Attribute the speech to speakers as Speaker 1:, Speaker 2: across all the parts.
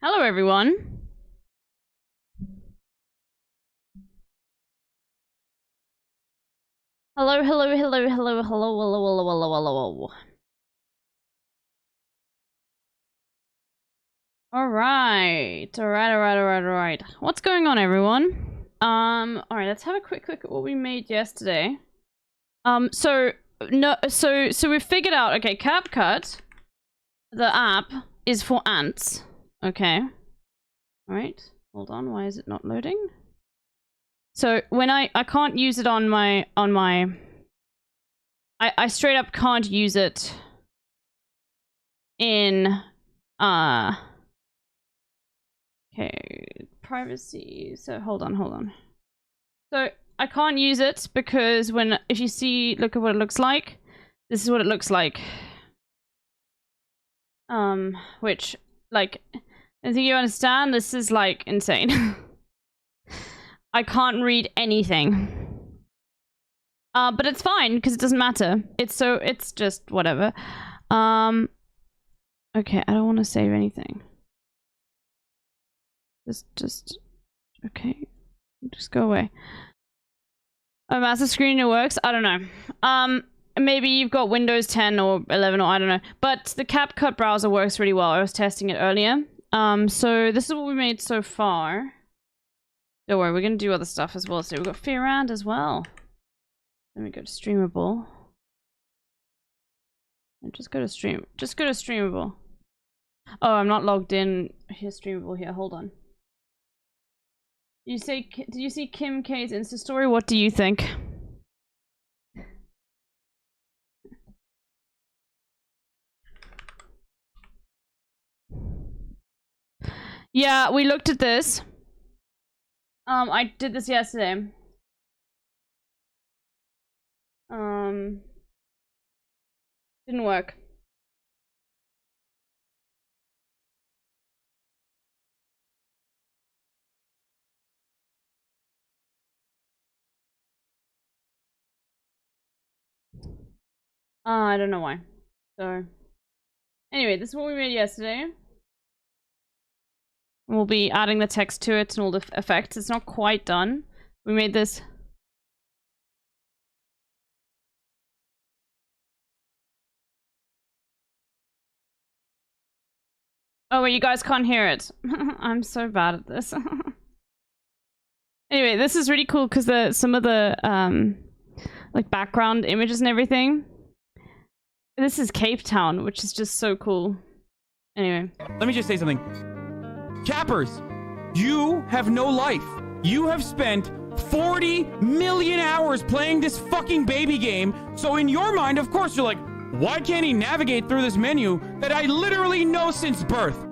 Speaker 1: Hello, everyone. Hello, hello, hello, hello, hello, hello, hello, hello, hello. Alright. What's going on, everyone? Alright, let's have a quick look at what we made yesterday. So we figured out, okay, CapCut, the app, is for ants. Okay. Alright, hold on, why is it not loading? So when I can't use it on my I straight up can't use it in okay, privacy. So hold on. So I can't use it because if you see, look at what it looks like. This is what it looks like. Which, like, I think you understand, this is like insane. I can't read anything. But it's fine because it doesn't matter. It's just whatever. Okay, I don't want to save anything. Okay. Just go away. Oh, massive screen, it works? I don't know. Maybe you've got Windows 10 or 11 or I don't know. But the CapCut browser works really well. I was testing it earlier. So this is what we made so far. Don't worry, we're gonna do other stuff as well. So we've got Fearand as well. Let me go to Streamable. And just go to Streamable. Oh, I'm not logged in. Here's Streamable here. Hold on. Did you see Kim K's Insta story? What do you think? Yeah, we looked at this. I did this yesterday. Didn't work. I don't know why. So, anyway, this is what we made yesterday. We'll be adding the text to it and all the effects. It's not quite done. We made this. Oh, wait, you guys can't hear it. I'm so bad at this. Anyway, this is really cool because some of the like background images and everything. This is Cape Town, which is just so cool. Anyway.
Speaker 2: Let me just say something. Cappers, you have no life. You have spent 40 million hours playing this fucking baby game. So in your mind, of course, you're like, why can't he navigate through this menu that I literally know since birth?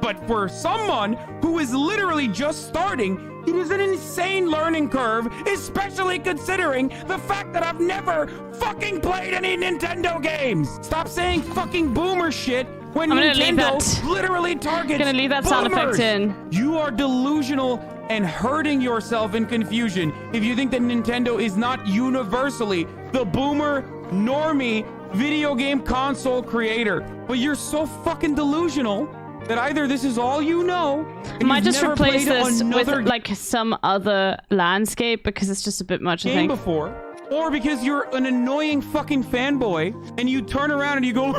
Speaker 2: But for someone who is literally just starting, it is an insane learning curve, especially considering the fact that I've never fucking played any Nintendo games. Stop saying fucking boomer shit when Nintendo literally targets
Speaker 1: gonna leave that sound effect in.
Speaker 2: You are delusional and hurting yourself in confusion if you think that Nintendo is not universally the boomer, normie, video game console creator. But you're so fucking delusional that either this is all you know, and
Speaker 1: might just replace this with like some other landscape because it's just a bit much, I think.
Speaker 2: Before, or because you're an annoying fucking fanboy and you turn around and you go,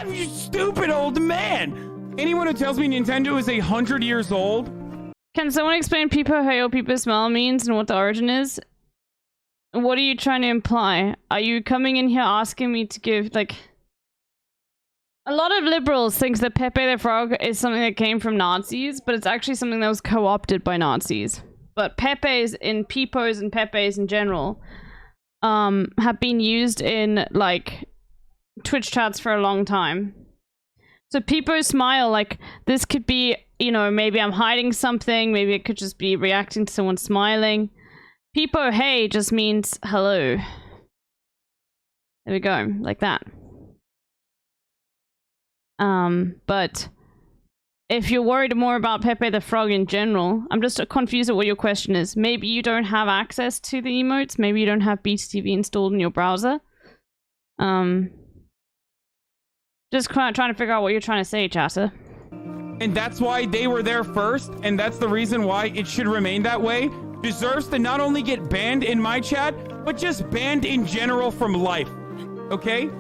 Speaker 2: you stupid old man. Anyone who tells me Nintendo is 100 years old.
Speaker 1: Can someone explain Peepo Hail Peepo Smell means and what the origin is? What are you trying to imply? Are you coming in here asking me to give, like... A lot of liberals think that Pepe the Frog is something that came from Nazis, but it's actually something that was co-opted by Nazis. But Pepes in Peepos and Pepes in general have been used in, like, Twitch chats for a long time. So Peepo Smile, like, this could be, you know, maybe I'm hiding something, maybe it could just be reacting to someone smiling. Peepo Hey just means hello. There we go, like that. But if you're worried more about Pepe the Frog in general, I'm just confused at what your question is. Maybe you don't have access to the emotes. Maybe you don't have BTTV installed in your browser. Just trying to figure out what you're trying to say, chatter.
Speaker 2: and that's why they were there first, and that's the reason why it should remain that way, deserves to not only get banned in my chat, but just banned in general from life. Okay?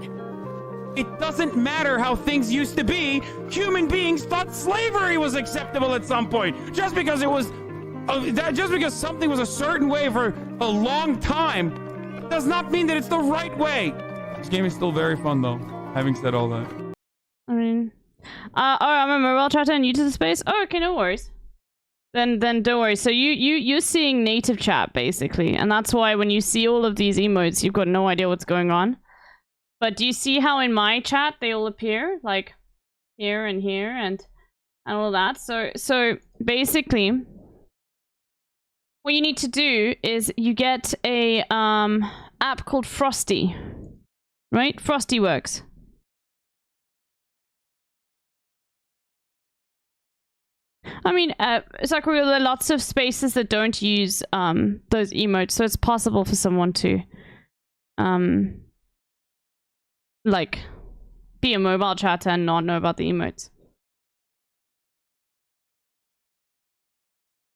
Speaker 2: It doesn't matter how things used to be. Human beings thought slavery was acceptable at some point. Just because it was, just because something was a certain way for a long time, does not mean that it's the right way. This game is still very fun, though. Having said all that.
Speaker 1: I mean, I'm a mobile chatter and new to the space. Oh, okay, no worries. Then don't worry. So you're seeing native chat basically, and that's why when you see all of these emotes, you've got no idea what's going on. But do you see how in my chat they all appear like here and all that? So basically, what you need to do is you get a app called Frosty, right? Frosty works. I mean, Sakura, there are lots of spaces that don't use those emotes, so it's possible for someone to like be a mobile chatter and not know about the emotes.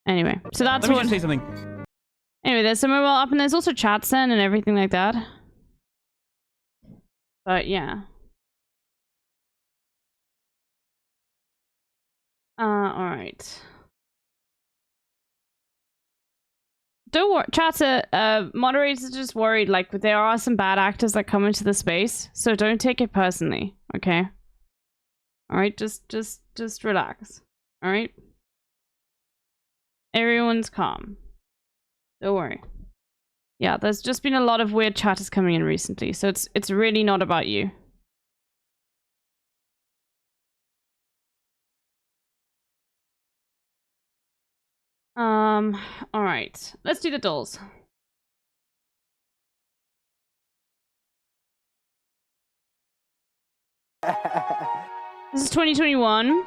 Speaker 1: Anyway, so that's
Speaker 2: Let me just say something.
Speaker 1: Anyway, there's some mobile up, and there's also chat send and everything like that. But yeah. Alright. Don't worry, chatter, moderators are just worried, like, there are some bad actors that come into the space, so don't take it personally, okay? Alright, just relax, alright? Everyone's calm. Don't worry. Yeah, there's just been a lot of weird chatters coming in recently, so it's really not about you. Alright. Let's do the dolls. This is 2021.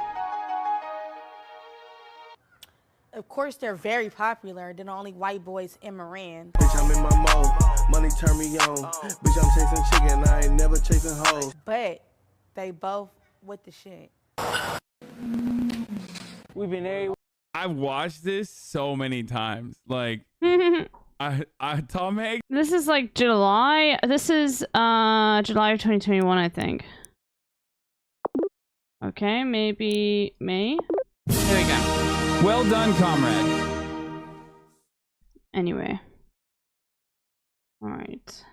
Speaker 3: Of course, they're very popular. They're the only white boys in Moran.
Speaker 4: Bitch, I'm in my mode. Money turn me on. Bitch, I'm chasing chicken. I ain't never chasing hoes.
Speaker 3: But they both with the shit.
Speaker 2: We've been I've watched this so many times. Like, Tom Hanks.
Speaker 1: This is like July. This is July of 2021, I think. Okay, maybe May. There we go.
Speaker 2: Well done, comrade.
Speaker 1: Anyway. All right.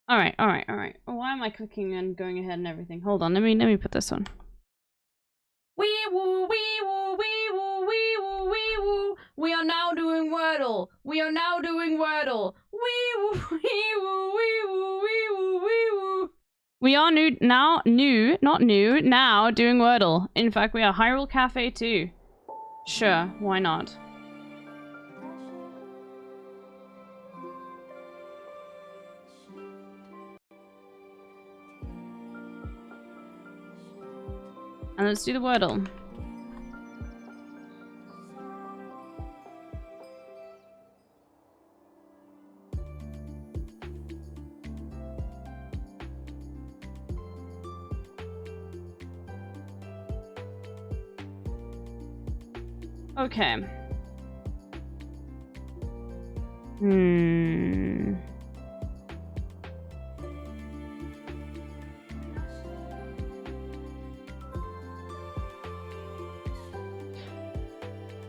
Speaker 1: All right. Why am I clicking and going ahead and everything? Hold on, let me put this on. Wee woo, wee woo, wee woo, wee woo, wee woo. We are now doing Wordle. We are now doing Wordle. Wee woo, wee woo, wee woo, wee woo, wee woo. We are now doing Wordle. In fact, we are Hyrule Cafe too. Sure, why not? And let's do the Wordle. Okay.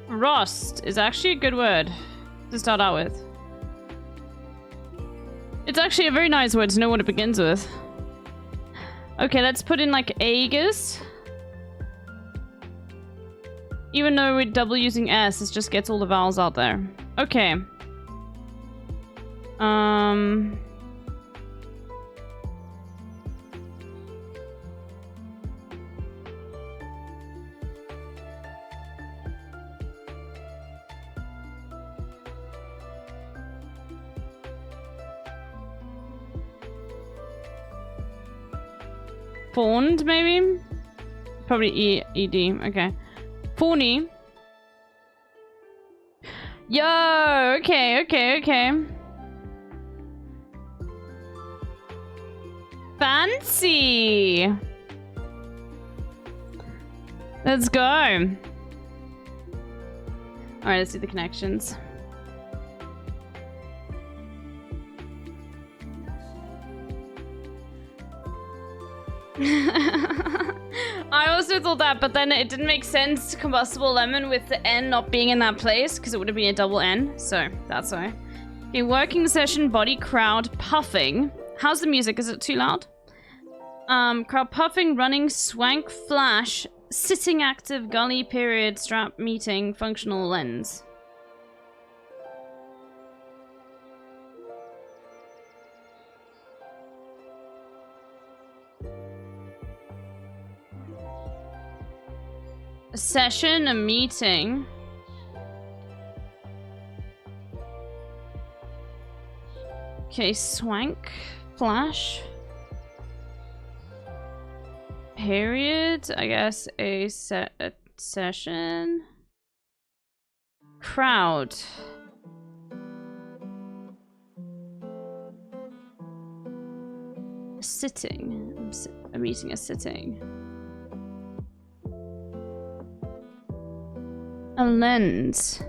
Speaker 1: Rust is actually a good word to start out with. It's actually a very nice word to know what it begins with. Okay, let's put in like Aegis. Even though we're double using S, it just gets all the vowels out there. Okay. Fawned, maybe? Probably E-E-D, okay. Fawny. Yo, okay. Fancy. Let's go. Alright, let's do the connections. I also thought that, but then it didn't make sense, combustible lemon, with the N not being in that place, because it would have been a double N, so that's why. Okay, working session, body, crowd, puffing. How's the music? Is it too loud? Crowd puffing, running, swank, flash, sitting active, gully, period, strap, meeting, functional lens. A session, a meeting. Okay, swank, flash. Period, I guess a session. Crowd. Sitting. A meeting, a sitting. A lens.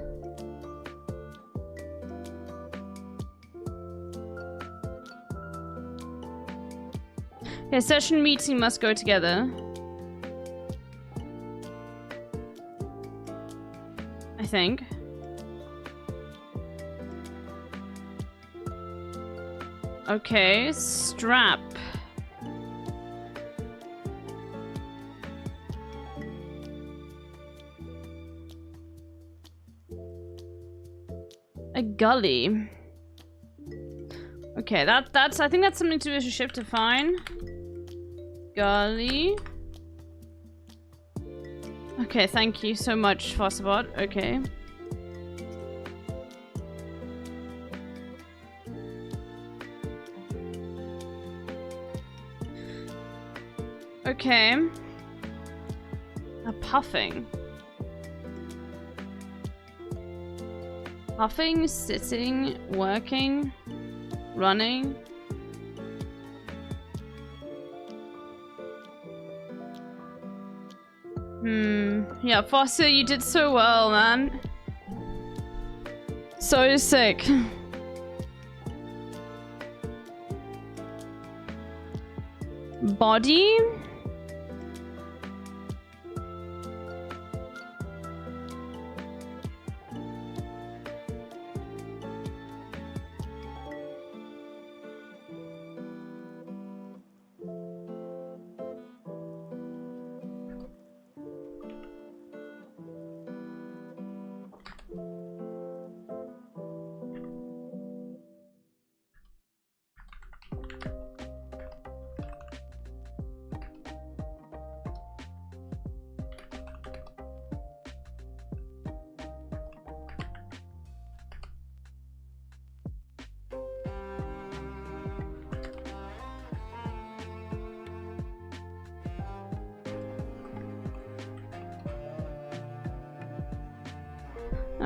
Speaker 1: Okay, session meeting must go together. I think. Okay, strap. A gully. Okay, that's I think that's something to do with shift define. Gully. Okay, thank you so much, Fossabot. Okay. Okay. A puffing. Puffing, sitting, working, running. Yeah, Foster, you did so well, man. So sick. Body.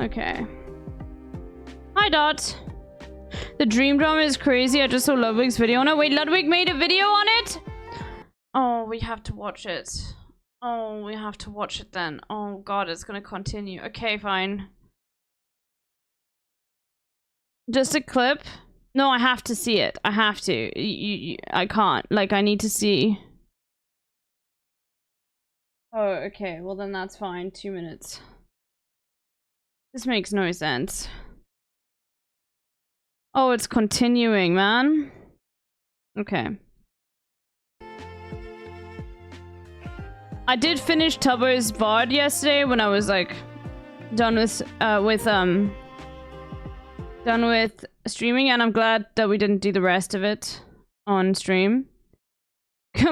Speaker 1: Okay. Hi, Dot. The dream drama is crazy. I just saw Ludwig's video on it. Wait, Ludwig made a video on it? Oh, we have to watch it. Oh, we have to watch it then. Oh, God, it's gonna continue. Okay, fine. Just a clip? No, I have to see it. I have to. I can't. Like, I need to see. Oh, okay. Well, then that's fine. 2 minutes. This makes no sense. Oh, it's continuing, man. Okay. I did finish Tubbo's VOD yesterday when I was like done with streaming, and I'm glad that we didn't do the rest of it on stream.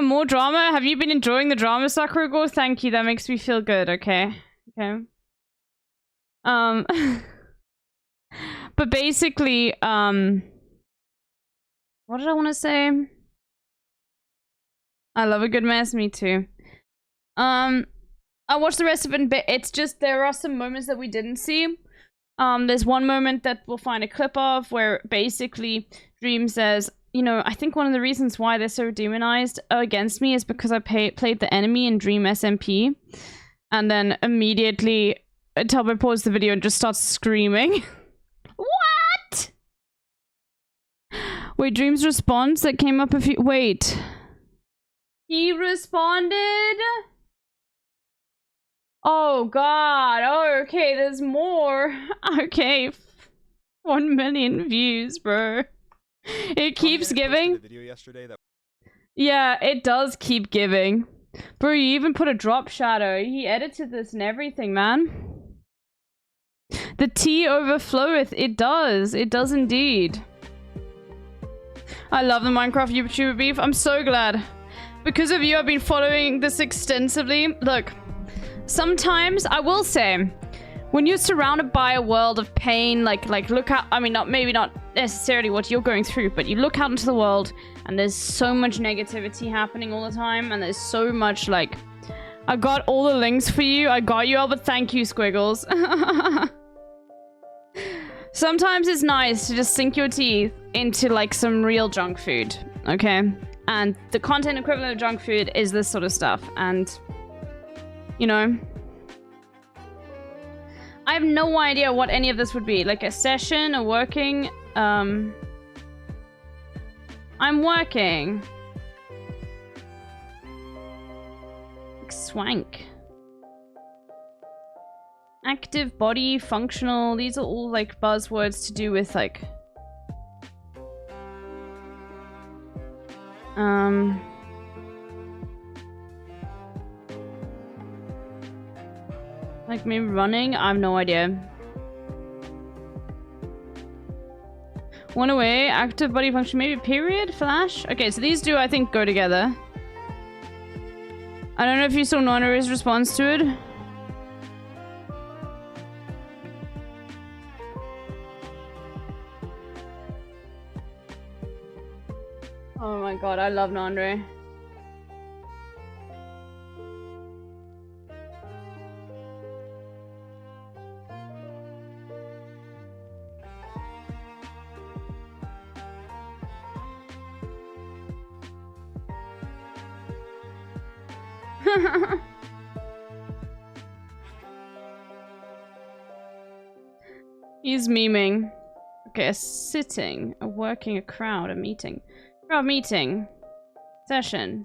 Speaker 1: More drama? Have you been enjoying the drama, Sakuragor? Thank you. That makes me feel good. Okay. Okay. But basically, what did I want to say? I love a good mess. Me too. I watched the rest of it, but it's just there are some moments that we didn't see. There's one moment that we'll find a clip of where basically Dream says, you know, I think one of the reasons why they're so demonized against me is because I played the enemy in Dream SMP. And then immediately Talbot pauses the video and just starts screaming. What? Wait, Dream's response that came up a few... Wait. He responded? Oh god. Oh, okay, there's more. Okay. 1 million views, bro. It keeps giving.
Speaker 5: Video yesterday that
Speaker 1: Yeah, it does keep giving. Bro, you even put a drop shadow. He edited this and everything, man. The tea overfloweth. It does. It does indeed. I love the Minecraft YouTuber beef. I'm so glad. Because of you, I've been following this extensively. Look, sometimes I will say, when you're surrounded by a world of pain, like look out, I mean, maybe not necessarily what you're going through, but you look out into the world and there's so much negativity happening all the time, and there's so much, like, I got all the links for you. I got you, Albert. Thank you, Squiggles. Sometimes it's nice to just sink your teeth into, like, some real junk food, okay? And the content equivalent of junk food is this sort of stuff, and, you know, I have no idea what any of this would be. Like a session, a working, I'm working. Like swank. Active, body, functional. These are all like buzzwords to do with like... Like maybe running? I have no idea. One away, active body function, maybe period, flash? Okay, so these two I think go together. I don't know if you saw Nona's response to it. Oh my god, I love Nandre. He's memeing. Okay, a sitting, a working, a crowd, a meeting. Crowd meeting. Session.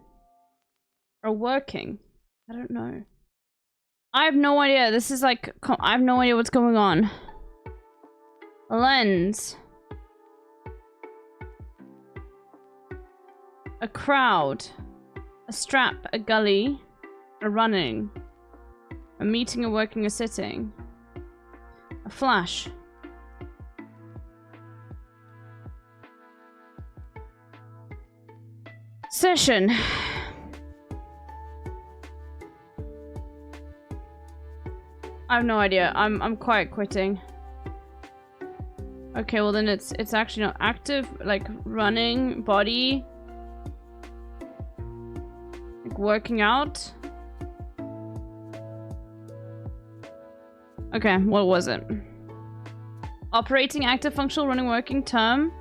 Speaker 1: Or working. I don't know. I have no idea. This is like... I have no idea what's going on. A lens. A crowd. A strap, a gully. A running. A meeting, a working, a sitting. A flash. Session. I have no idea. I'm quite quitting. Okay, well then it's actually not active, like running, body, like working out. Okay, what was it? Operating, active, functional, running, working, term.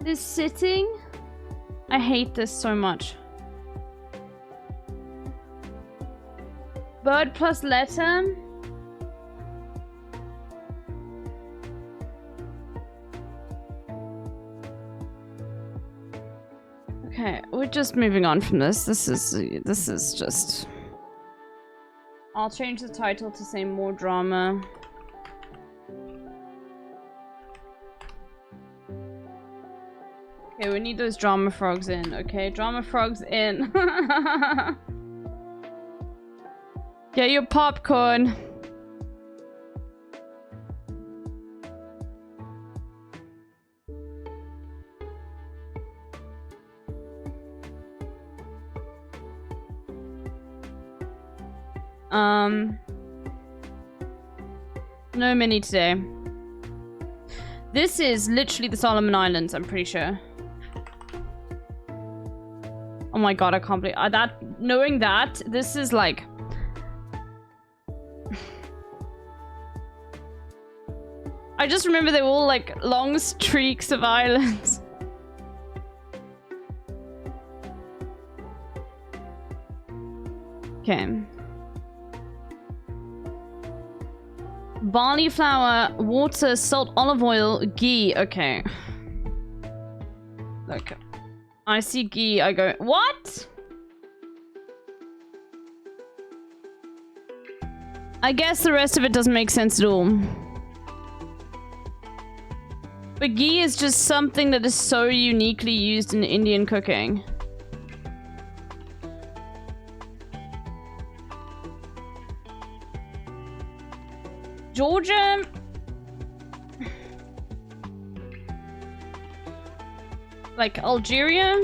Speaker 1: This sitting? I hate this so much. Bird plus letter? Okay, we're just moving on from this. This is just... I'll change the title to say more drama. Okay, we need those drama frogs in, okay? Drama frogs in. Get your popcorn. No mini today. This is literally the Solomon Islands, I'm pretty sure. Oh my god, I can't believe that. Knowing that, this is like... I just remember they were all like long streaks of islands. Okay. Barley flour, water, salt, olive oil, ghee. Okay. Look. I see ghee, I go, what? I guess the rest of it doesn't make sense at all. But ghee is just something that is so uniquely used in Indian cooking. Georgia... Like Algeria?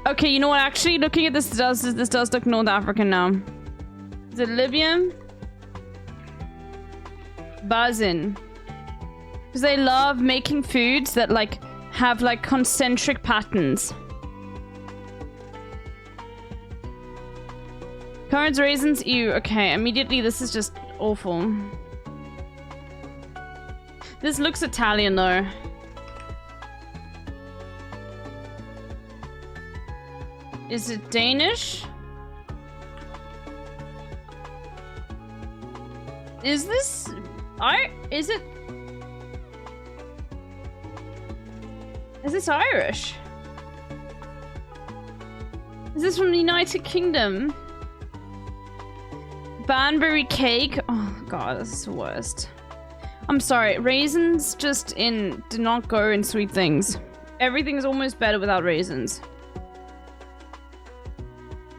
Speaker 1: Okay, you know what? Actually, looking at this does look North African now. Is it Libya? Bazin. Because they love making foods that like have like concentric patterns. Currants, raisins, ew. Okay, immediately this is just awful. This looks Italian though. Is it Danish? Is this... Is it... Is this Irish? Is this from the United Kingdom? Banbury cake? Oh god, this is the worst. I'm sorry, raisins just do not go in sweet things. Everything's almost better without raisins.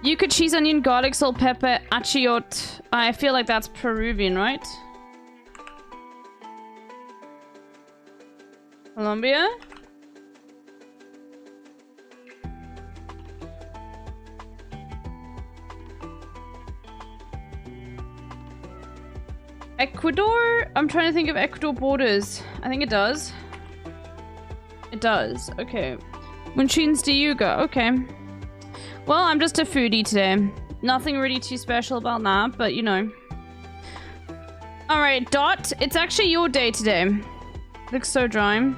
Speaker 1: Yuca, cheese, onion, garlic, salt, pepper, achiote. I feel like that's Peruvian, right? Colombia? Ecuador? I'm trying to think of Ecuador borders. I think it does. It does. Okay. Munchins de Yuga. Okay. Well, I'm just a foodie today. Nothing really too special about that, but you know. Alright, Dot. It's actually your day today. Looks so dry.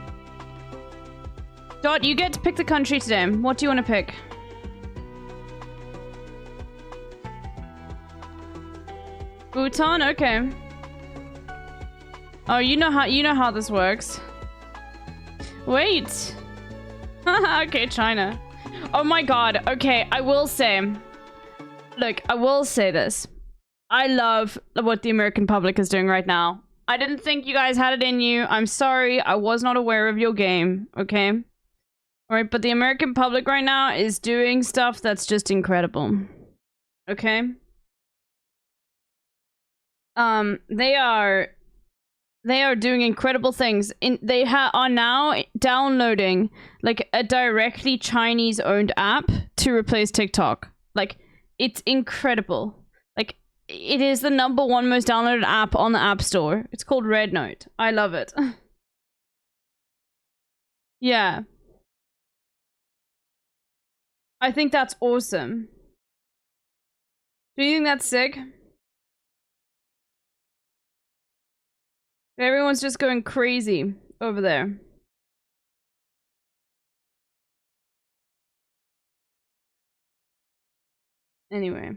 Speaker 1: Dot, you get to pick the country today. What do you want to pick? Bhutan? Okay. Oh, you know how this works. Wait. Okay, China. Oh my god. Okay, I will say. Look, I will say this. I love what the American public is doing right now. I didn't think you guys had it in you. I'm sorry. I was not aware of your game. Okay? Alright, but the American public right now is doing stuff that's just incredible. Okay? They are doing incredible things. They are now downloading like a directly Chinese-owned app to replace TikTok. Like, it's incredible. Like, it is the #1 most downloaded app on the App Store. It's called Red Note. I love it. Yeah. I think that's awesome. Do you think that's sick? Everyone's just going crazy over there. Anyway.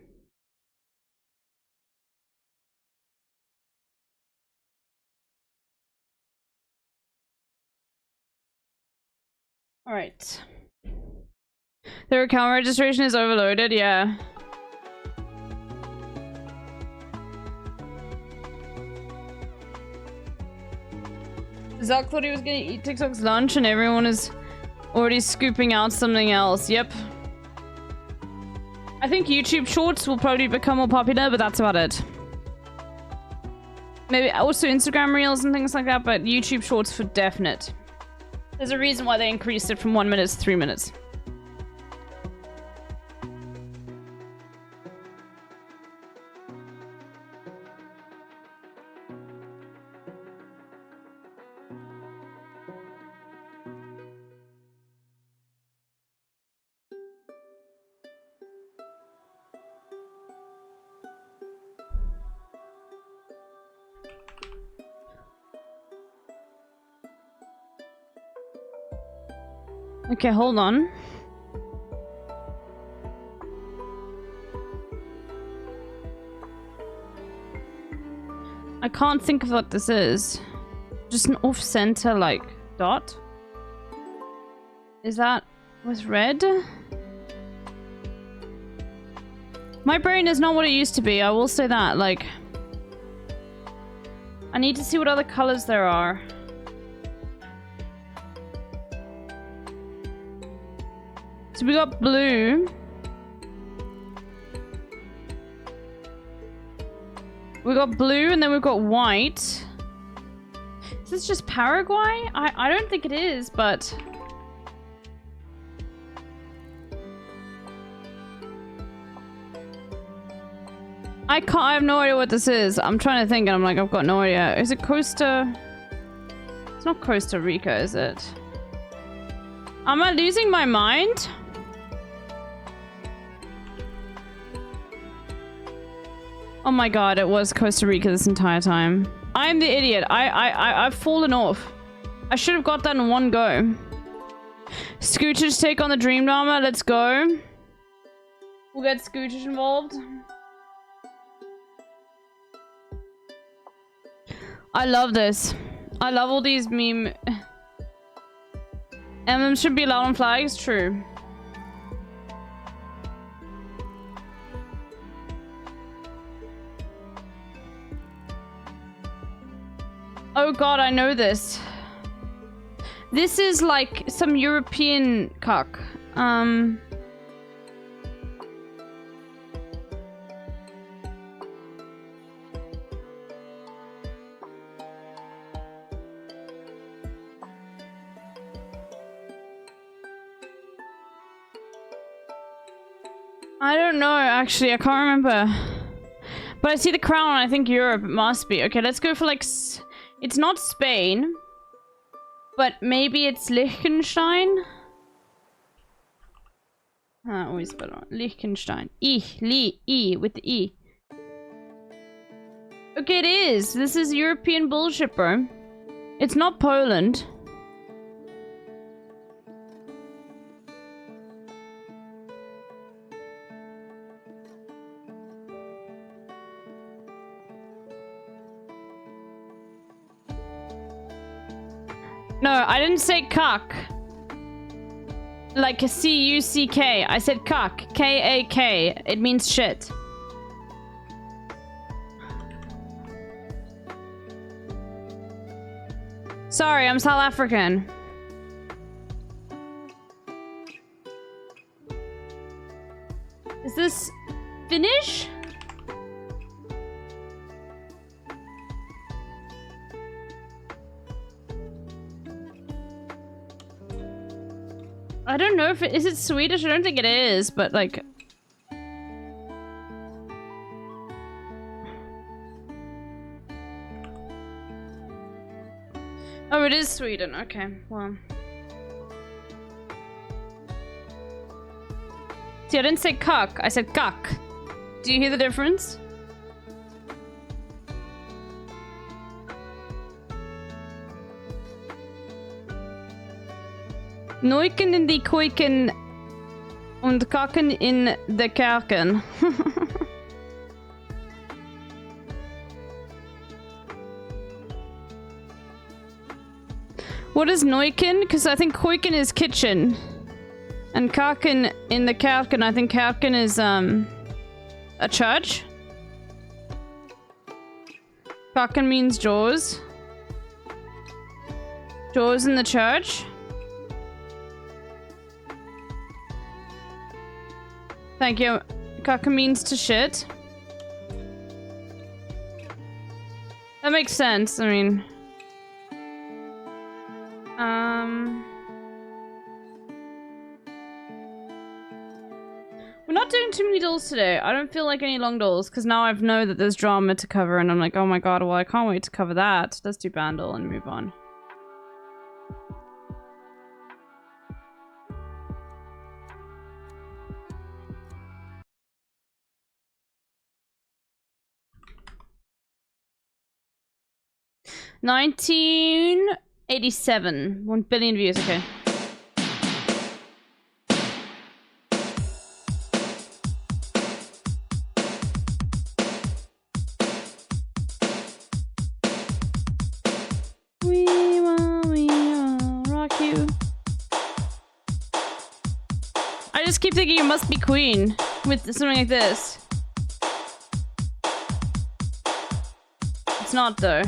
Speaker 1: Alright. Their account registration is overloaded, yeah. Zuck thought he was gonna eat TikTok's lunch and everyone is already scooping out something else. Yep. I think YouTube Shorts will probably become more popular, but that's about it. Maybe also Instagram Reels and things like that, but YouTube Shorts for definite. There's a reason why they increased it from 1 minute to 3 minutes. Okay, hold on. I can't think of what this is. Just an off-center, like, dot? Is that with red? My brain is not what it used to be, I will say that. Like, I need to see what other colors there are. So we got blue. We got blue and then we've got white. Is this just Paraguay? I don't think it is, but... I have no idea what this is. I'm trying to think and I'm like, I've got no idea. Is it Costa... It's not Costa Rica, is it? Am I losing my mind? Oh my god, it was Costa Rica this entire time. I'm the idiot. I've fallen off. I should have got that in one go. Scoochers take on the Dream Dharma. Let's go. We'll get Scoochers involved. I love this. I love all these meme... Emblems should be allowed on flags. True. Oh god, I know this. This is like some European cock. I don't know, actually. I can't remember. But I see the crown and I think Europe. It must be. Okay, let's go for like... It's not Spain. But maybe it's Liechtenstein? Always spell it. Liechtenstein. E with the E. Okay, it is. This is European bullshit, bro. It's not Poland. No, I didn't say cuck. Like a C-U-C-K. I said cuck. K-A-K. It means shit. Sorry, I'm South African. Is this Finnish? I don't know if it is it Swedish. I don't think it is, but like oh, it is Sweden. Okay, well. See, I didn't say cuck. I said cuck. Do you hear the difference? Neuken in die Kuiken und Kacken in de Kerken. What is Neuken? Because I think Kuiken is kitchen. And Kaken in the Kerken, I think Kerken is a church. Kaken means jaws. Jaws in the church. Thank you. Kaka means to shit. That makes sense. I mean... We're not doing too many dolls today. I don't feel like any long dolls, because now I know that there's drama to cover, and I'm like, oh my god, well I can't wait to cover that. Let's do Bandle and move on. $1987. 1 billion views, okay. just keep thinking you must be Queen with something like this. It's not though.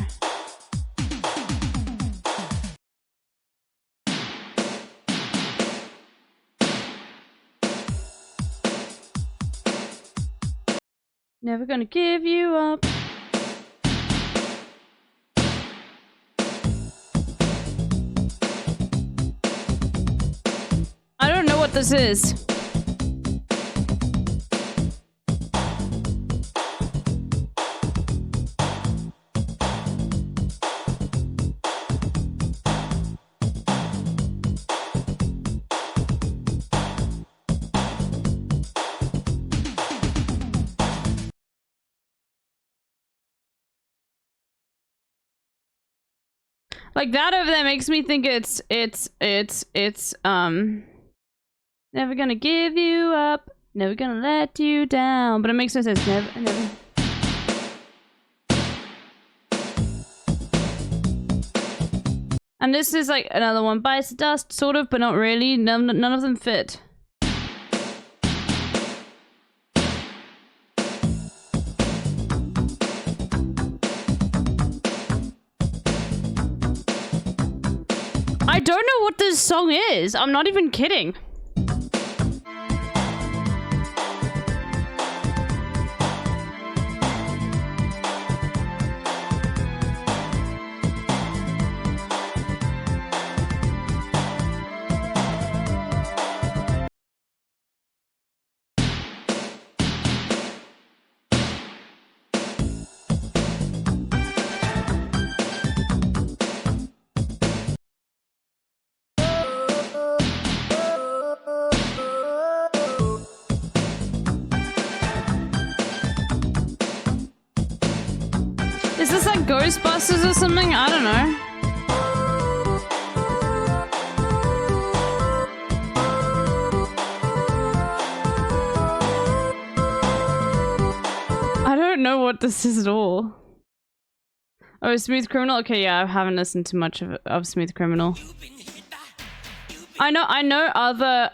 Speaker 1: Never gonna give you up. I don't know what this is. Like that over there makes me think it's never gonna give you up, never gonna let you down, but it makes no sense. Never. And this is like another one, bites the dust, sort of, but not really. None of them fit. I don't know what this song is. I'm not even kidding. Is this like Ghostbusters or something? I don't know. I don't know what this is at all. Oh, Smooth Criminal? Okay, yeah, I haven't listened to much of Smooth Criminal. I know other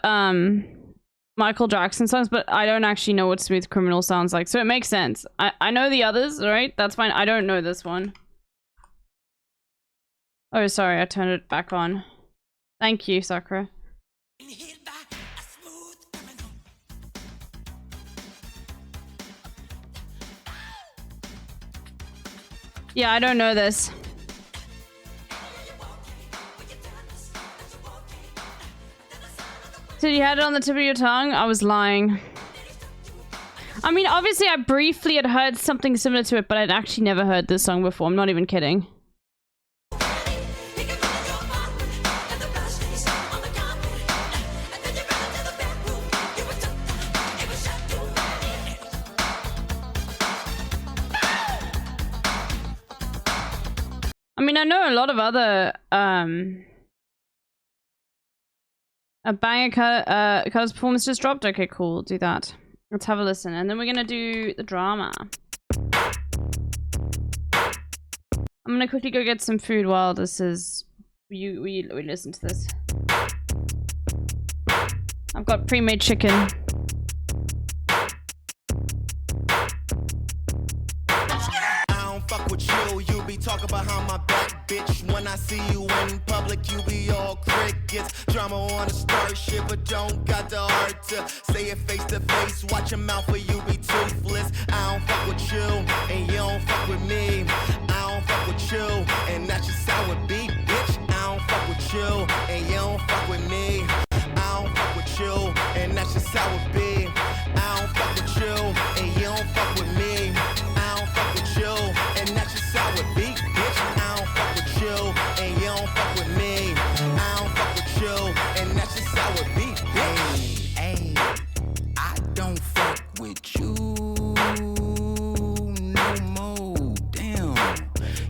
Speaker 1: Michael Jackson songs, but I don't actually know what Smooth Criminal sounds like, so it makes sense. I know the others, right? That's fine. I don't know this one. Oh, sorry, I turned it back on. Thank you, Sakura. Yeah, I don't know this. So you had it on the tip of your tongue? I was lying. I mean, obviously I briefly had heard something similar to it, but I'd actually never heard this song before. I'm not even kidding. I mean, I know a lot of other, a banger Color's performance just dropped. Okay, cool. We'll do that. Let's have a listen. And then we're gonna do the drama. I'm gonna quickly go get some food while this is... We listen to this. I've got pre-made chicken.
Speaker 4: Fuck with you, you be talking behind my back, bitch. When I see you in public, you be all crickets. Drama on a starship, but don't got the heart to say it face to face. Watch your mouth or you be toothless. I don't fuck with you, and you don't fuck with me. I don't fuck with you, and that's just how it be, bitch. I don't fuck with you, and you don't fuck with me. I don't fuck with you, and that's just how it be. I don't fuck with you, and you don't fuck with me. I don't fuck with you, and that's just how it be, bitch. I don't fuck with you, and you don't fuck with me. I don't fuck with you, and that's just how it be, bitch. Hey, I don't fuck with you no more. Damn,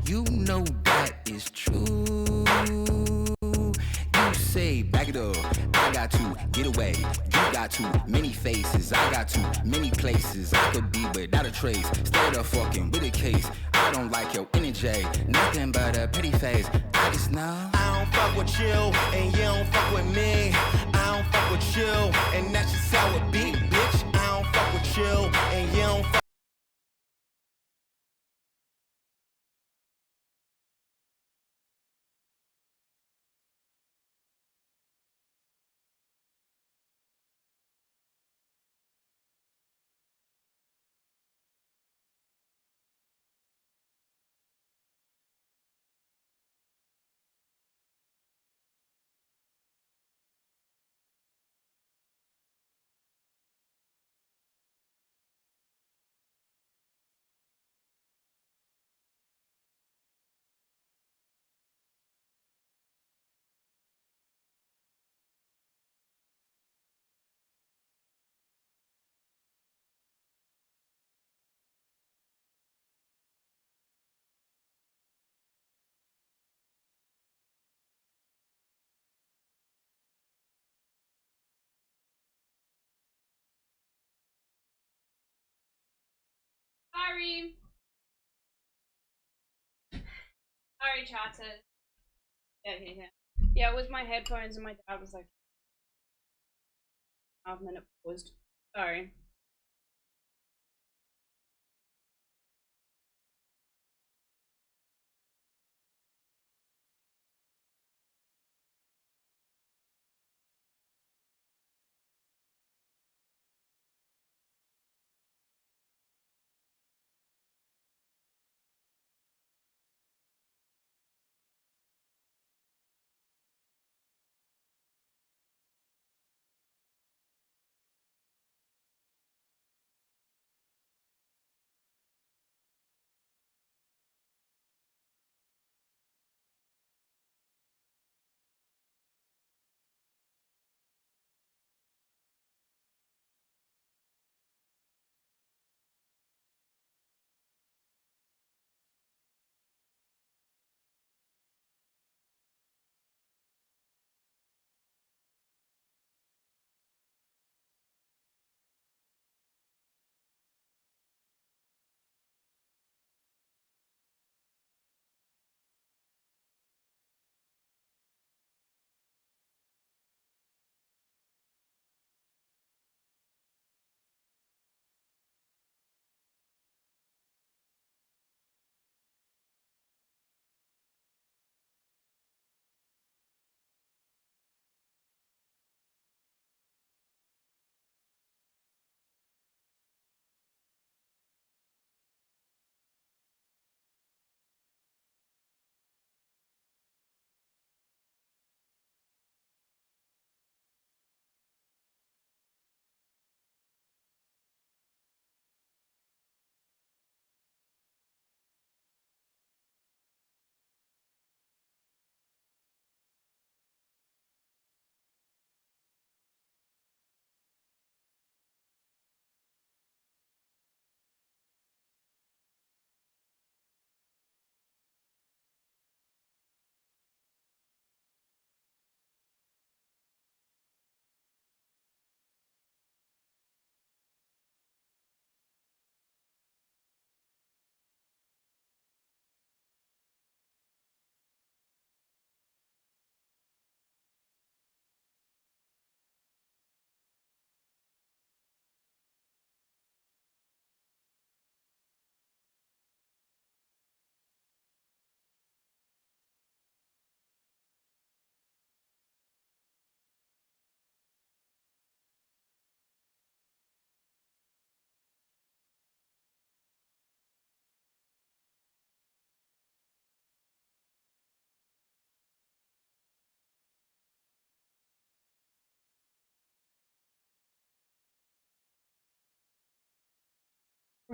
Speaker 4: you know that is true. You say back it up, I got to get away. You got too many faces, I got too many places. I could be without a trace, stay the fucking with a case. I don't like your energy, nothing but a pretty face. I just know I don't fuck with you, and you don't fuck with me. I don't fuck fuck with chill, and that's just how it be, bitch. I don't fuck with chill, and you don't fuck.
Speaker 1: Sorry. Sorry, chatted. Yeah. Yeah, it was my headphones and my dad was like, half minute paused. Sorry.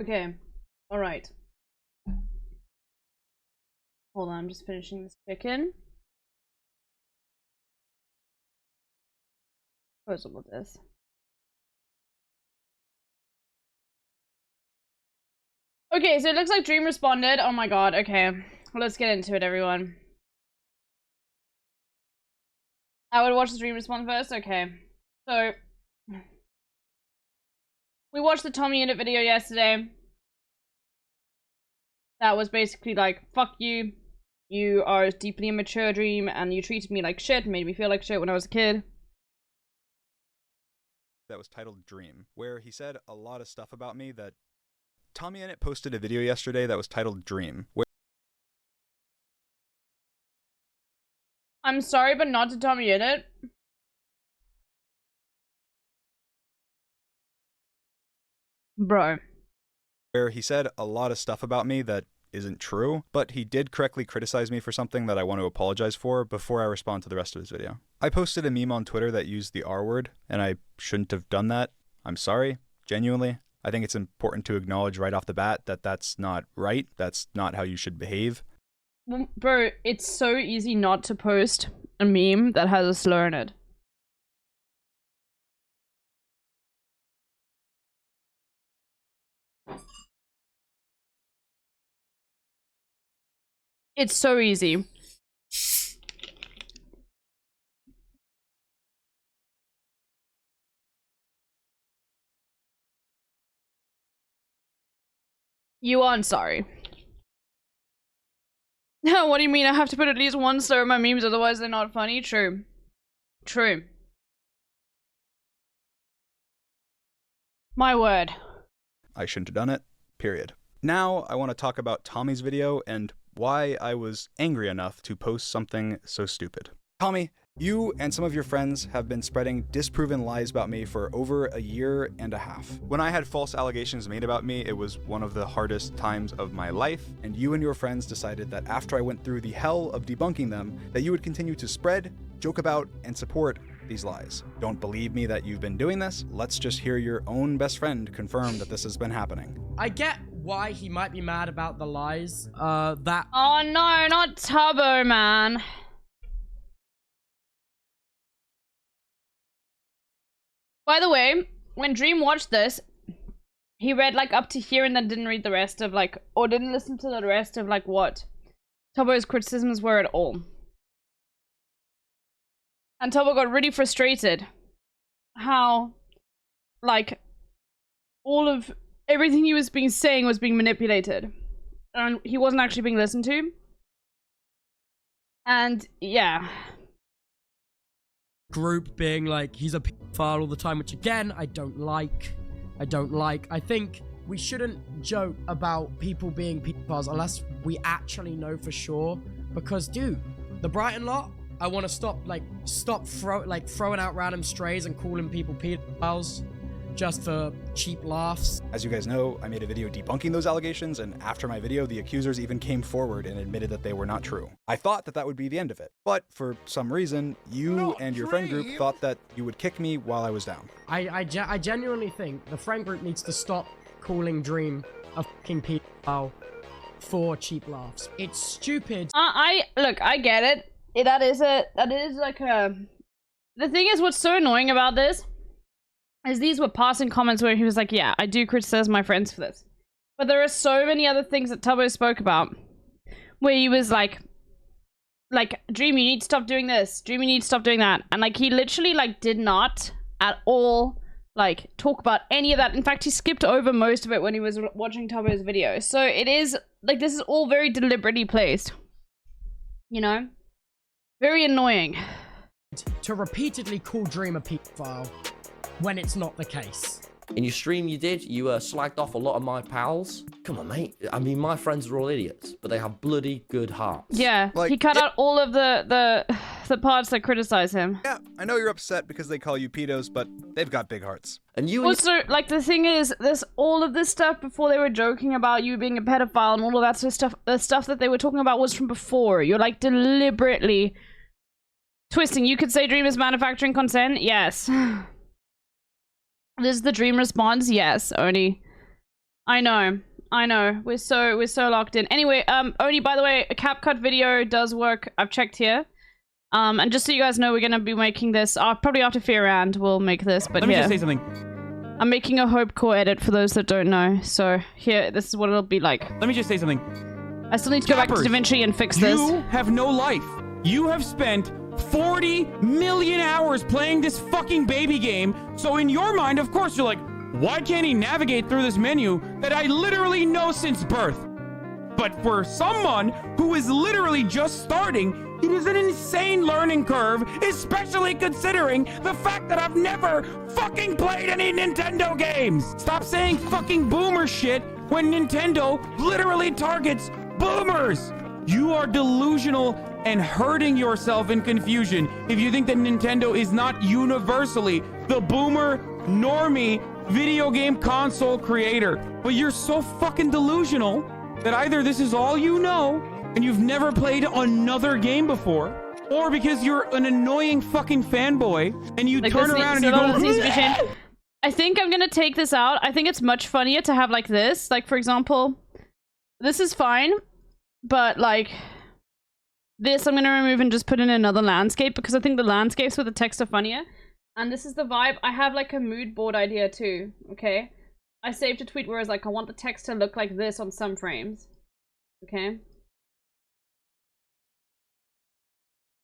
Speaker 1: Okay. Alright. Hold on, I'm just finishing this chicken. What's up with this? Okay, so it looks like Dream responded. Oh my god, okay. Let's get into it, everyone. I would watch the Dream respond first? Okay. So, we watched the Tommy Unit video yesterday. That was basically like, fuck you. You are deeply immature, Dream, and you treated me like shit, made me feel like shit when I was a kid.
Speaker 5: that was titled Dream, where he said a lot of stuff about me that... TommyInnit posted a video yesterday that was titled Dream, where...
Speaker 1: I'm sorry, but not to TommyInnit. Bro.
Speaker 5: Where he said a lot of stuff about me that isn't true, but he did correctly criticize me for something that I want to apologize for before I respond to the rest of his video. I posted a meme on Twitter that used the R word, and I shouldn't have done that. I'm sorry, genuinely. I think it's important to acknowledge right off the bat that that's not right. That's not how you should behave.
Speaker 1: Well, bro, it's so easy not to post a meme that has a slur in it. It's so easy. You aren't sorry. What do you mean? I have to put at least one slur in my memes, otherwise they're not funny? True. True. My word.
Speaker 5: I shouldn't have done it, period. Now I want to talk about Tommy's video and why I was angry enough to post something so stupid. Tommy, you and some of your friends have been spreading disproven lies about me for over a year and a half. When I had false allegations made about me, it was one of the hardest times of my life, and you and your friends decided that after I went through the hell of debunking them, that you would continue to spread, joke about, and support these lies. Don't believe me that you've been doing this? Let's just hear your own best friend confirm that this has been happening.
Speaker 6: I get why he might be mad about the lies.
Speaker 1: Oh no, not Tubbo, man. By the way, when Dream watched this, he read like up to here and then didn't read the rest of like, or didn't listen to the rest of like what Tubbo's criticisms were at all. And Tubbo got really frustrated how like all of everything he was saying was being manipulated and he wasn't actually being listened to. And yeah.
Speaker 6: Group being like, he's a pedophile all the time, which again, I don't like. I think we shouldn't joke about people being pedophiles unless we actually know for sure. Because, dude, the Brighton lot, I want to stop throwing out random strays and calling people pedophiles just for cheap laughs.
Speaker 5: As you guys know, I made a video debunking those allegations, and after my video, the accusers even came forward and admitted that they were not true. I thought that that would be the end of it, but for some reason, you and your friend group thought that you would kick me while I was down.
Speaker 6: I genuinely think the friend group needs to stop calling Dream a fucking pedophile for cheap laughs. It's stupid.
Speaker 1: Look, I get it. That is like a... The thing is, what's so annoying about this is these were passing comments where he was like, yeah, I do criticize my friends for this. But there are so many other things that Tubbo spoke about where he was like, Dream, you need to stop doing this. Dream, you need to stop doing that. And like, he literally like did not at all like talk about any of that. In fact, he skipped over most of it when he was watching Tubbo's video. So it is like, this is all very deliberately placed, you know? Very annoying.
Speaker 6: To repeatedly call Dream a pedophile when it's not the case.
Speaker 7: In your stream you slagged off a lot of my pals. Come on, mate. I mean, my friends are all idiots, but they have bloody good hearts.
Speaker 1: Yeah, like, he cut out all of the parts that criticize him.
Speaker 5: Yeah, I know you're upset because they call you pedos, but they've got big hearts.
Speaker 7: And you
Speaker 1: also, like, the thing is, all of this stuff before they were joking about you being a pedophile and all of that sort of stuff, the stuff that they were talking about was from before. You're, like, deliberately twisting. You could say Dream is manufacturing consent. Yes. This is the Dream response. Yes, Oni. I know. We're so locked in. Anyway, Oni, by the way, a CapCut video does work. I've checked here. And just so you guys know, we're gonna be making this probably after Fear Round. We'll make this. But
Speaker 2: let me
Speaker 1: here,
Speaker 2: just say something.
Speaker 1: I'm making a Hope Core edit for those that don't know. So here, this is what it'll be like.
Speaker 2: Let me just say something.
Speaker 1: I still need to go back to DaVinci and fix this.
Speaker 2: You have no life. You have spent 40 million hours playing this fucking baby game, so in your mind, of course, you're like, why can't he navigate through this menu that I literally know since birth? But for someone who is literally just starting, It is an insane learning curve, especially considering the fact that I've never fucking played any Nintendo games. Stop saying fucking boomer shit when Nintendo literally targets boomers. You are delusional and hurting yourself in confusion if you think that Nintendo is not universally the boomer, normie, video game console creator. But you're so fucking delusional that either this is all you know and you've never played another game before, or because you're an annoying fucking fanboy and you
Speaker 1: Like,
Speaker 2: turn
Speaker 1: this
Speaker 2: around and
Speaker 1: needs-
Speaker 2: you
Speaker 1: so
Speaker 2: go,
Speaker 1: this needs to be changed. I think I'm gonna take this out. I think it's much funnier to have like this. Like, for example, this is fine, but like this I'm gonna remove and just put in another landscape because I think the landscapes with the text are funnier. And this is the vibe. I have like a mood board idea too, okay? I saved a tweet where it's like, I want the text to look like this on some frames. Okay?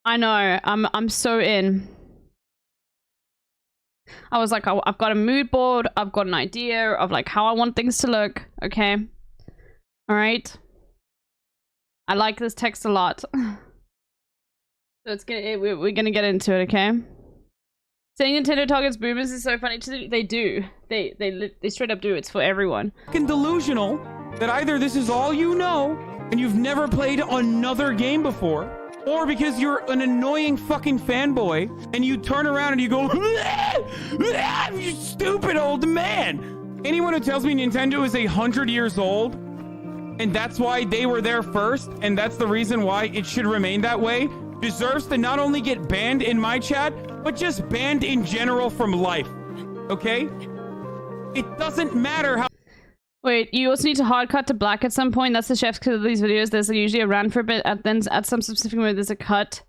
Speaker 1: I know, I'm so in. I was like, I've got a mood board, I've got an idea of like how I want things to look, okay? Alright? I like this text a lot. So it's gonna, we're gonna get into it, okay? Saying Nintendo targets boomers is so funny. They do. They straight up do. It's for everyone.
Speaker 2: fucking delusional that either this is all you know and you've never played another game before, or because you're an annoying fucking fanboy and you turn around and you go, you stupid old man. Anyone who tells me Nintendo is 100 years old and that's why they were there first and that's the reason why it should remain that way deserves to not only get banned in my chat, but just banned in general from life. Okay? It doesn't matter how.
Speaker 1: Wait, you also need to hard cut to black at some point. That's the chef's cut of these videos. There's usually a run for a bit, and then at some specific moment there's a cut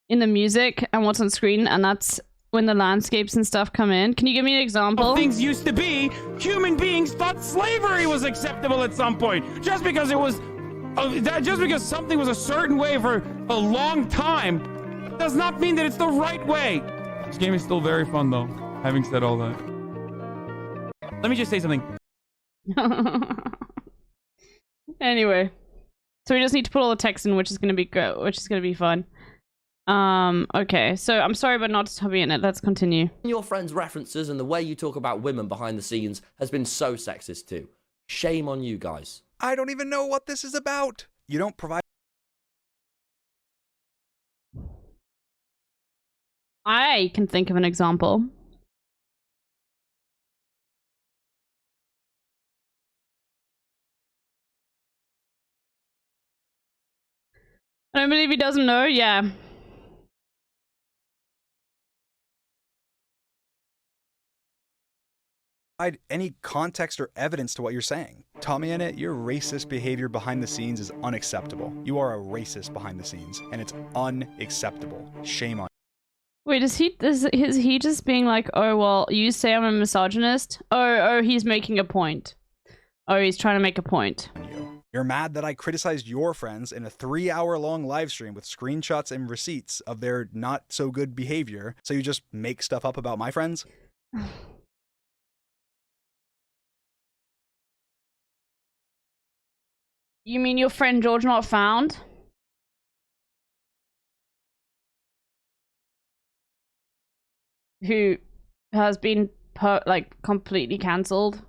Speaker 1: in the music and what's on screen, and that's when the landscapes and stuff come in. Can you give me an example?
Speaker 2: Things used to be, human beings thought slavery was acceptable at some point. Just because it was, just because something was a certain way for a long time, does not mean that it's the right way. This game is still very fun, though. Having said all that, let me just say something.
Speaker 1: Anyway, so we just need to put all the text in, which is gonna be good, which is gonna be fun. Okay, so I'm sorry about not to be in it. Let's continue.
Speaker 7: Your friends' references and the way you talk about women behind the scenes has been so sexist too. Shame on you guys.
Speaker 5: I don't even know what this is about. You don't provide.
Speaker 1: I can think of an example. I don't believe he doesn't know. Yeah.
Speaker 5: Any context or evidence to what you're saying. Tommy in it, your racist behavior behind the scenes is unacceptable. You are a racist behind the scenes, and it's unacceptable. Shame on
Speaker 1: Wait, is he just being like, oh well, you say I'm a misogynist? Oh, he's making a point. Oh, he's trying to make a point.
Speaker 5: you. You're mad that I criticized your friends in a 3-hour-long live stream with screenshots and receipts of their not so good behavior, so you just make stuff up about my friends?
Speaker 1: You mean your friend George Not Found? Who has been completely cancelled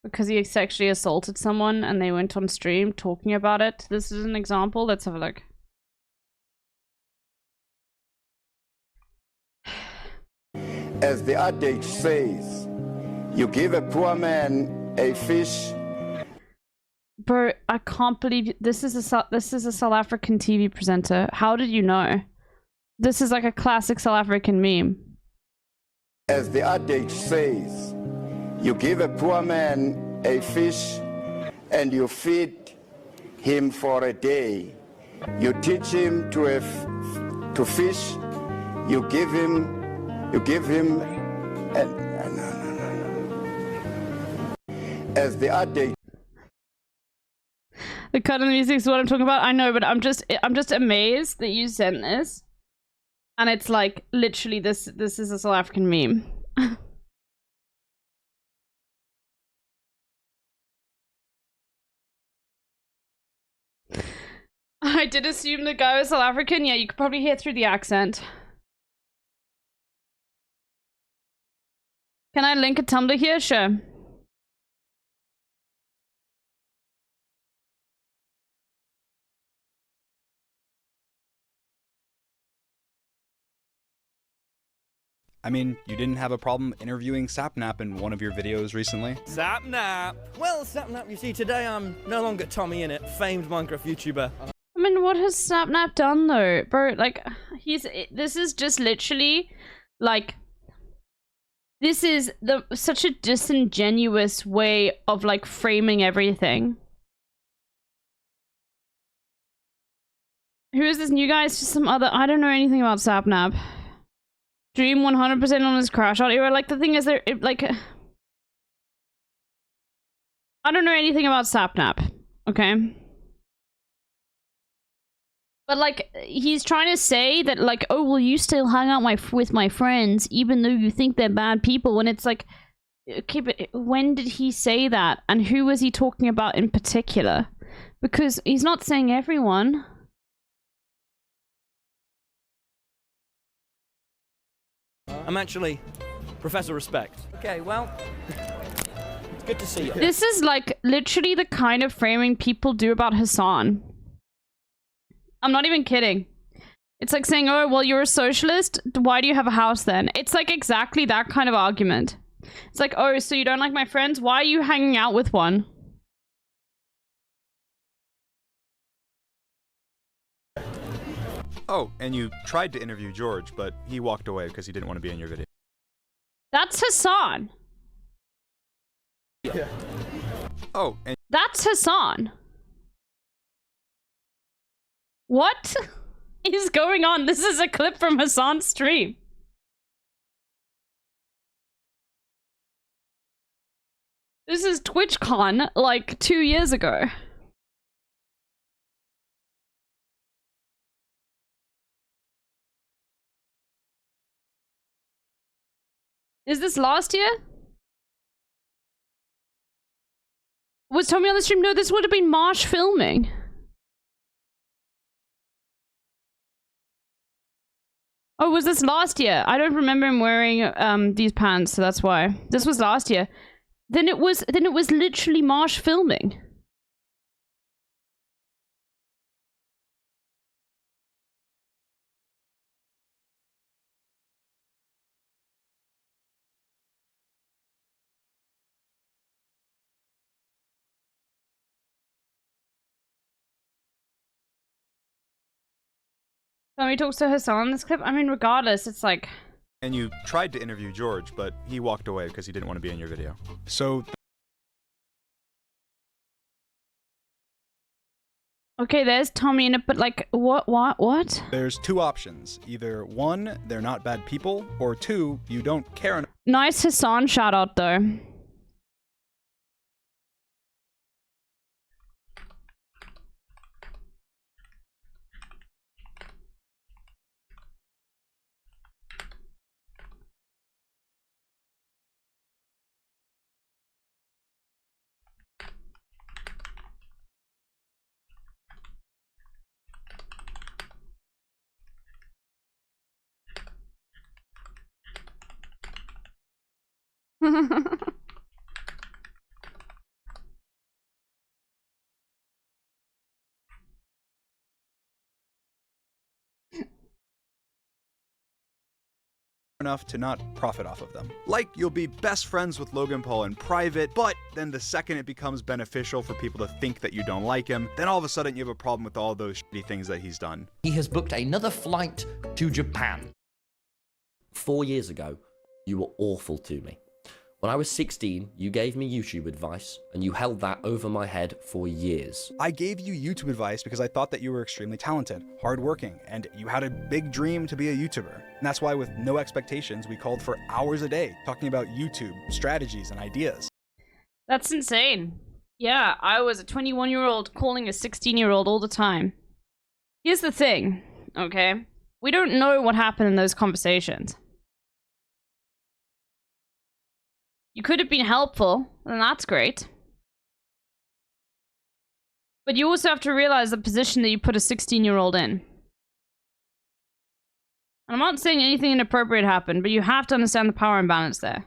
Speaker 1: because he sexually assaulted someone and they went on stream talking about it. This is an example. Let's have a look.
Speaker 8: As the adage says, you give a poor man a fish.
Speaker 1: Bro, I can't believe this is a South African TV presenter. How did you know? This is like a classic South African meme.
Speaker 8: As the adage says, you give a poor man a fish and you feed him for a day. You teach him to fish. You give him. As the adage.
Speaker 1: The cut in the music is what I'm talking about. I know, but I'm just amazed that you sent this, and it's like literally this is a South African meme. I did assume the guy was South African. Yeah, you could probably hear through the accent. Can I link a Tumblr here? Sure.
Speaker 5: I mean, you didn't have a problem interviewing Sapnap in one of your videos recently.
Speaker 9: Sapnap! Well, Sapnap, you see, today I'm no longer Tommy Innit, famed Minecraft YouTuber.
Speaker 1: I mean, what has Sapnap done though? Bro, like, this is just literally, like, this is such a disingenuous way of, like, framing everything. Who is this new guy? It's just some other, I don't know anything about Sapnap. Dream 100% on his crash out era. Like, the thing is, I don't know anything about Sapnap, okay? But, like, he's trying to say that, like, oh, well, you still hang out with my friends, even though you think they're bad people, when it's like, okay, but when did he say that? And who was he talking about in particular? Because he's not saying everyone.
Speaker 9: I'm actually Professor Respect. Okay, well, it's good to see you.
Speaker 1: This is, like, literally the kind of framing people do about Hassan. I'm not even kidding. It's like saying, oh, well, you're a socialist. Why do you have a house then? It's like exactly that kind of argument. It's like, oh, so you don't like my friends? Why are you hanging out with one?
Speaker 5: Oh, and you tried to interview George, but he walked away because he didn't want to be in your video.
Speaker 1: That's Hassan.
Speaker 5: Yeah. Oh, and
Speaker 1: That's Hassan. What is going on? This is a clip from Hassan's stream. This is TwitchCon, like, 2 years ago. Is this last year? Was Tommy on the stream? No, this would have been Marsh filming. Oh, was this last year? I don't remember him wearing these pants, so that's why. This was last year. Then it was literally Marsh filming. Tommy talks to Hassan in this clip. I mean, regardless, it's like...
Speaker 5: And you tried to interview George, but he walked away because he didn't want to be in your video. So...
Speaker 1: Okay, there's Tommy in it, but like, what?
Speaker 5: There's two options. Either one, they're not bad people, or two, you don't care enough.
Speaker 1: Nice Hassan shout out, though.
Speaker 5: Enough to not profit off of them. Like, you'll be best friends with Logan Paul in private, but then the second it becomes beneficial for people to think that you don't like him, then all of a sudden you have a problem with all those shitty things that he's done.
Speaker 7: He has booked another flight to Japan. 4 years ago, you were awful to me. When I was 16, you gave me YouTube advice, and you held that over my head for years.
Speaker 5: I gave you YouTube advice because I thought that you were extremely talented, hardworking, and you had a big dream to be a YouTuber. And that's why with no expectations, we called for hours a day talking about YouTube, strategies, and ideas.
Speaker 1: That's insane. Yeah, I was a 21-year-old calling a 16-year-old all the time. Here's the thing, okay? We don't know what happened in those conversations. You could have been helpful, and that's great. But you also have to realize the position that you put a 16-year-old in. And I'm not saying anything inappropriate happened, but you have to understand the power imbalance there.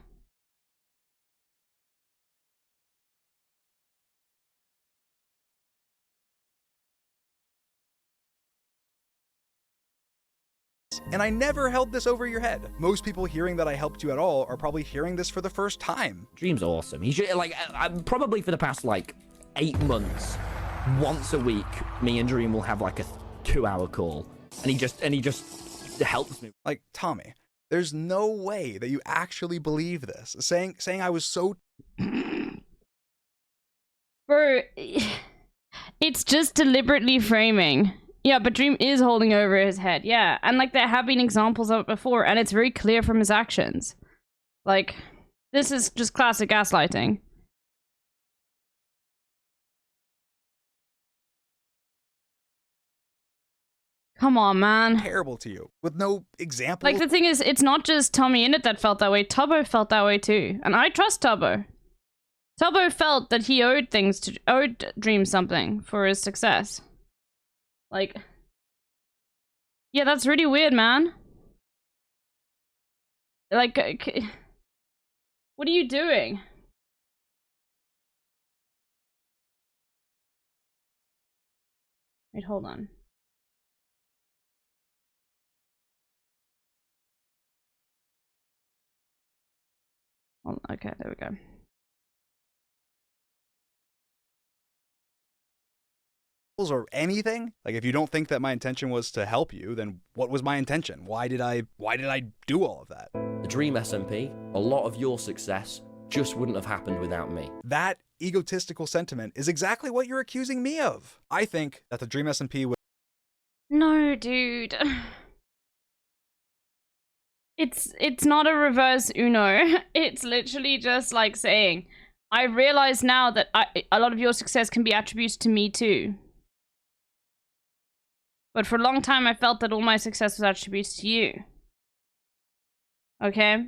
Speaker 5: And I never held this over your head. Most people hearing that I helped you at all are probably hearing this for the first time.
Speaker 7: Dream's awesome. He's like, probably for the past like 8 months, once a week, me and Dream will have like a 2-hour call, and he just helps me.
Speaker 5: Like, Tommy, there's no way that you actually believe this. Saying I was so...
Speaker 1: Bro, it's just deliberately framing. Yeah, but Dream is holding over his head. Yeah, and like there have been examples of it before, and it's very clear from his actions. Like, this is just classic gaslighting. Come on, man.
Speaker 5: Terrible to you, with no example.
Speaker 1: Like, the thing is, it's not just Tommy Innit that felt that way. Tubbo felt that way too, and I trust Tubbo. Tubbo felt that he owed Dream something for his success. Like, yeah, that's really weird, man. Like, what are you doing? Wait, hold on. Hold on. Okay, there we go.
Speaker 5: Or anything? Like, if you don't think that my intention was to help you, then what was my intention? Why did I do all of that?
Speaker 7: The Dream SMP, a lot of your success just wouldn't have happened without me.
Speaker 5: That egotistical sentiment is exactly what you're accusing me of. I think that the Dream SMP would...
Speaker 1: No, dude. It's not a reverse Uno. It's literally just like saying, I realize now that a lot of your success can be attributed to me too. But for a long time, I felt that all my success was attributed to you. Okay?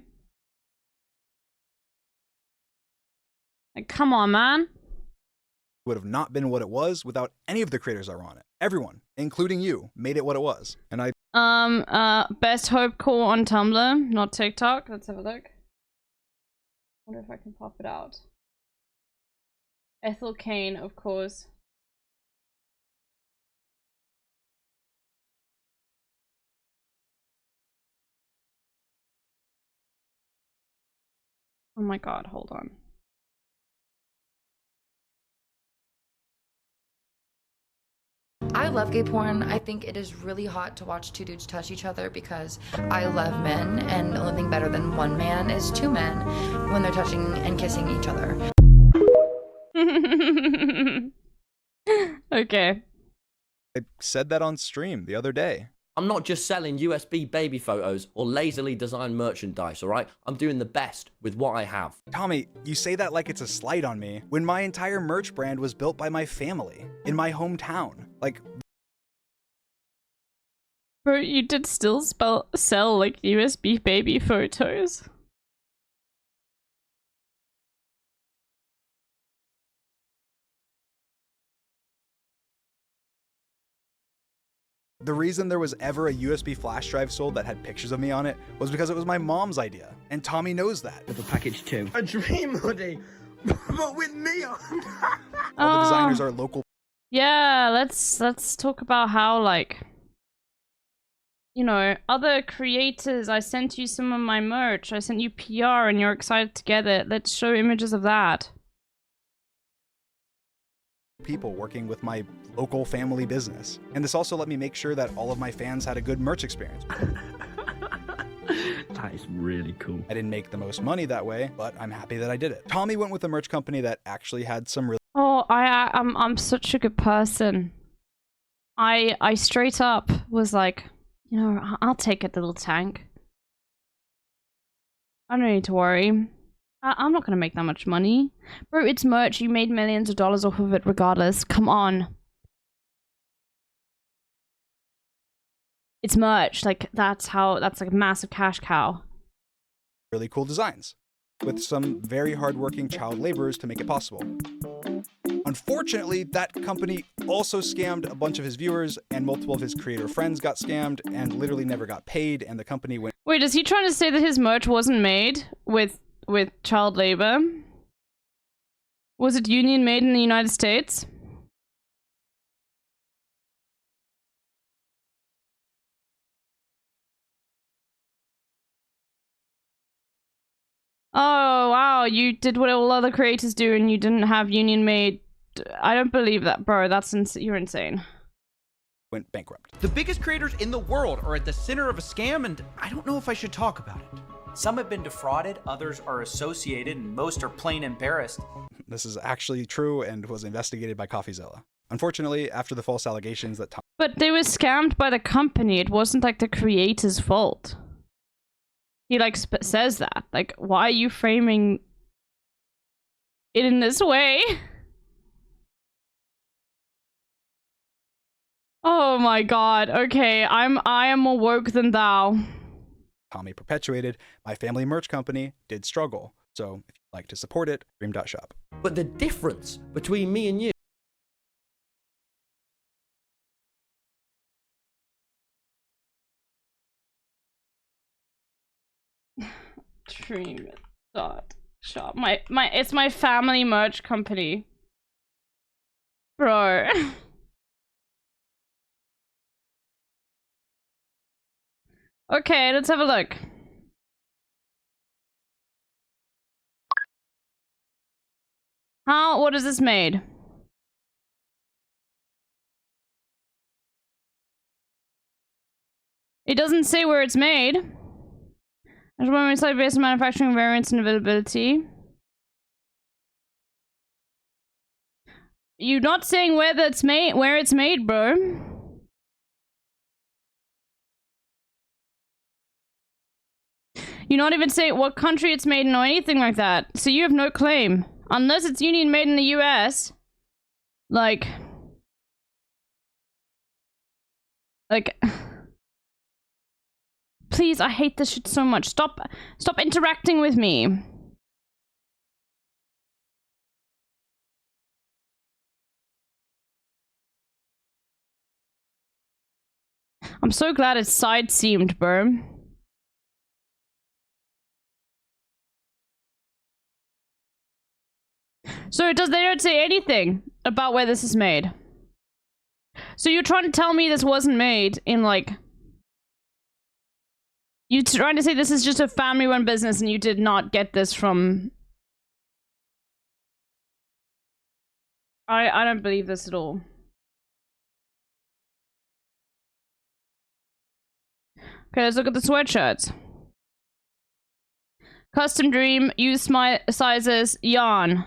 Speaker 1: Like, come on, man.
Speaker 5: would have not been what it was without any of the creators that were on it. Everyone, including you, made it what it was. And
Speaker 1: Best Hope Core on Tumblr, not TikTok. Let's have a look. Wonder if I can pop it out. Ethel Kane, of course. Oh my god, hold on.
Speaker 10: I love gay porn. I think it is really hot to watch two dudes touch each other because I love men, and the only thing better than one man is two men when they're touching and kissing each other.
Speaker 1: Okay.
Speaker 5: I said that on stream the other day.
Speaker 7: I'm not just selling USB baby photos or lazily designed merchandise, alright? I'm doing the best with what I have.
Speaker 5: Tommy, you say that like it's a slight on me, when my entire merch brand was built by my family, in my hometown. Like...
Speaker 1: Bro, you did still sell, like, USB baby photos?
Speaker 5: The reason there was ever a USB flash drive sold that had pictures of me on it was because it was my mom's idea, and Tommy knows that.
Speaker 9: With a package too.
Speaker 11: A dream hoodie, but with me on.
Speaker 5: All the designers are local.
Speaker 1: Yeah, let's talk about how, like, you know, other creators. I sent you some of my merch. I sent you PR, and you're excited to get it. Let's show images of that.
Speaker 5: People working with my local family business. And this also let me make sure that all of my fans had a good merch experience.
Speaker 9: That is really cool.
Speaker 5: I didn't make the most money that way, but I'm happy that I did it. Tommy went with a merch company that actually had some really...
Speaker 1: Oh, I'm such a good person. I straight up was like, you know, I'll take it, little tank. I don't need to worry. I'm not gonna make that much money. Bro, it's merch. You made millions of dollars off of it regardless. Come on. It's merch. Like, that's like a massive cash cow.
Speaker 5: Really cool designs with some very hardworking child laborers to make it possible. Unfortunately, that company also scammed a bunch of his viewers, and multiple of his creator friends got scammed and literally never got paid, and the company went...
Speaker 1: Wait, is he trying to say that his merch wasn't made with child labor? Was it union made in the United States? Oh, wow, you did what all other creators do and you didn't have union made. I don't believe that, bro. You're insane.
Speaker 5: Went bankrupt.
Speaker 12: The biggest creators in the world are at the center of a scam, and I don't know if I should talk about it.
Speaker 13: Some have been defrauded, others are associated, and most are plain embarrassed.
Speaker 5: This is actually true and was investigated by CoffeeZilla. Unfortunately, after the false allegations that
Speaker 1: But they were scammed by the company. It wasn't like the creator's fault. He like says that. Like, why are you framing it in this way? Oh my god. Okay, I am more woke than thou.
Speaker 5: Tommy perpetuated, my family merch company did struggle. So if you'd like to support it, dream.shop.
Speaker 7: But the difference between me and you...
Speaker 1: Dream.shop. It's my family merch company. Bro. Okay, let's have a look. What is this made? It doesn't say where it's made. There's one slightly based on manufacturing variants and availability. You're not saying where it's made, bro. You're not even saying what country it's made in or anything like that. So you have no claim. Unless it's union made in the US. Like... Please, I hate this shit so much. Stop interacting with me. I'm so glad it's side-seamed, bro. So they don't say anything about where this is made. So you're trying to tell me this wasn't made in like... You're trying to say this is just a family-run business and you did not get this from... I don't believe this at all. Okay, let's look at the sweatshirts. Custom Dream, use sizes, yarn.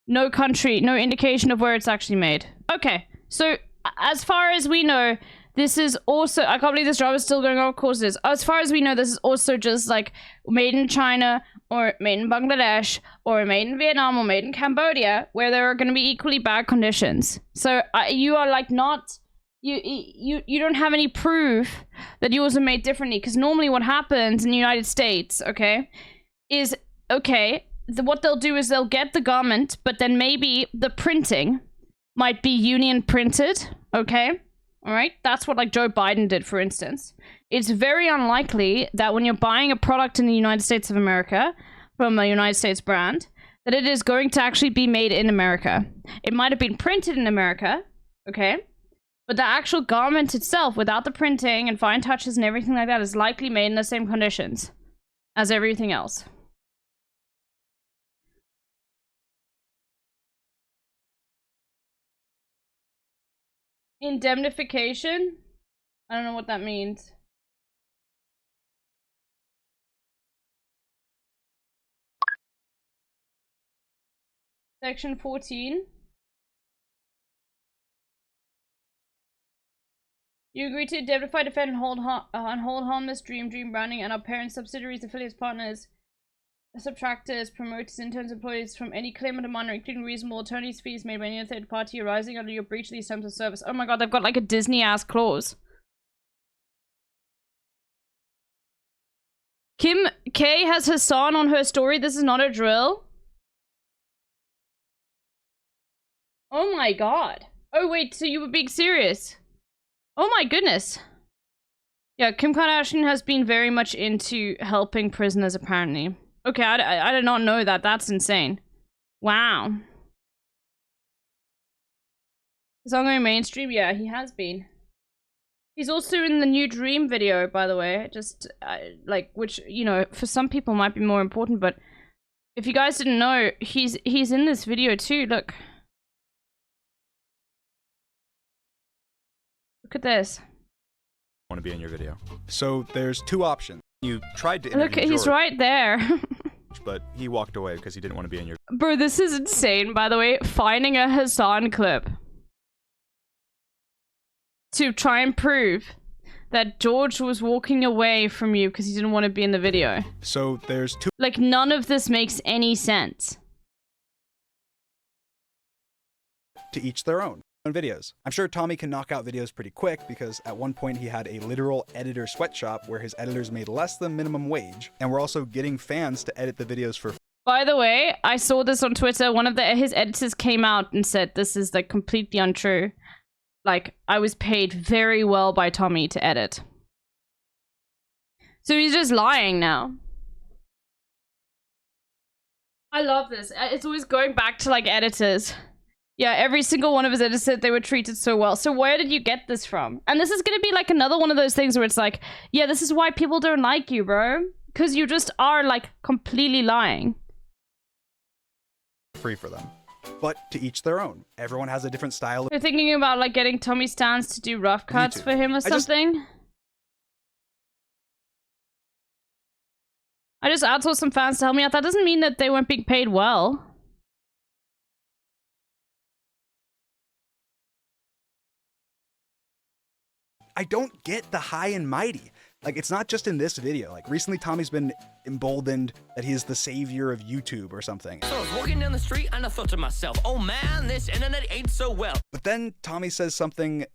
Speaker 1: No country, no indication of where it's actually made. Okay, so as far as we know, this is also... I can't believe this job is still going on, of course it is. As far as we know, this is also just like made in China or made in Bangladesh or made in Vietnam or made in Cambodia, where there are going to be equally bad conditions. So you are like not... You don't have any proof that yours are made differently, because normally what happens in the United States, okay, is, okay, what they'll do is they'll get the garment, but then maybe the printing might be union printed, okay? All right, that's what like Joe Biden did, for instance. It's very unlikely that when you're buying a product in the United States of America from a United States brand, that it is going to actually be made in America. It might have been printed in America, okay? But the actual garment itself, without the printing and fine touches and everything like that, is likely made in the same conditions as everything else. Indemnification? I don't know what that means. Section 14. You agree to indemnify, defend, and hold harmless Dream Branding and our parent subsidiaries, affiliates, partners, subtractors, promoters, interns, employees from any claim or demand, including reasonable attorney's fees made by any third party arising under your breach of these terms of service. Oh my god, they've got like a Disney-ass clause. Kim K has Hassan on her story. This is not a drill. Oh my god. Oh wait, so you were being serious? Oh my goodness. Yeah, Kim Kardashian has been very much into helping prisoners, apparently. Okay, I did not know that. That's insane. Wow. Is on going mainstream? Yeah, he has been. He's also in the new Dream video, by the way. Just, like, which, you know, for some people might be more important, but if you guys didn't know, he's in this video too, look. Look at this.
Speaker 5: Want to be in your video. So there's two options. You tried to interview
Speaker 1: Look, he's
Speaker 5: George,
Speaker 1: right there.
Speaker 5: but he walked away because he didn't want to be in your.
Speaker 1: Bro, this is insane, by the way. Finding a Hassan clip to try and prove that George was walking away from you because he didn't want to be in the video.
Speaker 5: So there's two.
Speaker 1: Like, none of this makes any sense.
Speaker 5: To each their own videos. I'm sure Tommy can knock out videos pretty quick because at one point he had a literal editor sweatshop where his editors made less than minimum wage, and we're also getting fans to edit the videos for.
Speaker 1: By the way, I saw this on Twitter. One of his editors came out and said this is like completely untrue. Like, I was paid very well by Tommy to edit. So he's just lying now. I love this. It's always going back to like editors. Yeah, every single one of his editors said they were treated so well. So where did you get this from? And this is going to be like another one of those things where it's like, yeah, this is why people don't like you, bro. Because you just are like completely lying.
Speaker 5: Free for them. But to each their own. Everyone has a different style.
Speaker 1: You're thinking about like getting Tommy Stans to do rough cuts for him or something? I just outsourced some fans to help me out. That doesn't mean that they weren't being paid well.
Speaker 5: I don't get the high and mighty. Like, it's not just in this video. Like, recently Tommy's been emboldened that he's the savior of YouTube or something.
Speaker 14: So I was walking down the street and I thought to myself, oh man, this internet ain't so well.
Speaker 5: But then Tommy says something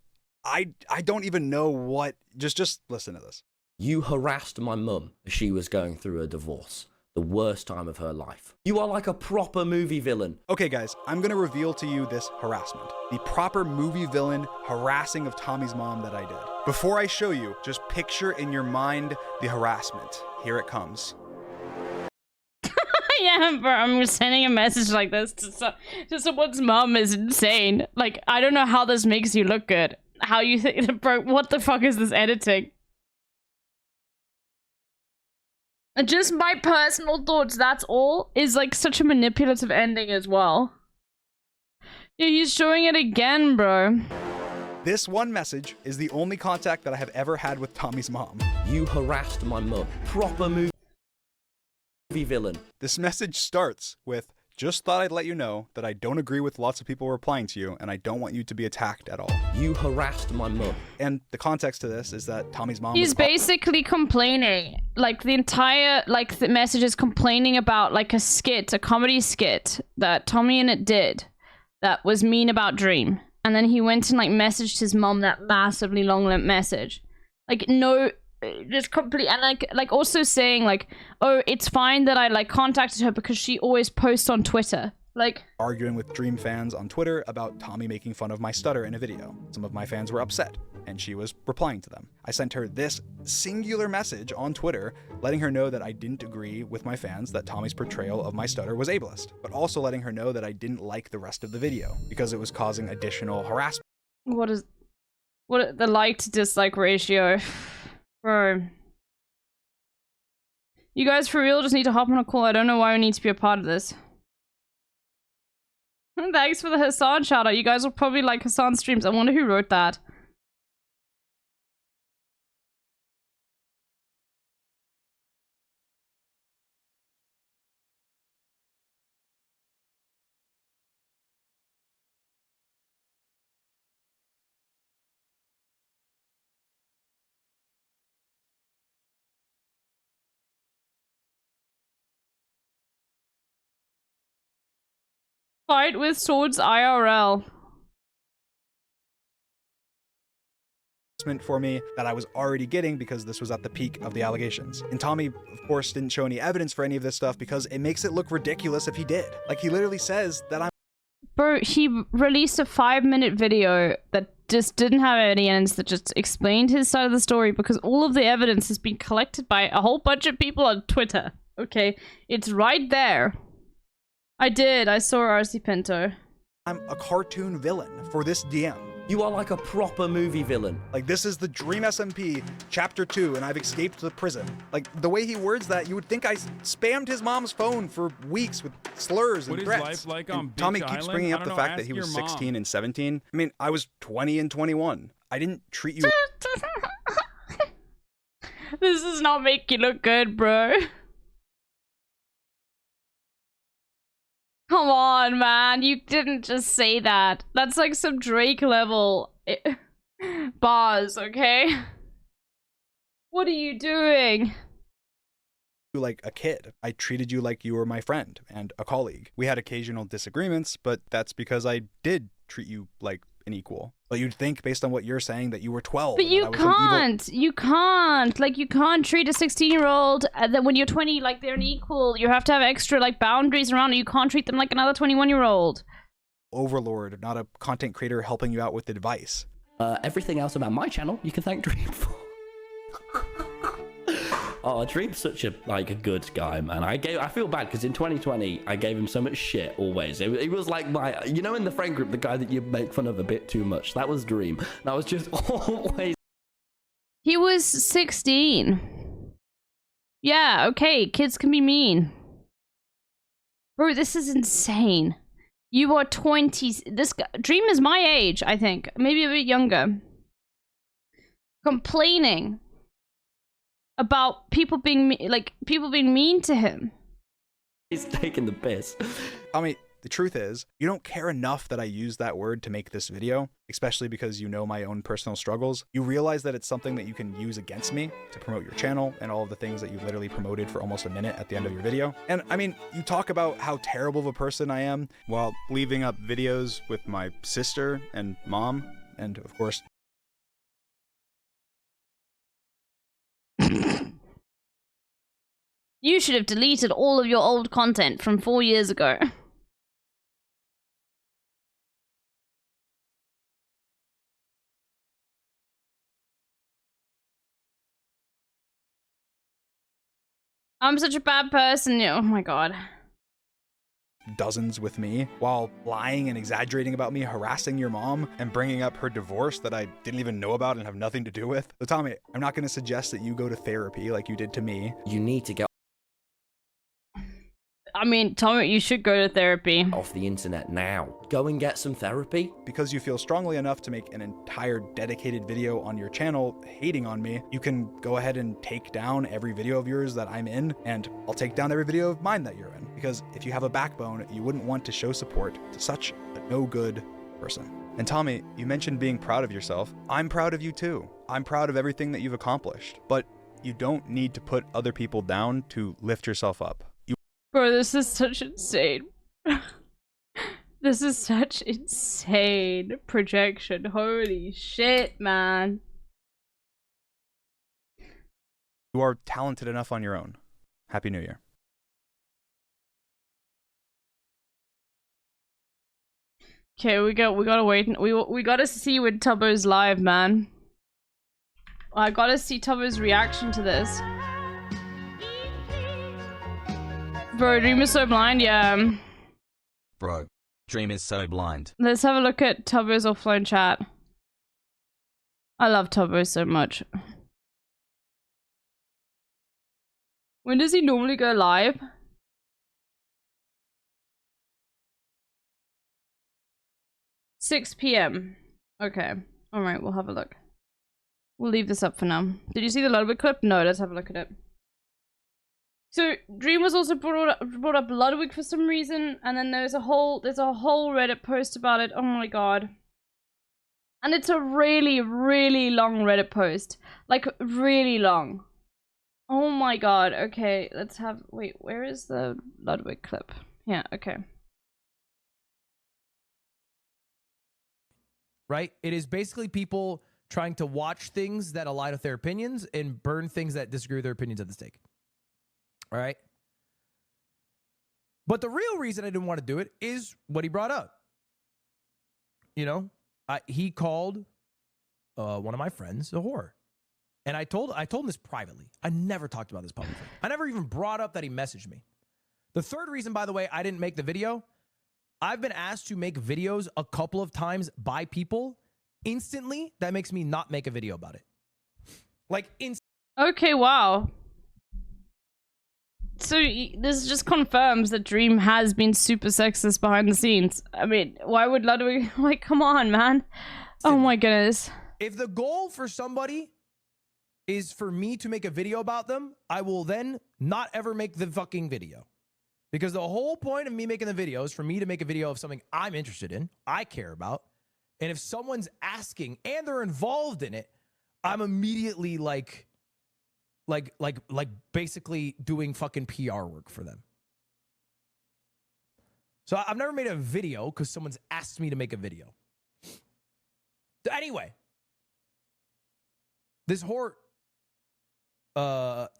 Speaker 5: I don't even know what. Just listen to this.
Speaker 7: You harassed my mum as she was going through a divorce. The worst time of her life. You are like a proper movie villain.
Speaker 5: Okay, guys, I'm gonna reveal to you this harassment. The proper movie villain harassing of Tommy's mom that I did. Before I show you, just picture in your mind the harassment. Here it comes.
Speaker 1: Yeah, bro, I'm sending a message like this to someone's mom is insane. Like, I don't know how this makes you look good. How you think, bro, what the fuck is this editing? Just my personal thoughts, that's all, is like such a manipulative ending as well. Yeah, he's showing it again, bro.
Speaker 5: This one message is the only contact that I have ever had with Tommy's mom.
Speaker 7: You harassed my mum. Proper movie villain.
Speaker 5: This message starts with, just thought I'd let you know that I don't agree with lots of people replying to you, and I don't want you to be attacked at all.
Speaker 7: You harassed my mum.
Speaker 5: And the context to this is that Tommy's mom
Speaker 1: He's basically complaining. Like, the entire, like, the message is complaining about, like, a skit, a comedy skit that Tommy and it did that was mean about Dream. And then he went and, like, messaged his mom that massively long-length message. Like, no... just complete, and like also saying like, oh, it's fine that I like contacted her because she always posts on Twitter. Like,
Speaker 5: arguing with Dream fans on Twitter about Tommy making fun of my stutter in a video. Some of my fans were upset, and she was replying to them. I sent her this singular message on Twitter, letting her know that I didn't agree with my fans that Tommy's portrayal of my stutter was ableist, but also letting her know that I didn't like the rest of the video because it was causing additional harassment.
Speaker 1: What the like to dislike ratio? Bro. You guys for real just need to hop on a call. I don't know why we need to be a part of this. Thanks for the Hassan shout out. You guys will probably like Hassan streams. I wonder who wrote that. Fight with swords IRL.
Speaker 5: For me that I was already getting because this was at the peak of the allegations. And Tommy, of course, didn't show any evidence for any of this stuff because it makes it look ridiculous if he did. Like, he literally says that I'm
Speaker 1: Bro, he released a 5-minute video that just didn't have any ends, that just explained his side of the story, because all of the evidence has been collected by a whole bunch of people on Twitter. Okay, it's right there. I saw RC Pinto.
Speaker 5: I'm a cartoon villain for this DM.
Speaker 7: You are like a proper movie villain.
Speaker 5: Like, this is the Dream SMP Chapter 2, and I've escaped the prison. Like, the way he words that, you would think I spammed his mom's phone for weeks with slurs and
Speaker 2: What is
Speaker 5: threats.
Speaker 2: life like
Speaker 5: And
Speaker 2: on
Speaker 5: Tommy
Speaker 2: Beach
Speaker 5: keeps
Speaker 2: Island?
Speaker 5: bringing
Speaker 2: I
Speaker 5: up the
Speaker 2: don't know,
Speaker 5: fact that
Speaker 2: ask
Speaker 5: he was
Speaker 2: your
Speaker 5: 16
Speaker 2: mom.
Speaker 5: and 17. I mean, I was 20 and 21. I didn't treat you...
Speaker 1: This does not make you look good, bro. Come on, man. You didn't just say that. That's like some Drake level bars, okay? What are you doing?
Speaker 5: like a kid. I treated you like you were my friend and a colleague. We had occasional disagreements, but that's because I did treat you like an equal. But you'd think, based on what you're saying, that you were 12.
Speaker 1: But you can't. You can't. Like, you can't treat a 16-year-old that when you're 20 like they're an equal. You have to have extra, like, boundaries around it. You can't treat them like another 21-year-old.
Speaker 5: Overlord, not a content creator helping you out with advice.
Speaker 7: Everything else about my channel, you can thank Dream for. Oh, Dream's such a good guy, man. I feel bad because in 2020 I gave him so much shit always. He was like my, you know, in the friend group, the guy that you make fun of a bit too much. That was Dream. And I was just always.
Speaker 1: He was 16. Yeah, okay, kids can be mean. Bro, this is insane. You are 20. This guy, Dream is my age, I think, maybe a bit younger. Complaining about people being mean to him.
Speaker 7: He's taking the piss.
Speaker 5: I mean, the truth is, you don't care enough that I use that word to make this video, especially because you know my own personal struggles. You realize that it's something that you can use against me to promote your channel and all of the things that you literally promoted for almost a minute at the end of your video. And I mean, you talk about how terrible of a person I am while leaving up videos with my sister and mom, and of course,
Speaker 1: You should have deleted all of your old content from 4 years ago. I'm such a bad person. Oh my god.
Speaker 5: dozens with me while lying and exaggerating about me, harassing your mom, and bringing up her divorce that I didn't even know about and have nothing to do with. So Tommy, I'm not going to suggest that you go to therapy like you did to me.
Speaker 7: You need to get
Speaker 1: I mean, Tommy, you should go to therapy.
Speaker 7: off the internet now. Go and get some therapy.
Speaker 5: Because you feel strongly enough to make an entire dedicated video on your channel hating on me, you can go ahead and take down every video of yours that I'm in, and I'll take down every video of mine that you're in. Because if you have a backbone, you wouldn't want to show support to such a no-good person. And Tommy, you mentioned being proud of yourself. I'm proud of you too. I'm proud of everything that you've accomplished. But you don't need to put other people down to lift yourself up.
Speaker 1: Bro, this is such insane. This is such insane projection. Holy shit, man.
Speaker 5: You are talented enough on your own. Happy New Year.
Speaker 1: Okay, we gotta wait. We gotta see when Tubbo's live, man. I gotta see Tubbo's reaction to this. Bro, Dream is so blind, yeah.
Speaker 15: Bro, Dream is so blind.
Speaker 1: Let's have a look at Tubbo's offline chat. I love Tubbo so much. When does he normally go live? (6 p.m) Okay. Alright, we'll have a look. We'll leave this up for now. Did you see the Ludwig clip? No, let's have a look at it. So Dream was also brought up Ludwig for some reason, and then there's a whole Reddit post about it. Oh my god. And it's a really, really long Reddit post. Like, really long. Oh my god. Okay, let's have... Wait, where is the Ludwig clip? Yeah, okay.
Speaker 16: Right? It is basically people trying to watch things that align with their opinions and burn things that disagree with their opinions at the stake. All right. But the real reason I didn't want to do it is what he brought up. you know, he called one of my friends a whore. And I told him this privately. I never talked about this publicly. I never even brought up that he messaged me. The third reason, by the way, I didn't make the video, I've been asked to make videos a couple of times by people. Instantly, that makes me not make a video about it. Like,
Speaker 1: Okay, wow. So this just confirms that Dream has been super sexist behind the scenes. I mean, why would Ludwig... Like, come on, man. Oh my goodness.
Speaker 16: If the goal for somebody is for me to make a video about them, I will then not ever make the fucking video. Because the whole point of me making the video is for me to make a video of something I'm interested in, I care about. And if someone's asking and they're involved in it, I'm immediately like basically doing fucking PR work for them. So I've never made a video because someone's asked me to make a video. So anyway, this whore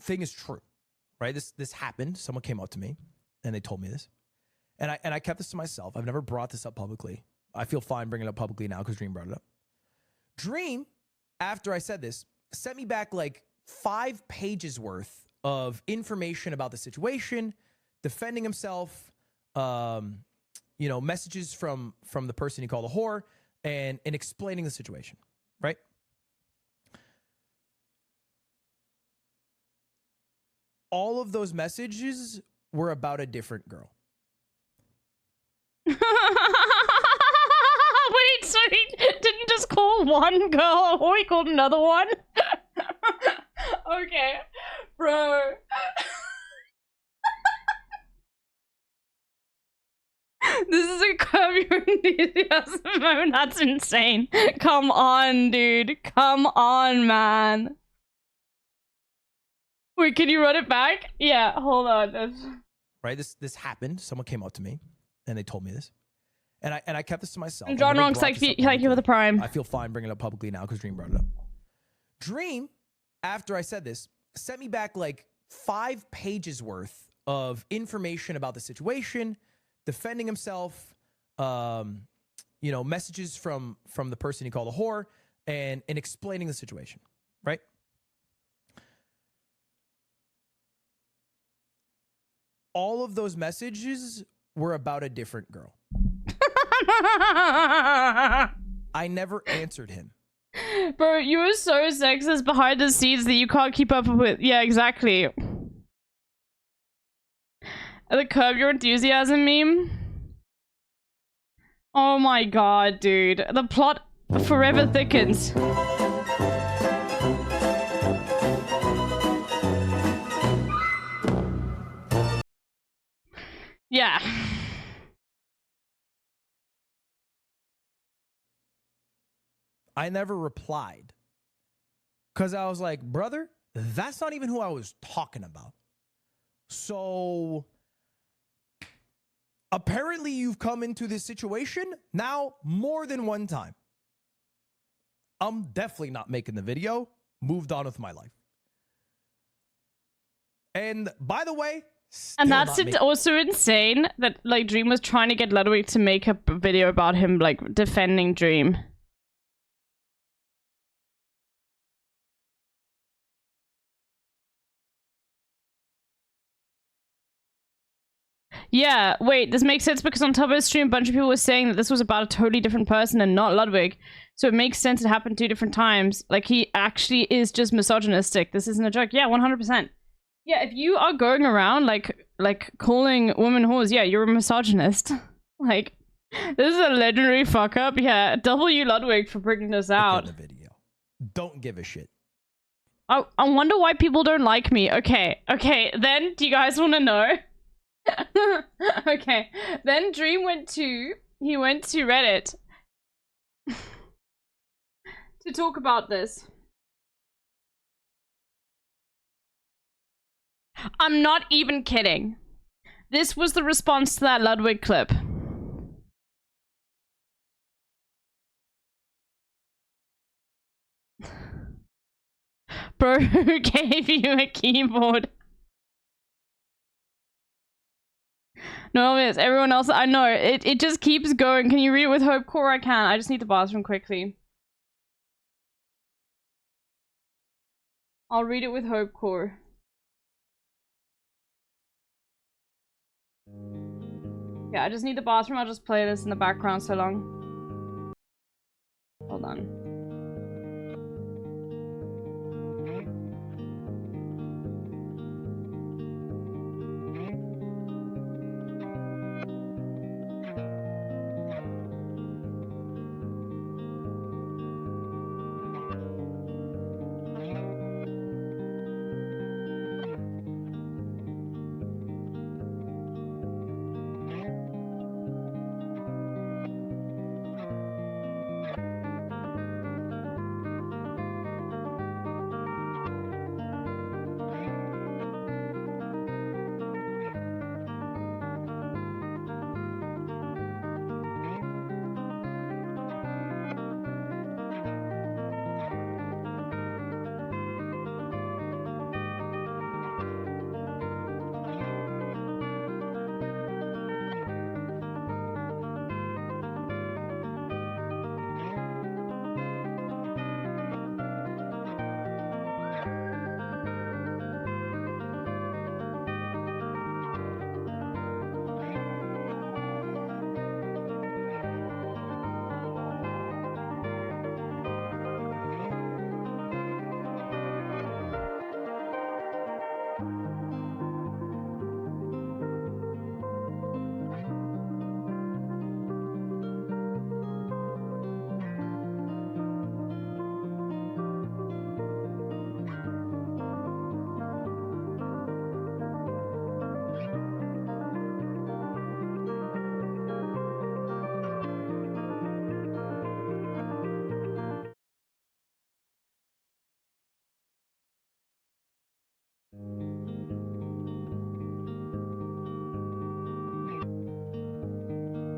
Speaker 16: thing is true, right? This happened. Someone came up to me and they told me this, and I kept this to myself. I've never brought this up publicly. I feel fine bringing it up publicly now because Dream brought it up. Dream, after I said this, sent me back like 5 pages worth of information about the situation, defending himself, you know, messages from the person he called a whore, and explaining the situation, right? All of those messages were about a different girl.
Speaker 1: Wait, so he didn't just call one girl or he called another one? Okay, bro. This is a Curb Your Enthusiasm moment. That's insane. Come on, dude. Come on, man. Wait, can you run it back? Yeah, hold on.
Speaker 16: Right, this happened. Someone came up to me and they told me this, and I kept this to myself.
Speaker 1: John Wrong, thank you for the prime.
Speaker 16: I feel fine bringing it up publicly now because Dream brought it up. Dream, after I said this, sent me back like 5 pages worth of information about the situation, defending himself, you know, messages from the person he called a whore, and explaining the situation, right? All of those messages were about a different girl. I never answered him.
Speaker 1: Bro, you were so sexist behind the scenes that you can't keep up with. Yeah, exactly. The Curb Your Enthusiasm meme. Oh my god, dude. The plot forever thickens. Yeah.
Speaker 16: I never replied because I was like, brother, that's not even who I was talking about. So apparently you've come into this situation now more than one time. I'm definitely not making the video. Moved on with my life. And by the way,
Speaker 1: and that's also insane that like Dream was trying to get Ludwig to make a video about him like defending Dream. Yeah, wait, this makes sense because on top of his stream, a bunch of people were saying that this was about a totally different person and not Ludwig. So it makes sense it happened 2 different times. Like, he actually is just misogynistic. This isn't a joke. Yeah, 100%. Yeah, if you are going around, like calling women whores, yeah, you're a misogynist. Like, this is a legendary fuck-up. Yeah, W Ludwig for bringing this out.
Speaker 16: The video. Don't give a shit.
Speaker 1: I wonder why people don't like me. Okay, then, do you guys want to know? Okay, then Dream went to Reddit to talk about this. I'm not even kidding. This was the response to that Ludwig clip. Bro, who gave you a keyboard? No, it's everyone else. I know. It just keeps going. Can you read it with Hope Core? I can. I just need the bathroom quickly. I'll read it with Hope Core. Yeah, I just need the bathroom. I'll just play this in the background so long. Hold on.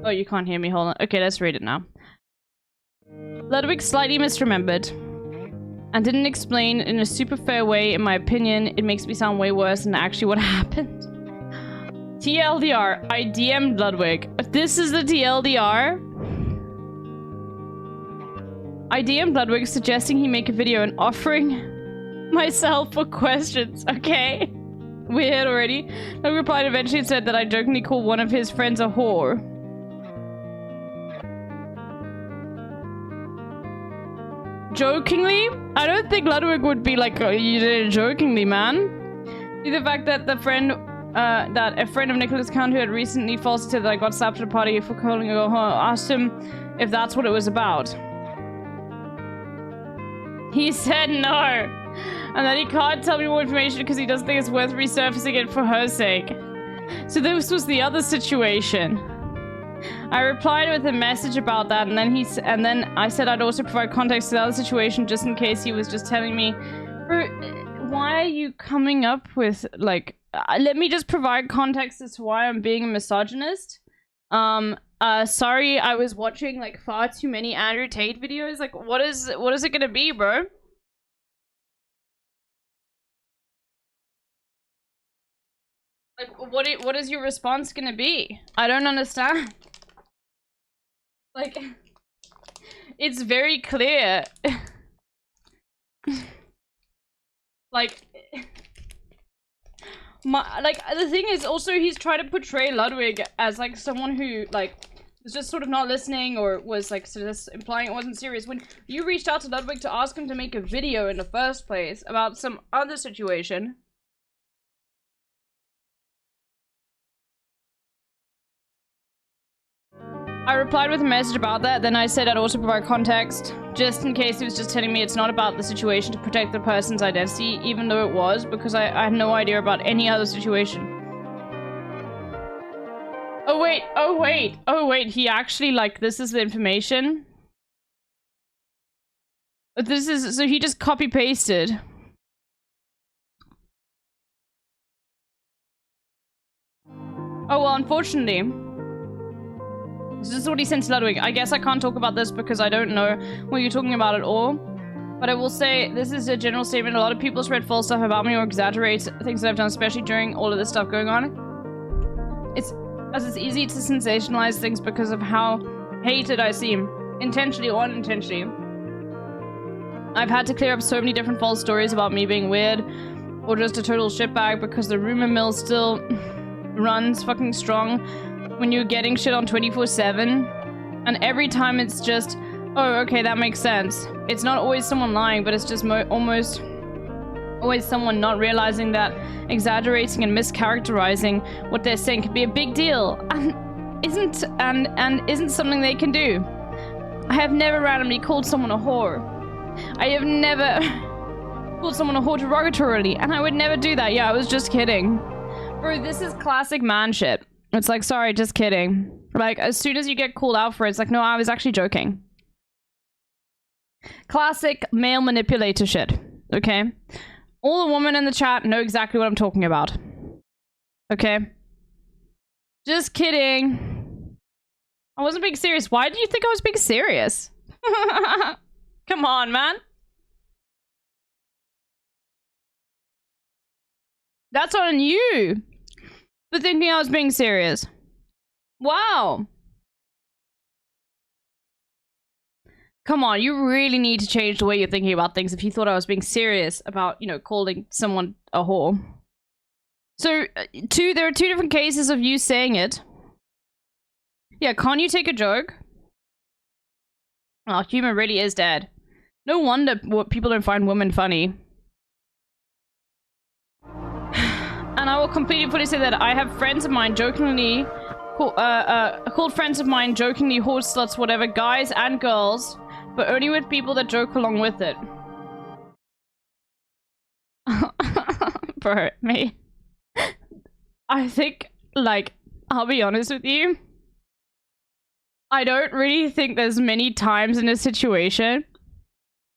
Speaker 1: Oh, you can't hear me. Hold on. Okay, let's read it now. Ludwig slightly misremembered and didn't explain in a super fair way. In my opinion, it makes me sound way worse than actually what happened. TLDR, I DM'd Ludwig. This is the TLDR. I DM'd Ludwig suggesting he make a video and offering myself for questions. Okay. Weird already. Ludwig replied eventually and said that I jokingly called one of his friends a whore. Jokingly? I don't think Ludwig would be like, oh, you did it jokingly, man. The fact that a friend of Nicholas Count who had recently falsified that I got slapped at a party for calling a whore asked him if that's what it was about. He said no. And that he can't tell me more information because he doesn't think it's worth resurfacing it for her sake. So this was the other situation. I replied with a message about that, and then I said I'd also provide context to the other situation just in case he was just telling me. Why are you coming up with like? Let me just provide context as to why I'm being a misogynist. Sorry, I was watching like far too many Andrew Tate videos. Like, what is it gonna be, bro? Like, what is your response gonna be? I don't understand. Like, it's very clear. Like, the thing is also he's trying to portray Ludwig as like someone who like was just sort of not listening or was like just implying it wasn't serious. When you reached out to Ludwig to ask him to make a video in the first place about some other situation. I replied with a message about that, then I said I'd also provide context, just in case he was just telling me it's not about the situation to protect the person's identity, even though it was, because I had no idea about any other situation. Oh wait, he actually, like, this is the information? This is, so he just copy-pasted. Oh, well, unfortunately... This is what he sent to Ludwig. I guess I can't talk about this because I don't know what you're talking about at all. But I will say, this is a general statement. A lot of people spread false stuff about me or exaggerate things that I've done, especially during all of this stuff going on. as it's easy to sensationalize things because of how hated I seem, intentionally or unintentionally. I've had to clear up so many different false stories about me being weird or just a total shitbag because the rumor mill still runs fucking strong when you're getting shit on 24/7. And every time it's just, oh, okay, that makes sense. It's not always someone lying, but it's just almost always someone not realizing that exaggerating and mischaracterizing what they're saying could be a big deal and isn't something they can do. I have never randomly called someone a whore. I have never called someone a whore derogatorily, and I would never do that. Yeah, I was just kidding. Bro, this is classic man shit. It's like, sorry, just kidding. Like, as soon as you get called out for it, it's like, no, I was actually joking. Classic male manipulator shit, okay? All the women in the chat know exactly what I'm talking about. Okay? Just kidding. I wasn't being serious. Why do you think I was being serious? Come on, man. That's on you for thinking I was being serious. Wow. Come on, you really need to change the way you're thinking about things if you thought I was being serious about, you know, calling someone a whore. So, there are two different cases of you saying it. Yeah, can't you take a joke? Oh, humor really is dead. No wonder people don't find women funny. And I will completely fully say that I have friends of mine jokingly called friends of mine jokingly horse sluts, whatever, guys and girls, but only with people that joke along with it. Bro, me. I think, like, I'll be honest with you. I don't really think there's many times in a situation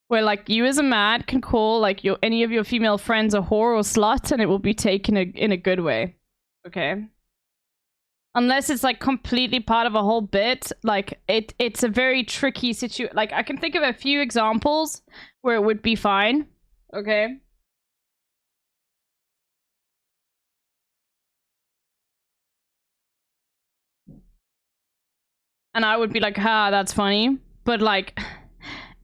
Speaker 1: where, like, you as a man can call, like, any of your female friends a whore or slut and it will be taken in a good way. Okay? Unless it's, like, completely part of a whole bit. Like, it's a very tricky situation. Like, I can think of a few examples where it would be fine. Okay? And I would be like, ha, that's funny. But, like,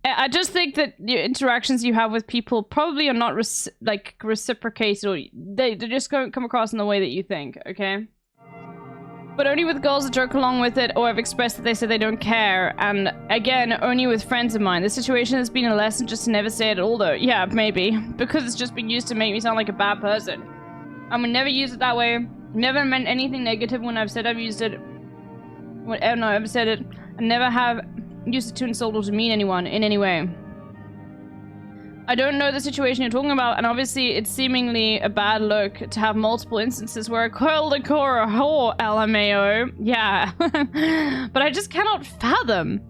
Speaker 1: I just think that the interactions you have with people probably are not, reciprocated. Or they just don't come across in the way that you think, okay? But only with girls that joke along with it or have expressed that they say they don't care. And, again, only with friends of mine. The situation has been a lesson just to never say it at all, though. Yeah, maybe. Because it's just been used to make me sound like a bad person. I would never use it that way. Never meant anything negative when I've said I've used it. Whenever I've said it, I never have used it to insult or to mean anyone in any way. I don't know the situation you're talking about, and obviously it's seemingly a bad look to have multiple instances where I called a core a whore, LMAO. Yeah. But I just cannot fathom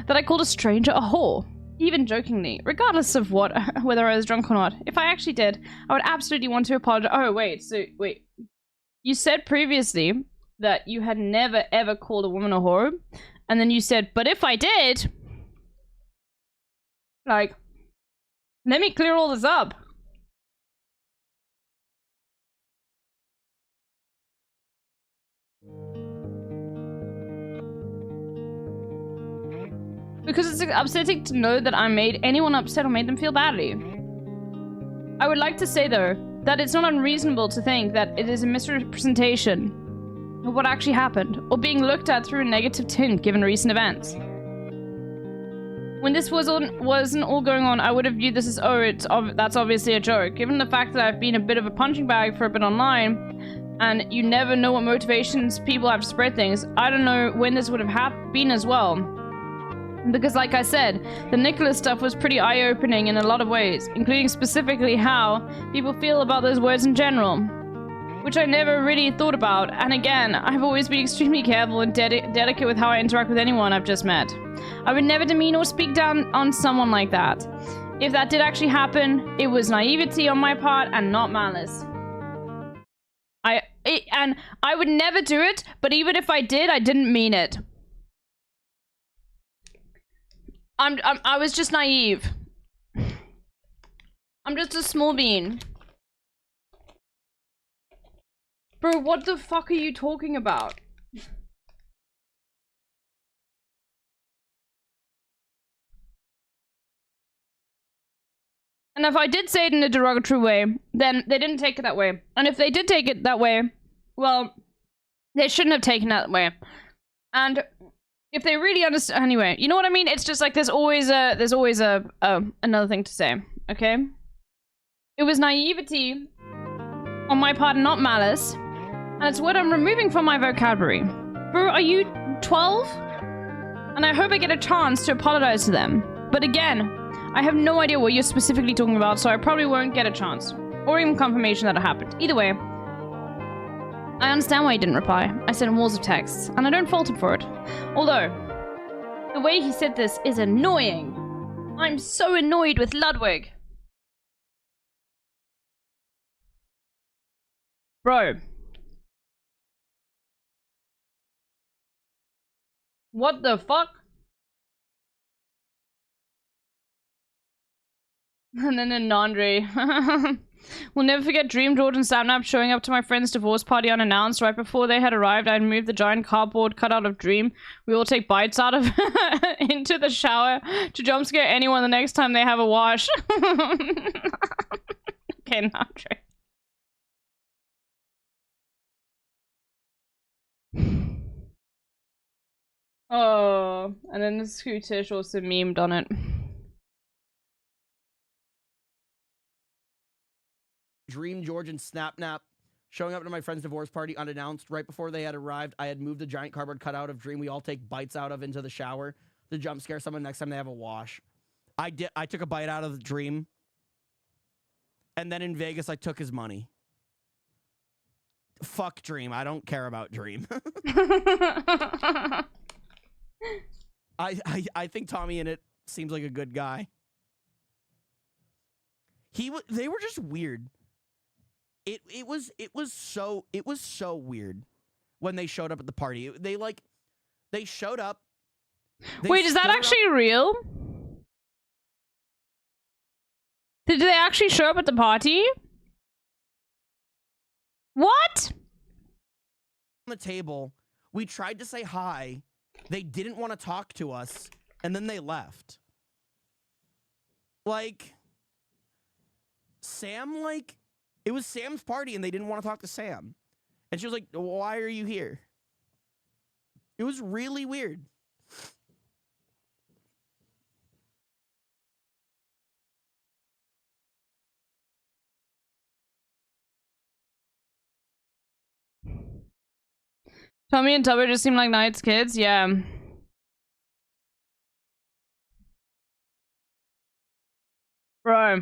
Speaker 1: that I called a stranger a whore, even jokingly, regardless of whether I was drunk or not. If I actually did, I would absolutely want to apologize. Oh, wait. You said previously that you had never ever called a woman a whore, and then you said, but if I did, like, let me clear all this up. Because it's upsetting to know that I made anyone upset or made them feel badly. I would like to say, though, that it's not unreasonable to think that it is a misrepresentation of what actually happened, or being looked at through a negative tint given recent events. When this wasn't all going on, I would have viewed this as, that's obviously a joke. Given the fact that I've been a bit of a punching bag for a bit online, and you never know what motivations people have to spread things, I don't know when this would have been as well. Because like I said, the Nicholas stuff was pretty eye-opening in a lot of ways, including specifically how people feel about those words in general, which I never really thought about. And again, I've always been extremely careful and delicate with how I interact with anyone I've just met. I would never demean or speak down on someone like that. If that did actually happen, it was naivety on my part and not malice. And I would never do it, but even if I did, I didn't mean it. I was just naive. I'm just a small bean. Bro, what the fuck are you talking about? And if I did say it in a derogatory way, then they didn't take it that way. And if they did take it that way, well, they shouldn't have taken it that way. And if they really understand, anyway, you know what I mean? It's just like there's always another thing to say, okay? It was naivety on my part, not malice, and it's what I'm removing from my vocabulary. Bro, are you 12? And I hope I get a chance to apologize to them. But again, I have no idea what you're specifically talking about, so I probably won't get a chance. Or even confirmation that it happened. Either way, I understand why he didn't reply. I sent him walls of texts, and I don't fault him for it. Although, the way he said this is annoying. I'm so annoyed with Ludwig. Bro. What the fuck? And then Nandre. We'll never forget Dream, George, and Sapnap showing up to my friend's divorce party unannounced. Right before they had arrived, I'd moved the giant cardboard cutout of Dream we all take bites out of into the shower to jump scare anyone the next time they have a wash. Okay, Nandre. Oh, and then the Scootish also memed on it.
Speaker 17: Dream, George, and Snapnap showing up to my friend's divorce party unannounced. Right before they had arrived, I had moved the giant cardboard cutout of Dream we all take bites out of into the shower to jump scare someone next time they have a wash. I took a bite out of the Dream. And then in Vegas, I took his money. Fuck Dream. I don't care about Dream. I think Tommy in it seems like a good guy. They were just weird. It was so weird when they showed up at the party. They showed up.
Speaker 1: Wait, is that actually real? Did they actually show up at the party? What?
Speaker 17: On the table, we tried to say hi. They didn't want to talk to us, and then they left. Like, Sam, like, it was Sam's party, and they didn't want to talk to Sam. And she was like, why are you here? It was really weird.
Speaker 1: Tommy and Tubby just seem like nice kids, yeah. Bro.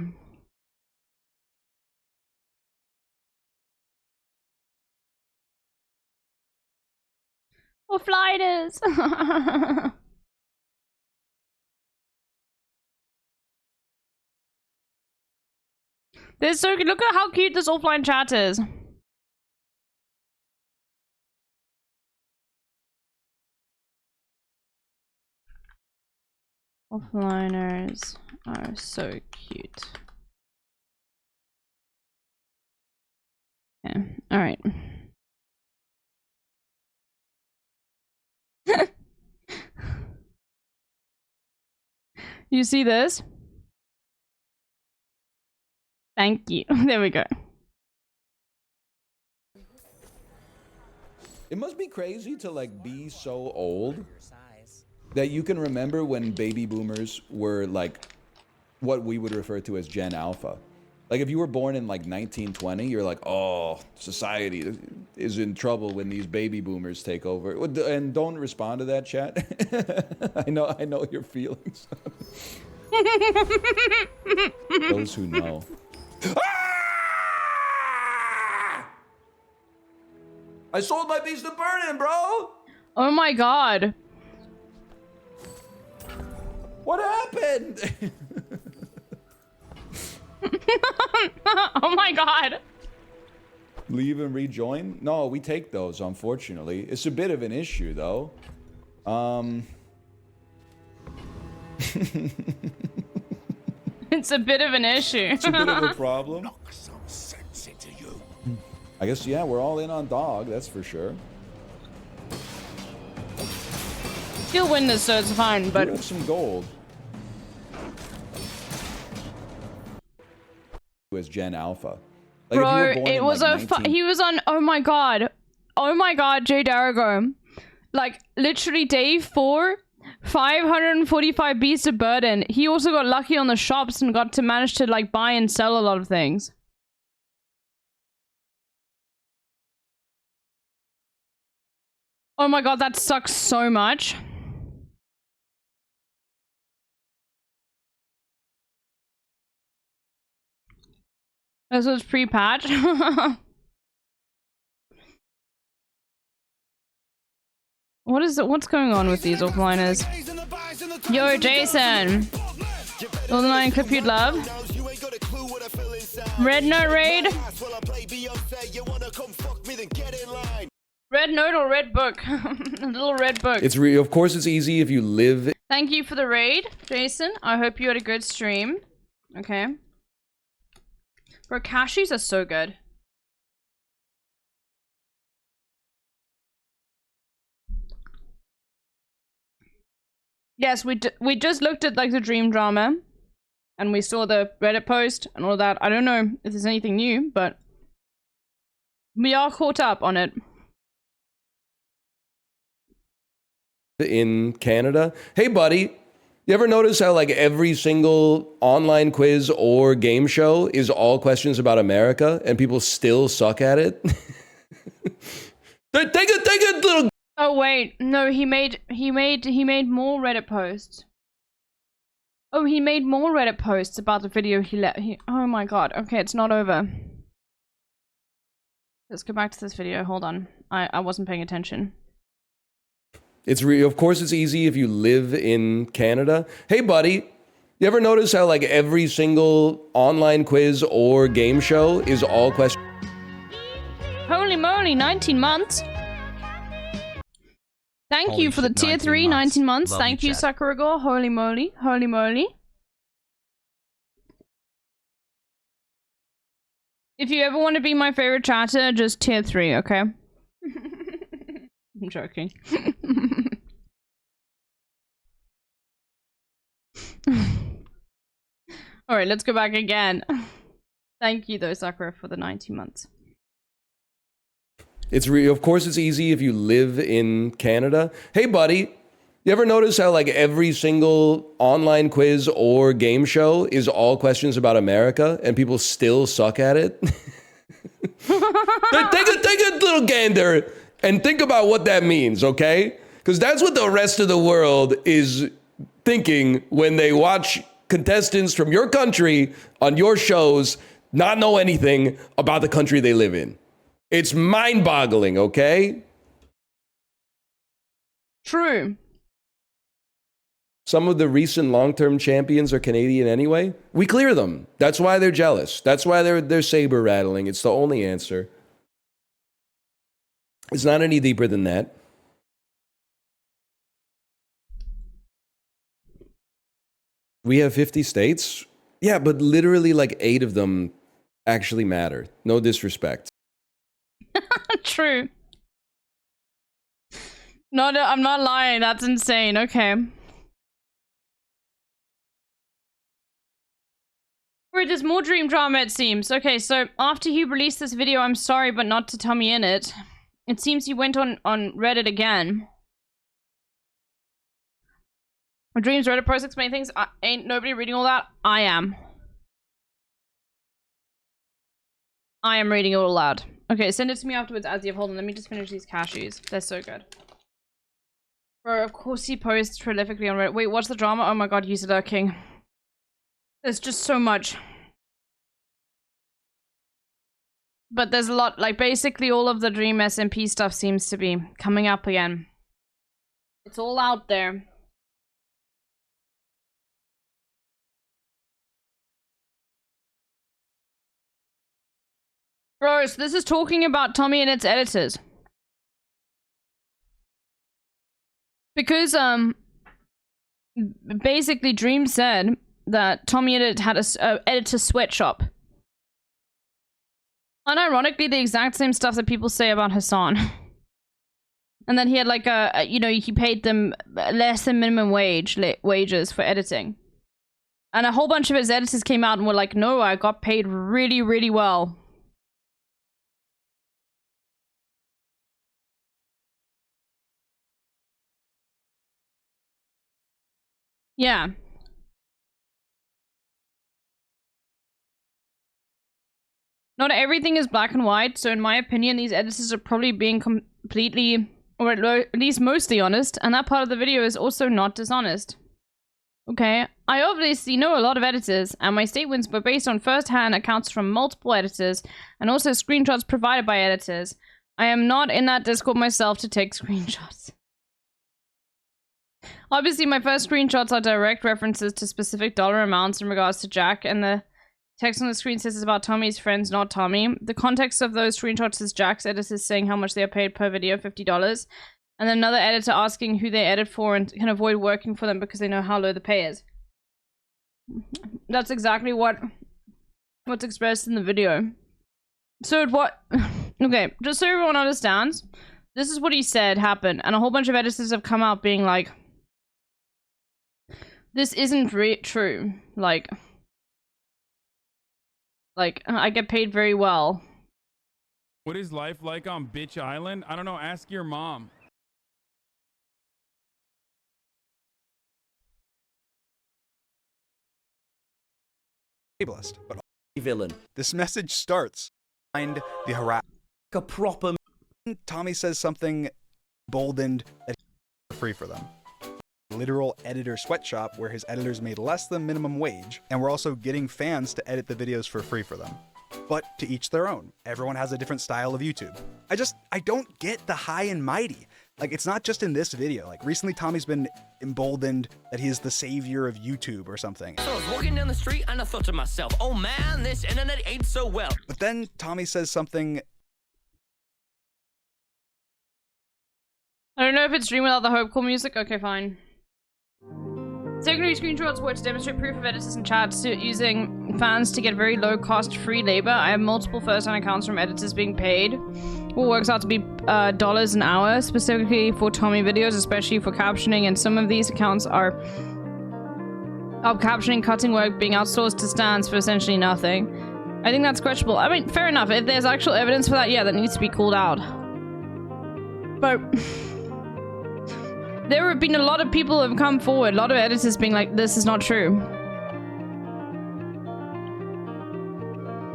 Speaker 1: Or flighters. They're so good. Look at how cute this offline chat is. Offliners are so cute. Okay, alright. You see this? Thank you. There we go.
Speaker 18: It must be crazy to like be so old that you can remember when baby boomers were like what we would refer to as Gen Alpha. Like if you were born in like 1920, you're like, oh, society is in trouble when these baby boomers take over. And don't respond to that, chat. I know your feelings. Those who know. I sold my beast to Burnin', bro!
Speaker 1: Oh my god.
Speaker 18: What happened?
Speaker 1: Oh my god.
Speaker 18: Leave and rejoin? No, we take those, unfortunately. It's a bit of an issue, though.
Speaker 1: It's a bit of an issue.
Speaker 18: It's a bit of a problem. Knock some sense into you. I guess, yeah, we're all in on dog, that's for sure.
Speaker 1: He'll win this, so it's fine, but...
Speaker 18: You have some gold. As Gen Alpha. Like,
Speaker 1: Bro,
Speaker 18: if you were born
Speaker 1: it
Speaker 18: in,
Speaker 1: was
Speaker 18: like,
Speaker 1: he was on, oh my god, Jay Darago. Like, literally day 4, 545 beasts of burden. He also got lucky on the shops and got to manage to, like, buy and sell a lot of things. Oh my god, that sucks so much. This was pre-patch. What's going on with these offliners? Yo, Jason. All the 9 clip you'd love. Red Note raid. Red Note or Red Book? A little Red Book.
Speaker 18: Of course, it's easy if you live.
Speaker 1: Thank you for the raid, Jason. I hope you had a good stream. Okay. Bro, cashews are so good. Yes, we just looked at like the dream drama, and we saw the Reddit post and all that. I don't know if there's anything new, but we are caught up on it.
Speaker 18: In Canada. Hey, buddy. You ever notice how like every single online quiz or game show is all questions about America and people still suck at it? take a little.
Speaker 1: Oh wait, no, he made more Reddit posts. Oh, he made more Reddit posts about the video oh my god. Okay, it's not over. Let's go back to this video. Hold on. I wasn't paying attention.
Speaker 18: Of course, it's easy if you live in Canada. Hey, buddy. You ever notice how like every single online quiz or game show is all questions?
Speaker 1: Holy moly, 19 months. Thank
Speaker 15: Holy
Speaker 1: you for the
Speaker 15: shit,
Speaker 1: tier 3, 19 months.
Speaker 15: Love you,
Speaker 1: Thank you,
Speaker 15: chat.
Speaker 1: Sakuragor. Holy moly. Holy moly. If you ever want to be my favorite chatter, just tier 3, okay? I'm joking. Alright, let's go back again. Thank you though, Sakura, for the 19 months.
Speaker 18: Of course, it's easy if you live in Canada. Hey, buddy. You ever notice how like every single online quiz or game show is all questions about America and people still suck at it? take a little gander and think about what that means, okay? Because that's what the rest of the world is thinking when they watch contestants from your country on your shows not know anything about the country they live in. It's mind-boggling, okay?
Speaker 1: True.
Speaker 18: Some of the recent long-term champions are Canadian anyway. We clear them. That's why they're jealous. That's why they're saber rattling. It's the only answer. It's not any deeper than that. We have 50 states? Yeah, but literally like 8 of them actually matter. No disrespect.
Speaker 1: True. I'm not lying. That's insane. Okay. Wait, there's more dream drama, it seems. Okay, so after he released this video, I'm sorry, but not to Tommy in it. It seems he went on Reddit again. Dreams Reddit post explain things. Ain't nobody reading all that? I am. I am reading it all aloud. Okay, send it to me afterwards, Aziev. Hold on, let me just finish these cashews. They're so good. Bro, of course he posts prolifically on Reddit. Wait, what's the drama? Oh my god, Usador King. There's just so much. But there's a lot, like basically all of the Dream SMP stuff seems to be coming up again. It's all out there. Bro, so this is talking about Tommy and its editors. Because, basically Dream said that Tommy Edit had a editor sweatshop. Unironically, the exact same stuff that people say about Hassan. And then he had like he paid them less than minimum wages for editing. And a whole bunch of his editors came out and were like, no, I got paid really, really well. Yeah. Not everything is black and white, so in my opinion, these editors are probably being completely, or at least mostly honest, and that part of the video is also not dishonest. Okay, I obviously know a lot of editors, and my statements were based on first-hand accounts from multiple editors, and also screenshots provided by editors. I am not in that Discord myself to take screenshots. Obviously, my first screenshots are direct references to specific dollar amounts in regards to Jack, and the text on the screen says it's about Tommy's friends, not Tommy. The context of those screenshots is Jack's editors saying how much they are paid per video, $50, and then another editor asking who they edit for and can avoid working for them because they know how low the pay is. That's exactly what's expressed in the video. So what? Okay, just so everyone understands, this is what he said happened, and a whole bunch of editors have come out being like, this isn't true. Like, I get paid very well.
Speaker 2: What is life like on Bitch Island? I don't know. Ask your mom.
Speaker 5: Ableist, but
Speaker 7: villain.
Speaker 5: This message starts behind the harass.
Speaker 7: A proper.
Speaker 5: Tommy says something boldened that he's free for them. Literal editor sweatshop where his editors made less than minimum wage, and we're also getting fans to edit the videos for free for them. But to each their own. Everyone has a different style of YouTube. I don't get the high and mighty. Like, it's not just in this video. Like, recently Tommy's been emboldened that he's the savior of YouTube or something.
Speaker 14: So I was walking down the street and I thought to myself, oh man, this internet ain't so well.
Speaker 5: But then Tommy says something.
Speaker 1: I don't know if it's Dream Without the Hope Call music. Okay, fine. Secondary screenshots were to demonstrate proof of editors and chats using fans to get very low cost free labor. I have multiple first-hand accounts from editors being paid, what works out to be dollars an hour, specifically for Tommy videos, especially for captioning, and some of these accounts are captioning cutting work being outsourced to stands for essentially nothing. I think that's questionable. I mean, fair enough. If there's actual evidence for that, yeah, that needs to be called out. But there have been a lot of people who have come forward, a lot of editors being like, this is not true.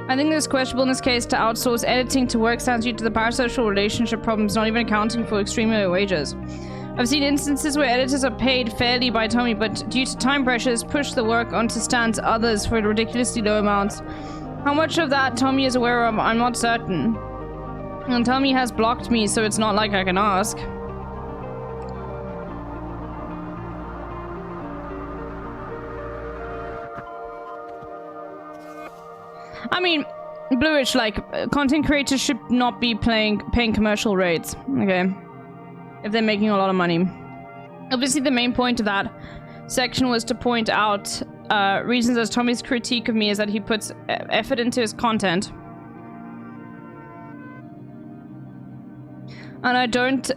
Speaker 1: I think it's questionable in this case to outsource editing to work stands due to the parasocial relationship problems, not even accounting for extremely low wages. I've seen instances where editors are paid fairly by Tommy, but due to time pressures, push the work onto stands others for ridiculously low amounts. How much of that Tommy is aware of, I'm not certain. And Tommy has blocked me, so it's not like I can ask. I mean, Bluish, like, content creators should not be paying commercial rates, okay? If they're making a lot of money. Obviously, the main point of that section was to point out reasons as Tommy's critique of me is that he puts effort into his content. And I don't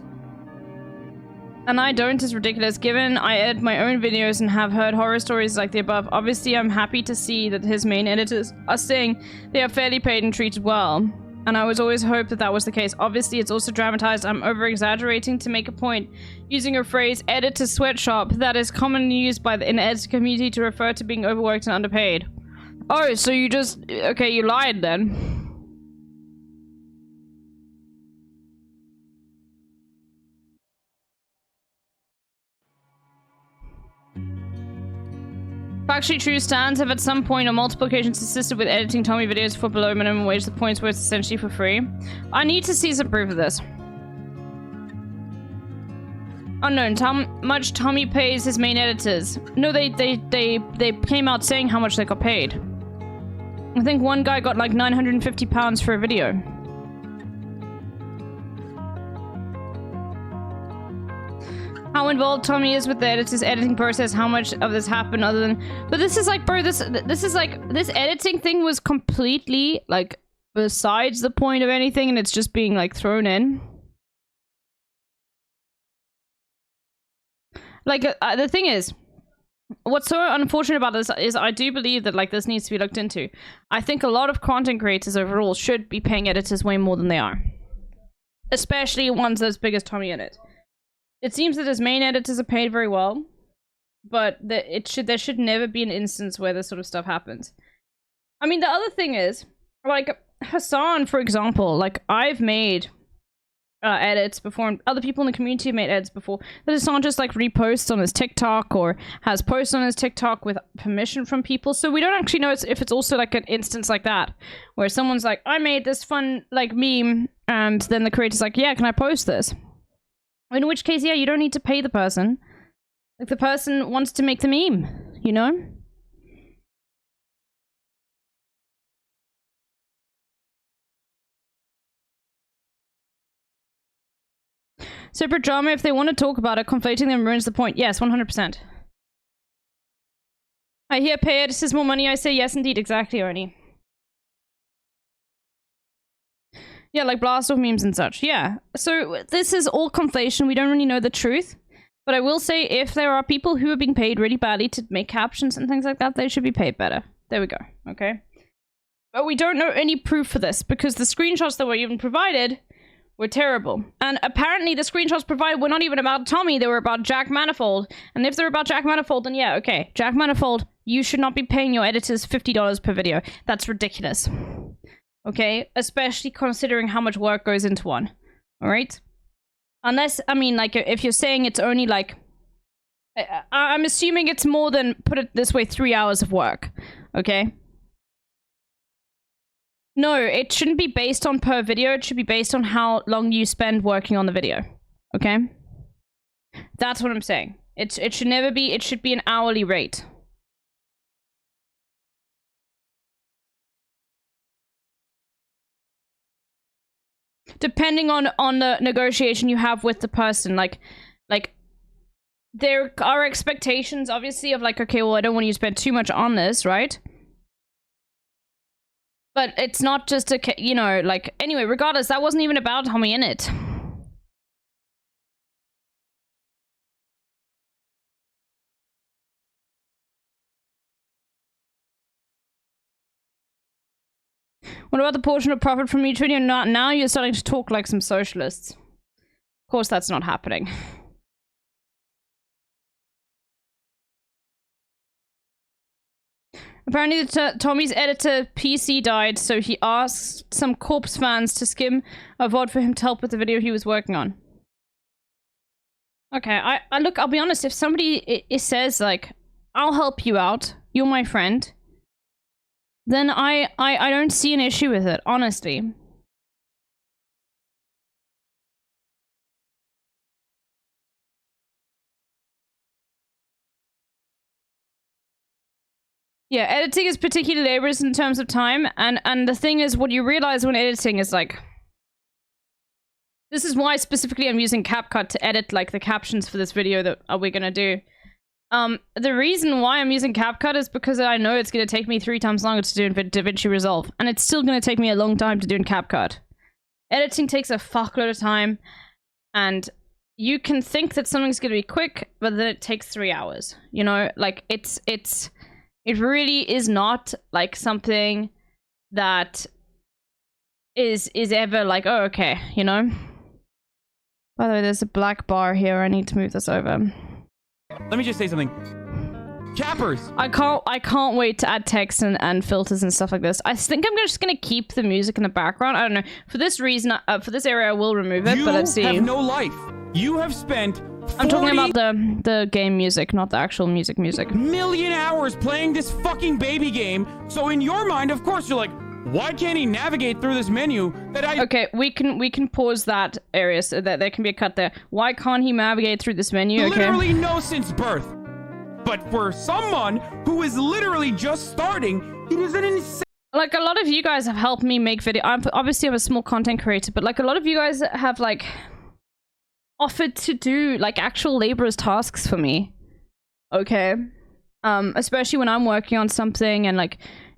Speaker 1: is ridiculous, given I edit my own videos and have heard horror stories like the above. Obviously, I'm happy to see that his main editors are saying they are fairly paid and treated well. And I was always hoped that that was the case. Obviously, it's also dramatized. I'm over-exaggerating to make a point, using a phrase, editor sweatshop, that is commonly used in the editor community to refer to being overworked and underpaid. Oh, so you just... Okay, you lied then. Factually true, stands have at some point on multiple occasions assisted with editing Tommy videos for below minimum wage, the points where it's essentially for free. I need to see some proof of this. Unknown, how much Tommy pays his main editors. No, they came out saying how much they got paid. I think one guy got like £950 for a video. How involved Tommy is with the editor's editing process, how much of this happened other than... But this is like, bro, this is like, this editing thing was completely, like, besides the point of anything, and it's just being, like, thrown in. Like, the thing is, what's so unfortunate about this is I do believe that, like, this needs to be looked into. I think a lot of content creators overall should be paying editors way more than they are. Especially ones as big as Tommy Edit. It seems that his main editors are paid very well, but there should never be an instance where this sort of stuff happens. I mean, the other thing is, like, Hassan, for example, like, I've made edits before, and other people in the community have made edits before, that Hassan just, like, reposts on his TikTok, or has posts on his TikTok with permission from people, so we don't actually know if it's also, like, an instance like that, where someone's like, I made this fun, like, meme, and then the creator's like, yeah, can I post this? In which case, yeah, you don't need to pay the person. Like, the person wants to make the meme, you know? Separate drama, if they want to talk about it, conflating them ruins the point. Yes, 100%. I hear pay editors more money, I say yes indeed, exactly, Ernie. Yeah, like blast off memes and such, yeah. So this is all conflation, we don't really know the truth. But I will say, if there are people who are being paid really badly to make captions and things like that, they should be paid better. There we go, okay? But we don't know any proof for this, because the screenshots that were even provided were terrible. And apparently the screenshots provided were not even about Tommy, they were about Jack Manifold. And if they're about Jack Manifold, then yeah, okay. Jack Manifold, you should not be paying your editors $50 per video. That's ridiculous. Okay? Especially considering how much work goes into one. Alright? Unless, I mean, like, if you're saying it's only, like... I'm assuming it's more than, put it this way, 3 hours of work. Okay? No, it shouldn't be based on per video. It should be based on how long you spend working on the video. Okay? That's what I'm saying. It should never be, it should be an hourly rate. Depending on the negotiation you have with the person, like there are expectations, obviously, of like, okay, well, I don't want you to spend too much on this, right? But it's not just a, you know, like, anyway, regardless, that wasn't even about Tommy in it. What about the portion of profit from each video? Not now, you're starting to talk like some socialists. Of course, that's not happening. Apparently, Tommy's editor PC died, so he asked some corpse fans to skim a VOD for him to help with the video he was working on. Okay, I look, I'll be honest, if somebody says, like, I'll help you out, you're my friend, then I don't see an issue with it, honestly. Yeah, editing is particularly laborious in terms of time, and the thing is, what you realize when editing is, like... This is why specifically I'm using CapCut to edit, like, the captions for this video that we're gonna do. The reason why I'm using CapCut is because I know it's gonna take me 3 times longer to do in DaVinci Resolve, and it's still gonna take me a long time to do in CapCut. Editing takes a fuckload of time, and you can think that something's gonna be quick, but then it takes 3 hours. You know, like, it really is not, like, something that is ever like, oh, okay, you know? By the way, there's a black bar here. I need to move this over.
Speaker 2: Let me just say something. Cappers!
Speaker 1: I can't wait to add text and filters and stuff like this. I think I'm just gonna keep the music in the background. I don't know. For this reason, for this area, I will remove it, but let's see.
Speaker 2: You have no life. You have spent
Speaker 1: I'm talking about the game music, not the actual music.
Speaker 2: Million hours playing this fucking baby game. So in your mind, of course, you're like, why can't he navigate through this menu that I... Okay,
Speaker 1: we can pause that area so that there can be a cut there. Why can't he navigate through this menu? Okay.
Speaker 2: Literally know since birth. But for someone who is literally just starting, it is an insane...
Speaker 1: Like, a lot of you guys have helped me make video. Obviously, I'm a small content creator, but, like, a lot of you guys have, like... offered to do, like, actual laborers tasks for me. Okay. Especially when I'm working on something and, like,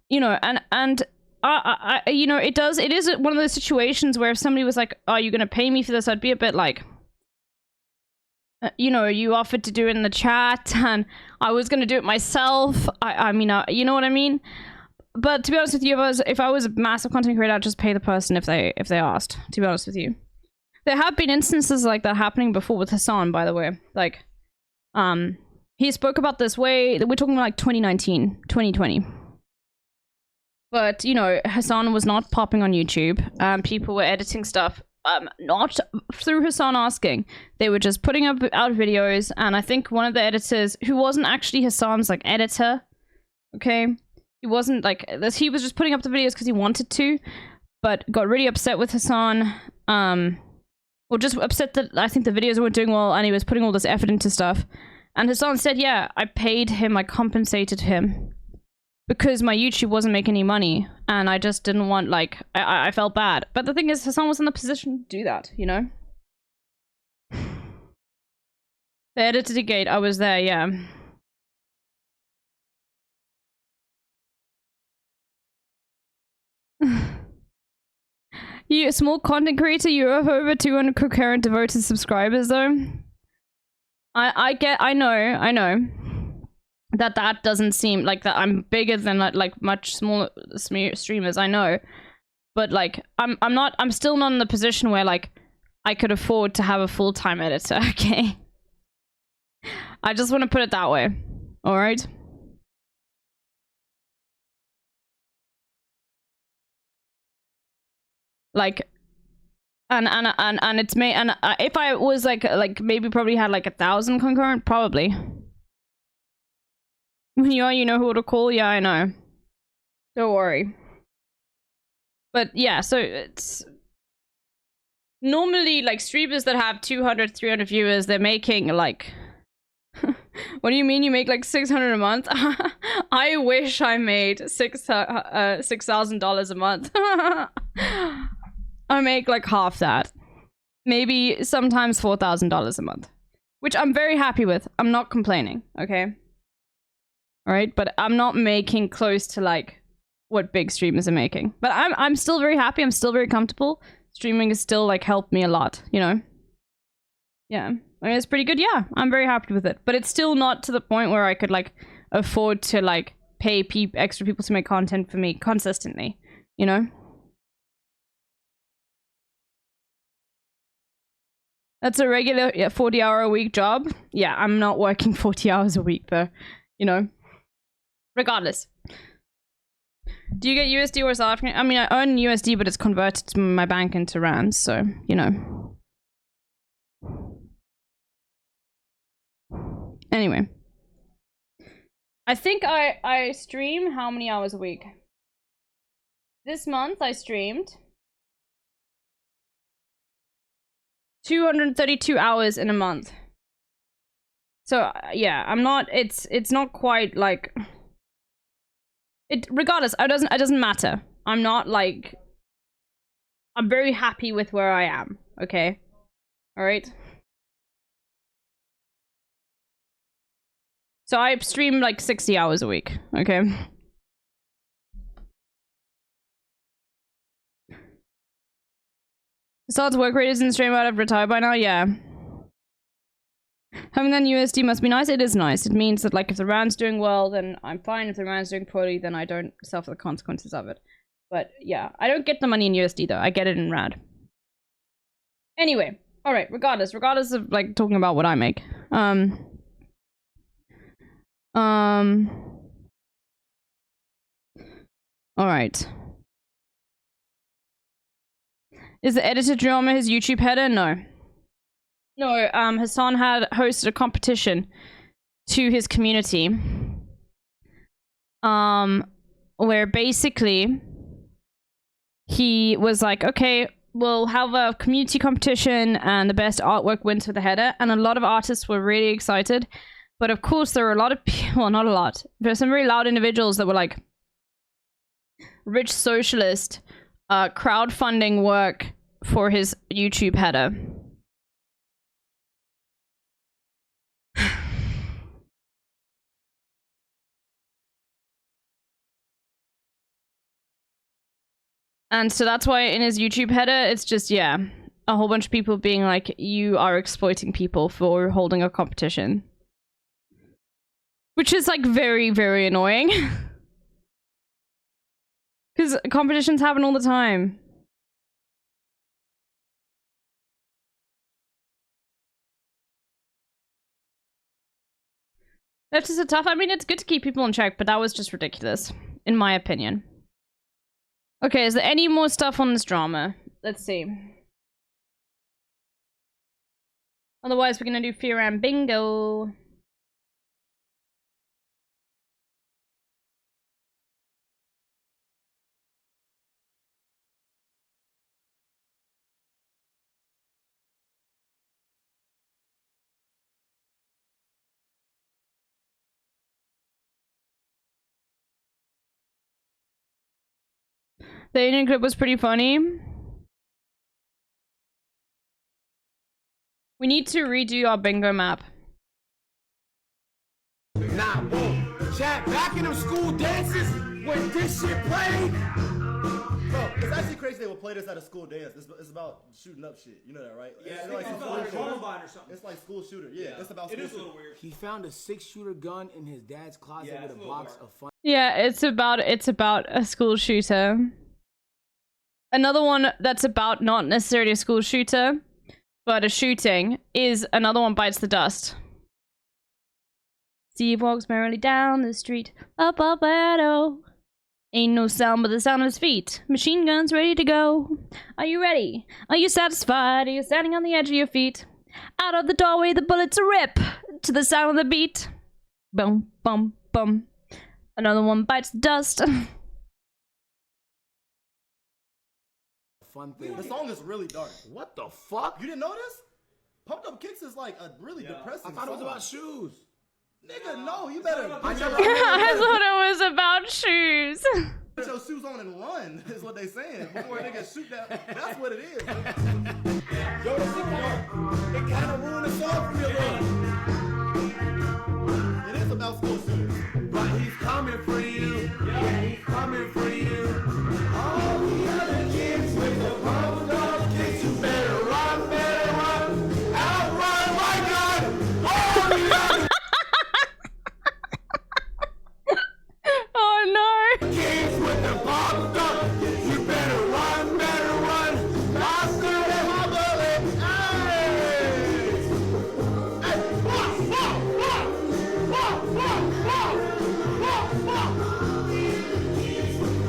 Speaker 1: you know, and you know, it is one of those situations where if somebody was like, are you gonna pay me for this, I'd be a bit like, you know, you offered to do it in the chat, and I was gonna do it myself. I mean, you know what I mean. But to be honest with you, if I was a massive content creator, I'd just pay the person if they asked. To be honest with you, there have been instances like that happening before with Hassan, by the way. Like, he spoke about this way. We're talking like 2019, 2020. But you know, Hassan was not popping on YouTube. People were editing stuff. Not through Hassan asking. They were just putting out videos, and I think one of the editors, who wasn't actually Hassan's like editor, okay, he wasn't like this. He was just putting up the videos because he wanted to, but got really upset with Hassan. Or just upset that I think the videos weren't doing well, and he was putting all this effort into stuff. And Hassan said, "Yeah, I paid him. I compensated him." Because my YouTube wasn't making any money, and I just didn't want, like, I felt bad. But the thing is, Hassan was in the position to do that, you know? The editor gate, I was there, yeah. You, a small content creator, you have over 200 concurrent devoted subscribers, though. I know. That doesn't seem like that. I'm bigger than like much smaller streamers, I know, but like I'm still not in the position where like I could afford to have a full-time editor. Okay, I just want to put it that way. All right. Like, and it's me. And if I was like maybe probably had like 1,000 concurrent, probably. When you know who to call. Yeah, I know. Don't worry. But yeah, so it's normally like streamers that have 200, 300 viewers, they're making like. What do you mean you make like 600 a month? I wish I made $6,000 a month. I make like half that. Maybe sometimes $4,000 a month, which I'm very happy with. I'm not complaining, okay? All right, but I'm not making close to like what big streamers are making. But I'm still very happy. I'm still very comfortable. Streaming has still like helped me a lot, you know? Yeah, I mean, it's pretty good. Yeah, I'm very happy with it. But it's still not to the point where I could like afford to like pay extra people to make content for me consistently, you know? That's a regular 40-hour-a-week job. Yeah, I'm not working 40 hours a week though, you know? Regardless. Do you get USD or South African? I mean, I earn USD, but it's converted to my bank into rands, so, you know. Anyway. I think I stream how many hours a week? This month I streamed 232 hours in a month. So, yeah, I'm not, it's not quite like... regardless, it doesn't matter. I'm not like... I'm very happy with where I am, okay? Alright? So I stream like 60 hours a week, okay? Starts work rate is in stream out of retire by now, yeah. Having that USD must be nice. It is nice. It means that like if the rand's doing well, then I'm fine. If the rand's doing poorly, then I don't suffer the consequences of it. But yeah, I don't get the money in USD though. I get it in rand. Anyway, all right. Regardless of like talking about what I make. All right. Is the editor drama his YouTube header? No. No, Hassan had hosted a competition to his community. Where basically he was like, okay, we'll have a community competition and the best artwork wins for the header. And a lot of artists were really excited. But of course, there were a lot of people, well, not a lot. There's some very loud individuals that were like rich socialist crowdfunding work for his YouTube header. And so that's why in his YouTube header, it's just, yeah. a whole bunch of people being like, you are exploiting people for holding a competition. Which is like very, very annoying. Because competitions happen all the time. Leftists are tough. I mean, it's good to keep people in check, but that was just ridiculous, in my opinion. Okay, is there any more stuff on this drama? Let's see. Otherwise, we're gonna do Fear and Bingo. The Indian clip was pretty funny. We need to redo our bingo map.
Speaker 11: Nah, boom. Chat, back in them school dances when this shit played.
Speaker 19: Bro, it's actually crazy they would play this at a school dance. It's about shooting up shit. You know that, right?
Speaker 11: Yeah,
Speaker 19: it's like
Speaker 11: Columbine or something.
Speaker 19: It's like school shooter. Yeah, it's about school shooter.
Speaker 11: He found a 6-shooter gun in his dad's closet with a box of fun.
Speaker 1: Yeah, it's about a school shooter. Another one that's about not necessarily a school shooter, but a shooting, is Another One Bites the Dust. Steve walks merrily down the street, up, ain't no sound but the sound of his feet. Machine guns ready to go. Are you ready? Are you satisfied? Are you standing on the edge of your feet? Out of the doorway the bullets rip to the sound of the beat. Boom, bum, bum. Another one bites the dust.
Speaker 11: Fun thing.
Speaker 19: The song is really dark.
Speaker 11: What the fuck?
Speaker 19: You didn't know this? Pumped Up Kicks is like a really depressing
Speaker 11: I thought it was
Speaker 19: song.
Speaker 11: about shoes.
Speaker 19: Nigga, no, you better.
Speaker 1: I thought it was about shoes.
Speaker 19: Put your shoes on and run is what they saying. Before a nigga shoot that, that's what it is.
Speaker 11: Yo, it kind of ruined the song for me a little.
Speaker 19: It is about school shooters.
Speaker 11: But he's coming for you. Yeah, he's coming for you. All the other kids with the pumped up kicks, you better run, outrun my gun. All the other
Speaker 1: Oh no!
Speaker 11: kids with the pumped up, you better run, faster than my bullet. Hey! Hey!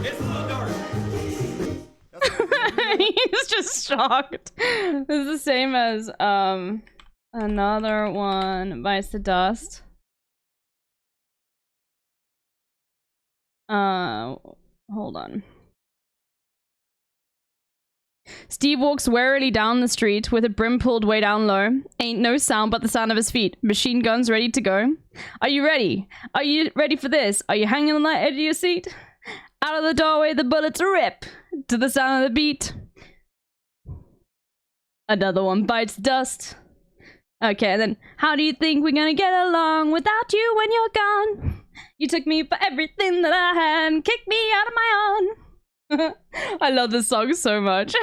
Speaker 19: It's a little dark.
Speaker 1: He's just shocked. This is the same as Another One Bites the Dust. Hold on. Steve walks warily down the street with a brim pulled way down low. Ain't no sound but the sound of his feet. Machine guns ready to go. Are you ready? Are you ready for this? Are you hanging on the edge of your seat? Out of the doorway the bullets rip to the sound of the beat. Another one bites dust. Okay, and then how do you think we're gonna get along without you when you're gone? You took me for everything that I had and kicked me out of my own. I love this song so much.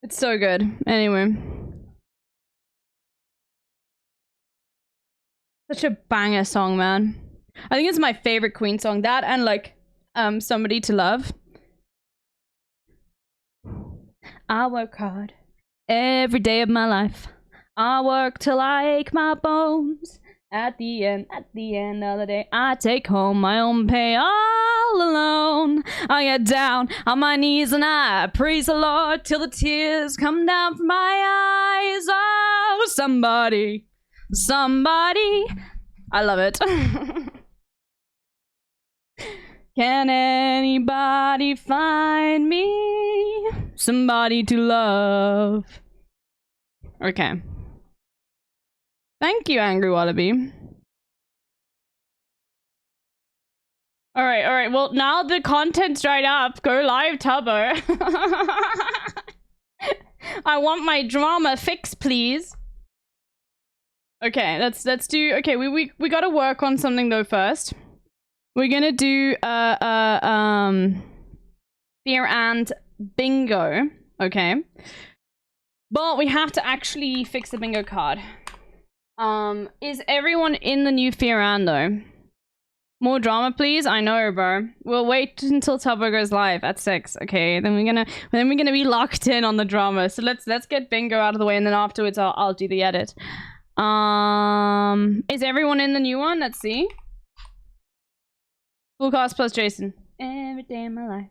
Speaker 1: It's so good. Anyway. Such a banger song, man. I think it's my favorite Queen song. That and like Somebody to Love. I work hard every day of my life. I work till I ache my bones. At the end of the day, I take home my own pay all alone. I get down on my knees and I praise the Lord till the tears come down from my eyes. Oh, somebody, I love it. Can anybody find me somebody to love? Okay. Thank you, Angry Wallaby. Alright, well, now the content's dried up. Go live, Tubbo. I want my drama fix, please. Okay, let's do. Okay, we got to work on something though first. We're gonna do fear and bingo. Okay, but we have to actually fix the bingo card. Is everyone in the new fear and though? More drama, please. I know, bro. We'll wait until Tubbo goes live at 6. Okay, then we're gonna be locked in on the drama. So let's get bingo out of the way, and then afterwards I'll do the edit. Is everyone in the new one? Let's see. Full cast plus Jason. Every day of my life,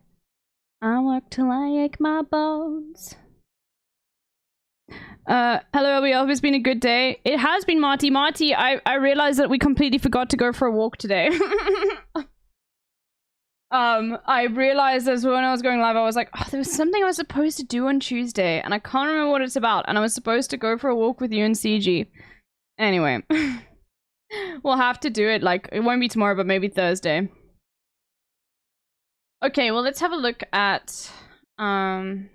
Speaker 1: I work till I ache my bones. Hello, LB. I hope it's been a good day. It has been, Marty. Marty, I realized that we completely forgot to go for a walk today. I realized as when I was going live, I was like, oh, there was something I was supposed to do on Tuesday, and I can't remember what it's about, and I was supposed to go for a walk with you and CG. Anyway. We'll have to do it, like, it won't be tomorrow, but maybe Thursday. Okay, well, let's have a look at, I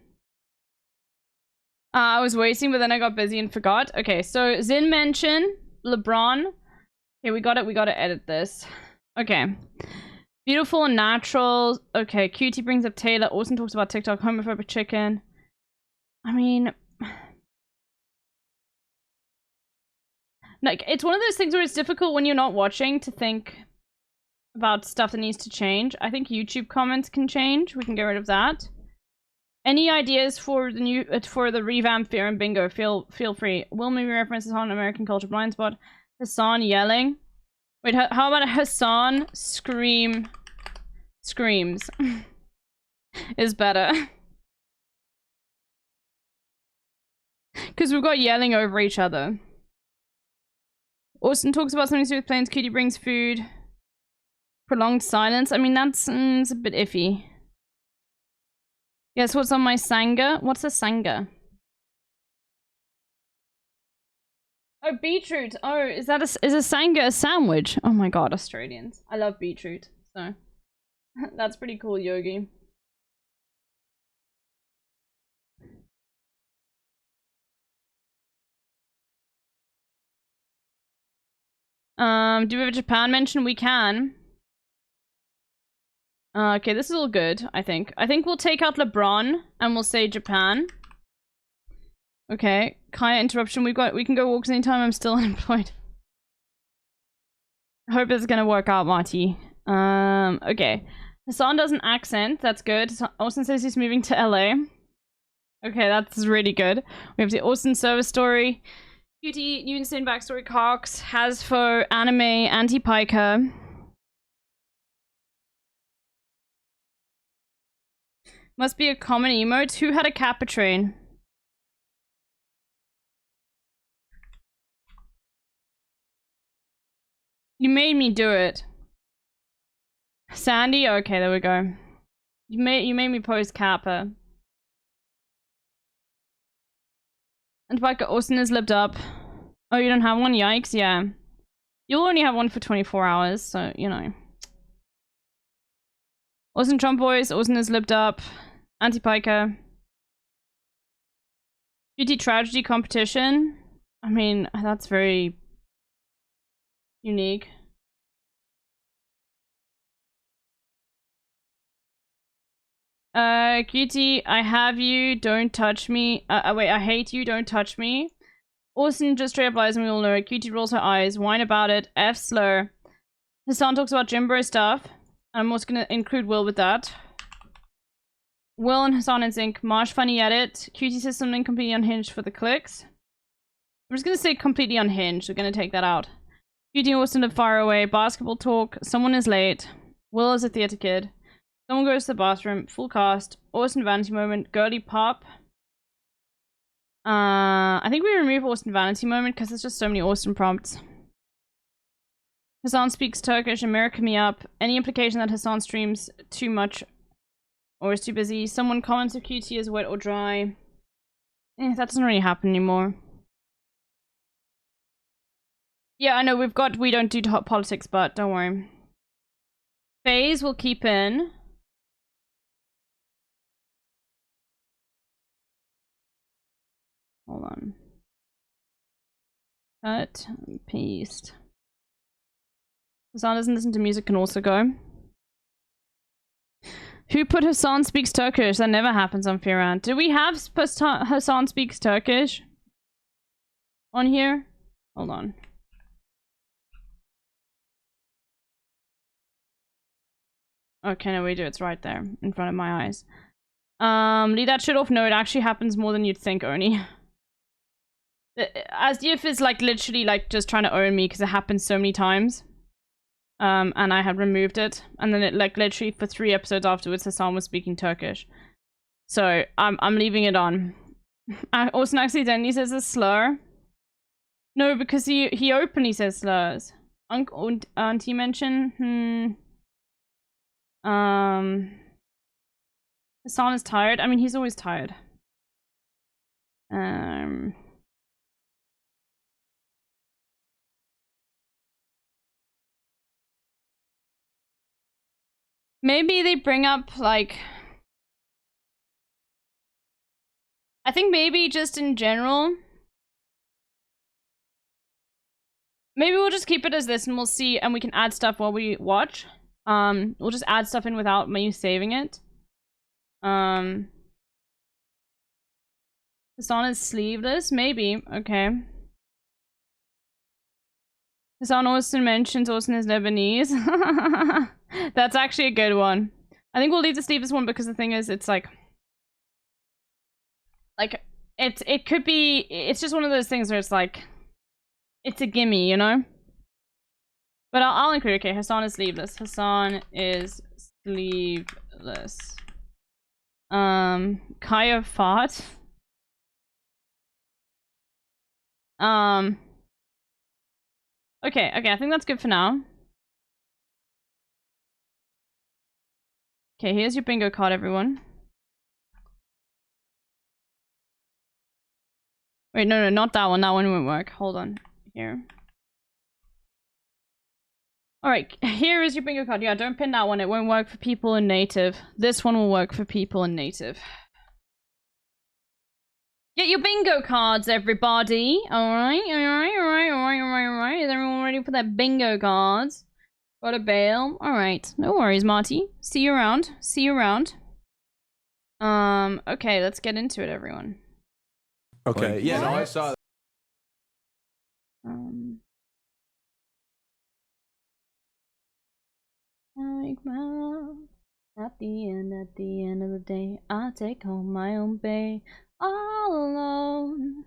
Speaker 1: was waiting, but then I got busy and forgot. Okay, so Zin mention LeBron. Okay, we gotta edit this. Okay. Beautiful and natural. Okay, Cutie brings up Taylor. Austin talks about TikTok. Homophobic chicken. I mean, like, it's one of those things where it's difficult when you're not watching to think about stuff that needs to change. I think YouTube comments can change. We can get rid of that. Any ideas for the new for the revamp fear and bingo? Feel free. Will maybe references on American Culture Blind Spot. Hassan yelling. Wait, how about Hassan screams is better. Because we've got yelling over each other. Austin talks about something to do with planes. Cutie brings food. Prolonged silence. I mean, that's it's a bit iffy. Guess what's on my Sanga? What's a Sanga? Oh, beetroot. Oh, is a Sanga a sandwich? Oh my god, Australians. I love beetroot, so that's pretty cool, Yogi. Do we have a Japan mention? We can. Okay, this is all good, I think. I think we'll take out LeBron and we'll say Japan. Okay, Kaya interruption. We can go walks anytime. I'm still unemployed. I hope it's gonna work out, Marty. Okay. Hassan does an accent. That's good. Austin says he's moving to LA. Okay, that's really good. We have the Austin service story. Cutie, new insane backstory, Cox, Hasfo, anime, anti-piker. Must be a common emote. Who had a Kappa train? You made me do it. Sandy? Okay, there we go. You made me post Kappa. And Biker Austin has lived up. Oh, you don't have one? Yikes, yeah. You'll only have one for 24 hours, so, you know. Austin Trump Boys, Austin has lived up. Anti-Piker. Beauty Tragedy Competition. I mean, that's very unique. Cutie, I have you, don't touch me. Wait, I hate you, don't touch me. Austin just straight up lies and we all know it. Cutie rolls her eyes, whine about it, F slur. Hassan talks about Jimbo stuff. I'm also gonna include Will with that. Will and Hassan in sync. Marsh funny edit. Cutie says something completely unhinged for the clicks. I'm just gonna say completely unhinged. We're gonna take that out. Cutie and Austin live far away. Basketball talk. Someone is late. Will is a theater kid. Someone goes to the bathroom. Full cast. Austin vanity moment. Girly pop. I think we remove Austin vanity moment because there's just so many Austin prompts. Hassan speaks Turkish. America me up. Any implication that Hassan streams too much or is too busy. Someone comments if QT is wet or dry. That doesn't really happen anymore. Yeah, I know we don't do hot politics, but don't worry. Phase we'll keep in. Hold on. Cut. Paste. Hassan doesn't listen to music can also go. Who put Hassan speaks Turkish? That never happens on Firan. Do we have Hassan speaks Turkish on here? Hold on. Okay, no, we do. It's right there in front of my eyes. Leave that shit off. No, it actually happens more than you'd think, Oni. Asdif is like literally like just trying to own me because it happens so many times. And I had removed it, and then it like literally for 3 episodes afterwards Hassan was speaking Turkish. So I'm leaving it on. Austin accidentally says a slur. No, because he openly says slurs. Auntie mention. Hassan is tired. I mean, he's always tired. Maybe they bring up, like... I think maybe just in general... Maybe we'll just keep it as this and we'll see, and we can add stuff while we watch. We'll just add stuff in without me saving it. Hassan is sleeveless? Maybe. Okay. Hassan Austin mentions Austin is Lebanese. That's actually a good one. I think we'll leave the sleeveless one because the thing is, it's like it could be, it's just one of those things where it's like, it's a gimme, you know? But I'll include, okay, Hassan is sleeveless. Hassan is sleeveless. Kaya fought. Okay, I think that's good for now. Okay, here's your bingo card, everyone. Wait, no, not that one. That one won't work. Hold on. Here. Alright, here is your bingo card. Yeah, don't pin that one. It won't work for people in native. This one will work for people in native. Get your bingo cards, everybody. Alright. Is everyone ready for their bingo cards? Got a bail. Alright. No worries, Marty. See you around. Okay, let's get into it, everyone.
Speaker 18: Okay, yeah, no, I saw that.
Speaker 1: At the end of the day, I take home my own bay, all alone.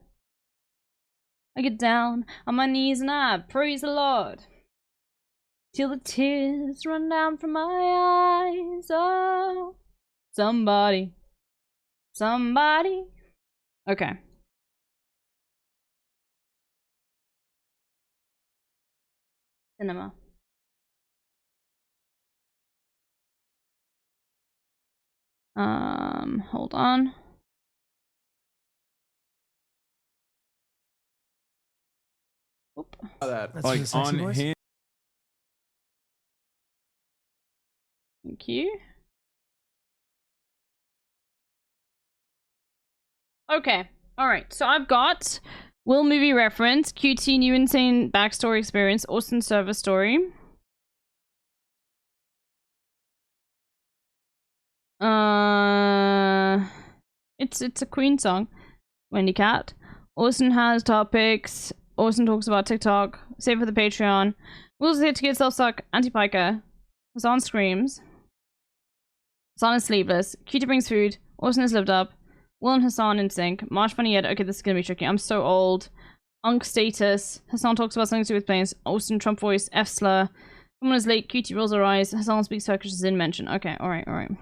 Speaker 1: I get down on my knees and I praise the Lord, till the tears run down from my eyes. Oh, somebody. Okay. Cinema. Hold on. Oop.
Speaker 2: That's like on him.
Speaker 1: Thank you. Okay. Alright, so I've got Will movie reference, QT new insane backstory experience, Austin server story. It's a Queen song. Wendy Cat. Austin has topics. Austin talks about TikTok. Save for the Patreon. Will's hit to get self-suck. Anti-piker. Hassan screams. Hassan is sleepless. QT brings food. Austin has lived up. Will and Hassan in sync. Marsh funny yet. Okay, this is gonna be tricky. I'm so old. Unk status. Hassan talks about something to do with planes. Austin Trump voice. F slur. Someone is late. QT rolls her eyes. Hassan speaks Turkish. Zin mention. Okay, alright. Alright.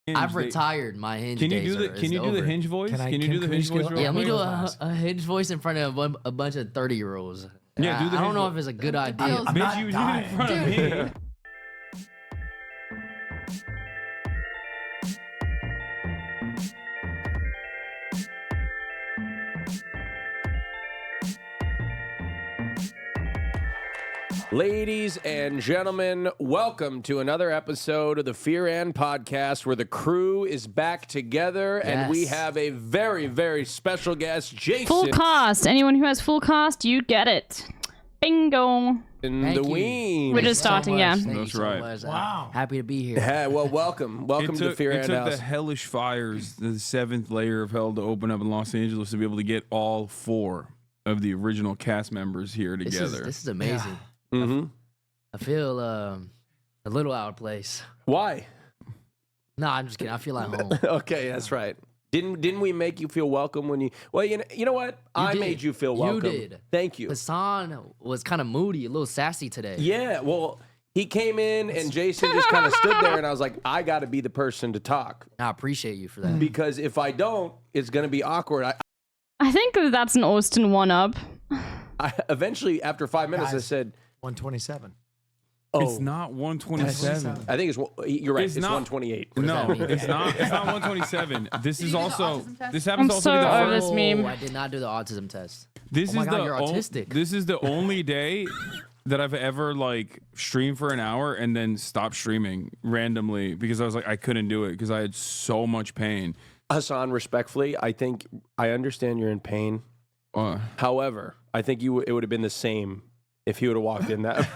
Speaker 20: I've retired my hinge.
Speaker 2: Can you do the hinge voice? Can you do the hinge voice?
Speaker 20: Yeah, let me do a hinge voice in front of a bunch of 30-year-olds.
Speaker 2: Yeah, do the
Speaker 20: I don't
Speaker 2: hinge
Speaker 20: know
Speaker 2: voice.
Speaker 20: if it's a good idea.
Speaker 2: Bitch, you do it in front of me.
Speaker 21: Ladies and gentlemen, welcome to another episode of the Fear and Podcast, where the crew is back together, and we have a very, very special guest, Jason.
Speaker 1: Full cast. Anyone who has full cast, you get it. Bingo.
Speaker 21: In the wing.
Speaker 1: We're just starting, yeah.
Speaker 21: That's right.
Speaker 20: Wow. Happy to be here.
Speaker 21: Yeah, well, welcome. Welcome to Fear
Speaker 2: It
Speaker 21: and
Speaker 2: took
Speaker 21: House.
Speaker 2: the hellish fires, the 7th layer of hell, to open up in Los Angeles to be able to get all 4 of the original cast members here together.
Speaker 20: This is amazing.
Speaker 21: Mm-hmm.
Speaker 20: I feel a little out of place.
Speaker 21: Why?
Speaker 20: No, I'm just kidding. I feel at home.
Speaker 21: Okay, that's right. Didn't we make you feel welcome when you? Well, you know what? I made you feel welcome.
Speaker 20: You did.
Speaker 21: Thank you.
Speaker 20: Hassan was kind of moody, a little sassy today.
Speaker 21: Yeah, well, he came in and Jason just kind of stood there, and I was like, I got to be the person to talk.
Speaker 20: I appreciate you for that.
Speaker 21: Because if I don't, it's going to be awkward.
Speaker 1: I think that's an Austin one-up.
Speaker 21: I eventually, after 5 minutes, I said
Speaker 22: 127.
Speaker 21: Oh,
Speaker 2: It's not 127.
Speaker 21: I think you're right. It's
Speaker 2: not
Speaker 21: 128.
Speaker 2: No, it's not. It's not 127. This is also. This happens
Speaker 1: I'm
Speaker 2: also
Speaker 1: so
Speaker 2: to the
Speaker 1: over
Speaker 2: first.
Speaker 1: this meme.
Speaker 20: I did not do the autism test.
Speaker 2: This
Speaker 20: Oh my
Speaker 2: is
Speaker 20: God,
Speaker 2: the
Speaker 20: you're autistic.
Speaker 2: This is the only day that I've ever like streamed for an hour and then stopped streaming randomly because I was like I couldn't do it because I had so much pain.
Speaker 21: Hassan, respectfully, I think I understand you're in pain. However, I think it would have been the same if he would have walked in that.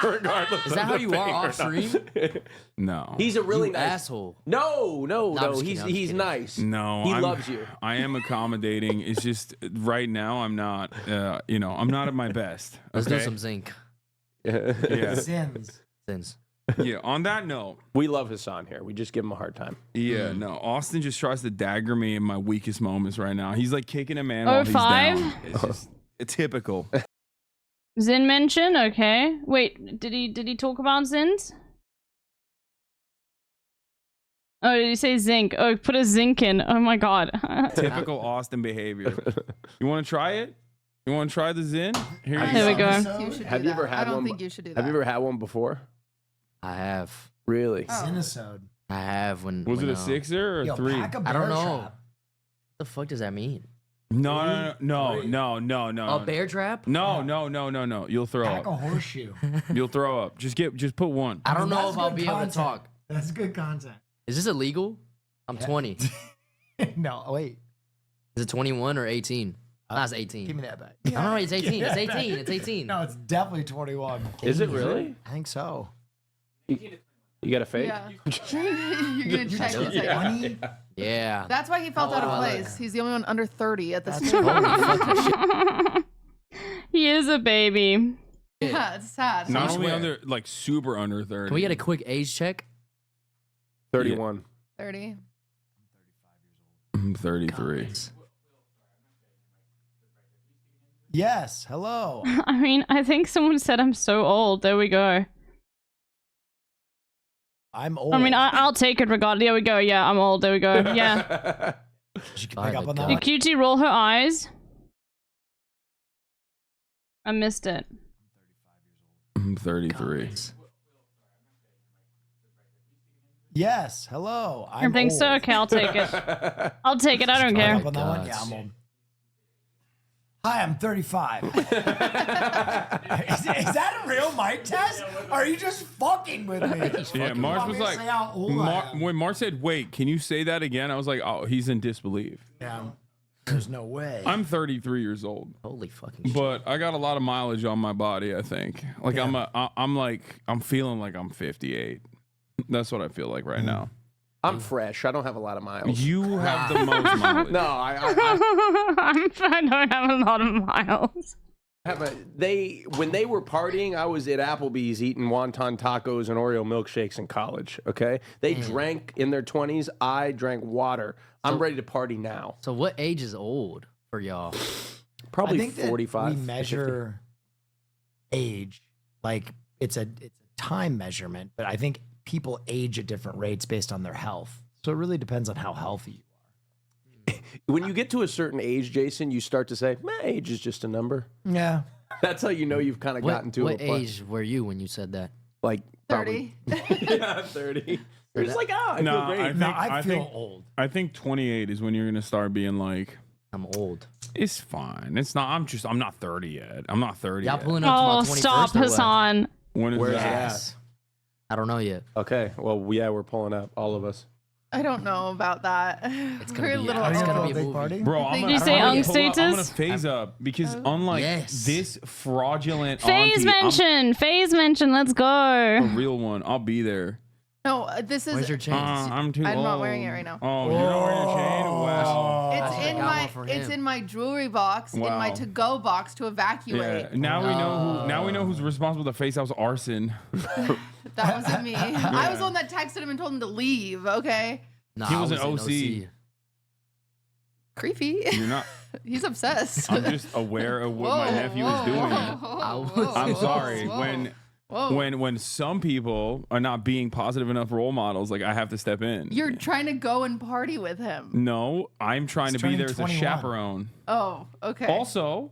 Speaker 21: Regardless
Speaker 20: Is that
Speaker 21: of
Speaker 20: how
Speaker 21: the
Speaker 20: you are
Speaker 21: pain or
Speaker 20: off
Speaker 21: not.
Speaker 20: stream?
Speaker 2: No,
Speaker 21: He's a really
Speaker 20: You
Speaker 21: nice
Speaker 20: asshole.
Speaker 21: No,
Speaker 20: I'm just
Speaker 21: he's
Speaker 20: kidding, I'm just
Speaker 21: nice.
Speaker 2: No,
Speaker 21: he
Speaker 2: I'm-
Speaker 21: loves you.
Speaker 2: I am accommodating. It's just right now I'm not. I'm not at my best.
Speaker 20: Let's do
Speaker 2: okay?
Speaker 20: some zinc.
Speaker 2: Yeah.
Speaker 20: Sins.
Speaker 2: Yeah. On that note,
Speaker 21: we love Hassan here. We just give him a hard time.
Speaker 2: Yeah. No. Austin just tries to dagger me in my weakest moments right now. He's like kicking a man while he's
Speaker 1: 05?
Speaker 2: down. It's just typical.
Speaker 1: Zin mention? Okay. Wait, did he talk about Zins? Oh, did he say zinc? Oh, put a zinc in. Oh my god.
Speaker 2: Typical Austin behavior. You want to try it? You want to try the Zin?
Speaker 1: Here we go.
Speaker 23: You should
Speaker 21: Have
Speaker 23: do
Speaker 21: you ever
Speaker 23: that.
Speaker 21: had
Speaker 23: I don't
Speaker 21: one?
Speaker 23: think you should do
Speaker 21: Have
Speaker 23: that.
Speaker 21: you ever had one before?
Speaker 20: I have.
Speaker 21: Really?
Speaker 22: Zinisode.
Speaker 20: I have when.
Speaker 2: Was
Speaker 20: when,
Speaker 2: it a 6er or a
Speaker 22: Yo,
Speaker 2: 3?
Speaker 22: pack a
Speaker 20: I don't
Speaker 22: bear
Speaker 20: know.
Speaker 22: trap.
Speaker 20: What the fuck does that mean?
Speaker 2: No.
Speaker 20: A bear trap?
Speaker 2: No. You'll throw
Speaker 22: Pack a
Speaker 2: up.
Speaker 22: horseshoe.
Speaker 2: You'll throw up. Just put one.
Speaker 20: I don't know
Speaker 22: That's
Speaker 20: if I'll
Speaker 22: good
Speaker 20: be able to
Speaker 22: content.
Speaker 20: talk.
Speaker 22: That's good content.
Speaker 20: Is this illegal? I'm 20.
Speaker 22: No, wait.
Speaker 20: Is it 21 or 18? That's 18.
Speaker 22: Give me that back.
Speaker 20: No, it's 18.
Speaker 22: Give
Speaker 20: It's
Speaker 22: me that
Speaker 20: 18.
Speaker 22: back.
Speaker 20: It's 18.
Speaker 22: No, it's definitely 21.
Speaker 21: Is it really?
Speaker 22: I think so.
Speaker 21: You got a fake?
Speaker 23: Yeah. You're gonna check it.
Speaker 22: Yeah.
Speaker 20: Yeah.
Speaker 23: That's why he felt out of
Speaker 20: Oh,
Speaker 23: place. He's the only one under 30 at this
Speaker 20: That's
Speaker 23: table.
Speaker 20: holy fucking shit.
Speaker 1: He is a baby.
Speaker 23: Yeah, it's sad.
Speaker 2: Not
Speaker 20: I
Speaker 2: only
Speaker 20: swear.
Speaker 2: under like super under 30.
Speaker 20: Can we get a quick age check?
Speaker 21: 31.
Speaker 23: 30.
Speaker 2: I'm 33.
Speaker 22: Yes. Hello.
Speaker 1: I mean, I think someone said I'm so old. There we go.
Speaker 22: I'm old.
Speaker 1: I mean, I'll take it regardless. There we go. Yeah, I'm old. There we go. Yeah.
Speaker 22: Did you pick up on that
Speaker 1: Did
Speaker 22: one?
Speaker 1: QT roll her eyes? I missed it.
Speaker 2: I'm 33.
Speaker 22: Yes. Hello.
Speaker 1: I
Speaker 22: I'm
Speaker 1: think
Speaker 22: old.
Speaker 1: so. Okay, I'll take it. I'll take it. I don't
Speaker 22: Pick
Speaker 1: care.
Speaker 22: up on that one? Yeah, I'm old. Hi, I'm 35. is that a real mic test? Are you just fucking with me?
Speaker 2: Yeah, Mars
Speaker 22: Want
Speaker 2: was
Speaker 22: me to
Speaker 2: like,
Speaker 22: say how old I am?
Speaker 2: when Mars said, "Wait, can you say that again?" I was like, "Oh, he's in disbelief."
Speaker 22: Yeah, there's no way.
Speaker 2: I'm 33 years old.
Speaker 20: Holy fucking shit.
Speaker 2: But I got a lot of mileage on my body. I think. Like I'm feeling like I'm 58. That's what I feel like right now.
Speaker 21: I'm fresh. I don't have a lot of miles.
Speaker 2: You have the most mileage.
Speaker 21: No,
Speaker 1: I don't have a lot of miles.
Speaker 21: When they were partying, I was at Applebee's eating wonton tacos and Oreo milkshakes in college. Okay, they drank in their 20s. I drank water. I'm ready to party now.
Speaker 20: So what age is old for y'all?
Speaker 21: Probably
Speaker 22: I think that
Speaker 21: 45.
Speaker 22: we measure age like it's a time measurement, but I think people age at different rates based on their health. So it really depends on how healthy you
Speaker 21: When you get to a certain age, Jason, you start to say, age is just a number.
Speaker 22: are. Yeah.
Speaker 21: That's how you know you've kind of gotten to
Speaker 20: what
Speaker 21: a point.
Speaker 20: age were you when you said that?
Speaker 21: Like
Speaker 23: 30.
Speaker 21: yeah, 30. You're just like, I feel great.
Speaker 2: I think 28 is when you're gonna start being like,
Speaker 20: I'm old.
Speaker 2: It's fine. It's not. I'm not 30 yet. I'm not 30
Speaker 20: Y'all
Speaker 2: yet.
Speaker 20: pulling up to my 21st
Speaker 1: stop,
Speaker 20: or what?
Speaker 1: Hassan.
Speaker 2: When is
Speaker 21: Where's
Speaker 2: that?
Speaker 21: it at?
Speaker 20: I don't know yet.
Speaker 21: Okay. Well, yeah, we're pulling up, all of us.
Speaker 23: I don't know about that.
Speaker 20: It's
Speaker 23: We're a little
Speaker 20: it's gonna
Speaker 23: old.
Speaker 20: be a movie.
Speaker 2: Bro, I'm
Speaker 1: Did
Speaker 2: gonna,
Speaker 1: you say
Speaker 2: I'm gonna
Speaker 1: ung
Speaker 2: pull up- I'm gonna
Speaker 1: status?
Speaker 2: phase up because unlike
Speaker 20: Yes.
Speaker 2: this fraudulent
Speaker 1: Phase
Speaker 2: auntie,
Speaker 1: mention. Phase mention. Let's go.
Speaker 2: I'm a real one. I'll be there.
Speaker 23: No, this is.
Speaker 20: Where's your chain?
Speaker 2: I'm too
Speaker 23: I'm
Speaker 2: old.
Speaker 23: not wearing it right now.
Speaker 2: Oh, you're not wearing your chain? Wow.
Speaker 23: It's in
Speaker 20: got
Speaker 23: my
Speaker 20: one for
Speaker 23: it's
Speaker 20: him.
Speaker 23: in my jewelry box, in my
Speaker 2: Wow.
Speaker 23: to-go box to evacuate.
Speaker 2: Yeah. Now we know who. Now we know who's responsible for Face House arson.
Speaker 23: That wasn't me. I was the one that texted him and told him to leave. Okay.
Speaker 20: Nah,
Speaker 2: He
Speaker 20: I
Speaker 2: was an
Speaker 20: in
Speaker 2: OC.
Speaker 23: Creepy.
Speaker 2: You're not.
Speaker 23: He's obsessed.
Speaker 2: I'm just aware of what my nephew is doing. I'm sorry. When some people are not being positive enough role models, like I have to step in.
Speaker 23: You're trying to go and party with him.
Speaker 2: No, I'm trying
Speaker 22: He's
Speaker 2: to be
Speaker 22: turning
Speaker 2: there as a
Speaker 22: 21.
Speaker 2: chaperone.
Speaker 23: Oh, okay.
Speaker 2: Also,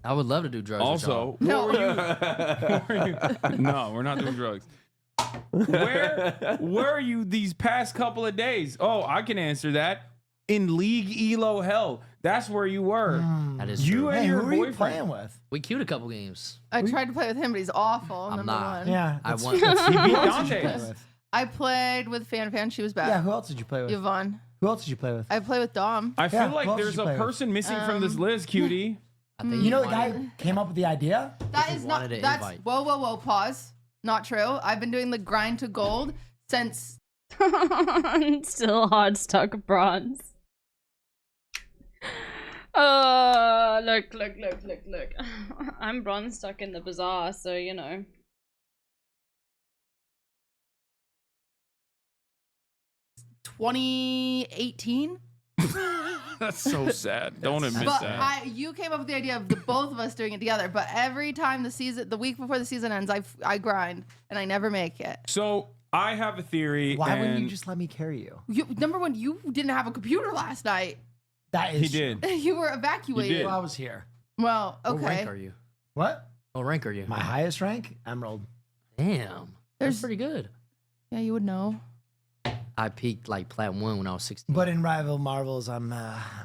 Speaker 20: I would love to do drugs. with y'all.
Speaker 23: No.
Speaker 2: what were you? No, we're not doing drugs. Where were you these past couple of days? Oh, I can answer that. In League Elo Hell. That's where you were.
Speaker 20: That is
Speaker 2: You
Speaker 20: true.
Speaker 2: and
Speaker 22: Hey,
Speaker 2: your
Speaker 22: who are you
Speaker 2: boyfriend.
Speaker 22: playing with?
Speaker 20: We queued a couple games.
Speaker 23: I tried to play with him, but he's awful.
Speaker 20: I'm
Speaker 23: number
Speaker 20: not.
Speaker 23: one.
Speaker 22: Yeah.
Speaker 20: I
Speaker 22: that's-
Speaker 20: won.
Speaker 22: that's-
Speaker 2: He beat
Speaker 22: who else did you
Speaker 2: Dante.
Speaker 22: play with?
Speaker 23: I played with Fan. She was bad.
Speaker 22: Yeah, who else did you play with?
Speaker 23: Yvonne.
Speaker 22: Who else did you play with?
Speaker 23: I play with Dom.
Speaker 2: I feel
Speaker 22: Yeah,
Speaker 2: like
Speaker 22: who else
Speaker 2: there's
Speaker 22: did you
Speaker 2: a
Speaker 22: play with?
Speaker 2: person missing from this list, cutie.
Speaker 20: I think
Speaker 22: You know the
Speaker 20: wanted-
Speaker 22: guy who came up with the idea?
Speaker 23: That
Speaker 20: you
Speaker 23: is not.
Speaker 20: wanted an
Speaker 23: That's
Speaker 20: invite.
Speaker 23: whoa. Pause. Not true. I've been doing the grind to gold since.
Speaker 1: Still hard stuck bronze. Look. I'm bronze stuck in the bazaar, so you know.
Speaker 23: $2018.
Speaker 2: That's so sad. Don't admit
Speaker 23: But
Speaker 2: that.
Speaker 23: you came up with the idea of the both of us doing it together. But every time the week before the season ends, I grind and I never make it.
Speaker 2: So I have a theory.
Speaker 22: Why wouldn't you
Speaker 2: and
Speaker 22: just let me carry you?
Speaker 23: Number one, you didn't have a computer last night.
Speaker 22: That is.
Speaker 2: He did.
Speaker 23: You were evacuated.
Speaker 2: did.
Speaker 22: Well, I was here.
Speaker 23: Well,
Speaker 20: What rank
Speaker 23: okay.
Speaker 20: are you?
Speaker 22: What?
Speaker 20: What rank are you?
Speaker 22: My highest rank? Emerald.
Speaker 20: Damn.
Speaker 23: There's-
Speaker 20: That's pretty good.
Speaker 23: Yeah, you would know.
Speaker 20: I peaked like plat 1 when I was 16.
Speaker 22: But in Rival Marvels, I'm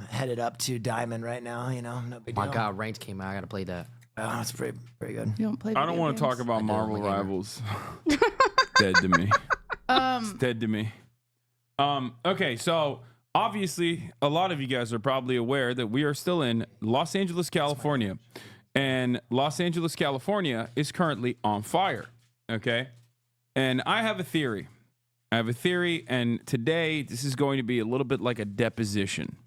Speaker 22: headed up to Diamond right now. You know, no big
Speaker 20: My
Speaker 22: deal.
Speaker 20: God, ranked came out. I gotta play that.
Speaker 22: Oh, it's pretty good.
Speaker 23: You don't play.
Speaker 2: I don't want to talk about
Speaker 20: I do,
Speaker 2: Marvel
Speaker 20: I'm a gamer.
Speaker 2: Rivals. Dead to me.
Speaker 23: It's
Speaker 2: Dead to me. Okay, so obviously a lot of you guys are probably aware that we are still in Los Angeles, California. And Los Angeles, California is currently on fire. Okay? And I have a theory. And today this is going to be a little bit like a deposition.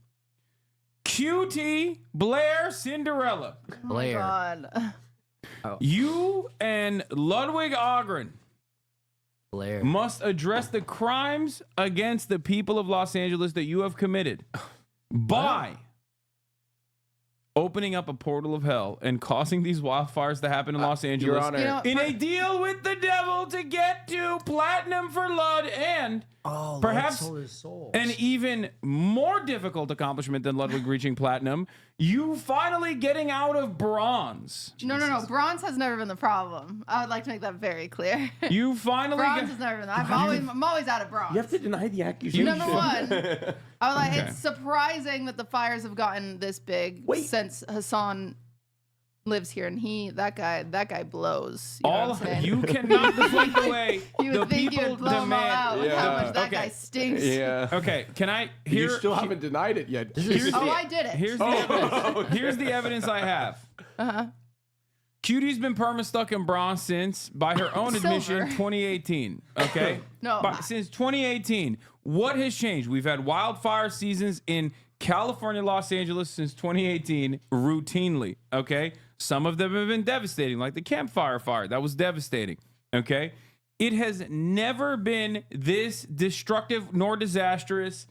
Speaker 2: QT Blair Cinderella.
Speaker 20: Blair.
Speaker 23: God.
Speaker 2: You and Ludwig Ogren
Speaker 20: Blair.
Speaker 2: must address the crimes against the people of Los Angeles that you have committed by opening up a portal of hell and causing these wildfires to happen in Los Angeles
Speaker 21: Honor.
Speaker 23: You know,
Speaker 2: in a deal with the devil to get to platinum for Lud and
Speaker 22: Oh,
Speaker 2: perhaps
Speaker 22: Lord, sold his soul.
Speaker 2: an even more difficult accomplishment than Ludwig reaching platinum, you finally getting out of bronze.
Speaker 23: No. Bronze has never been the problem. I would like to make that very clear.
Speaker 2: You finally
Speaker 23: Bronze
Speaker 2: got-
Speaker 23: has never been. I'm always out of bronze.
Speaker 21: You have to deny the accusation.
Speaker 23: Number one, I was like,
Speaker 2: Okay.
Speaker 23: it's surprising that the fires have gotten this big since Hassan lives here, and that guy blows. You know
Speaker 2: All
Speaker 23: what I'm saying?
Speaker 2: you cannot deflect away.
Speaker 23: You would
Speaker 2: the
Speaker 23: think you
Speaker 2: people
Speaker 23: would blow them all out with how
Speaker 2: demand.
Speaker 23: much that guy stinks.
Speaker 21: Yeah.
Speaker 2: Okay, can I
Speaker 21: You
Speaker 2: hear?
Speaker 21: still haven't denied it yet.
Speaker 2: Here's
Speaker 23: Oh,
Speaker 2: the-
Speaker 23: I did it.
Speaker 2: Here's the evidence. Here's the evidence I have.
Speaker 23: Uh-huh.
Speaker 2: Cutie's been perma-stuck in bronze since, by her own
Speaker 23: Silver.
Speaker 2: admission, 2018. Okay?
Speaker 23: No.
Speaker 2: Since 2018. What has changed? We've had wildfire seasons in California, Los Angeles since 2018 routinely. Okay? Some of them have been devastating, like the campfire fire. That was devastating. Okay? It has never been this destructive nor disastrous.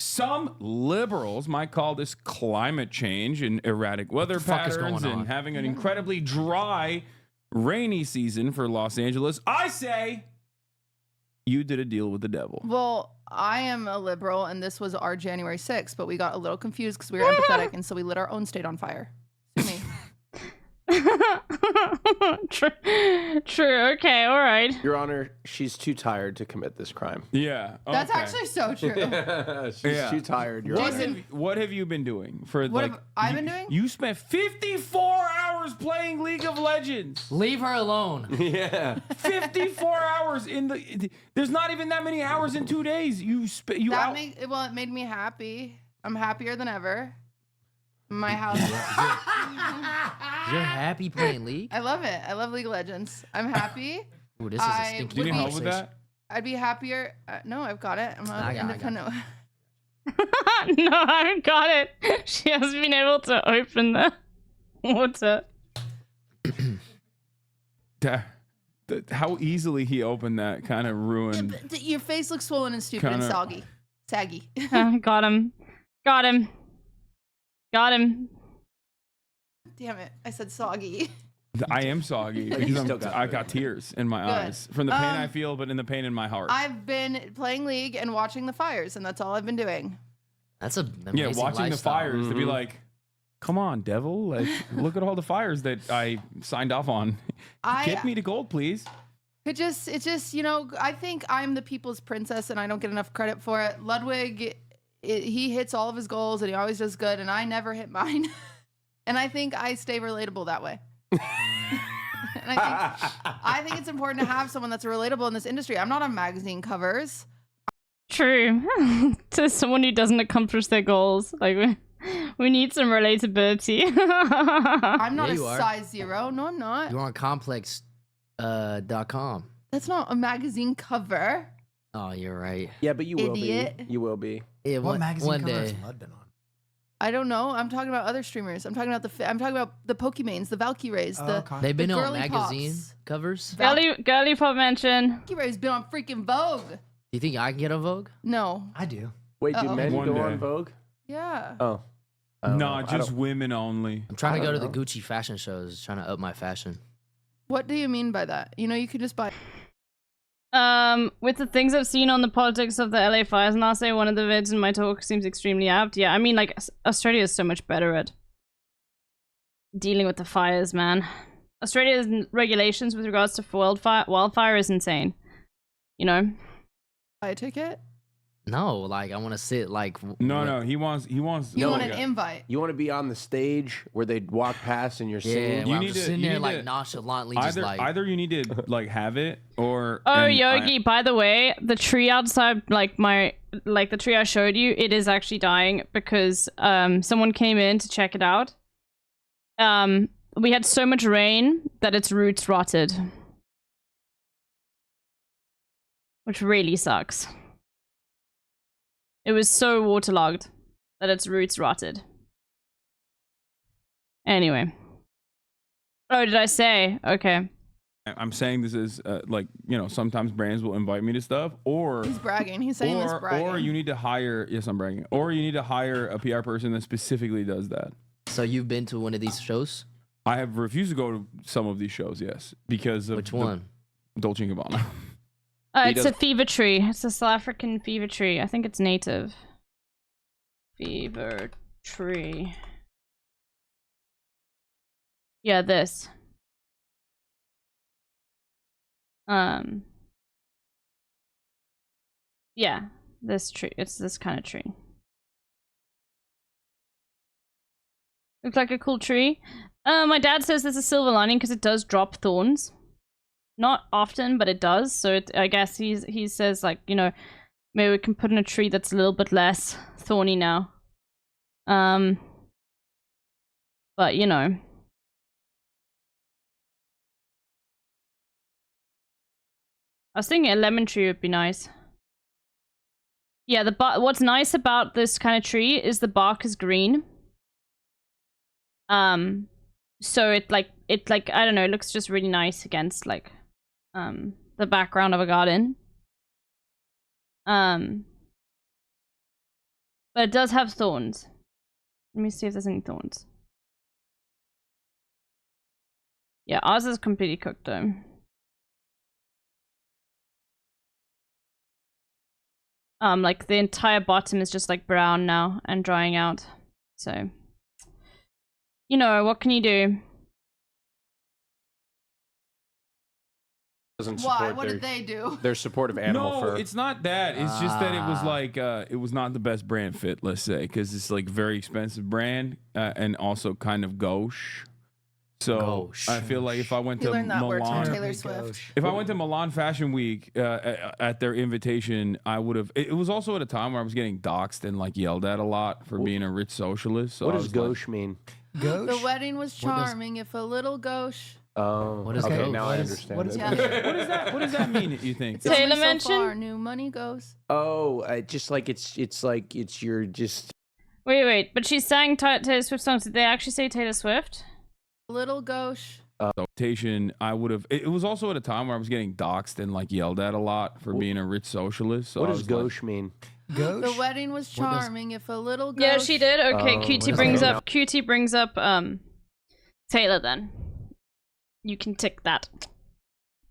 Speaker 2: Some liberals might call this climate change and erratic weather
Speaker 20: the fuck is
Speaker 2: patterns
Speaker 20: going on?
Speaker 2: and having an incredibly dry, rainy season for Los Angeles. I say you did a deal with the devil.
Speaker 23: Well, I am a liberal, and this was our January 6th, but we got a little confused because we were empathetic, and so we lit our own state on fire. Sue me.
Speaker 1: True. Okay. All right.
Speaker 21: Your Honor, she's too tired to commit this crime.
Speaker 2: Yeah.
Speaker 23: That's
Speaker 2: okay.
Speaker 23: actually so true.
Speaker 21: She's too tired. Your Honor.
Speaker 2: What have you been doing for
Speaker 23: What
Speaker 2: like?
Speaker 23: have I been doing?
Speaker 2: You spent 54 hours playing League of Legends.
Speaker 20: Leave her alone.
Speaker 21: Yeah.
Speaker 2: 54 hours in the. There's not even that many hours in 2 days.
Speaker 23: It made me happy. I'm happier than ever. My house.
Speaker 20: You're happy playing League?
Speaker 23: I love it. I love League of Legends. I'm happy.
Speaker 20: Ooh, this is a stinky
Speaker 2: You need help with that?
Speaker 23: I'd be happier. No, I've got it. I'm
Speaker 20: I got it.
Speaker 23: independent.
Speaker 1: No, I haven't got it. She has been able to open the water.
Speaker 2: How easily he opened that kind of ruined.
Speaker 23: Your face looks swollen and stupid and
Speaker 2: Kinda-
Speaker 23: saggy.
Speaker 1: Got him. Got him. Got him.
Speaker 23: Damn it! I said soggy.
Speaker 2: I am soggy
Speaker 23: You
Speaker 2: because
Speaker 23: still
Speaker 2: I got tears in my
Speaker 23: Good.
Speaker 2: eyes from the pain I feel, but in the pain in my heart.
Speaker 23: I've been playing League and watching the fires, and that's all I've been doing.
Speaker 20: That's a
Speaker 2: Yeah, watching the fires to be like, come on, devil! Like, look at all the fires that I signed off on. Get me to gold, please.
Speaker 23: It's just, I think I'm the people's princess, and I don't get enough credit for it. Ludwig, he hits all of his goals, and he always does good, and I never hit mine. And I think I stay relatable that way. And I think it's important to have someone that's relatable in this industry. I'm not on magazine covers.
Speaker 1: True. To someone who doesn't accomplish their goals, like we need some relatability.
Speaker 23: I'm not
Speaker 20: Yeah,
Speaker 23: a
Speaker 20: you are.
Speaker 23: size 0. No, I'm not.
Speaker 20: You're on complex.com.
Speaker 23: That's not a magazine cover.
Speaker 20: Oh, you're right.
Speaker 21: Yeah, but you
Speaker 23: Idiot.
Speaker 21: will be. You will be.
Speaker 20: Yeah,
Speaker 22: What magazine
Speaker 20: one
Speaker 22: cover
Speaker 20: day.
Speaker 22: has Lud been on?
Speaker 23: I don't know. I'm talking about other streamers. I'm talking about the Pokemanes, the Valkyrays,
Speaker 20: They've been
Speaker 23: the
Speaker 20: on
Speaker 23: girly
Speaker 20: magazine
Speaker 23: pops.
Speaker 20: covers.
Speaker 1: girly pop mention.
Speaker 23: Valkyray's been on freaking Vogue.
Speaker 20: Do you think I can get on Vogue?
Speaker 23: No.
Speaker 22: I do.
Speaker 21: Wait, do
Speaker 23: Uh-oh.
Speaker 21: men
Speaker 2: One
Speaker 21: go
Speaker 2: day.
Speaker 21: on Vogue?
Speaker 23: Yeah.
Speaker 21: Oh.
Speaker 2: Nah, just women only.
Speaker 20: I'm trying to
Speaker 21: I
Speaker 20: go to
Speaker 21: don't
Speaker 20: the Gucci fashion shows, trying to up my fashion.
Speaker 23: What do you mean by that? You could just buy.
Speaker 1: With the things I've seen on the politics of the LA fires, and I'll say one of the vids in my talk seems extremely apt. Yeah, I mean, like, Australia is so much better at dealing with the fires, man. Australia's regulations with regards to wildfire is insane.
Speaker 23: Buy a ticket?
Speaker 20: No, like I want to sit like.
Speaker 2: No, he wants.
Speaker 23: You want an invite?
Speaker 21: You want to be on the stage where they walk past and you're
Speaker 20: Yeah,
Speaker 21: singing.
Speaker 20: you need to sitting there like nonchalantly, just like.
Speaker 2: Either you need to like have it or.
Speaker 1: Oh,
Speaker 2: and
Speaker 1: Yogi, by the way, the tree outside, the tree I showed you, it is actually dying because someone came in to check it out. We had so much rain that its roots rotted, which really sucks. It was so waterlogged that its roots rotted. Anyway. Oh, did I say? Okay.
Speaker 2: I'm saying this is sometimes brands will invite me to stuff, or
Speaker 23: He's bragging. He's saying this bragging.
Speaker 2: or you need to hire. Yes, I'm bragging. Or you need to hire a PR person that specifically does that.
Speaker 20: So you've been to one of these shows?
Speaker 2: I have refused to go to some of these shows. Yes, because of
Speaker 20: Which one?
Speaker 2: Dolce & Gabbana.
Speaker 1: It's a fever tree. It's a South African fever tree. I think it's native. Fever tree. Yeah, this. Yeah, this tree. It's this kind of tree. Looks like a cool tree. My dad says there's a silver lining because it does drop thorns. Not often, but it does. So I guess he says, like, maybe we can put in a tree that's a little bit less thorny now. But I was thinking a lemon tree would be nice. Yeah, what's nice about this kind of tree is the bark is green. So it I don't know, it looks just really nice against the background of a garden. But it does have thorns. Let me see if there's any thorns. Yeah, ours is completely cooked though. Like the entire bottom is just like brown now and drying out. So, what can you do?
Speaker 21: doesn't
Speaker 23: Why?
Speaker 21: support
Speaker 23: What
Speaker 21: their,
Speaker 23: did they do?
Speaker 21: their support of animal
Speaker 2: No,
Speaker 21: fur.
Speaker 2: it's not that. It's just that it was like it was not the best brand fit, let's say, because it's like very expensive brand and also kind of gauche. So I feel like if I went
Speaker 23: You
Speaker 2: to
Speaker 23: learned that word from
Speaker 2: Milan,
Speaker 23: Taylor Swift.
Speaker 2: if I went to Milan Fashion Week at their invitation, I would have. It was also at a time where I was getting doxxed and like yelled at a lot for being a rich socialist. So
Speaker 21: what
Speaker 2: I
Speaker 21: does
Speaker 2: was
Speaker 21: gauche mean?
Speaker 23: The wedding was charming. If a little gauche.
Speaker 21: Oh,
Speaker 20: What is
Speaker 21: okay.
Speaker 20: gauche?
Speaker 21: Now
Speaker 20: What
Speaker 21: I
Speaker 20: is-
Speaker 21: understand.
Speaker 20: what is
Speaker 21: it.
Speaker 23: gauche?
Speaker 2: What does that? What does that mean? You think?
Speaker 23: It's only
Speaker 1: Taylor
Speaker 23: so
Speaker 1: mentioned?
Speaker 23: far new money goes.
Speaker 21: Oh, just like it's like it's your just.
Speaker 1: Wait, but she's sang Taylor Swift songs. Did they actually say Taylor Swift?
Speaker 23: Little gauche.
Speaker 2: Invitation, I would have. It was also at a time where I was getting doxxed and like yelled at a lot for being a rich socialist. So
Speaker 21: What
Speaker 2: I
Speaker 21: does
Speaker 2: was like-
Speaker 21: gauche mean?
Speaker 23: The wedding was
Speaker 2: What does-
Speaker 23: charming. If a little gauche.
Speaker 1: Yeah, she did. Okay,
Speaker 21: Oh,
Speaker 1: QT
Speaker 21: okay.
Speaker 1: brings
Speaker 21: Now-
Speaker 1: up Taylor then. You can tick that.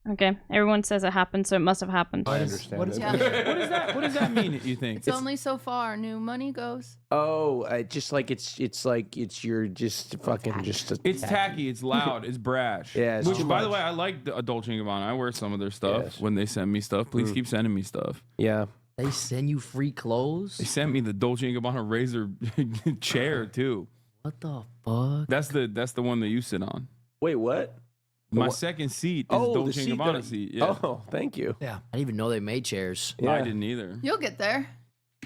Speaker 1: Okay, everyone says it happened, so it must have happened.
Speaker 21: I understand. it.
Speaker 23: Yeah.
Speaker 2: What does that mean? You think?
Speaker 23: It's only so far new money goes.
Speaker 21: Oh, just like it's like it's your just fucking just.
Speaker 2: It's tacky. It's loud. It's brash.
Speaker 21: Yeah, it's
Speaker 2: Which,
Speaker 21: too
Speaker 2: by the
Speaker 21: much.
Speaker 2: way, I like Dolce & Gabbana. I wear some of their stuff
Speaker 21: Yes.
Speaker 2: when they send me stuff. Please
Speaker 21: Mm.
Speaker 2: keep sending me stuff.
Speaker 21: Yeah.
Speaker 20: They send you free clothes?
Speaker 2: They sent me the Dolce & Gabbana Razor chair too.
Speaker 20: What the fuck?
Speaker 2: That's the one that you sit on.
Speaker 21: Wait, what?
Speaker 2: My
Speaker 21: what?
Speaker 2: second seat is
Speaker 21: Oh, the
Speaker 2: Dolce &
Speaker 21: seat
Speaker 2: Gabbana
Speaker 21: that-
Speaker 2: seat. Yeah.
Speaker 21: Oh, thank you.
Speaker 22: Yeah.
Speaker 20: I didn't even know they made chairs.
Speaker 2: I didn't either.
Speaker 23: You'll get there.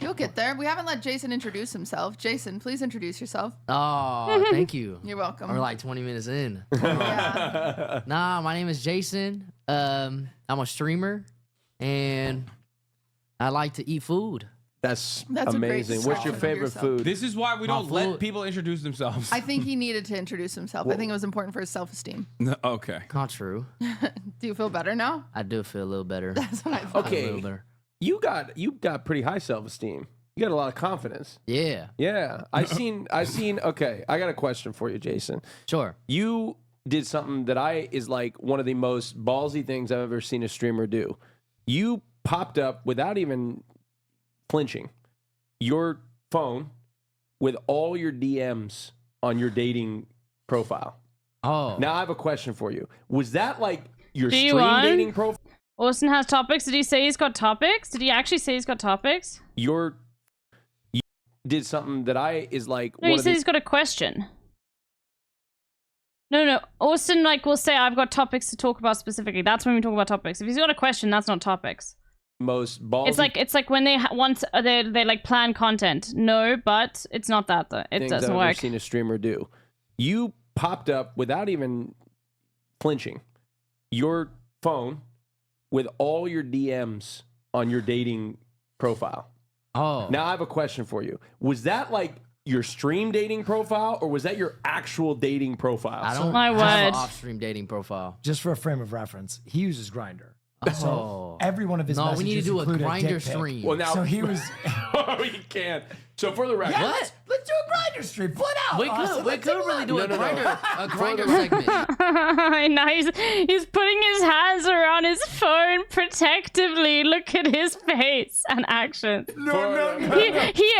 Speaker 23: You'll get there. We haven't let Jason introduce himself. Jason, please introduce yourself.
Speaker 20: Oh, thank you.
Speaker 23: You're welcome.
Speaker 20: We're like 20 minutes in.
Speaker 23: Yeah.
Speaker 20: Nah, my name is Jason. I'm a streamer, and I like to eat food.
Speaker 21: That's
Speaker 23: That's a great
Speaker 21: amazing. What's your
Speaker 23: description of
Speaker 21: favorite
Speaker 23: yourself.
Speaker 21: food?
Speaker 2: This is why we
Speaker 20: My
Speaker 2: don't let
Speaker 20: food-
Speaker 2: people introduce themselves.
Speaker 23: I think he needed to introduce himself. I think it was important for his self-esteem.
Speaker 2: No, okay.
Speaker 20: Not true.
Speaker 23: Do you feel better now?
Speaker 20: I do feel a little better.
Speaker 23: That's what I thought.
Speaker 20: A
Speaker 21: Okay.
Speaker 20: little better.
Speaker 21: You got pretty high self-esteem. You got a lot of confidence.
Speaker 20: Yeah.
Speaker 21: Yeah. I seen okay, I got a question for you, Jason.
Speaker 20: Sure.
Speaker 21: You did something that is like one of the most ballsy things I've ever seen a streamer do. You popped up without even flinching your phone with all your DMs on your dating profile.
Speaker 20: Oh.
Speaker 21: Now I have a question for you. Was that like your
Speaker 1: Do you
Speaker 21: stream
Speaker 1: want?
Speaker 21: dating profile?
Speaker 1: Austin has topics. Did he say he's got topics? Did he actually say he's got topics?
Speaker 21: You did something that is like
Speaker 1: No,
Speaker 21: one
Speaker 1: he
Speaker 21: of
Speaker 1: said
Speaker 21: the
Speaker 1: he's got a question. No. Austin will say I've got topics to talk about specifically. That's when we talk about topics. If he's got a question, that's not topics.
Speaker 21: most ballsy
Speaker 1: It's like when they they like plan content. No, but it's not that though. It
Speaker 21: things I've
Speaker 1: doesn't
Speaker 21: ever
Speaker 1: work.
Speaker 21: seen a streamer do. You popped up without even flinching your phone with all your DMs on your dating profile.
Speaker 20: Oh.
Speaker 21: Now I have a question for you. Was that like your stream dating profile or was that your actual dating profile?
Speaker 20: I don't
Speaker 1: My
Speaker 20: have
Speaker 1: word.
Speaker 20: an off-stream dating profile.
Speaker 22: Just for a frame of reference, he uses Grinder.
Speaker 20: Oh.
Speaker 22: So every one of his
Speaker 20: No, we
Speaker 22: messages
Speaker 20: need to do a
Speaker 22: include
Speaker 20: Grindr
Speaker 22: dick pic.
Speaker 20: stream.
Speaker 21: Well, now
Speaker 22: So he was.
Speaker 21: oh, you can't. So for the record,
Speaker 22: Yeah, let's do a Grinder stream. Put out.
Speaker 20: We
Speaker 22: Austin.
Speaker 20: could
Speaker 22: Let's take a
Speaker 20: really
Speaker 22: look.
Speaker 20: do a
Speaker 21: No.
Speaker 20: grinder segment.
Speaker 1: Now he's putting his hands around his phone protectively. Look at his face and actions.
Speaker 22: No.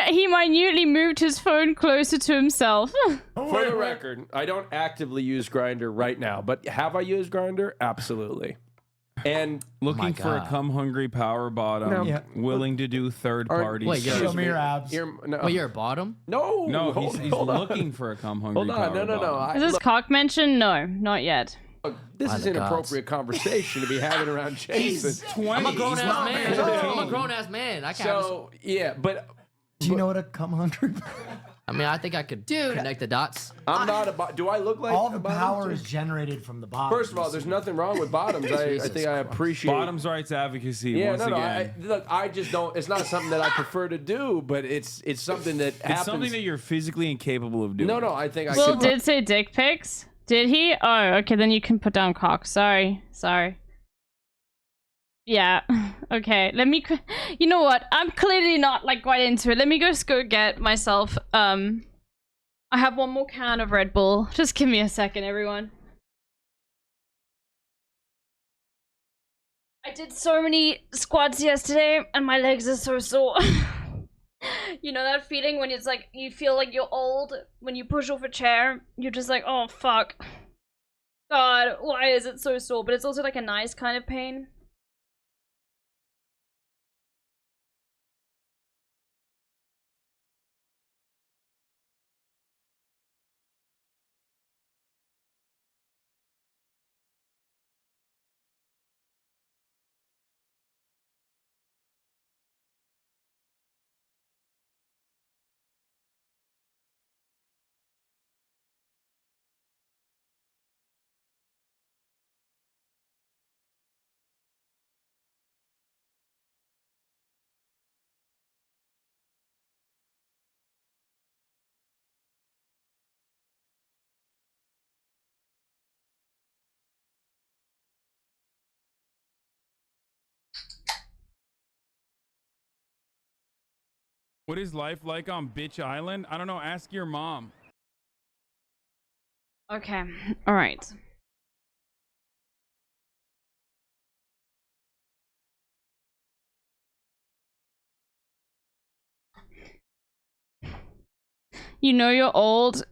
Speaker 1: He minutely moved his phone closer to himself.
Speaker 21: for the record, I don't actively use Grinder right now, but have I used Grinder? Absolutely. And
Speaker 2: Looking
Speaker 20: my
Speaker 2: for a
Speaker 20: God.
Speaker 2: cum hungry power bottom,
Speaker 21: No.
Speaker 22: Yeah.
Speaker 2: willing to do third party.
Speaker 20: Wait,
Speaker 2: stuff.
Speaker 22: Show me your abs.
Speaker 20: You're a bottom?
Speaker 21: No,
Speaker 2: No,
Speaker 21: hold
Speaker 2: he's
Speaker 21: on.
Speaker 2: looking for a cum hungry
Speaker 21: Hold on,
Speaker 2: power
Speaker 21: no.
Speaker 2: bottom.
Speaker 1: Is this cock mentioned? No, not yet.
Speaker 21: This
Speaker 20: By
Speaker 21: is
Speaker 20: the
Speaker 21: inappropriate conversation to be having around Jason.
Speaker 2: 20.
Speaker 20: I'm a grown ass man.
Speaker 2: He's
Speaker 20: I'm a
Speaker 2: 18.
Speaker 20: grown ass man. I can't. have
Speaker 21: So yeah, but
Speaker 22: Do you know what a cum hungry?
Speaker 20: I mean, I think I could
Speaker 23: Dude.
Speaker 20: connect the dots.
Speaker 21: I'm not a do I look like
Speaker 22: All
Speaker 21: a
Speaker 22: the
Speaker 21: bottom?
Speaker 22: power is generated from the bottom.
Speaker 21: First of all, there's nothing wrong with bottoms. I
Speaker 20: Jesus
Speaker 21: think I
Speaker 20: Christ.
Speaker 21: appreciate
Speaker 2: Bottoms rights advocacy.
Speaker 21: Yeah,
Speaker 2: once
Speaker 21: no.
Speaker 2: again.
Speaker 21: Look, I just don't. It's not something that I prefer to do, but it's something that happens.
Speaker 2: It's something that you're physically incapable of doing.
Speaker 21: No. I think I
Speaker 1: Will
Speaker 21: could.
Speaker 1: did say dick pics. Did he? Oh, okay. Then you can put down cock. Sorry. Yeah. Okay. Let me. You know what? I'm clearly not like quite into it. Let me just go get myself. I have one more can of Red Bull. Just give me a second, everyone. I did so many squats yesterday, and my legs are so sore. You know that feeling when it's like you feel like you're old when you push off a chair. You're just like, oh fuck. God, why is it so sore? But it's also like a nice kind of pain.
Speaker 2: What is life like on Bitch Island? I don't know. Ask your mom.
Speaker 1: Okay. All right. You know you're old.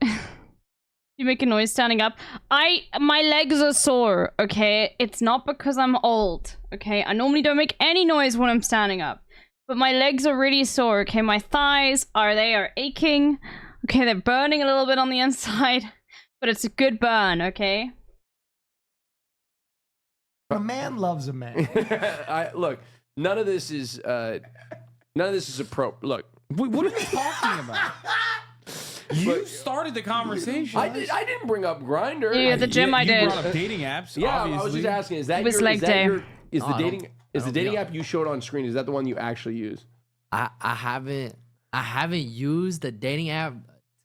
Speaker 1: You make a noise standing up. My legs are sore, okay? It's not because I'm old, okay? I normally don't make any noise when I'm standing up. But my legs are really sore, okay? My thighs are aching. Okay, they're burning a little bit on the inside. But it's a good burn, okay?
Speaker 22: A man loves a man.
Speaker 21: Look, none of this is appropriate. Look,
Speaker 2: what are you talking about? You started the conversation.
Speaker 21: I didn't bring up Grindr.
Speaker 1: Yeah, at the gym I did.
Speaker 2: You brought up dating apps.
Speaker 21: Yeah,
Speaker 2: obviously.
Speaker 21: I was just asking. Is that
Speaker 1: It was
Speaker 21: your,
Speaker 1: leg
Speaker 21: is that
Speaker 1: day.
Speaker 21: your, is
Speaker 20: No,
Speaker 21: the
Speaker 20: I
Speaker 21: dating
Speaker 20: don't-
Speaker 21: is
Speaker 20: I
Speaker 21: the
Speaker 20: don't
Speaker 21: dating
Speaker 20: be
Speaker 21: app you showed on screen? Is that the one you actually use?
Speaker 20: I haven't used the dating app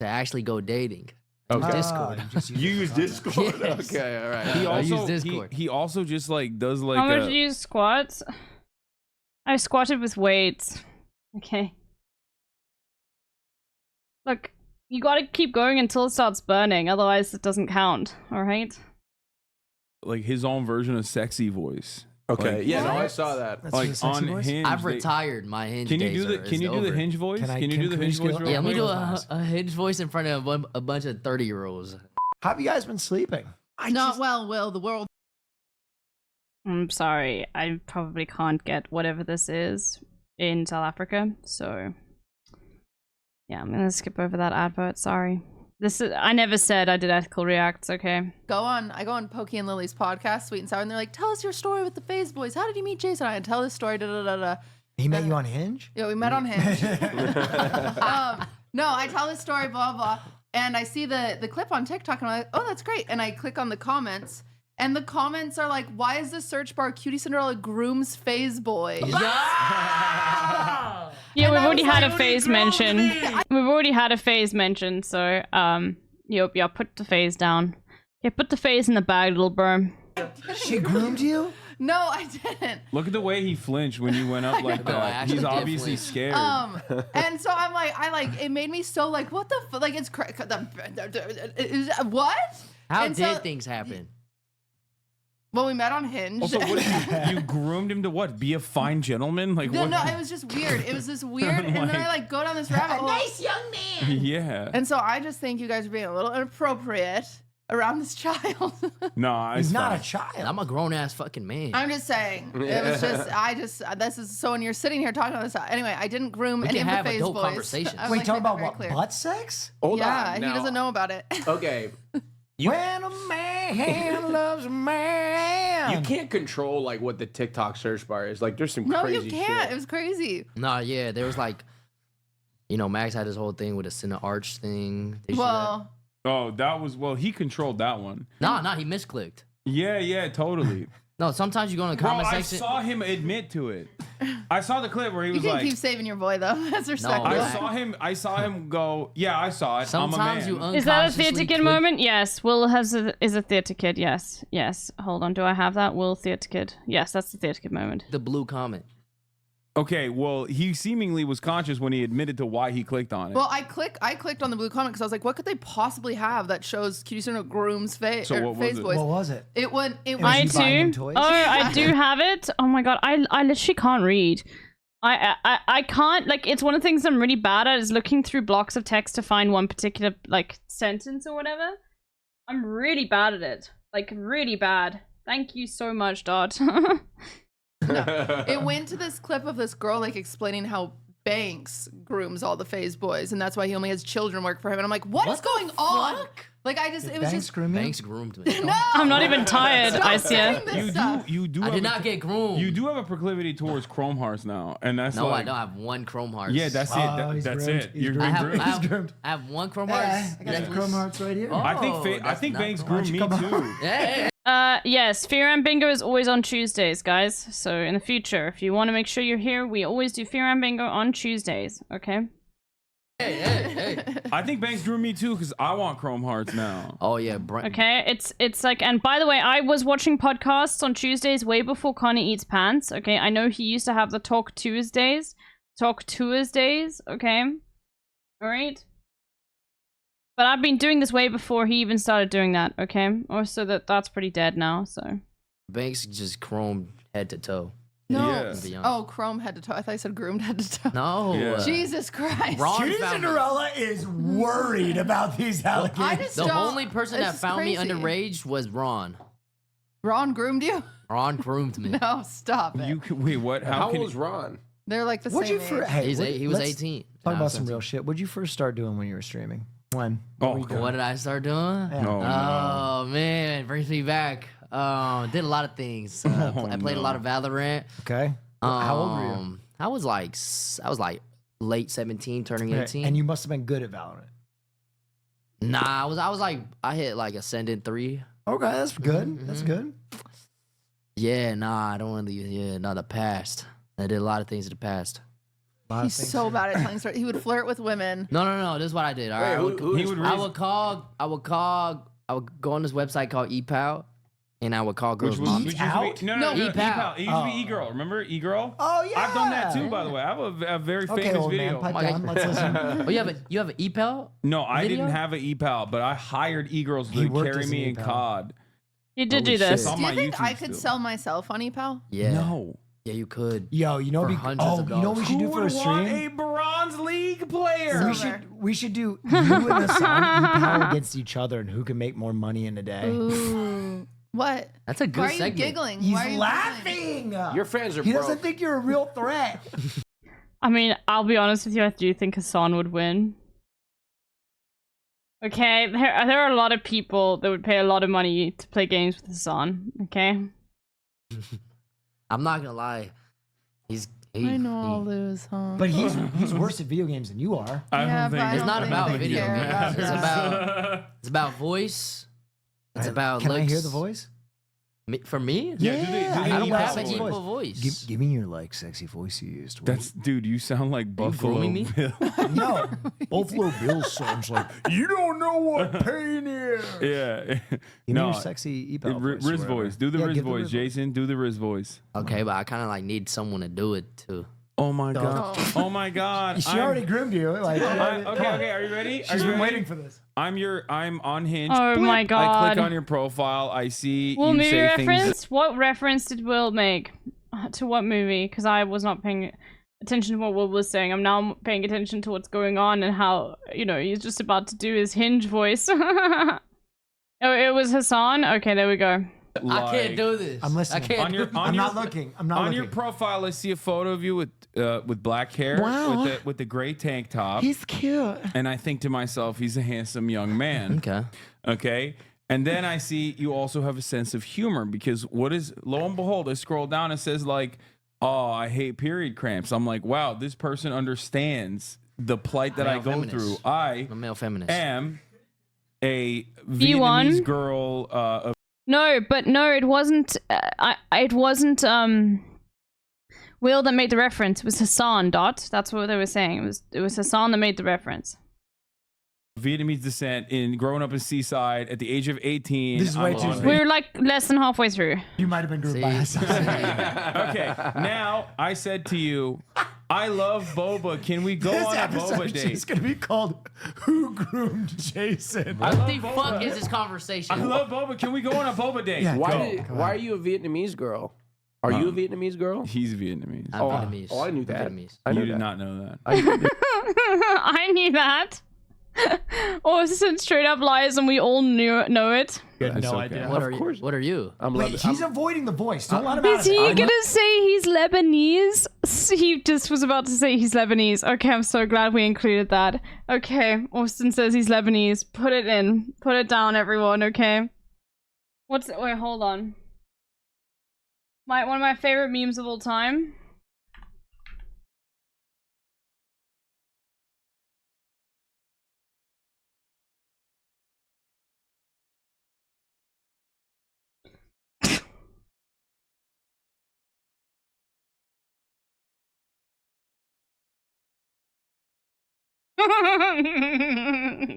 Speaker 20: to actually go dating.
Speaker 21: Okay.
Speaker 20: Discord.
Speaker 21: You use Discord.
Speaker 20: Yes.
Speaker 21: Okay, all right.
Speaker 2: He
Speaker 20: I use
Speaker 2: also
Speaker 20: Discord.
Speaker 2: he also just like does like
Speaker 1: How much
Speaker 2: a,
Speaker 1: do you squat? I squatted with weights. Okay. Look, you gotta keep going until it starts burning, otherwise it doesn't count, alright?
Speaker 2: like his own version of sexy voice.
Speaker 21: Okay,
Speaker 2: Like,
Speaker 21: yeah, no, I saw that.
Speaker 22: That's
Speaker 2: like
Speaker 22: your sexy
Speaker 2: on
Speaker 22: voice?
Speaker 2: Hinge.
Speaker 20: I've
Speaker 2: they-
Speaker 20: retired my Hinge
Speaker 2: Can you
Speaker 20: days
Speaker 2: do the
Speaker 20: are-
Speaker 2: Can
Speaker 20: it's
Speaker 2: you do the
Speaker 20: over.
Speaker 2: Hinge voice?
Speaker 22: Can I-
Speaker 2: Can you
Speaker 22: can-
Speaker 2: do the
Speaker 22: can we
Speaker 2: Hinge
Speaker 22: scale
Speaker 2: voice?
Speaker 22: up?
Speaker 2: real
Speaker 20: Yeah, let me
Speaker 2: quick?
Speaker 20: do a Hinge voice in front of a bunch of 30-year-olds.
Speaker 22: How have you guys been sleeping?
Speaker 23: Not well, Will. The world.
Speaker 1: I'm sorry, I probably can't get whatever this is in South Africa, so yeah, I'm gonna skip over that advert, sorry. I never said I did ethical reacts, okay?
Speaker 23: I go on Pokey and Lily's podcast, Sweet and Sour, and they're like, tell us your story with the FaZe Boys. How did you meet Jason? I tell this story, da da da da.
Speaker 22: He met you on Hinge?
Speaker 23: Yeah, we met on Hinge. No, I tell this story, blah, blah. And I see the clip on TikTok, and I'm like, oh, that's great. And I click on the comments, and the comments are like, why is the search bar Cutie Cinderella grooms FaZe Boy?
Speaker 1: Yeah, we've
Speaker 23: I
Speaker 1: already
Speaker 23: was
Speaker 1: had
Speaker 23: like,
Speaker 1: a phase mention. We've already had a phase mention, so yeah, put the phase down. Yeah, put the phase in the bag, little bro.
Speaker 22: She groomed you?
Speaker 23: No, I didn't.
Speaker 2: Look at the way he flinched when you went up like
Speaker 20: No, I
Speaker 2: that.
Speaker 20: actually
Speaker 2: He's
Speaker 20: did
Speaker 2: obviously
Speaker 20: flinch.
Speaker 2: scared.
Speaker 23: And so I'm like, it made me so like, what the like it's what?
Speaker 20: How
Speaker 23: And
Speaker 20: did
Speaker 23: so-
Speaker 20: things happen?
Speaker 23: Well, we met on Hinge.
Speaker 2: Also, what you groomed him to what? Be a fine gentleman? Like
Speaker 23: No,
Speaker 2: what?
Speaker 23: no, it was just weird. It was this weird, and then I like go down this rabbit hole.
Speaker 11: Nice young man.
Speaker 2: Yeah.
Speaker 23: And so I just think you guys are being a little inappropriate around this child.
Speaker 2: No,
Speaker 22: He's
Speaker 2: it's
Speaker 22: not
Speaker 2: fine.
Speaker 22: a child.
Speaker 20: I'm a grown ass fucking man.
Speaker 23: I'm just saying. It was just, this is so when you're sitting here talking about this. Anyway, I didn't groom
Speaker 20: We
Speaker 23: any
Speaker 20: can
Speaker 23: of the
Speaker 20: have
Speaker 23: FaZe
Speaker 20: adult
Speaker 23: boys.
Speaker 20: conversations.
Speaker 23: I
Speaker 22: Wait,
Speaker 23: wanna
Speaker 22: talk
Speaker 23: make that
Speaker 22: about
Speaker 23: very
Speaker 22: what?
Speaker 23: clear.
Speaker 22: Butt sex?
Speaker 21: Hold
Speaker 23: Yeah,
Speaker 21: on.
Speaker 23: he
Speaker 21: now.
Speaker 23: doesn't know about it.
Speaker 21: Okay,
Speaker 22: When a man loves a man.
Speaker 21: you can't control like what the TikTok search bar is. Like, there's some
Speaker 23: No,
Speaker 21: crazy
Speaker 23: you can't.
Speaker 21: shit.
Speaker 23: It was crazy.
Speaker 20: Nah, yeah, there was like, Max had this whole thing with a Cine Arch thing. They should have-
Speaker 23: Well,
Speaker 2: Oh, that was he controlled that one.
Speaker 20: Nah, he misclicked.
Speaker 2: Yeah, totally.
Speaker 20: No, sometimes you go in the
Speaker 2: Bro,
Speaker 20: comment
Speaker 2: I
Speaker 20: section.
Speaker 2: saw him admit to it. I saw the clip where he
Speaker 23: you
Speaker 2: was
Speaker 23: can
Speaker 2: like,
Speaker 23: keep saving your boy though. That's respectful.
Speaker 2: I saw him go, yeah, I saw it.
Speaker 20: Sometimes
Speaker 2: I'm a man.
Speaker 1: Is that a theater kid moment? Yes. Will is a theater kid. Yes. Hold on. Do I have that? Will theater kid. Yes, that's the theater kid moment.
Speaker 20: The blue comment.
Speaker 2: Okay, well, he seemingly was conscious when he admitted to why he clicked on it.
Speaker 23: Well, I clicked on the blue comment because I was like, what could they possibly have that shows Cutie Cinderella grooms FaZe
Speaker 2: So what was
Speaker 23: FaZe
Speaker 2: it?
Speaker 23: Boys?
Speaker 22: What was it?
Speaker 23: It was
Speaker 1: I
Speaker 22: you buying him
Speaker 1: too.
Speaker 22: toys?
Speaker 1: Oh, I do have it. Oh my god, I literally can't read. I can't, like, it's one of the things I'm really bad at is looking through blocks of text to find one particular like sentence or whatever. I'm really bad at it. Like, really bad. Thank you so much, Dot.
Speaker 23: It went to this clip of this girl like explaining how Banks grooms all the phase boys, and that's why he only has children work for him. And I'm like, what is going on? Like, I just, it was just.
Speaker 20: Banks groomed me.
Speaker 23: No!
Speaker 1: I'm not even tired,
Speaker 23: Stop
Speaker 1: I
Speaker 23: saying
Speaker 1: see.
Speaker 23: this stuff.
Speaker 2: You do.
Speaker 20: I
Speaker 2: have
Speaker 20: did
Speaker 2: a-
Speaker 20: not get groomed.
Speaker 2: You do have a proclivity towards Chrome Hearts now, and that's
Speaker 20: No,
Speaker 2: like,
Speaker 20: I don't. I have one Chrome Hearts.
Speaker 2: Yeah, that's it. That's it. You're
Speaker 20: I
Speaker 2: groomed.
Speaker 20: have one Chrome Hearts.
Speaker 22: I got some Chrome Hearts right here.
Speaker 2: I think Banks groomed me too.
Speaker 1: Yes, Fear and Bingo is always on Tuesdays, guys. So in the future, if you want to make sure you're here, we always do Fear and Bingo on Tuesdays, okay?
Speaker 2: I think Banks groomed me too because I want Chrome Hearts now.
Speaker 20: Oh yeah,
Speaker 1: Okay, it's like, and by the way, I was watching podcasts on Tuesdays way before Connie Eats Pants, okay? I know he used to have the Talk Tuesdays, okay? Alright? But I've been doing this way before he even started doing that, okay? Also, that's pretty dead now, so.
Speaker 20: Banks just chromed head to toe.
Speaker 23: No.
Speaker 20: To be honest.
Speaker 23: Oh, Chrome head to toe. I thought you said groomed head to toe.
Speaker 20: No. Yeah.
Speaker 23: Jesus Christ.
Speaker 20: Ron found me.
Speaker 22: Cinderella is worried about these allegations.
Speaker 20: The only person that
Speaker 23: This is
Speaker 20: found me
Speaker 23: crazy.
Speaker 20: underage was Ron.
Speaker 23: Ron groomed you?
Speaker 20: Ron groomed me.
Speaker 23: No, stop it.
Speaker 2: You can, wait, what?
Speaker 21: How
Speaker 2: can
Speaker 21: old was Ron?
Speaker 23: They're like the
Speaker 22: What'd
Speaker 23: same
Speaker 22: you for?
Speaker 23: age.
Speaker 22: Hey,
Speaker 20: He was
Speaker 22: let's
Speaker 20: 18.
Speaker 22: Talk
Speaker 20: Nah,
Speaker 22: about
Speaker 20: I'm
Speaker 22: some real shit. What'd you first start doing when you were streaming? When?
Speaker 20: What did I start doing?
Speaker 22: Yeah.
Speaker 20: Oh man, it brings me back. Did a lot of things. I played a lot of Valorant.
Speaker 22: Okay. How old were you?
Speaker 20: I was like late 17, turning 18.
Speaker 22: And you must have been good at Valorant.
Speaker 20: Nah, I was like I hit like Ascendant 3.
Speaker 22: Okay, that's good. That's good.
Speaker 20: Yeah, nah, I don't really. Yeah, no, the past. I did a lot of things in the past.
Speaker 23: He's so bad at telling stories. He would flirt with women.
Speaker 20: No. This is what I did. All right, I would go on this website called ePal, and I would call girls.
Speaker 2: Which used to be, no,
Speaker 20: ePal.
Speaker 2: It used to be E-Girl. Remember E-Girl?
Speaker 22: Oh yeah.
Speaker 2: I've done that too, by the way. I have a very famous
Speaker 22: old
Speaker 2: video.
Speaker 22: man, pipe down. Let's listen.
Speaker 20: Oh, you have an ePal?
Speaker 2: No, I
Speaker 20: video?
Speaker 2: didn't have an E-Pal, but I hired E-Girls
Speaker 22: He
Speaker 2: to
Speaker 22: worked
Speaker 2: carry
Speaker 22: as
Speaker 2: me
Speaker 22: an
Speaker 2: in
Speaker 22: E-Pal.
Speaker 2: COD.
Speaker 1: You did
Speaker 2: Holy
Speaker 1: do this.
Speaker 2: shit. It's on
Speaker 23: Do you
Speaker 2: my
Speaker 23: think
Speaker 2: YouTube
Speaker 23: I could
Speaker 2: still.
Speaker 23: sell myself on ePal?
Speaker 20: Yeah.
Speaker 2: No.
Speaker 20: Yeah, you could.
Speaker 22: Yo, you know,
Speaker 20: For hundreds of
Speaker 22: you know what we should do
Speaker 2: Who
Speaker 22: for a
Speaker 2: would want
Speaker 22: stream?
Speaker 2: a Bronze League player?
Speaker 22: We should do you and Hassan ePal against each other, and who can make more money in a day.
Speaker 23: Ooh. What?
Speaker 20: That's a good
Speaker 23: Why are you
Speaker 20: segment.
Speaker 23: giggling?
Speaker 22: He's
Speaker 23: Why are you
Speaker 22: laughing.
Speaker 21: Your fans are
Speaker 22: He
Speaker 21: broke.
Speaker 22: doesn't think you're a real threat.
Speaker 1: I mean, I'll be honest with you, I do think Hassan would win. Okay, there are a lot of people that would pay a lot of money to play games with Hassan, okay?
Speaker 20: I'm not gonna lie.
Speaker 23: I know I'll lose, huh?
Speaker 22: But he's worse at video games than you are.
Speaker 23: Yeah, but I
Speaker 20: It's
Speaker 23: don't
Speaker 20: not
Speaker 23: think
Speaker 20: about
Speaker 23: they
Speaker 20: video
Speaker 23: care
Speaker 20: games.
Speaker 23: about
Speaker 20: It's about voice. It's about
Speaker 22: Can
Speaker 20: looks.
Speaker 22: I hear the voice?
Speaker 20: For me?
Speaker 2: Yeah, do they
Speaker 20: I don't
Speaker 2: equal
Speaker 20: have an
Speaker 2: voice?
Speaker 20: equal voice.
Speaker 22: Give me your like sexy voice you used.
Speaker 2: That's dude. You sound like Buffalo
Speaker 20: grooming me?
Speaker 2: Bill.
Speaker 22: No, Buffalo Bill sounds like you don't know what pain is.
Speaker 2: Yeah.
Speaker 22: Give me your sexy ePal voice.
Speaker 2: Riz
Speaker 22: or
Speaker 2: voice. Do the
Speaker 22: Yeah,
Speaker 2: Riz
Speaker 22: give the
Speaker 2: voice,
Speaker 22: Riz
Speaker 2: Jason. Do the Riz voice.
Speaker 20: Okay, but I kind of like need someone to do it too.
Speaker 2: Oh my god. Oh my god.
Speaker 22: She already groomed you. Like,
Speaker 2: Okay. Are you ready?
Speaker 22: She's been waiting for this.
Speaker 2: I'm on Hinge.
Speaker 1: Oh my
Speaker 2: I
Speaker 1: god.
Speaker 2: click on your profile. I see
Speaker 1: Will
Speaker 2: you
Speaker 1: movie
Speaker 2: say
Speaker 1: reference?
Speaker 2: things.
Speaker 1: What reference did Will make? To what movie? Because I was not paying attention to what Will was saying. I'm now paying attention to what's going on and how, he's just about to do his Hinge voice. Oh, it was Hassan? Okay, there we go.
Speaker 20: I can't do this.
Speaker 22: I'm listening.
Speaker 20: I can't.
Speaker 22: I'm not looking. I'm not
Speaker 2: on
Speaker 22: looking.
Speaker 2: your profile, I see a photo of you with black hair,
Speaker 22: Wow.
Speaker 2: with the gray tank top.
Speaker 22: He's cute.
Speaker 2: And I think to myself, he's a handsome young man. Okay. And then I see you also have a sense of humor because lo and behold, I scroll down, it says like, oh, I hate period cramps. I'm like, wow, this person understands the plight that I go through. I'm
Speaker 20: a male feminist.
Speaker 2: Am a
Speaker 1: B1?
Speaker 2: Vietnamese girl of
Speaker 1: No, it wasn't. It wasn't. Will that made the reference. It was Hassan. That's what they were saying. It was Hassan that made the reference.
Speaker 2: Vietnamese descent in growing up in Seaside at the age of 18.
Speaker 22: This is way
Speaker 2: I'm
Speaker 22: too
Speaker 2: on
Speaker 22: soon.
Speaker 1: We were like less than halfway through.
Speaker 22: You might have been groomed by Hassan.
Speaker 2: Okay, now I said to you, I love boba. Can we go
Speaker 22: This
Speaker 2: on a
Speaker 22: episode
Speaker 2: boba
Speaker 22: is
Speaker 2: date?
Speaker 22: just gonna be called "Who Groomed Jason."
Speaker 20: What the fuck is this conversation?
Speaker 2: I love boba. Can we go on a boba date?
Speaker 22: Yeah,
Speaker 21: Why
Speaker 22: go.
Speaker 21: are you a Vietnamese girl? Are you a Vietnamese girl?
Speaker 2: He's Vietnamese.
Speaker 20: I'm Vietnamese.
Speaker 21: Oh, I knew that.
Speaker 20: Vietnamese.
Speaker 21: I
Speaker 2: You
Speaker 21: knew
Speaker 2: did
Speaker 21: that.
Speaker 2: not know that.
Speaker 1: I knew that. Austin straight up lies and we all know it.
Speaker 22: You had
Speaker 21: That's
Speaker 22: no
Speaker 21: okay.
Speaker 22: idea.
Speaker 20: What are you?
Speaker 21: I'm
Speaker 22: Wait,
Speaker 21: Lebanese.
Speaker 22: he's avoiding the voice. Don't let him out
Speaker 1: Is
Speaker 22: of
Speaker 1: he
Speaker 22: it.
Speaker 1: gonna say he's Lebanese? He just was about to say he's Lebanese. Okay, I'm so glad we included that. Okay, Austin says he's Lebanese. Put it in. Put it down, everyone, okay? Wait, hold on. One of my favorite memes of all time.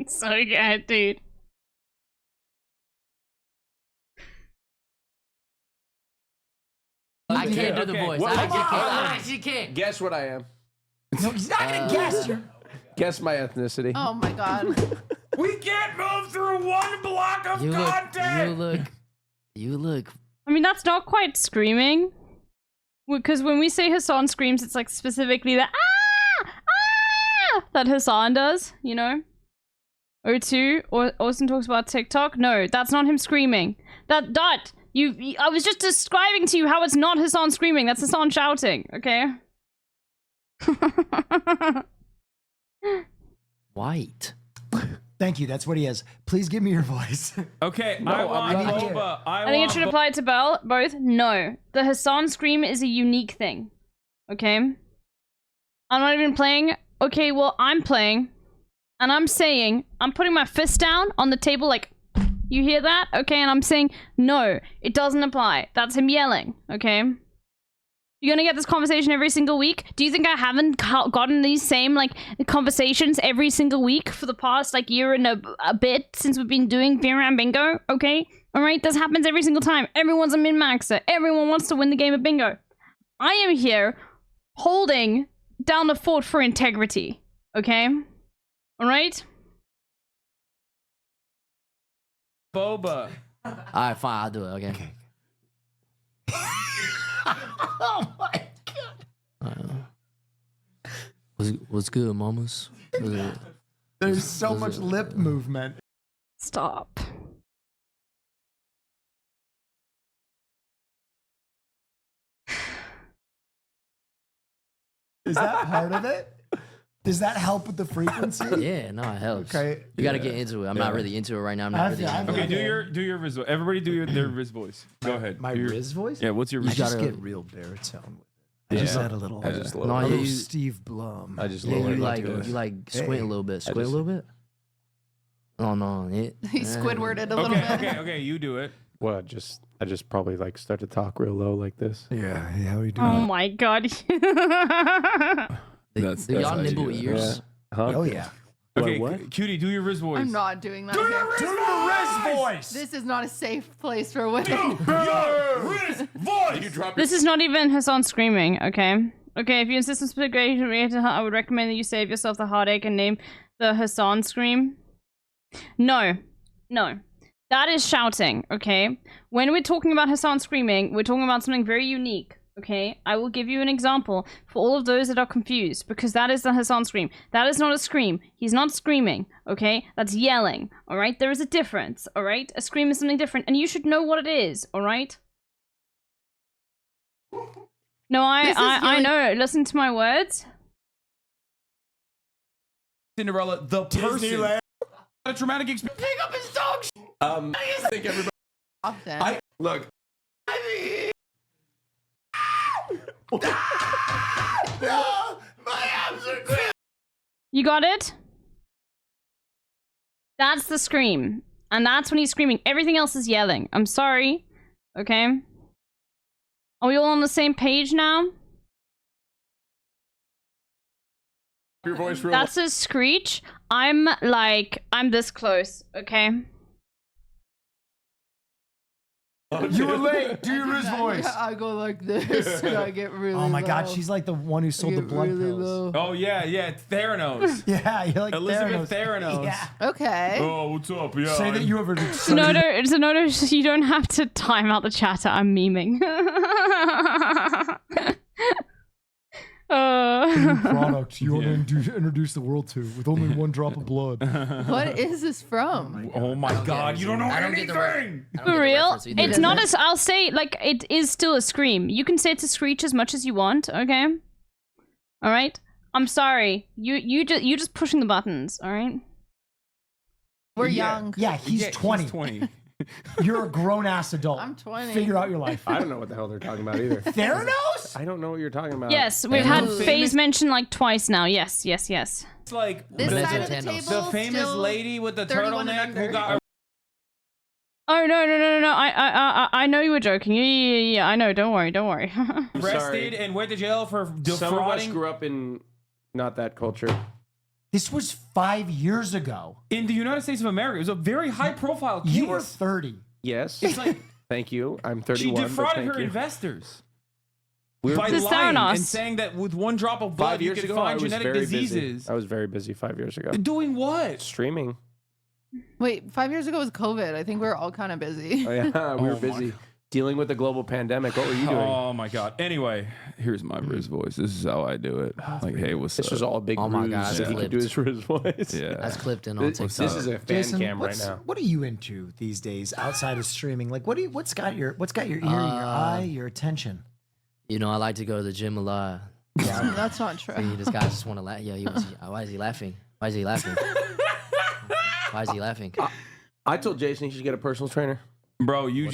Speaker 1: So good, dude.
Speaker 20: I can't do the voice.
Speaker 21: What-
Speaker 20: I actually can't.
Speaker 21: Guess what I am.
Speaker 22: No, he's not gonna guess.
Speaker 21: Guess my ethnicity.
Speaker 23: Oh my god.
Speaker 2: We can't move through one block of
Speaker 20: You
Speaker 2: content.
Speaker 20: look.
Speaker 1: I mean, that's not quite screaming. Because when we say Hassan screams, it's like specifically the that Hassan does, you know? O2, or Austin talks about TikTok. No, that's not him screaming. I was just describing to you how it's not Hassan screaming. That's Hassan shouting, okay?
Speaker 20: White.
Speaker 22: Thank you. That's what he is. Please give me your voice.
Speaker 2: Okay,
Speaker 22: No,
Speaker 2: I want
Speaker 22: I need
Speaker 2: boba.
Speaker 1: I think it should apply to both. No. The Hassan scream is a unique thing. Okay? I'm not even playing. Okay, well, I'm playing. And I'm saying, I'm putting my fist down on the table like, you hear that? Okay, and I'm saying, no, it doesn't apply. That's him yelling, okay? You're gonna get this conversation every single week? Do you think I haven't gotten these same, like, conversations every single week for the past, like, year and a bit since we've been doing VRAM Bingo? Okay? Alright? This happens every single time. Everyone's a min-maxer. Everyone wants to win the game of bingo. I am here holding down the fort for integrity. Okay? Alright?
Speaker 2: Boba.
Speaker 20: Alright, fine. I'll do it. Okay.
Speaker 22: Oh my god.
Speaker 20: What's good, mamas?
Speaker 22: There's so much lip movement.
Speaker 1: Stop.
Speaker 22: Is that part of it? Does that help with the frequency?
Speaker 20: Yeah, no, it helps.
Speaker 22: Okay.
Speaker 20: You gotta get into it. I'm not really into it right now. I'm not really into
Speaker 2: Okay,
Speaker 20: it.
Speaker 2: do your Riz voice. Everybody do their Riz voice. Go ahead.
Speaker 22: My
Speaker 2: Do your-
Speaker 22: Riz voice?
Speaker 2: Yeah, what's your
Speaker 22: I
Speaker 2: Riz
Speaker 22: just
Speaker 2: voice?
Speaker 22: get real baritone with it. I
Speaker 2: Yeah.
Speaker 22: just add a little.
Speaker 2: I just
Speaker 22: a
Speaker 2: lower
Speaker 22: little
Speaker 20: it.
Speaker 22: Steve Blum.
Speaker 21: I just
Speaker 20: Yeah,
Speaker 21: lower
Speaker 20: you
Speaker 21: it
Speaker 20: like
Speaker 21: to it.
Speaker 20: you like squint
Speaker 22: Hey.
Speaker 20: a little bit.
Speaker 21: I
Speaker 20: Squint a
Speaker 21: just-
Speaker 20: little bit. Oh no, it.
Speaker 23: He Squidwarded a little bit.
Speaker 2: Okay, you do it.
Speaker 21: Well, I just probably like start to talk real low like this.
Speaker 22: Yeah, how are you doing?
Speaker 1: Oh my god.
Speaker 20: Do y'all nibble ears?
Speaker 21: Huh?
Speaker 22: Oh yeah.
Speaker 2: Okay,
Speaker 21: what?
Speaker 2: Cutie, do your Riz voice.
Speaker 23: I'm not doing that.
Speaker 22: Do
Speaker 23: here.
Speaker 22: your Riz voice.
Speaker 23: This is not a safe place for women.
Speaker 2: Your Riz voice.
Speaker 21: You drop
Speaker 1: This is not even Hassan screaming, okay? Okay, if you insist on specific reaction, I would recommend that you save yourself the heartache and name the Hassan scream. No. That is shouting, okay? When we're talking about Hassan screaming, we're talking about something very unique, okay? I will give you an example for all of those that are confused, because that is the Hassan scream. That is not a scream. He's not screaming, okay? That's yelling, alright? There is a difference, alright? A scream is something different, and you should know what it is, alright? No, I know. Listen to my words.
Speaker 2: Cinderella, the person. A traumatic experience.
Speaker 23: Pick up his dog.
Speaker 21: I think everybody.
Speaker 23: Often.
Speaker 21: Look.
Speaker 11: My abs are cramped.
Speaker 1: You got it? That's the scream. And that's when he's screaming. Everything else is yelling. I'm sorry. Okay? Are we all on the same page now?
Speaker 21: Your voice real
Speaker 1: That's a screech. I'm this close, okay?
Speaker 22: You were late. Do your Riz voice.
Speaker 23: I go like this. And I get really.
Speaker 22: Oh my God,
Speaker 23: low.
Speaker 22: she's like the one who sold
Speaker 23: I
Speaker 22: the
Speaker 23: get
Speaker 22: blood
Speaker 23: really
Speaker 22: pills.
Speaker 23: low.
Speaker 2: Oh yeah, Theranos.
Speaker 22: Yeah, you're like
Speaker 2: Elizabeth Theranos.
Speaker 22: Yeah.
Speaker 23: Okay.
Speaker 2: Oh, what's up? Yeah.
Speaker 22: Say that you ever.
Speaker 1: Zenodo, you don't have to time out the chatter. I'm memeing.
Speaker 22: new product you want to introduce the world to with only one drop of blood.
Speaker 23: What is this from?
Speaker 2: Oh my god, you don't know anything!
Speaker 1: For real? It's not as I'll say like it is still a scream. You can say it's a screech as much as you want, okay? All right? I'm sorry. You just pushing the buttons, all right?
Speaker 23: We're young.
Speaker 22: Yeah, he's 20.
Speaker 2: He's 20.
Speaker 22: You're a grown ass adult.
Speaker 23: I'm 20.
Speaker 22: Figure out your life.
Speaker 21: I don't know what the hell they're talking about either.
Speaker 22: Theranos?
Speaker 21: I don't know what you're talking about.
Speaker 1: Yes, we've had FaZe mentioned like twice now. Yes.
Speaker 2: It's like
Speaker 23: This side of the table,
Speaker 2: the famous
Speaker 23: still
Speaker 2: lady with the
Speaker 23: 31 and
Speaker 2: turtleneck
Speaker 23: under.
Speaker 2: who got
Speaker 1: Oh no! I know you were joking. Yeah. I know. Don't worry.
Speaker 2: arrested and went to jail for
Speaker 21: Some of us
Speaker 2: defrauding.
Speaker 21: grew up in not that culture.
Speaker 22: This was 5 years ago.
Speaker 2: In the United States of America, it was a very high-profile case.
Speaker 22: You were 30.
Speaker 21: Yes.
Speaker 2: It's like
Speaker 21: Thank you. I'm
Speaker 2: she
Speaker 21: 31.
Speaker 2: defrauded her
Speaker 21: you.
Speaker 2: investors
Speaker 21: We were
Speaker 2: by
Speaker 1: This is
Speaker 2: lying
Speaker 1: Theranos.
Speaker 2: and saying that with one drop of blood
Speaker 21: 5
Speaker 2: you
Speaker 21: years
Speaker 2: could
Speaker 21: ago,
Speaker 2: find
Speaker 21: I was
Speaker 2: genetic
Speaker 21: very
Speaker 2: diseases.
Speaker 21: busy. I was very busy 5 years ago.
Speaker 2: Doing what?
Speaker 21: Streaming.
Speaker 23: Wait, 5 years ago was COVID. I think we were all kind of busy.
Speaker 21: Oh, yeah, we were
Speaker 2: my
Speaker 21: busy dealing with the global pandemic. What were you doing?
Speaker 2: Oh my god. Anyway, here's my Riz voice. This is how I do it. Like, hey, what's
Speaker 21: This
Speaker 2: up?
Speaker 21: was all a big
Speaker 20: Oh my
Speaker 21: ruse
Speaker 20: God,
Speaker 21: that he could do his for his voice.
Speaker 2: Yeah.
Speaker 20: That's clipped in on
Speaker 21: This,
Speaker 20: TikTok.
Speaker 21: this is a fan
Speaker 22: Jason,
Speaker 21: cam right now.
Speaker 22: What are you into these days outside of streaming? Like, what's got your ear, your eye, your attention?
Speaker 20: You know, I like to go to the gym a lot.
Speaker 23: That's not true.
Speaker 20: See, this guy just want to laugh. Yo, why is he laughing? Why is he laughing? Why is he laughing?
Speaker 21: I told Jason he should get a personal trainer.
Speaker 2: Bro, you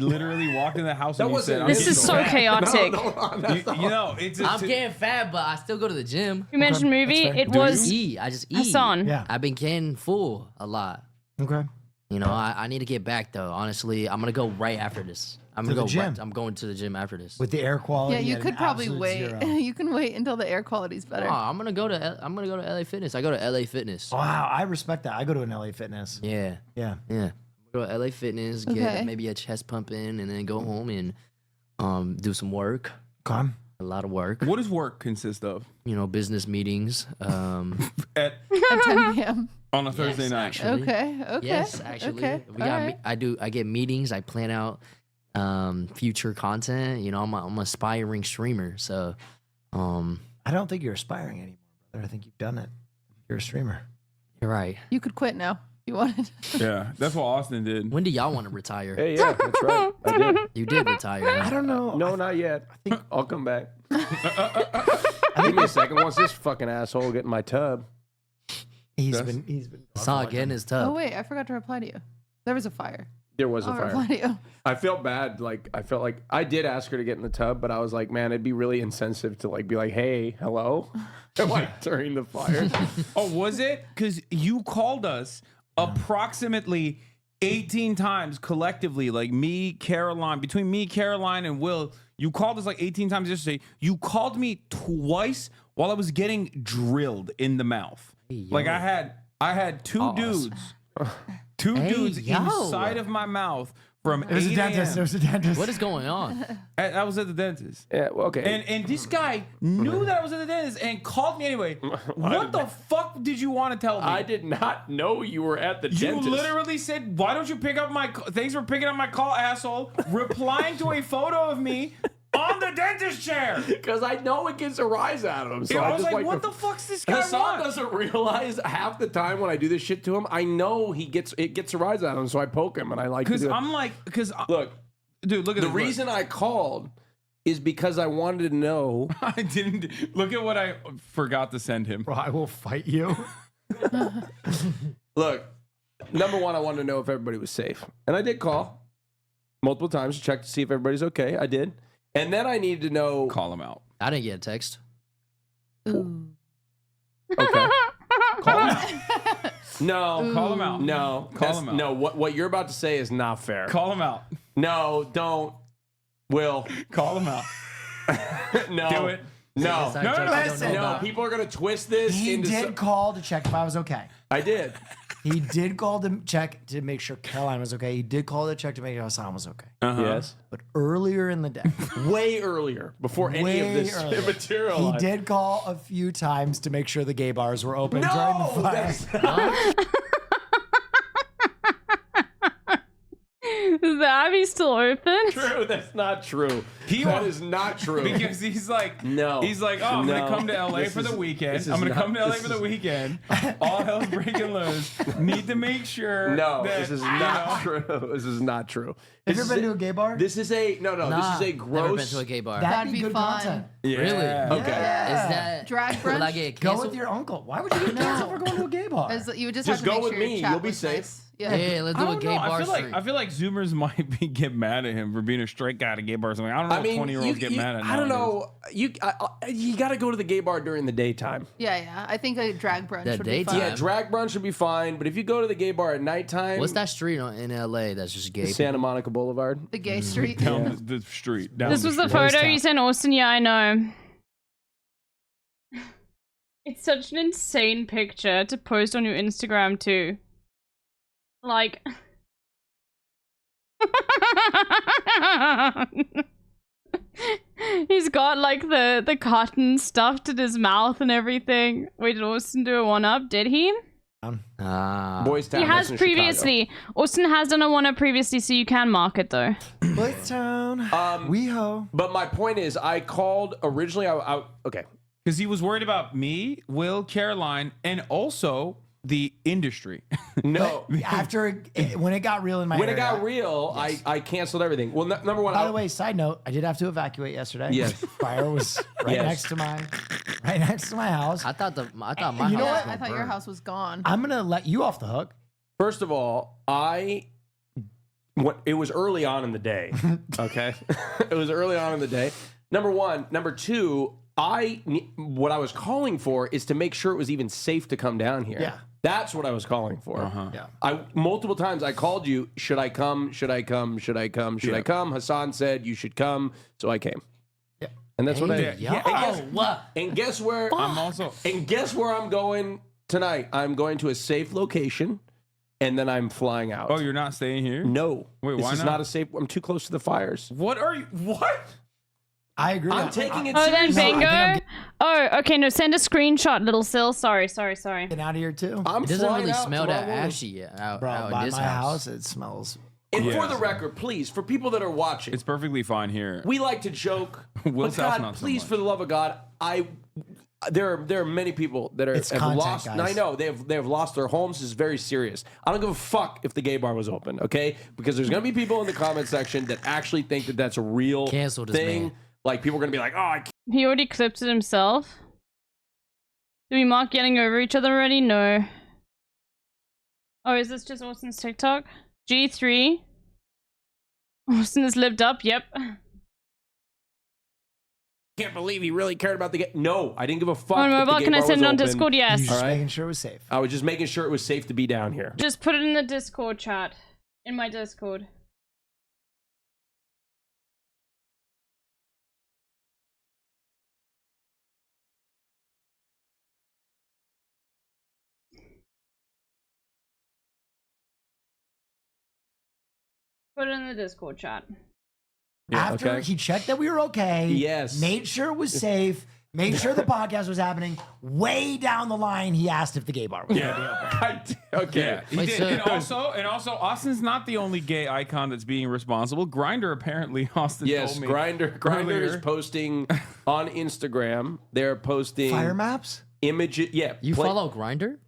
Speaker 2: literally walked in the house and you
Speaker 21: wasn't-
Speaker 2: said,
Speaker 1: This is so chaotic.
Speaker 2: you know, it's
Speaker 20: I'm getting fat, but I still go to the gym.
Speaker 1: You mentioned movie. It was
Speaker 20: I just eat.
Speaker 1: Hassan.
Speaker 22: Yeah.
Speaker 20: I've been getting full a lot.
Speaker 22: Okay.
Speaker 20: You know, I need to get back though. Honestly, I'm gonna go right after this. I'm
Speaker 22: To
Speaker 20: gonna
Speaker 22: the
Speaker 20: go.
Speaker 22: gym?
Speaker 20: I'm going to the gym after this.
Speaker 22: With the air quality.
Speaker 23: Yeah, you
Speaker 22: at
Speaker 23: could
Speaker 22: an
Speaker 23: probably
Speaker 22: absolute
Speaker 23: wait.
Speaker 22: zero.
Speaker 23: You can wait until the air quality's better.
Speaker 20: Oh, I'm gonna go to LA Fitness. I go to LA Fitness.
Speaker 22: Wow, I respect that. I go to an LA Fitness.
Speaker 20: Yeah,
Speaker 22: Yeah.
Speaker 20: yeah. Go to LA Fitness,
Speaker 23: Okay.
Speaker 20: get maybe a chest pump in, and then go home and do some work.
Speaker 22: Come.
Speaker 20: A lot of work.
Speaker 2: What does work consist of?
Speaker 20: You know, business meetings.
Speaker 2: At
Speaker 23: 10 p.m.
Speaker 2: on a Thursday night.
Speaker 20: Actually.
Speaker 23: Okay.
Speaker 20: Yes, actually.
Speaker 23: Okay.
Speaker 20: We got.
Speaker 23: All right.
Speaker 20: I get meetings. I plan out future content. You know, I'm an aspiring streamer, so
Speaker 22: I don't think you're aspiring anymore, brother. I think you've done it. You're a streamer.
Speaker 20: you're right.
Speaker 23: You could quit now if you wanted.
Speaker 2: Yeah, that's what Austin did.
Speaker 20: When do y'all want to retire?
Speaker 21: Hey, yeah, that's right. I did.
Speaker 20: You did retire.
Speaker 22: I
Speaker 20: Huh?
Speaker 22: don't know.
Speaker 21: No, not yet. I think I'll come back. Give me a second. Once this fucking asshole get in my tub.
Speaker 22: He's been.
Speaker 20: Saw again his tub.
Speaker 23: Oh wait, I forgot to reply to you. There was a fire.
Speaker 21: There was a
Speaker 23: I'll
Speaker 21: fire.
Speaker 23: reply to you.
Speaker 21: I felt bad. Like I felt like I did ask her to get in the tub, but I was like, man, it'd be really insensitive to like be like, hey, hello, like during the fire.
Speaker 2: Oh, was it? Because you called us approximately 18 times collectively, like me, Caroline, between me, Caroline, and Will. You called us like 18 times yesterday. You called me twice while I was getting drilled in the mouth. Like I had two dudes inside of my mouth from 8
Speaker 22: It was a dentist. It
Speaker 2: a.m.
Speaker 22: was a dentist.
Speaker 20: What is going on?
Speaker 2: I was at the dentist.
Speaker 21: Yeah, well, okay.
Speaker 2: And this guy knew that I was at the dentist and called me anyway. What the fuck did you want to tell me?
Speaker 21: I did not know you were at the
Speaker 2: You
Speaker 21: dentist.
Speaker 2: literally said, "Why don't you pick up my? Thanks for picking up my call, asshole." Replying to a photo of me on the dentist chair.
Speaker 21: Because I know it gets a rise out of him. So
Speaker 2: Yeah, I was
Speaker 21: just
Speaker 2: like, "What
Speaker 21: to-
Speaker 2: the fuck's this guy
Speaker 21: Hassan
Speaker 2: want?"
Speaker 21: doesn't realize half the time when I do this shit to him, I know it gets a rise out of him, so I poke him and I like to
Speaker 2: Because
Speaker 21: do it.
Speaker 2: I'm like,
Speaker 21: Look,
Speaker 2: dude, look at
Speaker 21: the
Speaker 2: this, look.
Speaker 21: reason I called is because I wanted to know.
Speaker 2: I didn't look at what I forgot to send him.
Speaker 22: Bro, I will fight you.
Speaker 21: Look, number one, I wanted to know if everybody was safe, and I did call multiple times to check to see if everybody's okay. I did, and then I needed to know.
Speaker 2: Call him out.
Speaker 20: I didn't get a text.
Speaker 23: Ooh.
Speaker 21: Okay. Call him out. No.
Speaker 2: Call him out.
Speaker 21: No.
Speaker 2: Call him out.
Speaker 21: No, what you're about to say is not fair.
Speaker 2: Call him out.
Speaker 21: No, don't. Will.
Speaker 2: Call him out.
Speaker 21: No.
Speaker 2: Do it.
Speaker 21: No.
Speaker 20: Inside
Speaker 21: No,
Speaker 20: jokes
Speaker 21: no,
Speaker 20: I don't
Speaker 21: listen.
Speaker 20: know
Speaker 21: No,
Speaker 20: about.
Speaker 21: people are going to twist this
Speaker 22: He
Speaker 21: into
Speaker 22: did call to check if I was okay.
Speaker 21: I did.
Speaker 22: He did call to check to make sure Caroline was okay. He did call to check to make sure Hassan was okay.
Speaker 21: Yes.
Speaker 22: But earlier in the day,
Speaker 21: Way earlier, before any of this
Speaker 22: earlier,
Speaker 21: material.
Speaker 22: he did call a few times to make sure the gay bars were open during
Speaker 21: No,
Speaker 22: the fire.
Speaker 21: that's not.
Speaker 1: Is the Abbey still open?
Speaker 21: True, that's not true. That is not true.
Speaker 2: Because he's like,
Speaker 21: no.
Speaker 2: He's like, oh, I'm gonna come to LA
Speaker 21: This
Speaker 2: for the
Speaker 21: is-
Speaker 2: weekend.
Speaker 21: this
Speaker 2: I'm
Speaker 21: is
Speaker 2: gonna
Speaker 21: not-
Speaker 2: come to LA
Speaker 21: this
Speaker 2: for the
Speaker 21: is-
Speaker 2: weekend. All hell's breaking loose. Need to make sure.
Speaker 21: No,
Speaker 2: that,
Speaker 21: this is
Speaker 2: you
Speaker 21: not
Speaker 2: know-
Speaker 21: true. This is not true.
Speaker 22: Have you
Speaker 21: This
Speaker 22: ever
Speaker 21: is
Speaker 22: been to a gay bar?
Speaker 21: This is a no.
Speaker 20: Nah,
Speaker 21: This is a
Speaker 20: never
Speaker 21: gross.
Speaker 20: been to a gay bar.
Speaker 22: That'd be
Speaker 23: be
Speaker 22: good
Speaker 23: fun.
Speaker 22: content.
Speaker 2: Yeah.
Speaker 20: Really?
Speaker 21: Okay.
Speaker 22: Yeah.
Speaker 20: Is that
Speaker 23: Drag
Speaker 20: will I
Speaker 23: brunch?
Speaker 20: get
Speaker 22: Go
Speaker 20: canceled?
Speaker 22: with your uncle. Why would you get canceled for going to a gay bar?
Speaker 23: You would just,
Speaker 21: Just
Speaker 23: have to
Speaker 21: go
Speaker 23: make
Speaker 21: with
Speaker 23: sure your
Speaker 21: me,
Speaker 23: chat
Speaker 21: you'll be
Speaker 23: was
Speaker 21: safe.
Speaker 23: nice.
Speaker 20: Yeah, let's do a gay bar street.
Speaker 2: I feel like Zoomers might be get mad at him for being a straight guy at a gay bar or something. I don't know.
Speaker 21: I mean,
Speaker 2: 20-year-olds get mad at.
Speaker 21: I don't
Speaker 2: nowadays.
Speaker 21: know. You got to go to the gay bar during the daytime.
Speaker 23: Yeah. I think a drag brunch
Speaker 20: That
Speaker 23: would be
Speaker 20: daytime?
Speaker 23: fun.
Speaker 21: Yeah, drag brunch would be fine, but if you go to the gay bar at nighttime,
Speaker 20: What's that street in LA that's just gay?
Speaker 21: Santa Monica Boulevard.
Speaker 23: The gay street.
Speaker 2: Down the street. Down
Speaker 1: This
Speaker 2: the
Speaker 1: was the
Speaker 2: street.
Speaker 1: photo you sent Austin. Yeah, I know. It's such an insane picture to post on your Instagram too. Like. He's got like the cotton stuffed in his mouth and everything. Wait, did Austin do a one-up? Did he?
Speaker 21: Boys Town.
Speaker 1: He has
Speaker 21: that's in
Speaker 1: previously. Austin has done a one-up previously, so you can mark it though.
Speaker 22: Boys Town. WeHo.
Speaker 21: But my point is, I called originally. Okay.
Speaker 2: Because he was worried about me, Will, Caroline, and also the industry.
Speaker 21: No.
Speaker 22: After when it got real in my
Speaker 21: When it
Speaker 22: area-
Speaker 21: got real, I canceled everything. Well, number one.
Speaker 22: By the way, side note, I did have to evacuate yesterday.
Speaker 21: Yes.
Speaker 22: Fire was right
Speaker 21: Yes.
Speaker 22: next to my house.
Speaker 20: I thought my
Speaker 22: You
Speaker 20: house
Speaker 22: know
Speaker 23: Yeah,
Speaker 22: what?
Speaker 23: I thought your house was gone.
Speaker 22: I'm gonna let you off the hook.
Speaker 21: First of all, it was early on in the day. Okay, it was early on in the day. Number one. Number two. What I was calling for is to make sure it was even safe to come down here.
Speaker 22: Yeah.
Speaker 21: That's what I was calling for.
Speaker 22: Yeah.
Speaker 21: Multiple times I called you. Should I come? Should I come? Should I come? Should I come? Hassan said you should come, so I came.
Speaker 22: Yeah.
Speaker 21: And that's what I did.
Speaker 20: Yo.
Speaker 21: And guess where? And guess where I'm going tonight? I'm going to a safe location, and then I'm flying out.
Speaker 2: Oh, you're not staying here?
Speaker 21: No.
Speaker 2: Wait,
Speaker 21: this
Speaker 2: why
Speaker 21: is
Speaker 2: not?
Speaker 21: not a safe. I'm too close to the fires.
Speaker 2: What are you? What?
Speaker 22: I agree.
Speaker 21: I'm taking it
Speaker 1: Oh, then
Speaker 21: seriously.
Speaker 1: bingo. Oh, okay. No, send a screenshot, little Sil. Sorry.
Speaker 22: Getting out of here too.
Speaker 21: I'm
Speaker 20: It doesn't
Speaker 21: flying
Speaker 20: really
Speaker 21: out
Speaker 20: smell that
Speaker 21: tomorrow morning.
Speaker 20: ashy out
Speaker 22: Bro,
Speaker 20: out
Speaker 22: by
Speaker 20: in this
Speaker 22: my
Speaker 20: house.
Speaker 22: house, it smells.
Speaker 21: And
Speaker 2: Yeah.
Speaker 21: for the record, please, for people that are watching,
Speaker 2: It's perfectly fine here.
Speaker 21: we like to joke.
Speaker 2: Will's
Speaker 21: but
Speaker 2: house
Speaker 21: God,
Speaker 2: not so
Speaker 21: please,
Speaker 2: much.
Speaker 21: for the love of God, there are many people that
Speaker 22: It's
Speaker 21: have
Speaker 22: content,
Speaker 21: lost.
Speaker 22: guys.
Speaker 21: I know they have lost their homes. This is very serious. I don't give a fuck if the gay bar was open, okay? Because there's gonna be people in the comment section that actually think that that's a real
Speaker 20: Cancel this
Speaker 21: thing.
Speaker 20: man.
Speaker 21: Like people are gonna be like, oh, I can't.
Speaker 1: He already clipped it himself. Did we mark getting over each other already? No. Oh, is this just Austin's TikTok? G3. Austin has lived up. Yep.
Speaker 21: Can't believe he really cared about the gay. No, I didn't give a fuck.
Speaker 1: On
Speaker 21: if the
Speaker 1: mobile,
Speaker 21: gay
Speaker 1: can I
Speaker 21: bar
Speaker 1: send
Speaker 21: was
Speaker 1: it on
Speaker 21: open.
Speaker 1: Discord? Yes.
Speaker 22: Just
Speaker 21: All right.
Speaker 22: making sure it was safe.
Speaker 21: I was just making sure it was safe to be down here.
Speaker 1: Just put it in the Discord chat. In my Discord. Put it in the Discord chat.
Speaker 22: After
Speaker 21: okay.
Speaker 22: he checked that we were okay.
Speaker 21: Yes.
Speaker 22: Made sure it was safe. Made sure the podcast was happening. Way down the line, he asked if the gay bar was going to be open.
Speaker 21: I did. Okay.
Speaker 2: Yeah, he
Speaker 20: Wait,
Speaker 2: did.
Speaker 20: so-
Speaker 2: And also, Austin's not the only gay icon that's being responsible. Grinder apparently, Austin
Speaker 21: Yes,
Speaker 2: told me.
Speaker 21: Grinder
Speaker 2: earlier.
Speaker 21: is posting on Instagram. They're posting
Speaker 22: Fire maps?
Speaker 21: images. Yeah,
Speaker 20: You follow Grinder?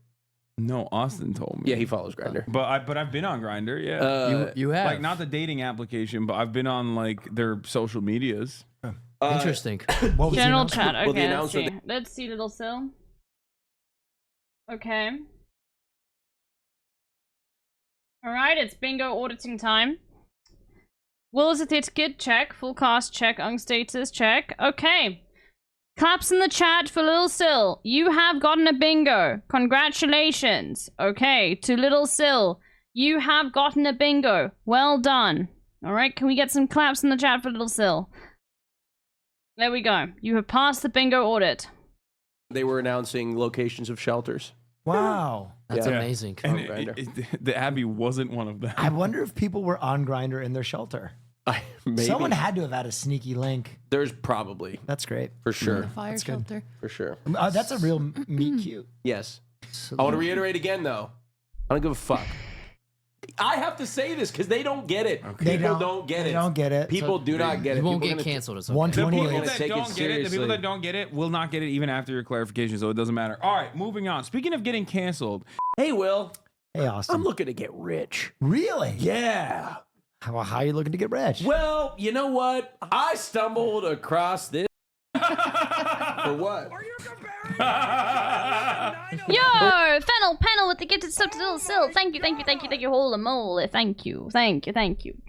Speaker 2: No, Austin told me.
Speaker 21: Yeah, he follows Grinder.
Speaker 2: But I've been on Grinder. Yeah.
Speaker 20: You have.
Speaker 2: Like not the dating application, but I've been on like their social medias.
Speaker 20: Interesting.
Speaker 22: What was the
Speaker 1: General
Speaker 22: announcement?
Speaker 1: chat.
Speaker 21: Well, the
Speaker 1: Okay, let's see.
Speaker 21: announcement-
Speaker 1: Let's see, little Sil. Okay. Alright, it's bingo auditing time. Will is a ticket? Check. Full cast? Check. Ung status? Check. Okay. Claps in the chat for Little Sil. You have gotten a bingo. Congratulations. Okay, to Little Sil. You have gotten a bingo. Well done. Alright, can we get some claps in the chat for Little Sil? There we go. You have passed the bingo audit.
Speaker 21: They were announcing locations of shelters.
Speaker 22: Wow.
Speaker 20: That's
Speaker 21: Yeah.
Speaker 20: amazing.
Speaker 2: And
Speaker 21: Grindr.
Speaker 2: the Abbey wasn't one of them.
Speaker 22: I wonder if people were on Grinder in their shelter.
Speaker 21: Maybe.
Speaker 22: Someone had to have had a sneaky link.
Speaker 21: There's probably
Speaker 22: That's great.
Speaker 21: for sure.
Speaker 23: Fire
Speaker 22: That's good.
Speaker 23: shelter.
Speaker 21: For sure.
Speaker 22: That's a real meet cute.
Speaker 21: Yes. I want to reiterate again though. I don't give a fuck. I have to say this because they don't get it. People don't get
Speaker 22: They
Speaker 21: it.
Speaker 22: don't get it.
Speaker 21: People do not get it.
Speaker 20: You won't
Speaker 21: People
Speaker 20: get
Speaker 21: gonna-
Speaker 20: canceled or
Speaker 2: The
Speaker 20: something.
Speaker 2: people
Speaker 21: They're gonna
Speaker 2: that
Speaker 21: take it
Speaker 2: don't get it, the people
Speaker 21: seriously.
Speaker 2: that don't get it will not get it even after your clarification, so it doesn't matter. All right, moving on. Speaking of getting canceled,
Speaker 21: Hey, Will.
Speaker 22: Hey, Austin.
Speaker 21: I'm looking to get rich.
Speaker 22: Really?
Speaker 21: Yeah.
Speaker 22: How are you looking to get rich?
Speaker 21: Well, you know what? I stumbled across this. For what?
Speaker 1: Yo, Fennel Panel with the gifted sub to Little Sill. Thank you, holy moly. Thank you.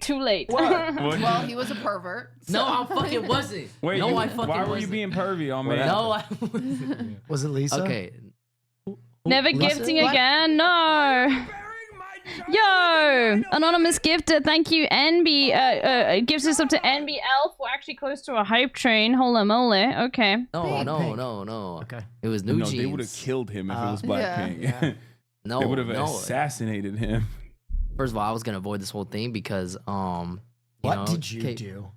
Speaker 1: Too late.
Speaker 23: Well, he was a pervert.
Speaker 20: No,
Speaker 23: so-
Speaker 20: I fucking wasn't.
Speaker 2: wait,
Speaker 20: no,
Speaker 2: you-
Speaker 20: I fucking
Speaker 2: why were you
Speaker 20: wasn't.
Speaker 2: being pervy on me?
Speaker 20: No, I wasn't.
Speaker 22: Was it Lisa?
Speaker 20: Okay.
Speaker 1: Never
Speaker 20: Lisa?
Speaker 1: gifting
Speaker 20: What?
Speaker 1: again, no. Yo, anonymous gifter, thank you. NB gives us up to NB Elf. We're actually close to a hype train. Holy moly. Okay.
Speaker 20: No.
Speaker 22: Okay.
Speaker 20: It was New
Speaker 2: No,
Speaker 20: Jeans.
Speaker 2: they would have killed him if it was Blackpink.
Speaker 23: yeah.
Speaker 20: No,
Speaker 2: they would have
Speaker 20: no.
Speaker 2: assassinated him.
Speaker 20: First of all, I was gonna avoid this whole thing because
Speaker 22: What did you do?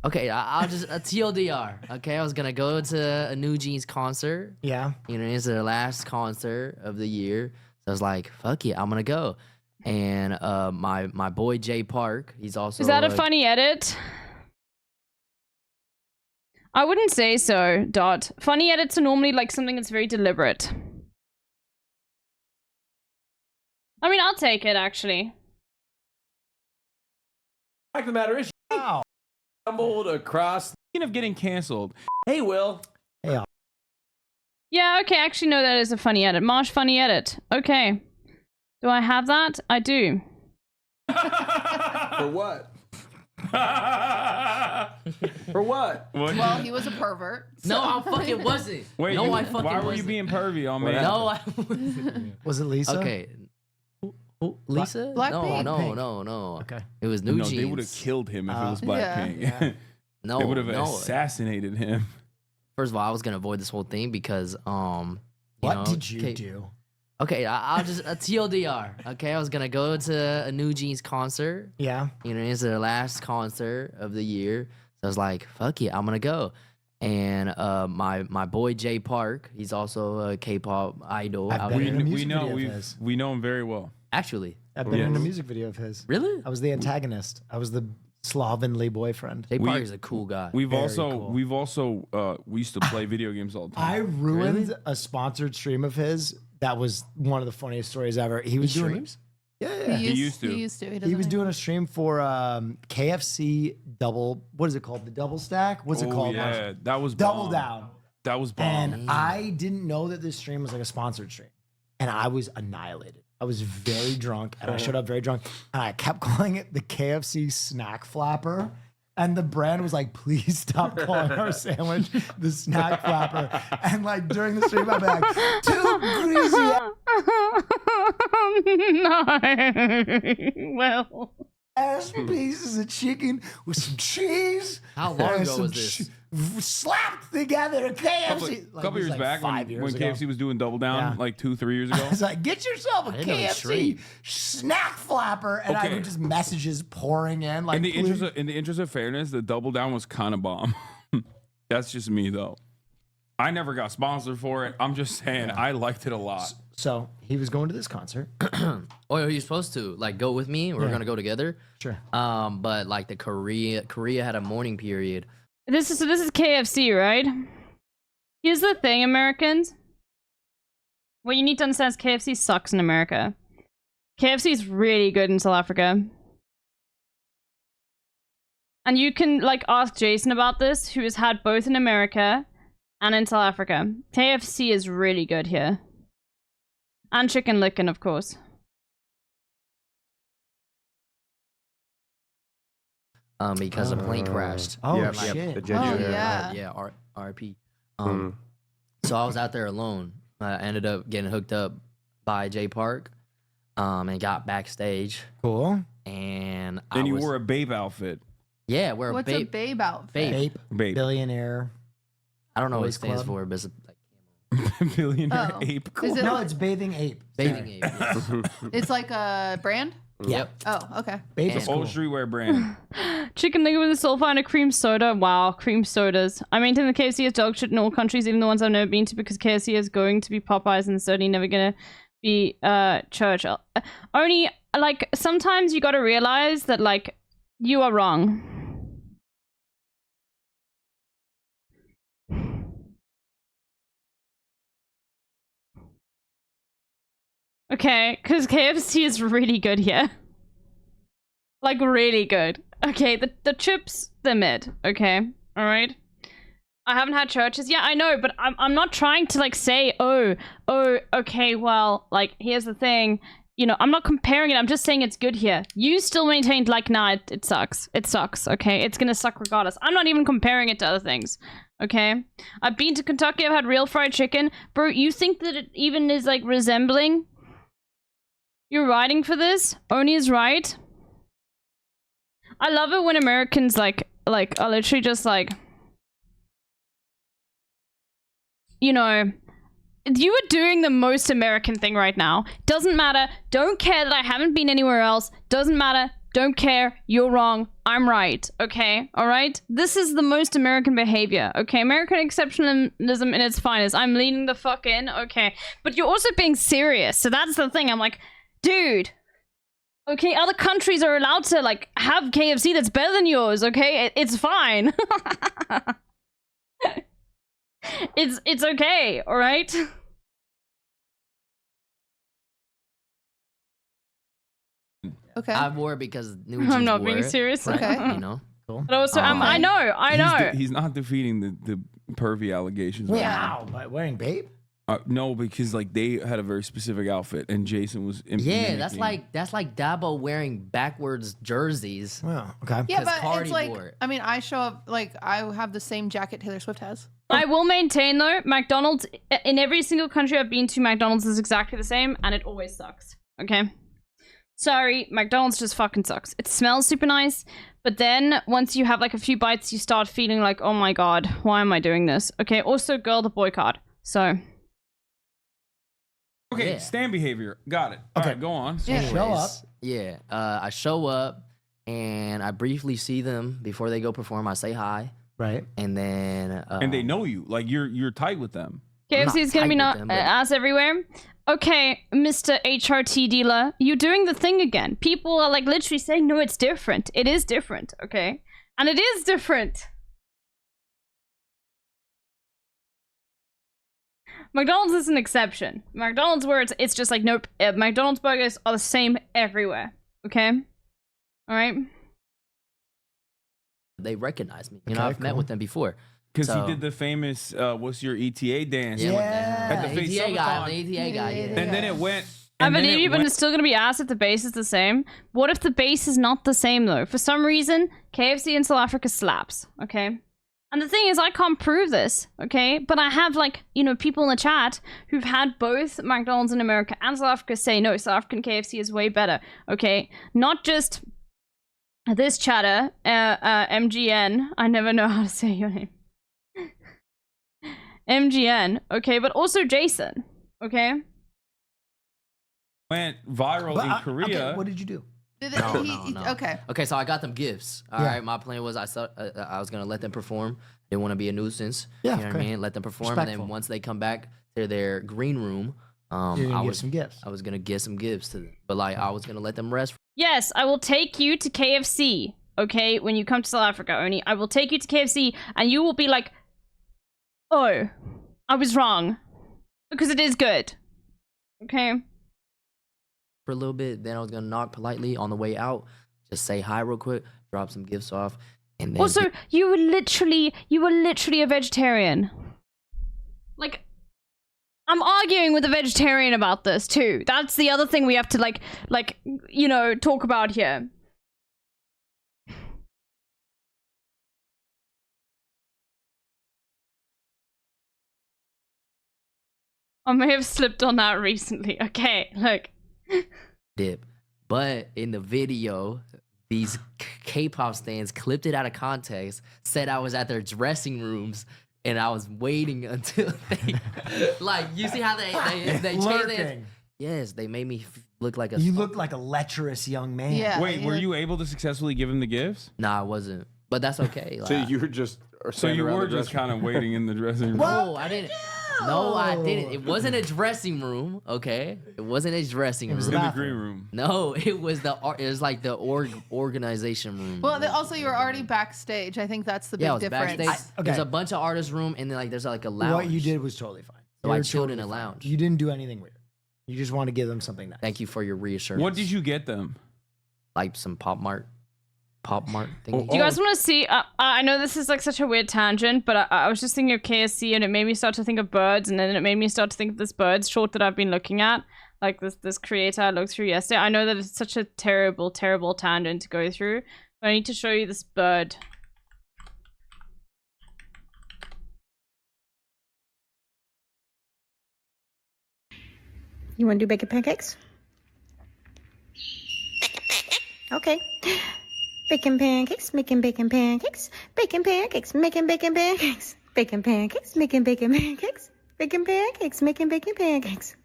Speaker 20: Okay, I'll just a TLDR. Okay, I was gonna go to a New Jeans concert.
Speaker 22: Yeah.
Speaker 20: You know, it's their last concert of the year. So I was like, fuck it, I'm gonna go. And my boy Jay Park, he's also
Speaker 1: Is that a funny edit? I wouldn't say so, Dot. Funny edits are normally like something that's very deliberate. I mean, I'll take it, actually.
Speaker 21: Fact of the matter is,
Speaker 22: Wow.
Speaker 21: stumbled across.
Speaker 2: Speaking of getting canceled,
Speaker 21: Hey, Will.
Speaker 22: Hey,
Speaker 1: Yeah, okay, actually, no, that is a funny edit. Marsh funny edit. Okay. Do I have that? I do.
Speaker 21: For what? For what?
Speaker 23: Well, he was a pervert.
Speaker 20: No,
Speaker 23: so-
Speaker 20: I fucking wasn't.
Speaker 2: wait,
Speaker 20: no,
Speaker 2: you-
Speaker 20: I fucking
Speaker 2: why were you
Speaker 20: wasn't.
Speaker 2: being pervy on me?
Speaker 20: No, I wasn't.
Speaker 22: Was it Lisa?
Speaker 20: Okay. Lisa?
Speaker 23: Blackpink.
Speaker 20: No.
Speaker 22: Okay.
Speaker 20: It was New
Speaker 2: No,
Speaker 20: Jeans.
Speaker 2: they would have killed him if it was
Speaker 23: Yeah.
Speaker 2: Blackpink.
Speaker 22: Yeah.
Speaker 20: No,
Speaker 2: they would have
Speaker 20: no.
Speaker 2: assassinated him.
Speaker 20: First of all, I was gonna avoid this whole thing because
Speaker 22: What did you do?
Speaker 20: Okay, I'll just a TLDR. Okay, I was gonna go to a New Jeans concert.
Speaker 22: Yeah.
Speaker 20: You know, it's their last concert of the year. So I was like, fuck it, I'm gonna go. And my boy Jay Park, he's also a K-pop idol.
Speaker 22: I've
Speaker 20: out
Speaker 22: been
Speaker 20: here.
Speaker 22: in a music video of
Speaker 2: we
Speaker 22: his.
Speaker 2: we know him very well.
Speaker 20: Actually,
Speaker 22: I've been in a
Speaker 2: Yes.
Speaker 22: music video of his.
Speaker 20: really?
Speaker 22: I was the antagonist. I was the slovenly boyfriend.
Speaker 20: Jay
Speaker 2: We-
Speaker 20: Park is a cool guy.
Speaker 2: We
Speaker 22: Very
Speaker 2: used to play video games all the
Speaker 22: I
Speaker 2: time.
Speaker 22: ruined a sponsored stream of his. That was one of the funniest stories ever. He was doing
Speaker 20: streams?
Speaker 22: Yeah.
Speaker 23: He used to.
Speaker 22: He
Speaker 23: doesn't
Speaker 22: was
Speaker 23: he?
Speaker 22: doing a stream for KFC double. What is it called? The double stack? What's it
Speaker 2: Oh,
Speaker 22: called?
Speaker 2: yeah, that was
Speaker 22: Double
Speaker 2: bomb.
Speaker 22: Down.
Speaker 2: That was bomb.
Speaker 22: And I didn't know that this stream was like a sponsored stream. And I was annihilated. I was very drunk and I showed up very drunk. And I kept calling it the KFC snack flapper. And the brand was like, please stop calling our sandwich the snack flapper. And like during the stream, I'd be like, too greasy
Speaker 1: No. Well.
Speaker 22: ass pieces of chicken with some cheese.
Speaker 20: How long
Speaker 22: and
Speaker 20: ago
Speaker 22: some
Speaker 20: was this?
Speaker 22: slapped together at KFC.
Speaker 2: A couple years
Speaker 22: like
Speaker 2: back when
Speaker 22: 5 years ago.
Speaker 2: KFC was doing Double Down,
Speaker 22: Yeah.
Speaker 2: like 2-3 years ago.
Speaker 22: I was like, get yourself a
Speaker 20: I didn't know it was
Speaker 22: KFC
Speaker 20: free.
Speaker 22: snack flapper. And I
Speaker 2: Okay.
Speaker 22: would just messages pouring in. Like,
Speaker 2: in the
Speaker 22: please.
Speaker 2: interest of fairness, the Double Down was kind of bomb. That's just me though. I never got sponsored for it. I'm just saying I liked it a lot.
Speaker 22: So he was going to this concert.
Speaker 20: Oh, are you supposed to like go with me? We're
Speaker 22: Yeah.
Speaker 20: gonna go together.
Speaker 22: Sure.
Speaker 20: But like the Korea had a mourning period.
Speaker 1: This is KFC, right? Here's the thing, Americans. What you need to understand is KFC sucks in America. KFC is really good in South Africa. And you can like ask Jason about this, who has had both in America and in South Africa. KFC is really good here. And Chicken Licken, of course.
Speaker 20: Because a plane crashed.
Speaker 22: Oh,
Speaker 21: Yep,
Speaker 22: shit.
Speaker 21: yep, the
Speaker 23: Oh,
Speaker 21: Jeju.
Speaker 23: yeah.
Speaker 20: Yeah, RP. So I was out there alone. I ended up getting hooked up by Jay Park, and got backstage.
Speaker 22: Cool.
Speaker 20: And
Speaker 2: Then
Speaker 20: I
Speaker 2: you
Speaker 20: was,
Speaker 2: wore a Babe outfit.
Speaker 20: yeah, we're
Speaker 23: What's a babe outfit?
Speaker 20: Babe.
Speaker 2: Babe.
Speaker 22: Billionaire.
Speaker 20: I don't know what it
Speaker 22: Boys
Speaker 20: stands
Speaker 22: Club.
Speaker 20: for, but it's like
Speaker 2: Billionaire
Speaker 23: Oh.
Speaker 2: ape.
Speaker 23: Is it
Speaker 22: No,
Speaker 23: like-
Speaker 22: it's Bathing Ape.
Speaker 20: bathing ape. Yes.
Speaker 23: It's like a brand?
Speaker 20: Yep.
Speaker 23: Oh, okay.
Speaker 22: Babe is
Speaker 20: And-
Speaker 2: Old
Speaker 22: cool.
Speaker 2: streetwear brand.
Speaker 1: Chicken nugget with a sulfur and a cream soda. Wow, cream sodas. I maintain the KFC is dog shit in all countries, even the ones I've never been to, because KFC is going to be Popeyes and certainly never gonna be Church. Only like sometimes you got to realize that like you are wrong. Okay, because KFC is really good here. Like, really good. Okay, the chips, they're mid. Okay, alright? I haven't had churches. Yeah, I know, but I'm not trying to, like, say, oh, okay, well, like, here's the thing. You know, I'm not comparing it. I'm just saying it's good here. You still maintained, like, nah, it sucks. It sucks, okay? It's gonna suck regardless. I'm not even comparing it to other things. Okay? I've been to Kentucky. I've had real fried chicken. Bro, you think that it even is, like, resembling... You're riding for this? Oni is right. I love it when Americans like are literally just like, you know, you are doing the most American thing right now. Doesn't matter. Don't care that I haven't been anywhere else. Doesn't matter. Don't care. You're wrong. I'm right. Okay? Alright? This is the most American behavior. Okay? American exceptionalism in its finest. I'm leaning the fuck in. Okay. But you're also being serious. So that's the thing. I'm like, dude, okay, other countries are allowed to, like, have KFC that's better than yours, okay? It's fine. It's okay, alright?
Speaker 23: Okay.
Speaker 20: I wore it because New
Speaker 1: I'm
Speaker 20: Jeans
Speaker 1: not
Speaker 20: wore
Speaker 1: being
Speaker 20: it.
Speaker 1: serious.
Speaker 23: Okay.
Speaker 20: You know? Cool.
Speaker 1: But also, I know.
Speaker 2: He's not defeating the pervy allegations.
Speaker 22: Wow, by wearing babe?
Speaker 2: No, because like they had a very specific outfit, and Jason was.
Speaker 20: Yeah, that's like Dabo wearing backwards jerseys.
Speaker 22: Well, okay.
Speaker 23: Yeah,
Speaker 20: 'Cause
Speaker 23: but
Speaker 20: Cardi
Speaker 23: it's like,
Speaker 20: wore it.
Speaker 23: I mean, I show up, like, I have the same jacket Taylor Swift has.
Speaker 1: I will maintain though, McDonald's in every single country I've been to, McDonald's is exactly the same, and it always sucks. Okay, sorry, McDonald's just fucking sucks. It smells super nice, but then once you have like a few bites, you start feeling like, oh my god, why am I doing this? Okay, also girl the boycott. So.
Speaker 2: Okay,
Speaker 20: Yeah.
Speaker 2: stand behavior. Got it. Okay, go on.
Speaker 20: Anyways, yeah, I show up and I briefly see them before they go perform. I say hi.
Speaker 22: Right.
Speaker 20: And then
Speaker 2: And they know you. Like you're tight with them.
Speaker 1: KFC is gonna be not
Speaker 20: them, but-
Speaker 1: ass everywhere. Okay, Mr. HRT dealer, you're doing the thing again. People are like literally saying, no, it's different. It is different, okay? And it is different. McDonald's is an exception. McDonald's where it's just like, nope, McDonald's burgers are the same everywhere, okay? Alright?
Speaker 20: They recognize me. You know,
Speaker 2: Okay,
Speaker 20: I've met
Speaker 2: cool.
Speaker 20: with them before.
Speaker 2: Because
Speaker 20: So-
Speaker 2: he did the famous "What's your ETA" dance.
Speaker 20: Yeah,
Speaker 2: At the
Speaker 20: the
Speaker 2: Face
Speaker 20: ETA guy,
Speaker 2: Summit.
Speaker 20: the ETA guy. Yeah.
Speaker 2: And then it went.
Speaker 1: I
Speaker 2: and then
Speaker 1: believe
Speaker 2: it
Speaker 1: you, but
Speaker 2: went-
Speaker 1: it's still gonna be asked if the base is the same. What if the base is not the same though? For some reason, KFC in South Africa slaps, okay? And the thing is, I can't prove this, okay? But I have, like, you know, people in the chat who've had both McDonald's in America and South Africa say, no, South African KFC is way better, okay? Not just this chatter, MGN. I never know how to say your name. MGN, okay? But also Jason, okay?
Speaker 2: Went viral
Speaker 22: But
Speaker 2: in Korea.
Speaker 22: Okay, what did you do?
Speaker 20: No.
Speaker 23: Okay.
Speaker 20: Okay, so I got them gifts. All right,
Speaker 22: Yeah.
Speaker 20: my plan was I was gonna let them perform. Didn't want to be a nuisance.
Speaker 22: Yeah,
Speaker 20: you know what I
Speaker 22: okay.
Speaker 20: mean. Let them perform, and
Speaker 22: Respectful.
Speaker 20: then once they come back to their green room,
Speaker 22: You're gonna
Speaker 20: I
Speaker 22: give
Speaker 20: was
Speaker 22: some gifts.
Speaker 20: I was gonna give some gifts to them, but like I was gonna let them rest.
Speaker 1: Yes, I will take you to KFC, okay? When you come to South Africa, Oni. I will take you to KFC, and you will be like, oh, I was wrong. Because it is good. Okay?
Speaker 20: For a little bit, then I was gonna knock politely on the way out, just say hi real quick, drop some gifts off, and then
Speaker 1: Also, you were literally a vegetarian. Like, I'm arguing with a vegetarian about this too. That's the other thing we have to like, you know, talk about here. I may have slipped on that recently. Okay, look.
Speaker 20: dip. But in the video, these K-pop stands clipped it out of context, said I was at their dressing rooms, and I was waiting until they, like, you see how they changed their,
Speaker 22: Lurking.
Speaker 20: yes, they made me look like a.
Speaker 22: You look like a lecherous young man.
Speaker 23: Yeah.
Speaker 2: Wait, were you able to successfully give him the gifts?
Speaker 20: Nah, I wasn't, but that's okay. Like,
Speaker 21: So you were just.
Speaker 2: So you were just kind of waiting in the dressing room.
Speaker 20: no, I didn't. No, I didn't. It wasn't a dressing room, okay? It wasn't a dressing room.
Speaker 2: It was in the green room.
Speaker 20: No, it was like the organization room.
Speaker 23: Well, also you were already backstage. I think that's the big
Speaker 20: Yeah, I was
Speaker 23: difference.
Speaker 20: backstage. There's a bunch of artists' room, and then like there's like a lounge.
Speaker 22: What you did was totally fine.
Speaker 20: So
Speaker 22: You
Speaker 20: I
Speaker 22: were
Speaker 20: chilled
Speaker 22: totally
Speaker 20: in a
Speaker 22: fine.
Speaker 20: lounge.
Speaker 22: You didn't do anything weird. You just want to give them something nice.
Speaker 20: Thank you for your reassurance.
Speaker 2: What did you get them?
Speaker 20: Like some Pop Mart thingies.
Speaker 1: Do you guys want to see? I know this is like such a weird tangent, but I was just thinking of KSC, and it made me start to think of birds, and then it made me start to think of this birds short that I've been looking at, like this creator I looked through yesterday. I know that it's such a terrible tangent to go through, but I need to show you this bird.
Speaker 3: You want to do bacon pancakes? Okay. Bacon pancakes, making bacon pancakes. Bacon pancakes, making bacon pancakes. Bacon pancakes, making bacon pancakes. Bacon pancakes, making bacon pancakes.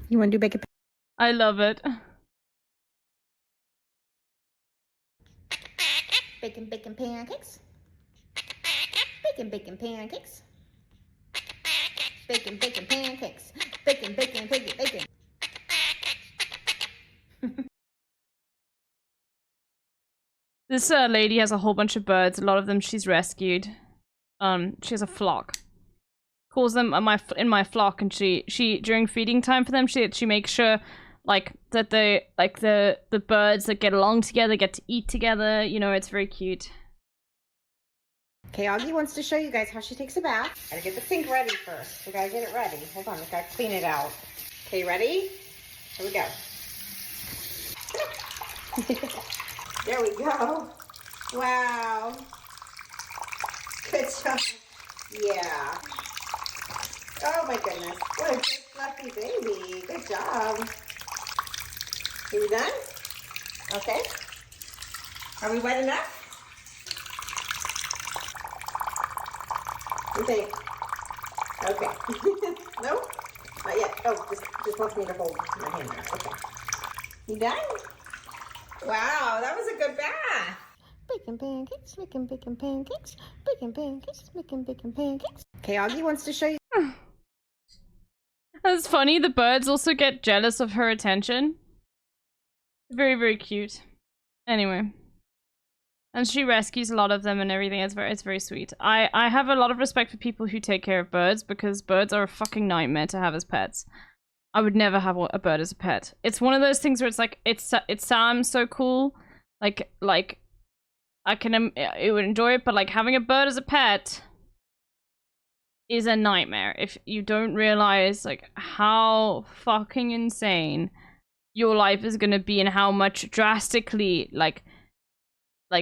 Speaker 3: You want to do bacon?
Speaker 1: I love it.
Speaker 3: Bacon pancakes. Bacon pancakes. Bacon pancakes. Bacon bacon.
Speaker 1: This lady has a whole bunch of birds. A lot of them she's rescued. She has a flock. Calls them in my flock, and she during feeding time for them, she makes sure like that the birds that get along together get to eat together. You know, it's very cute.
Speaker 3: Okay, Augie wants to show you guys how she takes a bath. Gotta get the sink ready first. We gotta get it ready. Hold on, we gotta clean it out. Okay, ready? Here we go. There we go. Wow. Good job. Yeah. Oh my goodness. What a good fluffy baby. Good job. Are you done? Okay. Are we wet enough? What do you think? Okay. No? Not yet. Oh, just wants me to hold my hand there. Okay. You done? Wow, that was a good bath. Bacon pancakes, making bacon pancakes. Bacon pancakes, making bacon pancakes. Okay, Augie wants to show you.
Speaker 1: That's funny. The birds also get jealous of her attention. Very, very cute. Anyway. And she rescues a lot of them and everything. It's very sweet. I have a lot of respect for people who take care of birds, because birds are a fucking nightmare to have as pets. I would never have a bird as a pet. It's one of those things where it's like it sounds so cool, like it would enjoy it, but like having a bird as a pet is a nightmare if you don't realize like how fucking insane your life is gonna be and how much drastically like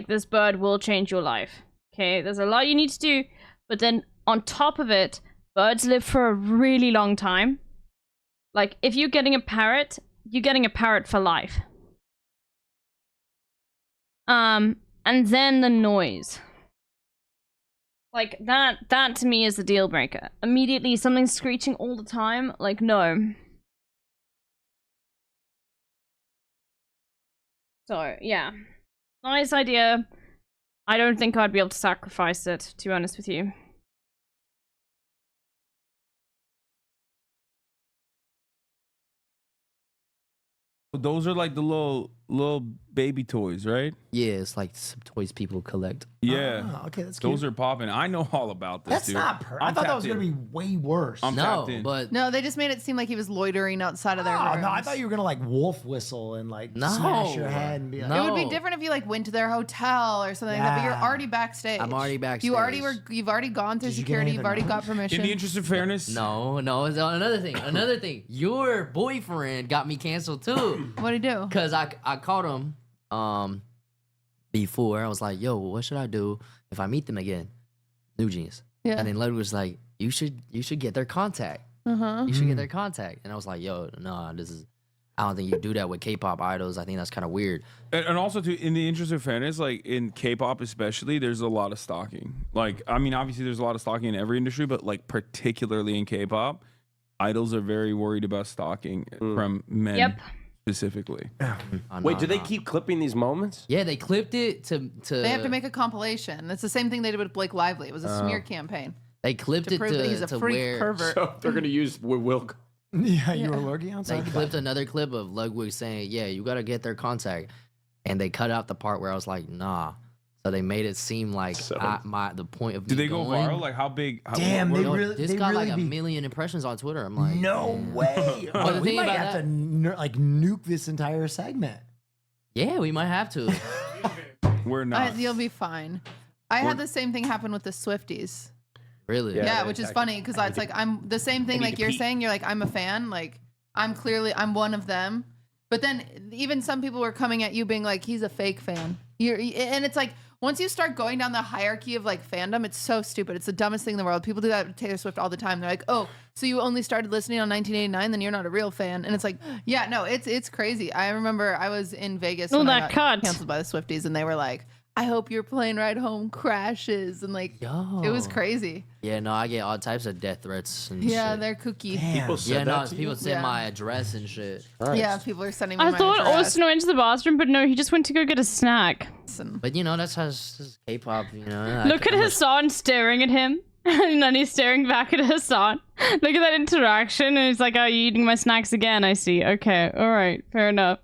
Speaker 1: this bird will change your life. Okay, there's a lot you need to do, but then on top of it, birds live for a really long time. Like, if you're getting a parrot, you're getting a parrot for life. And then the noise. Like, that to me is the deal breaker. Immediately, something's screeching all the time. Like, no. So, yeah. Nice idea. I don't think I'd be able to sacrifice it, to be honest with you.
Speaker 2: Those are like the little baby toys, right?
Speaker 20: Yeah, it's like some toys people collect.
Speaker 2: Yeah.
Speaker 22: Oh, okay, that's
Speaker 2: Those
Speaker 22: cute.
Speaker 2: are popping. I know all about this,
Speaker 22: That's
Speaker 2: dude.
Speaker 22: not I thought that was going to be way worse.
Speaker 2: I'm tapped in.
Speaker 20: but
Speaker 23: No, they just made it seem like he was loitering outside of their
Speaker 22: Oh,
Speaker 23: rooms.
Speaker 22: no, I thought you were going to like wolf whistle and like smash your head and be like,
Speaker 23: It would be different if you like went to their hotel or something like that, but you're
Speaker 22: Yeah.
Speaker 23: already backstage.
Speaker 20: I'm already backstage.
Speaker 23: You've already gone through
Speaker 22: Did you get
Speaker 23: security,
Speaker 22: any of
Speaker 23: you've
Speaker 22: the
Speaker 23: already got
Speaker 22: knowledge?
Speaker 23: permission.
Speaker 2: In the interest of fairness,
Speaker 20: No, it's another thing. Your boyfriend got me canceled too.
Speaker 23: What'd he do?
Speaker 20: Cause I called him before. I was like, yo, what should I do if I meet them again? New Jeans.
Speaker 23: Yeah.
Speaker 20: And then Ludwig was like, you should get their contact. You should get their contact. And I was like, yo, no, I don't think you do that with K-pop idols. I think that's kind of weird.
Speaker 2: and also too, in the interest of fairness, like in K-pop especially, there's a lot of stalking. Like, I mean, obviously there's a lot of stalking in every industry, but like particularly in K-pop, idols are very worried about stalking from men.
Speaker 1: Yep.
Speaker 2: specifically.
Speaker 21: Wait, do they keep clipping these moments?
Speaker 20: Yeah, they clipped it to.
Speaker 23: They have to make a compilation. It's the same thing they did with Blake Lively. It was a smear campaign.
Speaker 20: They clipped it
Speaker 23: prove that he's a
Speaker 20: to
Speaker 23: freak
Speaker 20: where.
Speaker 23: pervert.
Speaker 21: So they're gonna use Wilk.
Speaker 22: Yeah, you were lurking
Speaker 20: They
Speaker 22: outside.
Speaker 20: clipped another clip of Ludwig saying, "Yeah, you gotta get their contact," and they cut out the part where I was like, "Nah." So they made it seem like the point of.
Speaker 2: Did
Speaker 20: me
Speaker 2: they go
Speaker 20: going-
Speaker 2: viral? Like how big? How,
Speaker 22: Damn,
Speaker 2: what-
Speaker 22: they
Speaker 2: what-
Speaker 22: really-
Speaker 20: This got like a million impressions on Twitter. I'm like,
Speaker 22: No way.
Speaker 20: But the
Speaker 22: we
Speaker 20: thing
Speaker 22: might
Speaker 20: about
Speaker 22: have
Speaker 20: that,
Speaker 22: to nuke this entire segment.
Speaker 20: yeah, we might have to.
Speaker 2: We're not.
Speaker 23: You'll be fine. I had the same thing happen with the Swifties.
Speaker 20: Really?
Speaker 23: Yeah, which is funny because it's like I'm the same thing
Speaker 21: need
Speaker 23: like
Speaker 21: to
Speaker 23: you're
Speaker 21: pee.
Speaker 23: saying. You're like I'm a fan. Like I'm one of them. But then even some people were coming at you being like he's a fake fan. And it's like once you start going down the hierarchy of like fandom, it's so stupid. It's the dumbest thing in the world. People do that with Taylor Swift all the time. They're like, oh, so you only started listening on 1989, then you're not a real fan. And it's like, yeah, no, it's crazy. I remember I was in Vegas
Speaker 1: Oh,
Speaker 23: when I
Speaker 1: that
Speaker 23: got
Speaker 1: cut.
Speaker 23: canceled by the Swifties, and they were like, I hope your plane ride home crashes, and like it was crazy.
Speaker 20: Yeah, no, I get all types of death threats and
Speaker 23: Yeah,
Speaker 20: shit.
Speaker 23: they're kooky.
Speaker 20: Yeah, no, people send
Speaker 23: Yeah.
Speaker 20: my address and shit.
Speaker 23: Yeah, people are sending me
Speaker 1: I
Speaker 23: my
Speaker 1: thought
Speaker 23: address.
Speaker 1: Austin went to the bathroom, but no, he just went to go get a snack.
Speaker 20: But you know, that's how this is K-pop. You know,
Speaker 1: Look at Hassan staring at him, and then he's staring back at Hassan. Look at that interaction, and he's like, "Are you eating my snacks again?" I see. Okay, all right, fair enough.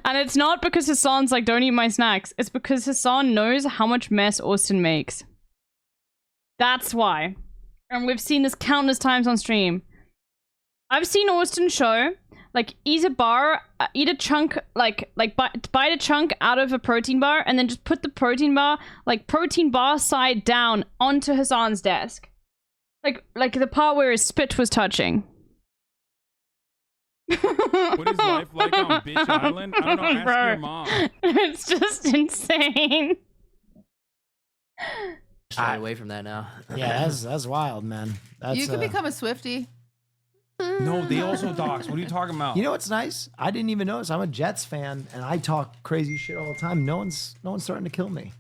Speaker 1: And it's not because Hassan's like, "Don't eat my snacks." It's because Hassan knows how much mess Austin makes. That's why. And we've seen this countless times on stream. I've seen Austin show, like, eat a bar, eat a chunk, bite a chunk out of a protein bar, and then just put the protein bar side down onto Hassan's desk. Like the part where his spit was touching.
Speaker 2: What is life like on Bitch Island? I don't know. Ask
Speaker 1: Bro.
Speaker 2: your mom.
Speaker 1: It's just insane.
Speaker 20: Stay away from that now.
Speaker 22: Yeah, that's wild, man. That's,
Speaker 23: You could become a Swiftie.
Speaker 2: No, they also dox. What are you talking about?
Speaker 22: You know what's nice? I didn't even notice. I'm a Jets fan, and I talk crazy shit all the time. No one's starting to kill me.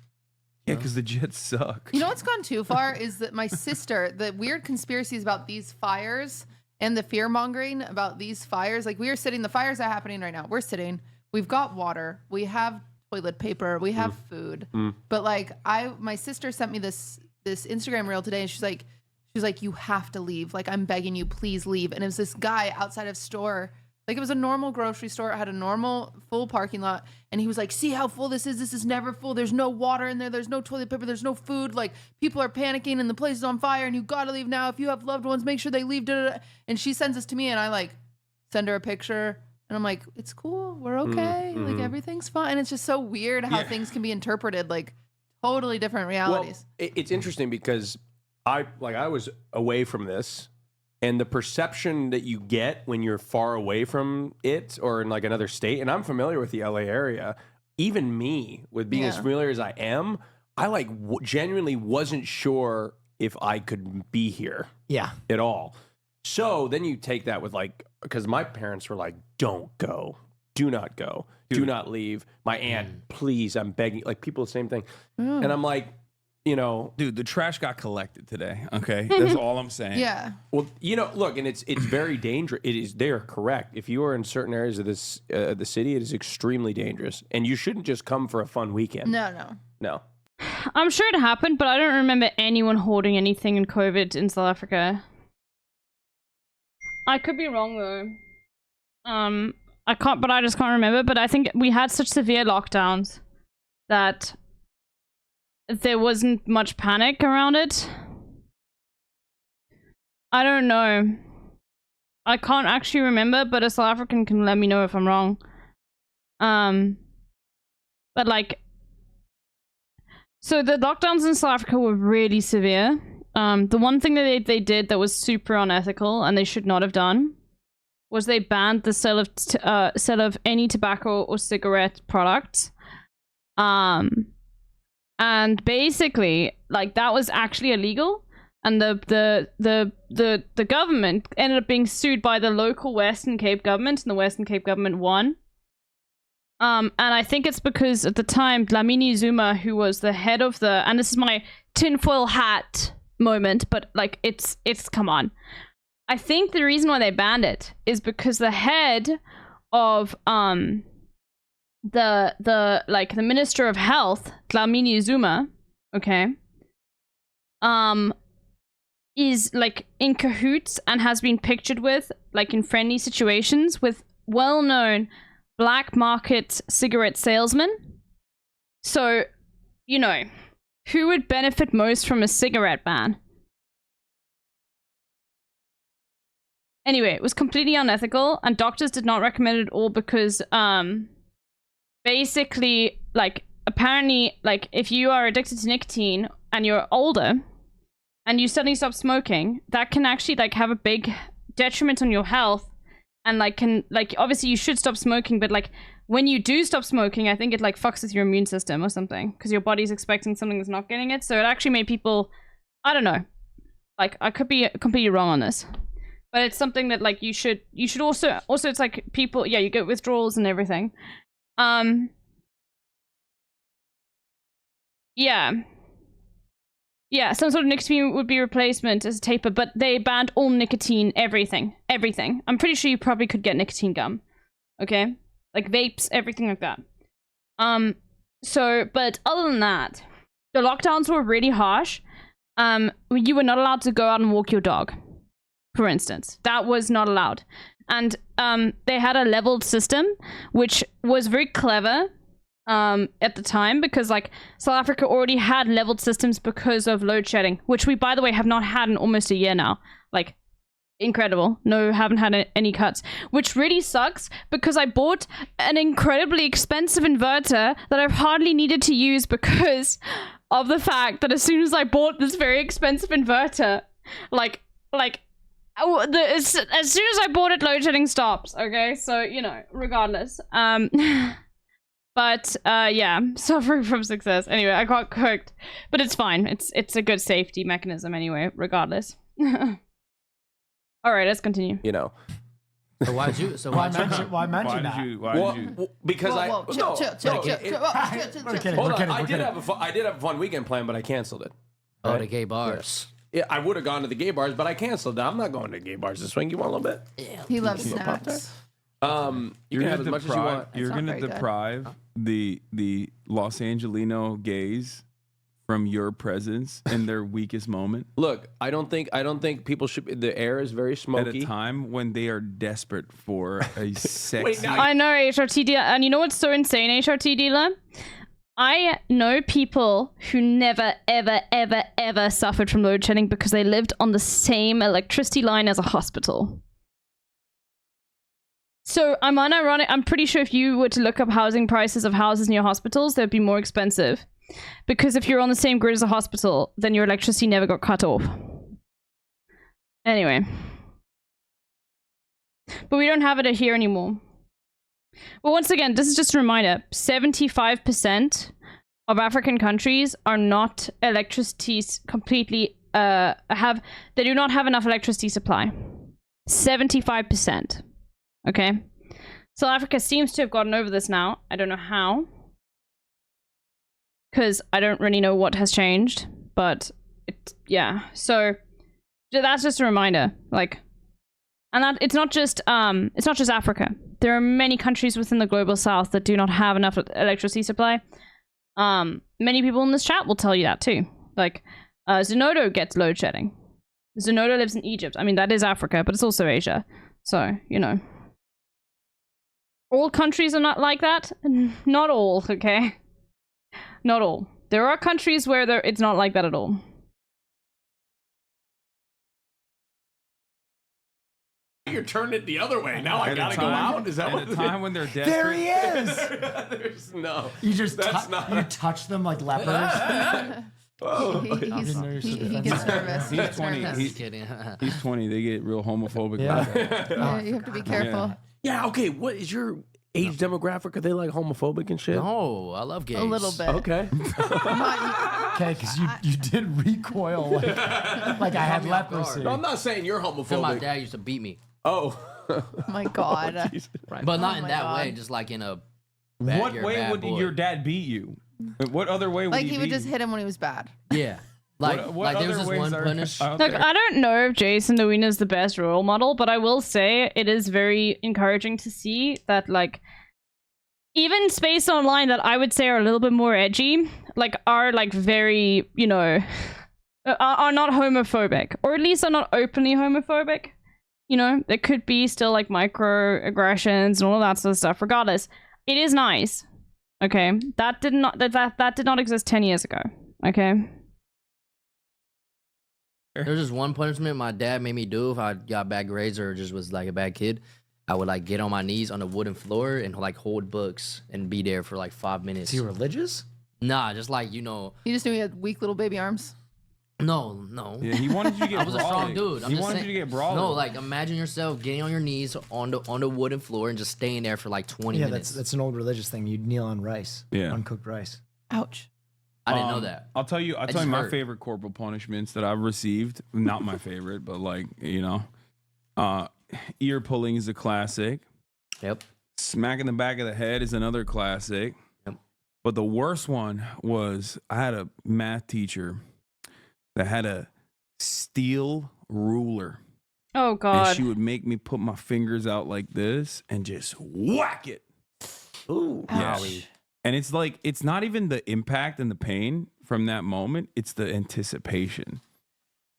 Speaker 2: Yeah, because the Jets suck.
Speaker 23: You know what's gone too far is that my sister, the weird conspiracies about these fires and the fear mongering about these fires. Like the fires are happening right now. We're sitting, we've got water, we have toilet paper, we have food. But like my sister sent me this Instagram reel today, and she's like, you have to leave. Like, I'm begging you, please leave. And it was this guy outside of store. Like, it was a normal grocery store. It had a normal full parking lot. And he was like, see how full this is? This is never full. There's no water in there. There's no toilet paper. There's no food. Like, people are panicking and the place is on fire and you gotta leave now. If you have loved ones, make sure they leave. And she sends this to me and I like send her a picture. And I'm like, it's cool. We're okay. Like, everything's fine. And it's just so weird how things can be interpreted like totally different realities.
Speaker 21: Well, it's interesting because I was away from this, and the perception that you get when you're far away from it or in like another state, and I'm familiar with the LA area, even me with being as familiar as I am, I like genuinely wasn't sure if I could be here at all. So then you take that with like, because my parents were like, don't go, do not go, do not leave. My aunt, please, I'm begging, like people, the same thing. And I'm like, you know,
Speaker 2: dude, the trash got collected today. Okay, that's all I'm saying.
Speaker 23: Yeah.
Speaker 21: Well, you know, look, and it's very dangerous. It is. They are correct. If you are in certain areas of this the city, it is extremely dangerous, and you shouldn't just come for a fun weekend. No.
Speaker 1: I'm sure it happened, but I don't remember anyone hoarding anything in COVID in South Africa. I could be wrong though. I just can't remember. But I think we had such severe lockdowns that there wasn't much panic around it. I don't know. I can't actually remember, but a South African can let me know if I'm wrong. But like, so the lockdowns in South Africa were really severe. The one thing that they did that was super unethical and they should not have done was they banned the sale of any tobacco or cigarette products. And basically, like, that was actually illegal, and the government ended up being sued by the local Western Cape government, and the Western Cape government won. And I think it's because at the time, Dlamini Zuma, who was the head of the, and this is my tinfoil hat moment, but like, it's come on. I think the reason why they banned it is because the head of the Minister of Health, Dlamini Zuma, okay, is like in cahoots and has been pictured with, like, in friendly situations with well-known black market cigarette salesmen. So, you know, who would benefit most from a cigarette ban? Anyway, it was completely unethical, and doctors did not recommend it at all because, basically, like, apparently, like, if you are addicted to nicotine and you're older and you suddenly stop smoking, that can actually, like, have a big detriment on your health, and, like, can, like, obviously you should stop smoking, but, like, when you do stop smoking, I think it, like, fucks with your immune system or something, because your body's expecting something that's not getting it, so it actually made people, I don't know, like, I could be completely wrong on this. But it's something that, like, you should also it's like people, yeah, you get withdrawals and everything. Yeah, some sort of nicotine would be replacement as a taper, but they banned all nicotine, everything. I'm pretty sure you probably could get nicotine gum, okay? Like vapes, everything like that. So, but other than that, the lockdowns were really harsh. You were not allowed to go out and walk your dog, for instance. That was not allowed. And they had a leveled system, which was very clever at the time, because, like, South Africa already had leveled systems because of load shedding, which we, by the way, have not had in almost a year now. Like, incredible. No, haven't had any cuts, which really sucks, because I bought an incredibly expensive inverter that I've hardly needed to use because of the fact that as soon as I bought this very expensive inverter, as soon as I bought it, load shedding stops. Okay, so, you know, regardless. But yeah, suffering from success. Anyway, I got cooked, but it's fine. It's a good safety mechanism anyway, regardless. All right, let's continue.
Speaker 21: You know.
Speaker 22: So why mention that?
Speaker 21: Because
Speaker 23: chill.
Speaker 21: Hold on, I did have a fun weekend plan, but I canceled it.
Speaker 20: Oh, the gay bars.
Speaker 21: Yeah, I would have gone to the gay bars, but I canceled it. I'm not going to gay bars this swing. You want a little bit?
Speaker 23: Yeah. He loves snacks.
Speaker 21: You can have as much as you want.
Speaker 2: You're going to deprive the Los Angelino gays from your presence in their weakest moment.
Speaker 21: Look, I don't think people should. The air is very smoky
Speaker 2: at a time when they are desperate for a sexy.
Speaker 1: I know, HRT dealer, and you know what's so insane, HRT dealer? I know people who never, ever, ever, ever suffered from load shedding because they lived on the same electricity line as a hospital. So I'm unironic. I'm pretty sure if you were to look up housing prices of houses near hospitals, they'd be more expensive. Because if you're on the same grid as a hospital, then your electricity never got cut off. Anyway. But we don't have it here anymore. But once again, this is just a reminder. 75% of African countries are not electricity completely, they do not have enough electricity supply. 75%. Okay? South Africa seems to have gotten over this now. I don't know how. Because I don't really know what has changed. But, yeah. So, that's just a reminder. Like, and that it's not just Africa. There are many countries within the global south that do not have enough electricity supply. Many people in this chat will tell you that too. Like, Zenodo gets load shedding. Zenodo lives in Egypt. I mean, that is Africa, but it's also Asia. So, you know. All countries are not like that. Not all, okay? Not all. There are countries where it's not like that at all.
Speaker 21: You're turning it the other way. Now I gotta go out. Is that
Speaker 2: at a time when they're desperate?
Speaker 22: There he is.
Speaker 21: There's no.
Speaker 22: You just you touch them like lepers.
Speaker 23: He gets nervous.
Speaker 2: He's 20. He's 20. They get real homophobic.
Speaker 23: Yeah, you have to be careful.
Speaker 21: Yeah. Okay. What is your age demographic? Are they like homophobic and shit?
Speaker 20: No, I love gays.
Speaker 23: A little bit.
Speaker 21: Okay.
Speaker 22: Okay, because you did recoil like I had leprosy.
Speaker 21: No, I'm not saying you're homophobic.
Speaker 20: My dad used to beat me.
Speaker 21: Oh.
Speaker 23: My God.
Speaker 20: Right. But not in that way, just like in a
Speaker 2: What way would your dad beat you? What other way would
Speaker 23: like
Speaker 2: he
Speaker 23: would
Speaker 2: beat
Speaker 23: just
Speaker 2: you?
Speaker 23: hit him when he was bad.
Speaker 20: Yeah. Like,
Speaker 2: What
Speaker 20: there's
Speaker 2: other
Speaker 20: this
Speaker 2: ways
Speaker 20: one
Speaker 2: are
Speaker 20: punish.
Speaker 2: out
Speaker 1: Look,
Speaker 2: there?
Speaker 1: I don't know if Jason the Wiener is the best role model, but I will say it is very encouraging to see that, like, even Space Online that I would say are a little bit more edgy, like, are, like, very, you know, are not homophobic, or at least are not openly homophobic. You know, there could be still, like, microaggressions and all that sort of stuff. Regardless, it is nice. Okay, that did not exist 10 years ago. Okay.
Speaker 20: There's just one punishment my dad made me do if I got bad grades or just was like a bad kid. I would like get on my knees on the wooden floor and like hold books and be there for like 5 minutes.
Speaker 22: Is he religious?
Speaker 20: Nah, just like, you know.
Speaker 23: You just knew he had weak little baby arms.
Speaker 20: No.
Speaker 2: Yeah, he wanted you to get
Speaker 20: I was a strong
Speaker 2: brolic.
Speaker 20: dude.
Speaker 2: He wanted you to get brolic.
Speaker 20: No, like imagine yourself getting on your knees on the wooden floor and just staying there for like 20
Speaker 22: Yeah,
Speaker 20: minutes.
Speaker 22: that's an old religious thing. You'd kneel on rice.
Speaker 2: Yeah.
Speaker 22: Uncooked rice.
Speaker 23: Ouch.
Speaker 20: I didn't know that.
Speaker 2: I'll tell you
Speaker 20: just
Speaker 2: my
Speaker 20: heard.
Speaker 2: favorite corporal punishments that I've received. Not my favorite, but like, you know, ear pulling is a classic.
Speaker 20: Yep.
Speaker 2: Smack in the back of the head is another classic.
Speaker 20: Yep.
Speaker 2: But the worst one was I had a math teacher that had a steel ruler.
Speaker 1: Oh God.
Speaker 2: And she would make me put my fingers out like this and just whack it.
Speaker 21: Ooh.
Speaker 2: Yeah.
Speaker 20: Owie.
Speaker 2: And it's like, it's not even the impact and the pain from that moment. It's the anticipation.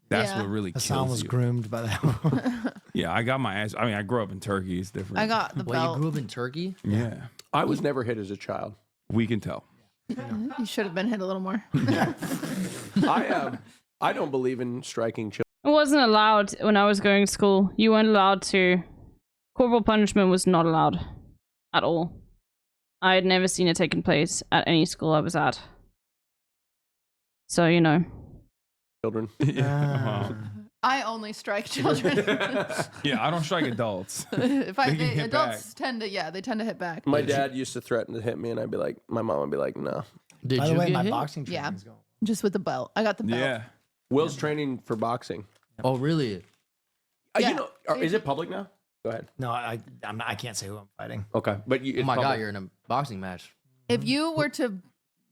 Speaker 2: That's
Speaker 23: Yeah.
Speaker 2: what really
Speaker 22: Hassan
Speaker 2: kills
Speaker 22: was
Speaker 2: you.
Speaker 22: groomed by that.
Speaker 2: Yeah, I got my ass. I mean, I grew up in Turkey. It's different.
Speaker 23: I got the
Speaker 20: Wait,
Speaker 23: belt.
Speaker 20: you grew up in Turkey?
Speaker 2: Yeah.
Speaker 21: I was never hit as a child.
Speaker 2: We can tell.
Speaker 23: You should have been hit a little more.
Speaker 21: I don't believe in striking children.
Speaker 1: It wasn't allowed when I was going to school. You weren't allowed to. Corporal punishment was not allowed at all. I had never seen it taking place at any school I was at. So, you know.
Speaker 21: Children.
Speaker 23: I only strike children.
Speaker 2: Yeah, I don't strike adults.
Speaker 23: If
Speaker 2: They can hit
Speaker 23: adults tend to, they tend to hit back.
Speaker 21: My dad used to threaten to hit me, and I'd be like, my mom would be like, no.
Speaker 20: Did
Speaker 22: By
Speaker 20: you
Speaker 22: the way,
Speaker 20: get
Speaker 22: my
Speaker 20: hit?
Speaker 22: boxing
Speaker 23: Yeah,
Speaker 22: training's going.
Speaker 23: just with the belt. I got the belt.
Speaker 2: Yeah.
Speaker 21: Will's training for boxing.
Speaker 20: Oh, really?
Speaker 23: Yeah.
Speaker 21: You know, is it public now? Go ahead.
Speaker 22: No, I'm not, I can't say who I'm fighting.
Speaker 21: Okay, but you,
Speaker 20: Oh
Speaker 21: it's
Speaker 20: my God,
Speaker 21: public.
Speaker 20: you're in a boxing match.
Speaker 23: If you were to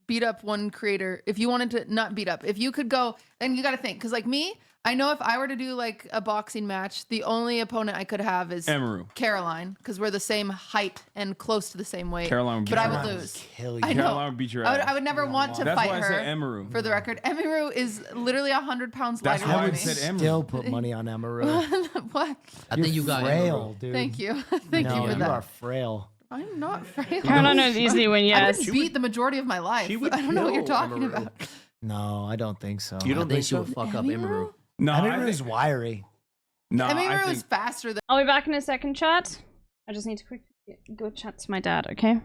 Speaker 23: beat up one creator, if you wanted to not beat up, if you could go, and you got to think, because like me, I know if I were to do like a boxing match, the only opponent I could have is
Speaker 2: Emaru.
Speaker 23: Caroline, because we're the same height and close to the same weight.
Speaker 2: Caroline would
Speaker 23: but
Speaker 2: beat
Speaker 23: I
Speaker 2: your
Speaker 23: would
Speaker 2: ass.
Speaker 23: lose.
Speaker 22: Kill you.
Speaker 23: I know.
Speaker 2: Caroline would beat your
Speaker 23: I would,
Speaker 2: ass.
Speaker 23: I would never want to
Speaker 2: That's
Speaker 23: fight
Speaker 2: why I
Speaker 23: her.
Speaker 2: said Emaru.
Speaker 23: For the record, Emiru is literally 100 pounds
Speaker 2: That's
Speaker 23: lighter
Speaker 2: why
Speaker 23: than
Speaker 2: I
Speaker 23: me.
Speaker 2: said Emaru.
Speaker 22: Still put money on Emaru.
Speaker 23: What?
Speaker 20: I think you got
Speaker 22: frail,
Speaker 20: Emaru.
Speaker 22: dude.
Speaker 23: Thank you. Thank
Speaker 22: no,
Speaker 23: you for that.
Speaker 22: are frail.
Speaker 23: I'm not frail.
Speaker 1: Caroline knows easily when
Speaker 23: I
Speaker 1: yes.
Speaker 23: would beat the majority of my life.
Speaker 21: she would
Speaker 23: I don't know what you're
Speaker 21: kill
Speaker 23: talking
Speaker 21: Emaru.
Speaker 23: about.
Speaker 22: No, I don't think so.
Speaker 21: You
Speaker 20: I
Speaker 21: don't
Speaker 20: think
Speaker 21: think
Speaker 20: she
Speaker 21: so?
Speaker 20: would fuck up
Speaker 23: Emiru?
Speaker 20: Emaru.
Speaker 2: No, I
Speaker 22: Emaru is
Speaker 2: think,
Speaker 22: wiry.
Speaker 2: no, I
Speaker 23: Emiru
Speaker 2: think
Speaker 23: is faster than
Speaker 1: I'll be back in a second, chat. I just need to quickly go chat to my dad, okay?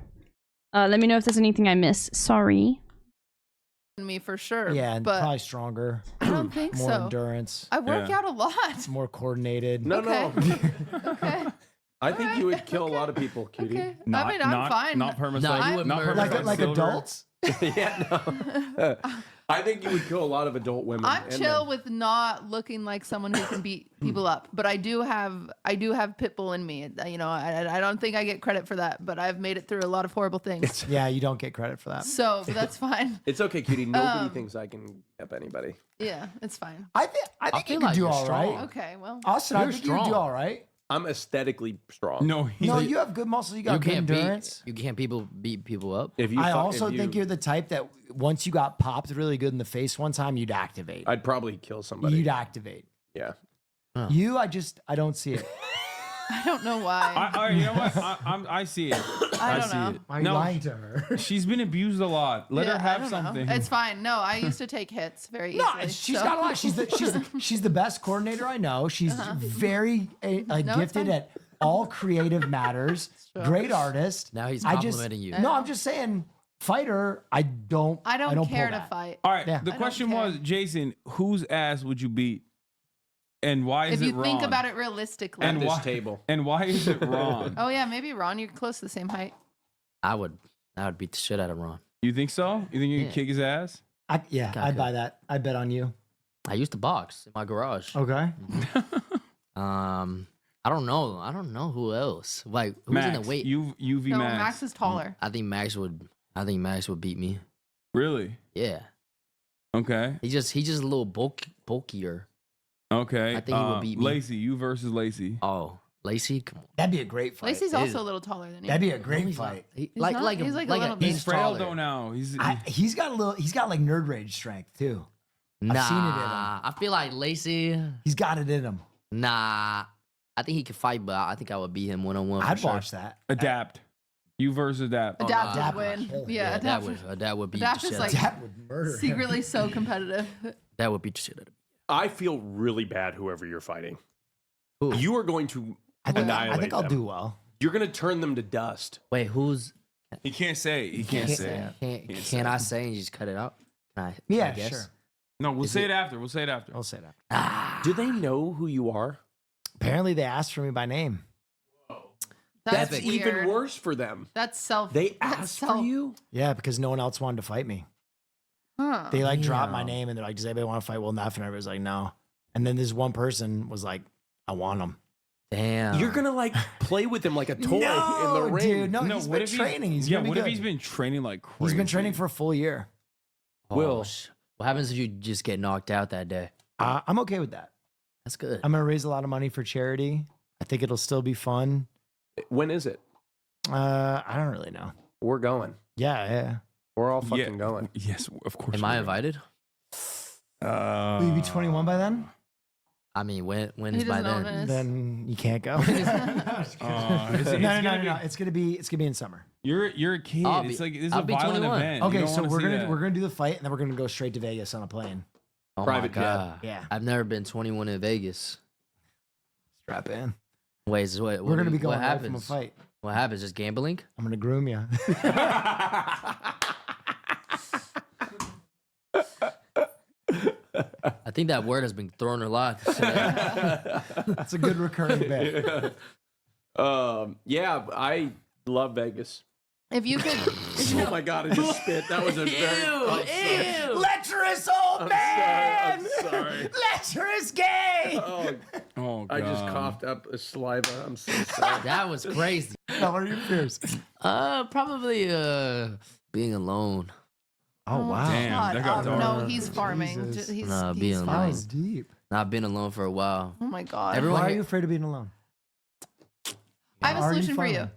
Speaker 1: Let me know if there's anything I miss. Sorry.
Speaker 23: me for sure.
Speaker 22: Yeah, and
Speaker 23: but
Speaker 22: probably stronger.
Speaker 23: I don't think
Speaker 22: More
Speaker 23: so.
Speaker 22: endurance.
Speaker 23: I work
Speaker 2: Yeah.
Speaker 23: out a lot.
Speaker 22: More coordinated.
Speaker 21: No,
Speaker 23: Okay.
Speaker 21: no.
Speaker 23: Okay.
Speaker 21: I think you would kill a lot of people, cutie.
Speaker 23: Okay.
Speaker 2: not,
Speaker 23: I mean, I'm
Speaker 2: not,
Speaker 23: fine.
Speaker 2: Not perma
Speaker 20: No, you would
Speaker 2: not
Speaker 20: murder
Speaker 2: perma
Speaker 22: Like
Speaker 2: silver.
Speaker 22: adults?
Speaker 21: Yeah, no. I think you would kill a lot of adult women.
Speaker 23: I'm
Speaker 21: and
Speaker 23: chill
Speaker 21: men.
Speaker 23: with not looking like someone who can beat people up, but I do have pit bull in me. You know, I don't think I get credit for that, but I've made it through a lot of horrible things.
Speaker 22: Yeah, you don't get credit for that.
Speaker 23: So, but that's fine.
Speaker 21: It's okay, cutie. Nobody thinks I can beat up anybody.
Speaker 23: Yeah, it's fine.
Speaker 22: I think
Speaker 20: feel
Speaker 22: you could
Speaker 20: like
Speaker 22: do
Speaker 20: you're
Speaker 22: all right.
Speaker 20: strong.
Speaker 23: Okay, well,
Speaker 22: Austin, I
Speaker 20: You're
Speaker 22: think you would do
Speaker 20: strong.
Speaker 22: all right.
Speaker 21: I'm aesthetically strong.
Speaker 2: No, he's
Speaker 22: No,
Speaker 2: like,
Speaker 22: you have good muscles. You got
Speaker 20: You
Speaker 22: good
Speaker 20: can't
Speaker 22: endurance.
Speaker 20: beat. You can't beat people up.
Speaker 21: If you,
Speaker 22: I
Speaker 21: fu-
Speaker 22: also
Speaker 21: if you,
Speaker 22: think you're the type that once you got popped really good in the face one time, you'd activate.
Speaker 21: I'd probably kill somebody.
Speaker 22: You'd activate.
Speaker 21: Yeah.
Speaker 22: You, I don't see it.
Speaker 23: I don't know why.
Speaker 2: you know what? I see it.
Speaker 23: I don't
Speaker 2: see
Speaker 23: know.
Speaker 2: it.
Speaker 22: Why are you lying to her?
Speaker 2: She's been abused a lot. Let
Speaker 23: Yeah,
Speaker 2: her
Speaker 23: I
Speaker 2: have
Speaker 23: don't know.
Speaker 2: something.
Speaker 23: It's fine. No, I used to take hits very easily.
Speaker 22: No, she's
Speaker 23: so-
Speaker 22: got a lot. She's the best coordinator I know. She's very
Speaker 23: Uh-huh. No, it's
Speaker 22: gifted
Speaker 23: fine.
Speaker 22: at all creative matters. Great artist.
Speaker 20: Now he's
Speaker 22: I
Speaker 20: complimenting you.
Speaker 22: No, I'm just saying, fighter. I don't
Speaker 23: I don't care
Speaker 22: pull
Speaker 23: to
Speaker 22: that.
Speaker 23: fight.
Speaker 2: All right.
Speaker 22: Yeah.
Speaker 2: The
Speaker 23: I don't
Speaker 2: question
Speaker 23: care.
Speaker 2: was, Jason, whose ass would you beat, and why is
Speaker 23: If
Speaker 2: it
Speaker 23: you
Speaker 2: wrong?
Speaker 23: think about it realistically.
Speaker 2: and
Speaker 21: At this
Speaker 2: why,
Speaker 21: table.
Speaker 2: And why is it wrong?
Speaker 23: Oh yeah, maybe Ron, you're close to the same height.
Speaker 20: I would beat the shit out of Ron.
Speaker 2: You think so? You think you can
Speaker 20: Yeah.
Speaker 2: kick his ass?
Speaker 22: Yeah,
Speaker 20: Okay,
Speaker 22: I'd
Speaker 20: good.
Speaker 22: buy that. I bet on you.
Speaker 20: I used to box in my garage.
Speaker 22: Okay.
Speaker 20: I don't know who else. Like who's in
Speaker 2: Max.
Speaker 20: the weight?
Speaker 2: UV
Speaker 23: No,
Speaker 2: Max.
Speaker 23: Max is taller.
Speaker 20: I think Max would beat me.
Speaker 2: Really?
Speaker 20: Yeah.
Speaker 2: Okay.
Speaker 20: He's just a little bulkier.
Speaker 2: Okay.
Speaker 20: I think he would beat me.
Speaker 2: Lacey, you versus Lacey.
Speaker 20: Oh, Lacey, come on.
Speaker 22: That'd be a great fight.
Speaker 23: Lacey's also a little taller than you.
Speaker 22: That'd be a great fight.
Speaker 23: He's like a little bit.
Speaker 2: He's frail
Speaker 20: taller.
Speaker 2: though now. He's
Speaker 22: He's got like nerd rage strength too.
Speaker 20: Nah,
Speaker 22: I've seen it in him.
Speaker 20: I feel like Lacey.
Speaker 22: He's got it in him.
Speaker 20: Nah, I think he could fight, but I think I would beat him 1-on-1.
Speaker 22: I'd watch that.
Speaker 2: Adapt. You versus Adapt.
Speaker 23: Adapt would win. Yeah,
Speaker 20: that would beat the
Speaker 23: Adapt
Speaker 20: shit
Speaker 23: is
Speaker 20: out
Speaker 23: like
Speaker 20: of me.
Speaker 22: That would murder him.
Speaker 23: secretly so competitive.
Speaker 20: That would beat the shit out of me.
Speaker 21: I feel really bad. Whoever you're fighting,
Speaker 20: Who?
Speaker 21: you are going to annihilate
Speaker 22: I think I'll
Speaker 21: them.
Speaker 22: do well.
Speaker 21: You're going to turn them to dust.
Speaker 20: Wait, who's?
Speaker 2: He can't say. He can't say.
Speaker 20: Can I say and just cut it out? Can I?
Speaker 22: Yeah,
Speaker 20: I guess?
Speaker 22: sure.
Speaker 2: No, we'll say it after. We'll say it after.
Speaker 22: I'll say that.
Speaker 21: Do they know who you are?
Speaker 22: Apparently, they asked for me by name.
Speaker 21: That's
Speaker 23: weird.
Speaker 21: even worse for them.
Speaker 23: That's self.
Speaker 21: They
Speaker 23: that's
Speaker 21: asked for you?
Speaker 22: Yeah, because no one else wanted to fight me.
Speaker 23: Huh.
Speaker 22: They like dropped my
Speaker 20: Damn.
Speaker 22: name and they're like, "Does anybody want to fight Will Neff?" And everybody's like, "No." And then this one person was like, "I want him."
Speaker 20: Damn.
Speaker 21: You're going to like play with him like a toy
Speaker 22: No,
Speaker 21: in the ring.
Speaker 22: dude, no, he's been training. He's
Speaker 2: yeah,
Speaker 22: gonna be
Speaker 2: what if
Speaker 22: good.
Speaker 2: he's been training like crazy?
Speaker 22: He's been training for a full year.
Speaker 20: Will, what happens if you just get knocked out that day?
Speaker 22: I'm okay with that.
Speaker 20: That's good.
Speaker 22: I'm gonna raise a lot of money for charity. I think it'll still be fun.
Speaker 21: When is it?
Speaker 22: I don't really know.
Speaker 21: We're going.
Speaker 22: Yeah.
Speaker 21: We're all fucking going.
Speaker 2: Yes, of course.
Speaker 20: Am I invited?
Speaker 22: Will you be 21 by then?
Speaker 20: I mean, when
Speaker 23: He
Speaker 20: is by
Speaker 23: doesn't know
Speaker 20: then?
Speaker 23: this.
Speaker 22: Then you can't go.
Speaker 2: It's
Speaker 22: No. It's gonna be in summer.
Speaker 2: You're a kid.
Speaker 20: I'll
Speaker 2: It's
Speaker 20: be-
Speaker 2: like this is
Speaker 20: I'll
Speaker 2: a
Speaker 20: be
Speaker 2: violent
Speaker 20: 21.
Speaker 2: event. You
Speaker 22: Okay,
Speaker 2: don't
Speaker 22: so
Speaker 2: wanna
Speaker 22: we're
Speaker 2: see
Speaker 22: gonna
Speaker 2: that.
Speaker 22: we're gonna do the fight and then we're gonna go straight to Vegas on a plane.
Speaker 20: Oh
Speaker 21: Private
Speaker 20: my
Speaker 21: jet.
Speaker 20: God.
Speaker 22: Yeah.
Speaker 20: I've never been 21 in Vegas.
Speaker 22: Strap in.
Speaker 20: Wait, so what?
Speaker 22: We're gonna be going
Speaker 20: what
Speaker 22: right
Speaker 20: happens?
Speaker 22: from a fight.
Speaker 20: What happens? Just gambling?
Speaker 22: I'm gonna groom you.
Speaker 20: I think that word has been thrown a lot.
Speaker 22: That's a good recurring bit.
Speaker 21: Yeah, I love Vegas.
Speaker 23: If you could.
Speaker 21: Oh my God, I just spit. That was a very...
Speaker 22: Lecherous old man.
Speaker 21: I'm sorry.
Speaker 22: Lecherous gay.
Speaker 21: Oh, I just coughed up a saliva. I'm so sorry.
Speaker 20: That was crazy.
Speaker 22: Now, what are your fears?
Speaker 20: Probably being alone.
Speaker 22: Oh wow.
Speaker 2: Damn,
Speaker 23: God,
Speaker 2: that got dark.
Speaker 23: no, he's farming.
Speaker 22: Jesus.
Speaker 23: He's
Speaker 20: being
Speaker 23: fine.
Speaker 20: alone.
Speaker 22: That's deep.
Speaker 20: I've been alone for a while.
Speaker 23: Oh my God.
Speaker 20: Everyone
Speaker 22: Why are
Speaker 20: here-
Speaker 22: you afraid of being alone?
Speaker 23: I have a
Speaker 22: Are you
Speaker 23: solution for you.
Speaker 22: farming?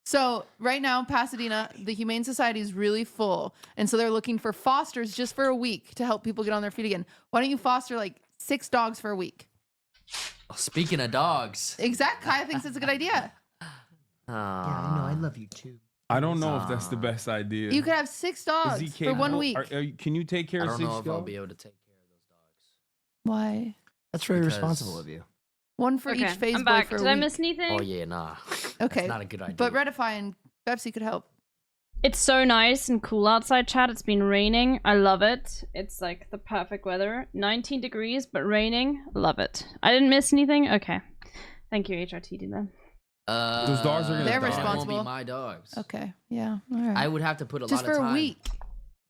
Speaker 23: So right now, Pasadena, the Humane Society is really full, and so they're looking for fosters just for a week to help people get on their feet again. Why don't you foster like 6 dogs for a week?
Speaker 20: Speaking of dogs.
Speaker 23: Exactly. Kaya thinks it's a good idea.
Speaker 22: Yeah, I know. I love you too.
Speaker 2: I don't know if that's the best idea.
Speaker 23: You could have 6 dogs
Speaker 2: Is he
Speaker 23: for 1
Speaker 2: capable?
Speaker 23: week.
Speaker 2: Can you take care
Speaker 20: I
Speaker 2: of
Speaker 20: don't
Speaker 2: 6
Speaker 20: know if I'll
Speaker 2: dogs?
Speaker 20: be able to take care of those dogs.
Speaker 23: Why?
Speaker 22: That's very
Speaker 20: Because-
Speaker 22: responsible of you.
Speaker 23: 1 for
Speaker 1: Okay,
Speaker 23: each phase
Speaker 1: I'm
Speaker 23: boy
Speaker 1: back.
Speaker 23: for a
Speaker 1: Did I
Speaker 23: week.
Speaker 1: miss anything?
Speaker 20: Oh yeah, nah.
Speaker 23: Okay.
Speaker 20: That's not a good idea.
Speaker 23: But Redify and Pepsi could help.
Speaker 1: It's so nice and cool outside, chat. It's been raining. I love it. It's like the perfect weather. 19 degrees, but raining. Love it. I didn't miss anything? Okay. Thank you, HRTD then.
Speaker 2: Those dogs are gonna
Speaker 23: They're
Speaker 2: die.
Speaker 23: responsible.
Speaker 20: Won't be my dogs.
Speaker 23: Okay. Yeah. All right.
Speaker 20: I would have to put a
Speaker 23: just
Speaker 20: lot of
Speaker 23: for
Speaker 20: time.
Speaker 23: a week.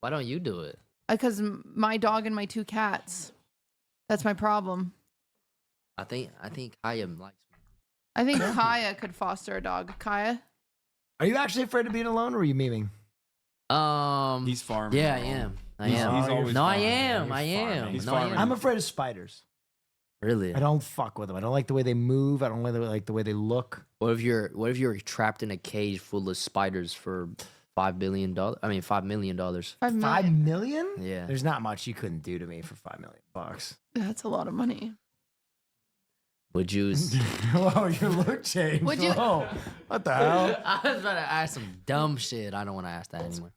Speaker 20: Why don't you do it?
Speaker 23: Because my dog and my 2 cats. That's my problem.
Speaker 20: I think Kaya likes me.
Speaker 23: I think Kaya could foster a dog. Kaya?
Speaker 22: Are you actually afraid of being alone, or are you memeing?
Speaker 2: He's farming.
Speaker 20: Yeah, I am. I
Speaker 2: He's-
Speaker 20: am.
Speaker 2: he's always
Speaker 20: no, I
Speaker 2: farming.
Speaker 20: am.
Speaker 22: You're
Speaker 20: I am.
Speaker 22: farming.
Speaker 2: He's
Speaker 20: No, I
Speaker 2: farming.
Speaker 20: am.
Speaker 22: I'm afraid of spiders.
Speaker 20: Really?
Speaker 22: I don't fuck with them. I don't like the way they move. I don't like the way they look.
Speaker 20: What if you're trapped in a cage full of spiders for $5 billion? I mean, $5 million.
Speaker 22: $5 million?
Speaker 20: Yeah.
Speaker 22: There's not much you couldn't do to me for $5 million.
Speaker 23: That's a lot of money.
Speaker 20: Would you?
Speaker 22: Whoa, your look changed.
Speaker 23: Would you-
Speaker 22: Whoa. What the hell?
Speaker 20: I was about to ask some dumb shit. I don't want to ask that anymore.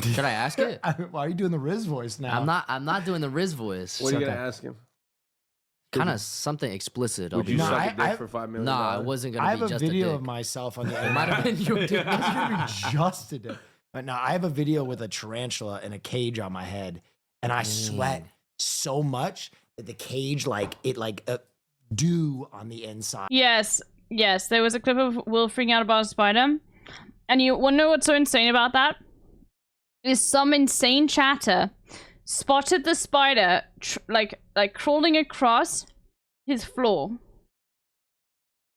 Speaker 20: Should I ask it?
Speaker 22: Why are you doing the Riz voice now?
Speaker 20: I'm not doing the Riz voice.
Speaker 21: What are you going to ask him?
Speaker 20: Kind of something explicit.
Speaker 21: Would you suck a dick for $5 million?
Speaker 20: Nah, it wasn't gonna
Speaker 22: I
Speaker 20: be
Speaker 22: have a
Speaker 20: just
Speaker 22: video
Speaker 20: a
Speaker 22: of
Speaker 20: dick.
Speaker 22: myself on the
Speaker 20: It might have been your dick.
Speaker 22: It's gonna be just a dick. But no, I have a video with a tarantula in a cage on my head, and I sweat so much that the cage dew on the inside.
Speaker 1: Yes, there was a clip of Will freaking out about a spider. And you wanna know what's so insane about that? Is some insane chatter spotted the spider like crawling across his floor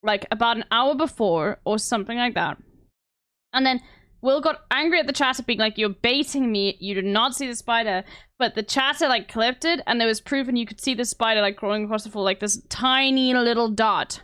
Speaker 1: like about an hour before or something like that. And then Will got angry at the chatter being like, you're baiting me, you did not see the spider, but the chatter like clipped it and there was proof and you could see the spider like crawling across the floor like this tiny little dot.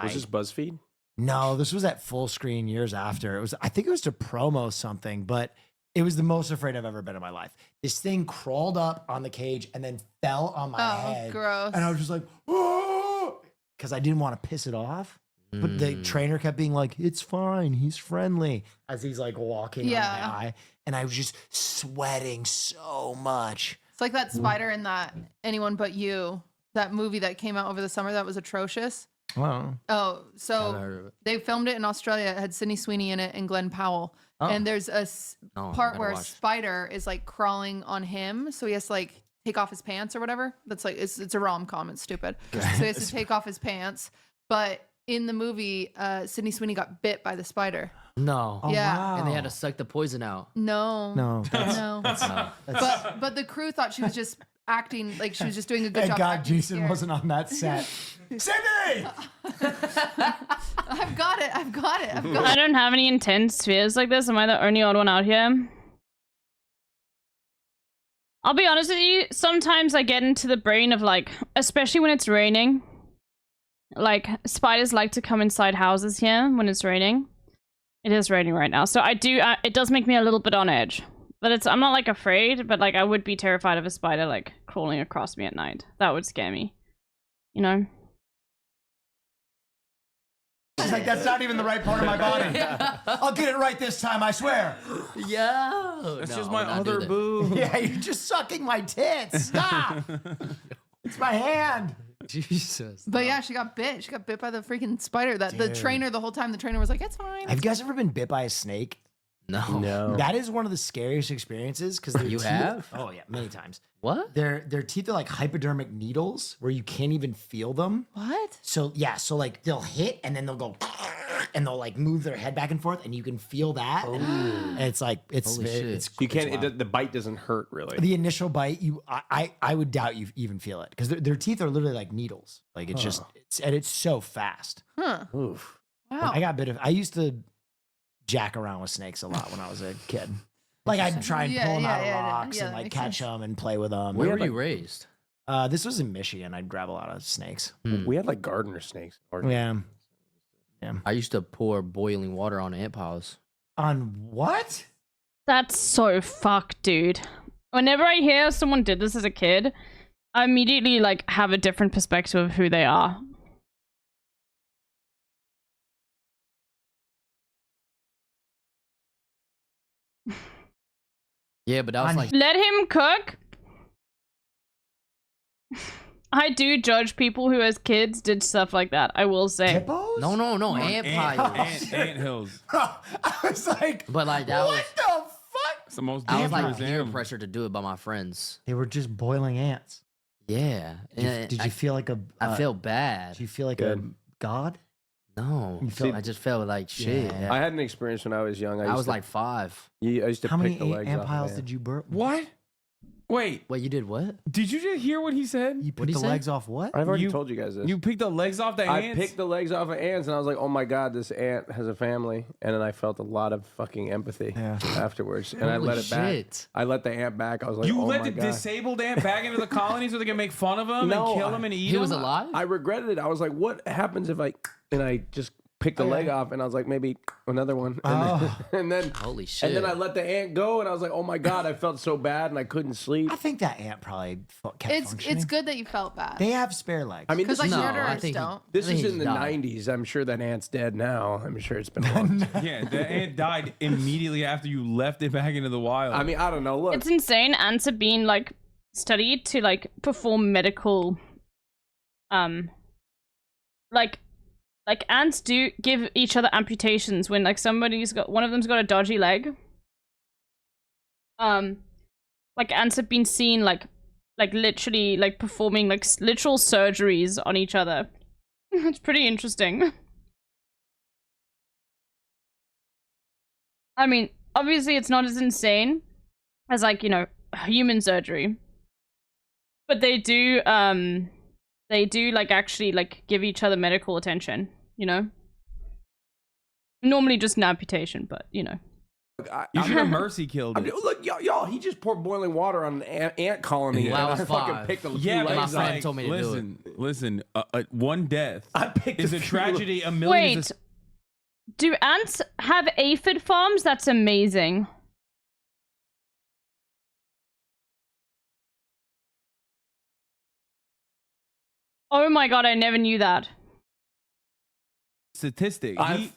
Speaker 21: Was this BuzzFeed?
Speaker 22: No, this was at Full Screen years after. It was, I think it was to promo something, but it was the most afraid I've ever been in my life. This thing crawled up on the cage and then fell on my head.
Speaker 23: Gross.
Speaker 22: And I was just like, because I didn't want to piss it off. But the trainer kept being like, it's fine, he's friendly, as he's like walking on my eye. And I was just sweating so much.
Speaker 23: It's like that spider in that Anyone But You, that movie that came out over the summer that was atrocious.
Speaker 22: Wow.
Speaker 23: Oh, so they filmed it in Australia. It had Sydney Sweeney in it and Glenn Powell.
Speaker 22: Oh.
Speaker 23: And there's a part
Speaker 20: gotta
Speaker 23: where a
Speaker 20: watch.
Speaker 23: spider is like crawling on him. So he has to like take off his pants or whatever. That's like, it's a rom-com. It's stupid. So he has to take off his pants. But in the movie, Sydney Sweeney got bit by the spider.
Speaker 20: No.
Speaker 23: Yeah.
Speaker 20: And they had to suck the poison out.
Speaker 23: No.
Speaker 22: No.
Speaker 23: No.
Speaker 20: That's-
Speaker 23: But the crew thought she was just acting like she was just doing a good
Speaker 22: Thank
Speaker 23: job.
Speaker 22: God
Speaker 23: acting
Speaker 22: Jason
Speaker 23: scared.
Speaker 22: wasn't on that set. Sydney!
Speaker 23: I've got it. I've got it. I've got
Speaker 1: I
Speaker 23: it.
Speaker 1: don't have any intense fears like this. Am I the only odd one out here? I'll be honest with you, sometimes I get into the brain of like, especially when it's raining, like spiders like to come inside houses here when it's raining. It is raining right now, so I do, it does make me a little bit on edge. But I'm not like afraid, but like I would be terrified of a spider like crawling across me at night. That would scare me, you know?
Speaker 22: She's like, that's not even the right part of my body. I'll get it right this time, I swear.
Speaker 20: Yeah.
Speaker 2: That's
Speaker 20: No,
Speaker 2: just
Speaker 20: I
Speaker 2: my
Speaker 20: would not do
Speaker 2: other
Speaker 20: that.
Speaker 2: boob.
Speaker 22: Yeah, you're just sucking my tits. Stop. It's my hand.
Speaker 20: Jesus.
Speaker 23: But yeah, she got bit. She got bit by the freaking spider. That the
Speaker 22: Dude.
Speaker 23: trainer the whole time. The trainer was like, "It's fine."
Speaker 22: Have you guys ever been bit by a snake?
Speaker 20: No.
Speaker 22: That is one of the scariest experiences because
Speaker 20: You have?
Speaker 22: Oh yeah, many times.
Speaker 20: What?
Speaker 22: Their teeth are like hypodermic needles where you can't even feel them.
Speaker 23: What?
Speaker 22: So yeah, so like they'll hit and then they'll go and they'll like move their head back and forth and you can feel that. And it's like it's
Speaker 20: Holy shit.
Speaker 22: it's
Speaker 21: You can't.
Speaker 22: it's wild.
Speaker 21: The bite doesn't hurt really.
Speaker 22: The initial bite, I would doubt you even feel it because their teeth are literally like needles. Like it's just it's so fast.
Speaker 23: Huh.
Speaker 21: Oof.
Speaker 23: Wow.
Speaker 22: I used to jack around with snakes a lot when I was a kid. Like I'd try and pull them out of rocks and
Speaker 23: that
Speaker 22: like
Speaker 23: makes
Speaker 22: catch them and play with them.
Speaker 20: Where were you raised?
Speaker 22: This was in Michigan. I'd grab a lot of snakes.
Speaker 21: We had like gardener snakes.
Speaker 22: Yeah.
Speaker 20: I used to pour boiling water on ant piles.
Speaker 22: On what?
Speaker 1: That's so fucked, dude. Whenever I hear someone did this as a kid, I immediately like have a different perspective of who they are.
Speaker 20: Yeah, but that was like
Speaker 1: Let him cook. I do judge people who as kids did stuff like that, I will say.
Speaker 22: Hippos?
Speaker 20: no, ant piles.
Speaker 2: Ant hills.
Speaker 22: I was like,
Speaker 20: But like that was
Speaker 22: what the fuck?
Speaker 2: It's the most
Speaker 20: I was
Speaker 2: dangerous
Speaker 20: like peer
Speaker 2: animal.
Speaker 20: pressure to do it by my friends.
Speaker 22: They were just boiling ants.
Speaker 20: Yeah.
Speaker 22: Did you feel like a?
Speaker 20: I felt bad.
Speaker 22: Did you feel like
Speaker 21: Good.
Speaker 22: a god?
Speaker 20: No.
Speaker 22: You felt-
Speaker 20: I just felt like shit.
Speaker 22: Yeah.
Speaker 21: I had an experience when I was young.
Speaker 20: I
Speaker 21: used
Speaker 20: was
Speaker 21: to-
Speaker 20: like 5.
Speaker 21: I used to
Speaker 22: How
Speaker 21: pick
Speaker 22: many
Speaker 21: the legs
Speaker 22: ant
Speaker 21: off
Speaker 22: piles
Speaker 21: of
Speaker 22: did you burn?
Speaker 2: What? Wait,
Speaker 20: Wait, you did what?
Speaker 2: did you just hear what he said?
Speaker 22: You
Speaker 20: What'd
Speaker 22: picked
Speaker 20: he
Speaker 22: the
Speaker 20: say?
Speaker 22: legs off what?
Speaker 21: I've already
Speaker 2: You-
Speaker 21: told you guys this.
Speaker 2: You picked the legs off the
Speaker 21: I
Speaker 2: ants?
Speaker 21: picked the legs off of ants, and I was like, "Oh my god, this ant has a family." And then I felt a lot of fucking empathy afterwards, and I
Speaker 20: Holy
Speaker 21: let it back.
Speaker 20: shit.
Speaker 21: I let the ant back. I was like,
Speaker 2: You
Speaker 21: "Oh
Speaker 2: let
Speaker 21: my
Speaker 2: the
Speaker 21: god."
Speaker 2: disabled ant back into the colony so they can make fun of him
Speaker 21: No,
Speaker 2: and kill him and eat
Speaker 20: He
Speaker 2: him?
Speaker 20: was alive?
Speaker 21: I regretted it. I was like, "What happens if I?" And I just picked the leg off, and I was like, "Maybe another one." And then,
Speaker 20: Holy shit.
Speaker 21: and then I let the ant go, and I was like, "Oh my god!" I felt so bad, and I couldn't sleep.
Speaker 22: I think that ant probably kept functioning.
Speaker 23: It's good that you felt bad.
Speaker 22: They have spare legs.
Speaker 21: I mean,
Speaker 23: Because
Speaker 21: this
Speaker 23: like
Speaker 21: is
Speaker 20: No, I
Speaker 23: murderers
Speaker 20: think he-
Speaker 23: don't.
Speaker 21: this
Speaker 20: I think
Speaker 21: is in
Speaker 20: he's
Speaker 21: the
Speaker 20: died.
Speaker 21: '90s. I'm sure that ant's dead now. I'm sure it's been a long time.
Speaker 2: Yeah, the ant died immediately after you left it back into the wild.
Speaker 21: I mean, I don't know. Look,
Speaker 1: It's insane. Ants are being like studied to like perform medical like ants do give each other amputations when like one of them's got a dodgy leg. Like ants have been seen like literally like performing like literal surgeries on each other. It's pretty interesting. I mean, obviously it's not as insane as like, you know, human surgery. But they do like actually like give each other medical attention, you know? Normally just an amputation, but you know.
Speaker 2: You should have mercy killed
Speaker 21: I
Speaker 2: it.
Speaker 21: mean, look, y'all, he just poured boiling water on an ant colony.
Speaker 2: Yeah.
Speaker 21: And
Speaker 20: Well, I
Speaker 21: I
Speaker 20: was
Speaker 21: fucking
Speaker 20: five.
Speaker 21: picked a few
Speaker 2: Yeah, but
Speaker 20: my
Speaker 21: legs
Speaker 20: friend
Speaker 21: out.
Speaker 2: like,
Speaker 20: told me to do it.
Speaker 2: listen. One death
Speaker 21: I picked
Speaker 2: is a
Speaker 21: few-
Speaker 2: tragedy. A million
Speaker 1: Wait,
Speaker 2: is
Speaker 1: do ants have aphid farms? That's amazing. Oh my god, I never knew that.
Speaker 2: statistic.
Speaker 21: I've-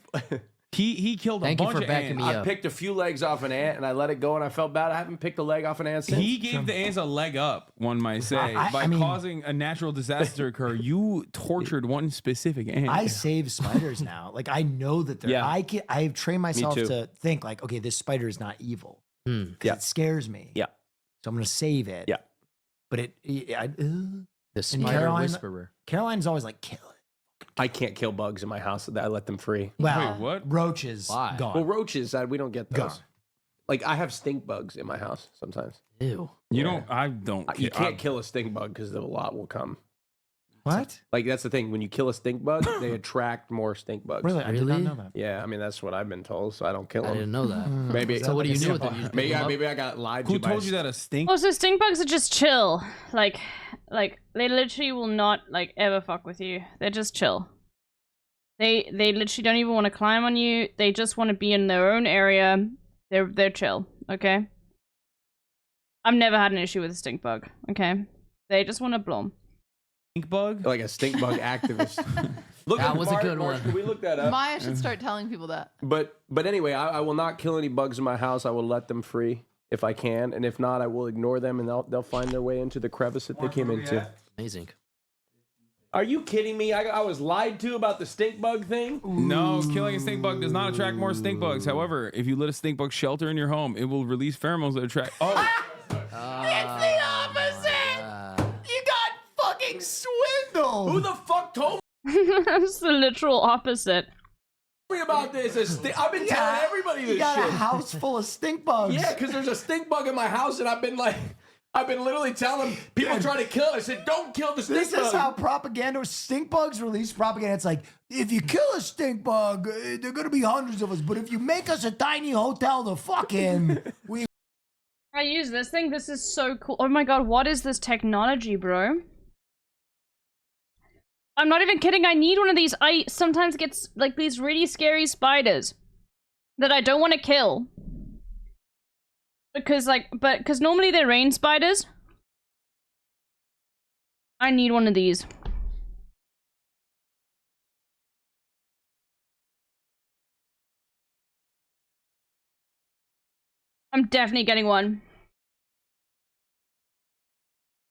Speaker 2: He killed a
Speaker 20: Thank you
Speaker 2: bunch
Speaker 20: for
Speaker 2: of
Speaker 20: backing
Speaker 2: ants.
Speaker 20: me
Speaker 21: I
Speaker 20: up.
Speaker 21: picked a few legs off an ant and I let it go and I felt bad. I haven't picked a leg off an ant since.
Speaker 2: He gave the ants a leg up, one might say, by
Speaker 22: I mean-
Speaker 2: causing a natural disaster to occur. You tortured one specific ant.
Speaker 22: I save spiders now. Like I know that they're.
Speaker 21: Yeah.
Speaker 22: I've trained myself
Speaker 21: too.
Speaker 22: to think like, okay, this spider is not evil. 'Cause
Speaker 21: Yeah.
Speaker 22: It scares me.
Speaker 21: Yeah.
Speaker 22: So I'm gonna save it.
Speaker 21: Yeah.
Speaker 22: But
Speaker 20: The
Speaker 22: and
Speaker 20: spider
Speaker 22: Caroline-
Speaker 20: whisperer.
Speaker 22: Caroline's always like, kill it.
Speaker 21: I can't kill bugs in my house. I let them free.
Speaker 22: Well,
Speaker 2: Wait, what?
Speaker 22: roaches
Speaker 20: Why?
Speaker 22: gone.
Speaker 21: Well, roaches, we don't get those.
Speaker 22: Gone.
Speaker 21: Like I have stink bugs in my house sometimes.
Speaker 20: Ew.
Speaker 2: You don't. I don't.
Speaker 21: You
Speaker 2: care.
Speaker 21: can't kill a stink bug because a lot will come.
Speaker 22: What?
Speaker 21: Like that's the thing. When you kill a stink bug, they attract more stink bugs.
Speaker 22: Really? I did not
Speaker 20: Really?
Speaker 22: know that.
Speaker 21: Yeah, I mean that's what I've been told, so I don't kill
Speaker 20: I
Speaker 21: them.
Speaker 20: didn't know that.
Speaker 21: Maybe.
Speaker 20: So what do you do with them? You just pick
Speaker 21: Maybe,
Speaker 20: them up?
Speaker 21: maybe I got lied
Speaker 2: Who
Speaker 21: to. by
Speaker 2: told
Speaker 21: a
Speaker 2: you that a stink?
Speaker 1: Also, stink bugs are just chill. Like they literally will not like ever fuck with you. They're just chill. They literally don't even want to climb on you. They just want to be in their own area. They're chill. Okay. I've never had an issue with a stink bug. Okay. They just want to bloom.
Speaker 2: Stink bug?
Speaker 21: Like a stink bug activist. Look
Speaker 20: That
Speaker 21: at
Speaker 20: was a good
Speaker 21: Marsh,
Speaker 20: one.
Speaker 21: Can we look that up?
Speaker 23: Maya should start telling people that.
Speaker 21: But anyway, I will not kill any bugs in my house. I will let them free if I can, and if not, I will ignore them, and they'll find their way into the crevice that they came into.
Speaker 20: Amazing.
Speaker 21: Are you kidding me? I was lied to about the stink bug thing.
Speaker 2: No, killing a stink bug does not attract more stink bugs. However, if you let a stink bug shelter in your home, it will release pheromones that attract. Oh,
Speaker 22: It's the opposite. You got fucking swindled.
Speaker 21: Who the fuck told
Speaker 1: That's the literal opposite.
Speaker 21: me about this? I've been telling everybody this
Speaker 22: You got
Speaker 21: shit.
Speaker 22: a house full of stink bugs.
Speaker 21: Yeah, because there's a stink bug in my house, and I've been literally telling people trying to kill it. I said, don't kill the stink
Speaker 22: This
Speaker 21: bug.
Speaker 22: is how propaganda, stink bugs release propaganda. It's like, if you kill a stink bug, there are going to be hundreds of us. But if you make us a tiny hotel to fuck in, we.
Speaker 1: I use this thing. This is so cool. Oh my god, what is this technology, bro? I'm not even kidding. I need one of these. I sometimes get like these really scary spiders that I don't want to kill. Because because normally they're rain spiders. I need one of these. I'm definitely getting one.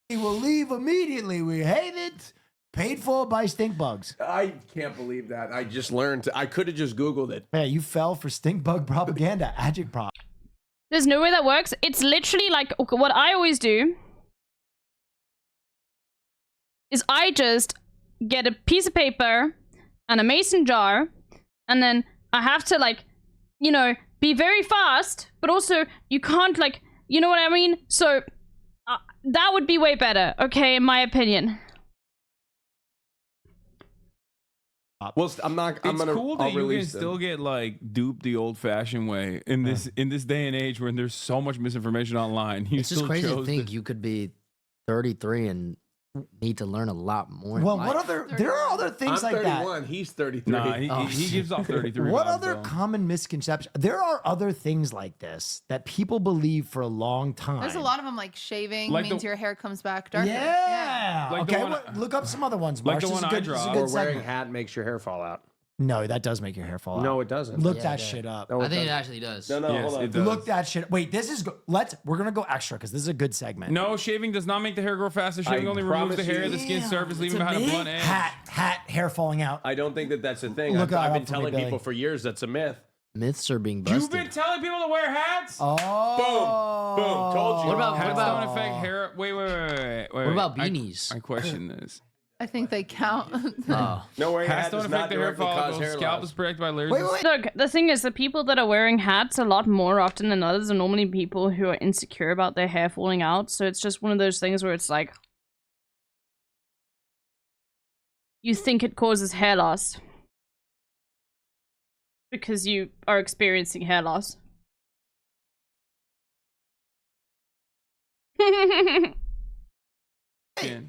Speaker 22: We will leave immediately. We hate it. Paid for by stink bugs.
Speaker 21: I can't believe that. I just learned. I could have just Googled it.
Speaker 22: Yeah, you fell for stink bug propaganda. Agitprop.
Speaker 1: There's no way that works. It's literally like what I always do is I just get a piece of paper and a mason jar, and then I have to like, you know, be very fast, but also you can't like, you know what I mean? So that would be way better, okay, in my opinion.
Speaker 21: Well, I'm not. I'm
Speaker 2: it's
Speaker 21: gonna.
Speaker 2: cool that
Speaker 21: I'll
Speaker 2: you can
Speaker 21: release them.
Speaker 2: still get like duped the old-fashioned way in this day and age when there's so much misinformation online. You
Speaker 20: It's just
Speaker 2: still
Speaker 20: crazy to
Speaker 2: chose
Speaker 20: think you could be 33 and need to learn a lot more. in
Speaker 22: Well,
Speaker 20: life.
Speaker 22: what other? There are other things
Speaker 21: I'm
Speaker 22: like
Speaker 21: 31.
Speaker 22: that.
Speaker 21: He's 33.
Speaker 2: Nah,
Speaker 20: Oh,
Speaker 2: he gives off 33.
Speaker 22: What
Speaker 2: vibes,
Speaker 22: other
Speaker 2: though.
Speaker 22: common misconceptions? There are other things like this that people believe for a long time.
Speaker 23: There's a lot of them like shaving
Speaker 2: Like
Speaker 23: means
Speaker 2: the-
Speaker 23: your hair comes back darker.
Speaker 22: Yeah.
Speaker 2: Like the
Speaker 22: okay.
Speaker 2: one-
Speaker 22: Look up some other ones.
Speaker 2: like
Speaker 22: Marsh.
Speaker 2: the
Speaker 22: This is
Speaker 2: one
Speaker 22: a
Speaker 2: I
Speaker 22: good- this is a
Speaker 2: draw.
Speaker 22: good
Speaker 21: Or wearing a
Speaker 22: segment.
Speaker 21: hat makes your hair fall out.
Speaker 22: No, that does make your hair fall out.
Speaker 21: No, it doesn't.
Speaker 22: Look
Speaker 20: Yeah,
Speaker 22: that
Speaker 20: it
Speaker 22: shit up.
Speaker 21: No,
Speaker 20: I think it
Speaker 21: doesn't.
Speaker 20: actually does.
Speaker 21: No,
Speaker 2: Yes,
Speaker 21: hold on.
Speaker 2: it does.
Speaker 22: Look that shit. Wait, this is we're gonna go extra because this is a good segment.
Speaker 2: No, shaving does not make the hair grow faster. Shaving only removes the
Speaker 21: promise
Speaker 2: hair,
Speaker 21: you-
Speaker 2: the skin surface,
Speaker 22: It's
Speaker 2: leaving behind a
Speaker 22: amazing.
Speaker 2: blunt edge.
Speaker 22: Hat, hair falling out.
Speaker 21: I don't think that that's a thing.
Speaker 22: Look
Speaker 21: I've
Speaker 22: it
Speaker 21: been
Speaker 22: up for me,
Speaker 21: telling
Speaker 22: Billy.
Speaker 21: people for years that's a myth.
Speaker 20: Myths are being busted.
Speaker 2: You've been telling people to wear hats.
Speaker 22: Oh.
Speaker 21: Boom. Told you.
Speaker 20: What about-
Speaker 2: Hats
Speaker 20: what about-
Speaker 2: don't affect hair. Wait.
Speaker 20: What about beanies?
Speaker 2: I question this.
Speaker 23: I think they count.
Speaker 20: Oh.
Speaker 21: No, wearing a
Speaker 2: Hats
Speaker 21: hat
Speaker 2: don't
Speaker 21: does
Speaker 2: affect
Speaker 21: not
Speaker 2: the hair
Speaker 21: directly cause
Speaker 2: follicles.
Speaker 21: hair
Speaker 2: Scalp
Speaker 21: loss.
Speaker 2: is protected by layers.
Speaker 22: Wait,
Speaker 2: of
Speaker 22: wait.
Speaker 1: Look, the thing is, the people that are wearing hats a lot more often than others are normally people who are insecure about their hair falling out. So it's just one of those things where it's like, you think it causes hair loss. because you are experiencing hair loss.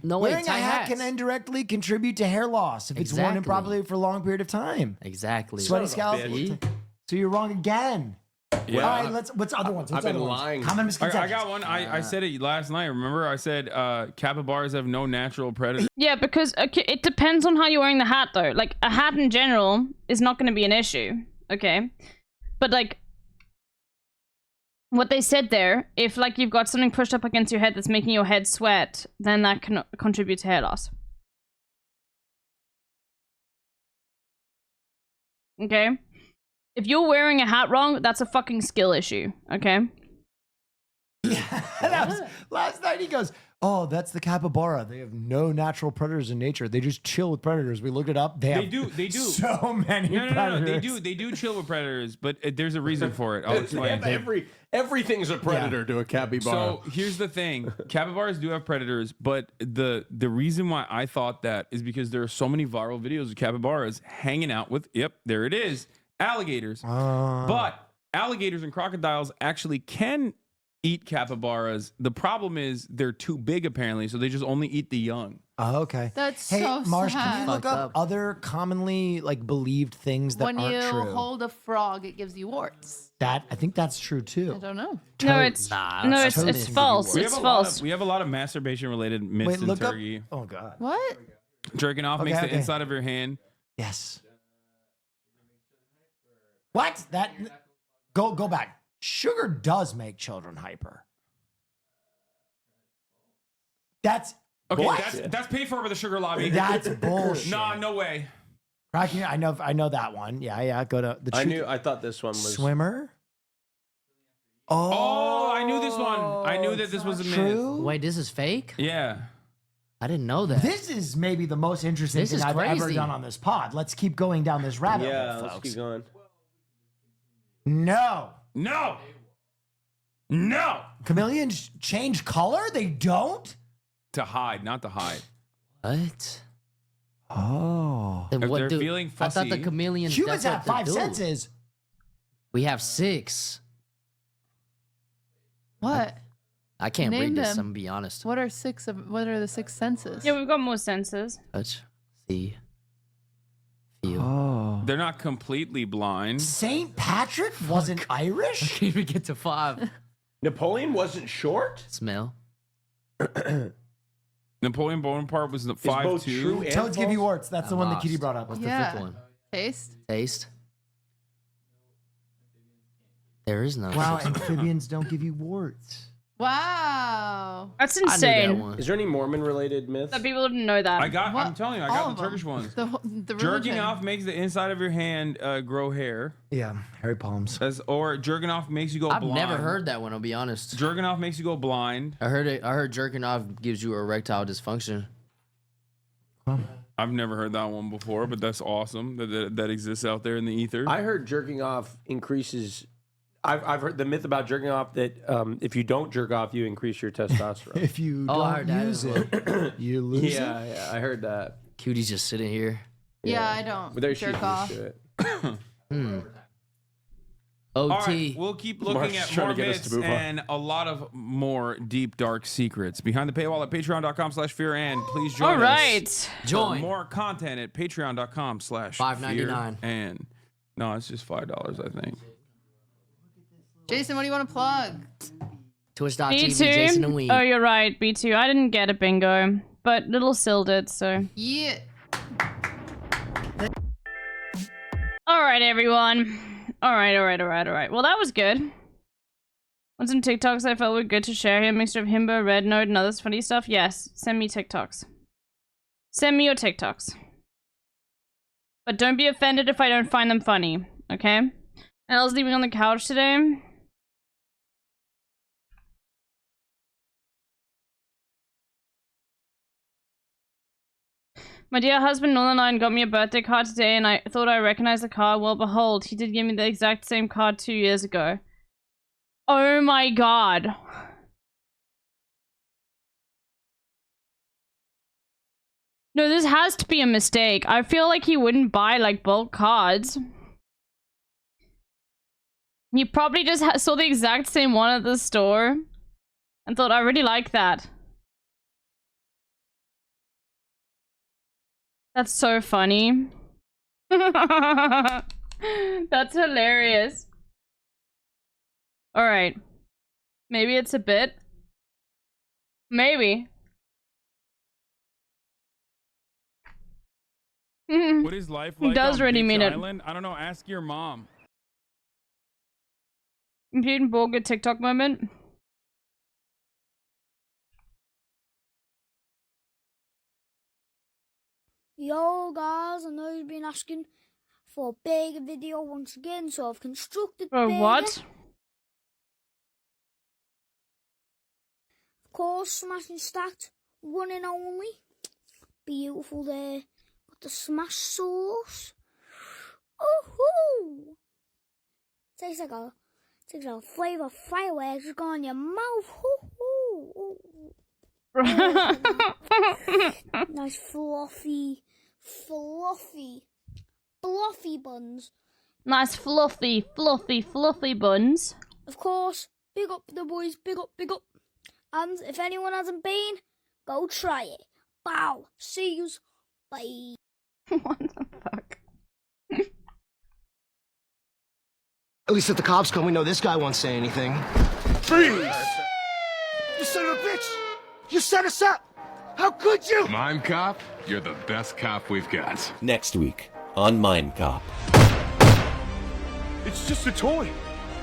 Speaker 20: No way,
Speaker 22: Wearing a
Speaker 20: tie
Speaker 22: hat
Speaker 20: hats.
Speaker 22: can indirectly contribute to hair loss if it's worn
Speaker 20: Exactly.
Speaker 22: improperly for a long period of time.
Speaker 20: Exactly.
Speaker 22: Sweaty
Speaker 20: Son of a
Speaker 22: scalp.
Speaker 20: bitch.
Speaker 22: So you're wrong again.
Speaker 2: Yeah.
Speaker 22: All right, what's other ones? What's
Speaker 21: I've been
Speaker 22: other ones?
Speaker 21: lying.
Speaker 22: Common
Speaker 2: I
Speaker 22: misconceptions.
Speaker 2: got one. I said it last night. Remember, I said capybaras have no natural predator.
Speaker 1: Yeah, because okay, it depends on how you're wearing the hat, though. Like, a hat in general is not going to be an issue, okay? But, like, what they said there, if, like, you've got something pushed up against your head that's making your head sweat, then that can contribute to hair loss. Okay? If you're wearing a hat wrong, that's a fucking skill issue, okay?
Speaker 22: That was, last night he goes, oh, that's the capybara. They have no natural predators in nature. They just chill with predators. We looked it up. They do. So many
Speaker 2: No,
Speaker 22: predators.
Speaker 2: they do chill with predators, but there's a reason for it. I'll explain.
Speaker 21: Everything's a predator to a capybara.
Speaker 2: So here's the thing: capybaras do have predators, but the reason why I thought that is because there are so many viral videos of capybaras hanging out with, yep, there it is, alligators. But alligators and crocodiles actually can eat capybaras. The problem is they're too big apparently, so they just only eat the young.
Speaker 22: Oh, okay.
Speaker 23: That's
Speaker 22: Hey,
Speaker 23: so
Speaker 22: Marsh, can
Speaker 23: sad.
Speaker 22: you look
Speaker 20: Fucked
Speaker 22: up other commonly like believed things that
Speaker 23: When
Speaker 22: aren't
Speaker 23: you
Speaker 22: true?
Speaker 23: hold a frog, it gives you warts.
Speaker 22: That I think that's true too.
Speaker 23: I don't know.
Speaker 1: No, it's it's false. It's false.
Speaker 2: We have a lot of masturbation related myths
Speaker 22: Wait,
Speaker 2: in
Speaker 22: look up.
Speaker 2: Turkey.
Speaker 22: Oh God.
Speaker 23: What?
Speaker 2: Jerking off
Speaker 22: Okay,
Speaker 2: makes the
Speaker 22: okay.
Speaker 2: inside of your hand.
Speaker 22: Yes. What? That go back. Sugar does make children hyper. That's
Speaker 2: Okay,
Speaker 22: what?
Speaker 2: that's paid for by the sugar lobby.
Speaker 22: That's bullshit.
Speaker 2: Nah, no way.
Speaker 22: Cracking, I know that one. Yeah. Go to the truth.
Speaker 21: I thought this one was
Speaker 22: swimmer.
Speaker 2: Oh, I knew this one. I knew that this was a myth.
Speaker 22: True.
Speaker 20: Wait, this is fake?
Speaker 2: Yeah.
Speaker 20: I didn't know that.
Speaker 22: This is maybe the most interesting
Speaker 20: This
Speaker 22: thing
Speaker 20: is
Speaker 22: I've ever
Speaker 20: crazy.
Speaker 22: done on this pod. Let's keep going down this rabbit hole,
Speaker 21: let's
Speaker 22: folks.
Speaker 21: keep going.
Speaker 22: No.
Speaker 2: No. No.
Speaker 22: Chameleons change color? They don't?
Speaker 2: To hide, not to hide.
Speaker 20: What?
Speaker 22: Oh.
Speaker 20: Then
Speaker 2: If
Speaker 20: what
Speaker 2: they're
Speaker 20: do,
Speaker 2: feeling
Speaker 20: I thought the
Speaker 2: fussy-
Speaker 20: chameleons.
Speaker 22: Humans
Speaker 20: that's
Speaker 22: have
Speaker 20: what
Speaker 22: 5
Speaker 20: they do.
Speaker 22: senses.
Speaker 20: We have 6.
Speaker 23: What?
Speaker 20: I can't
Speaker 23: Name
Speaker 20: read this.
Speaker 23: them.
Speaker 20: I'm gonna be honest.
Speaker 23: What are the 6 senses?
Speaker 1: Yeah, we've got more senses.
Speaker 20: Touch, see, feel.
Speaker 22: Oh.
Speaker 2: They're not completely blind.
Speaker 22: St. Patrick wasn't Irish?
Speaker 20: Can't even get to 5.
Speaker 21: Napoleon wasn't short?
Speaker 20: Smell.
Speaker 2: Napoleon Bonaparte was the
Speaker 21: both
Speaker 2: 5'2".
Speaker 21: true and
Speaker 22: Toads give you warts. That's the
Speaker 20: I'm
Speaker 22: one that
Speaker 20: lost.
Speaker 22: Kitty brought up.
Speaker 20: What's
Speaker 23: Yeah.
Speaker 20: the 5th one?
Speaker 23: Taste?
Speaker 20: Taste. There is no.
Speaker 22: Wow,
Speaker 20: 6th.
Speaker 22: amphibians don't give you warts.
Speaker 23: Wow.
Speaker 1: That's
Speaker 20: I knew that
Speaker 1: insane.
Speaker 20: one.
Speaker 21: Is there any Mormon related myths?
Speaker 1: That people didn't know that.
Speaker 2: I'm telling you, I
Speaker 23: All
Speaker 2: got
Speaker 23: of
Speaker 2: the
Speaker 23: them.
Speaker 2: Turkish ones.
Speaker 23: The
Speaker 2: Jerking
Speaker 23: religion.
Speaker 2: off makes the inside of your hand grow hair.
Speaker 22: Yeah, hairy palms.
Speaker 2: Or jerking off makes you go
Speaker 20: I've
Speaker 2: blind.
Speaker 20: never heard that one. I'll be honest.
Speaker 2: Jerking off makes you go blind.
Speaker 20: I heard it. I heard jerking off gives you erectile dysfunction.
Speaker 2: I've never heard that one before, but that's awesome that exists out there in the ether.
Speaker 21: I heard jerking off increases. I've heard the myth about jerking off that if you don't jerk off, you increase your testosterone.
Speaker 22: If you
Speaker 20: Oh, I
Speaker 22: don't
Speaker 20: heard that
Speaker 22: use
Speaker 20: as
Speaker 22: it, you lose it.
Speaker 21: yeah, I heard that.
Speaker 20: Cutie's just sitting here.
Speaker 23: Yeah, I don't
Speaker 21: But there she's
Speaker 23: jerk
Speaker 21: used
Speaker 23: off.
Speaker 21: to it.
Speaker 2: All
Speaker 20: OT.
Speaker 2: right, we'll keep looking
Speaker 21: Mark's
Speaker 2: at
Speaker 21: trying
Speaker 2: more
Speaker 21: to get us
Speaker 2: myths
Speaker 21: to move on.
Speaker 2: and a lot of more deep, dark secrets behind the paywall at patreon.com/fear. And please join
Speaker 1: All
Speaker 2: us
Speaker 1: right.
Speaker 2: for
Speaker 20: Join.
Speaker 2: more content at patreon.com/fear.
Speaker 20: $5.99.
Speaker 2: And no, it's just $5, I think.
Speaker 23: Jason, what do you want to plug?
Speaker 20: Twitch.tv, Jason and
Speaker 1: B2.
Speaker 20: Wee.
Speaker 1: Oh, you're right. B2. I didn't get a bingo, but Little Sil did, so.
Speaker 23: Yeah.
Speaker 1: All right, everyone. All right. Well, that was good. Want some TikToks I felt were good to share here? Mixture of Himbo, Red Note, and other funny stuff? Yes. Send me TikToks. Send me your TikToks. But don't be offended if I don't find them funny, okay? And I was leaving on the couch today. My dear husband Nolan Line got me a birthday card today and I thought I recognized the card. Well, behold, he did give me the exact same card 2 years ago. Oh my god. No, this has to be a mistake. I feel like he wouldn't buy, like, bulk cards. You probably just saw the exact same one at the store and thought, I really like that. That's so funny. That's hilarious. Alright. Maybe it's a bit. Maybe.
Speaker 2: What is life like?
Speaker 1: He does
Speaker 2: on
Speaker 1: really
Speaker 2: Beach
Speaker 1: mean it.
Speaker 2: Island? I don't know. Ask your mom.
Speaker 1: Computer Borg, good TikTok moment.
Speaker 4: Yo guys, I know you've been asking for a bigger video once again, so I've constructed
Speaker 1: For
Speaker 4: bigger.
Speaker 1: what?
Speaker 4: Of course, smashed and stacked, one and only. Beautiful there. Got the smash sauce. Oh-hoo! Tastes like a flavour of fireworks just going in your mouth. Hoo-hoo! Nice fluffy buns.
Speaker 1: Nice fluffy buns.
Speaker 4: Of course, big up the boys, big up. And if anyone hasn't been, go try it. Bow. See yous. Bye.
Speaker 1: What the fuck?
Speaker 6: At least if the cops come, we know this guy won't say anything.
Speaker 11: Freeze! You son of a bitch! You set us up! How could you?
Speaker 8: Mime Cop, you're the best cop we've got.
Speaker 24: Next week on Mime Cop.
Speaker 11: It's just a toy.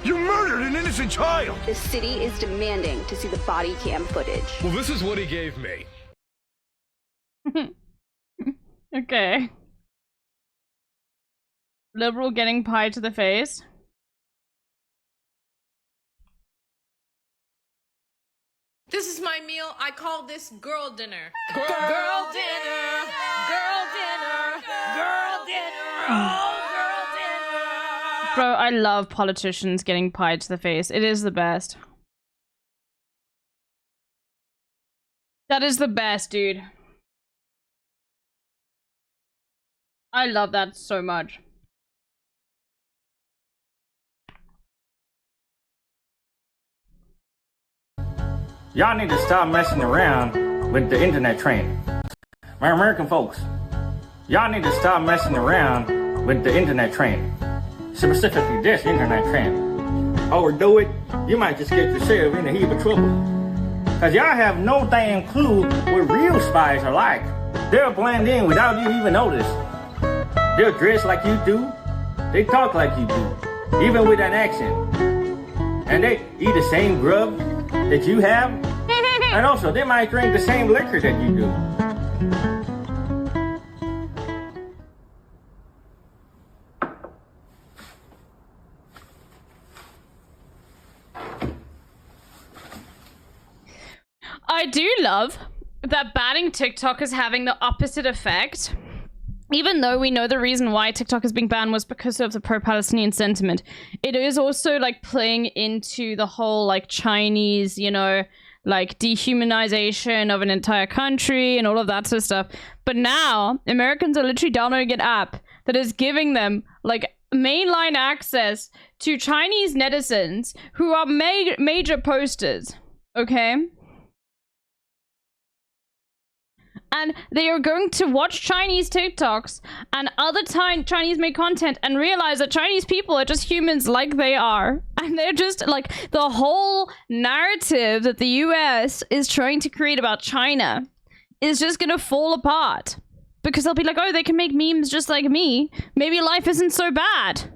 Speaker 11: You murdered an innocent child.
Speaker 25: The city is demanding to see the body cam footage.
Speaker 8: Well, this is what he gave me.
Speaker 1: Okay. Liberal getting pie to the face.
Speaker 26: This is my meal. I call this girl dinner. Girl dinner. Girl dinner. Girl dinner. Oh, girl dinner.
Speaker 1: Bro, I love politicians getting pie to the face. It is the best. That is the best, dude. I love that so much.
Speaker 27: Y'all need to stop messing around with the internet train. My American folks, y'all need to stop messing around with the internet train. Specifically this internet train. Overdo it, you might just get yourself in a heap of trouble. Cause y'all have no damn clue what real spies are like. They'll blend in without you even notice. They'll dress like you do. They talk like you do, even with an accent. And they eat the same grub that you have. And also, they might drink the same liquor that you do.
Speaker 1: I do love that banning TikTok is having the opposite effect. Even though we know the reason why TikTok is being banned was because of the pro-Palestinian sentiment, it is also like playing into the whole like Chinese, you know, like dehumanization of an entire country and all of that sort of stuff. But now Americans are literally downloading an app that is giving them like mainline access to Chinese netizens who are major posters. Okay? And they are going to watch Chinese TikToks and other Chinese made content and realize that Chinese people are just humans like they are. And they're just like the whole narrative that the US is trying to create about China is just going to fall apart. Because they'll be like, oh, they can make memes just like me. Maybe life isn't so bad.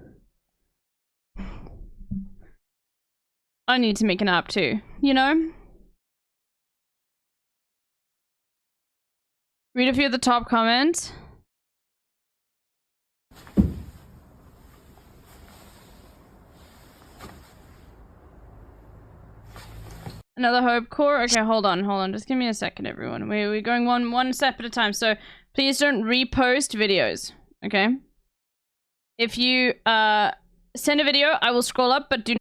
Speaker 1: I need to make an app too, you know? Read a few of the top comments. Another Hope Core. Okay, hold on. Just give me a second, everyone. We're going one step at a time. So please don't repost videos. Okay. If you send a video, I will scroll up, but do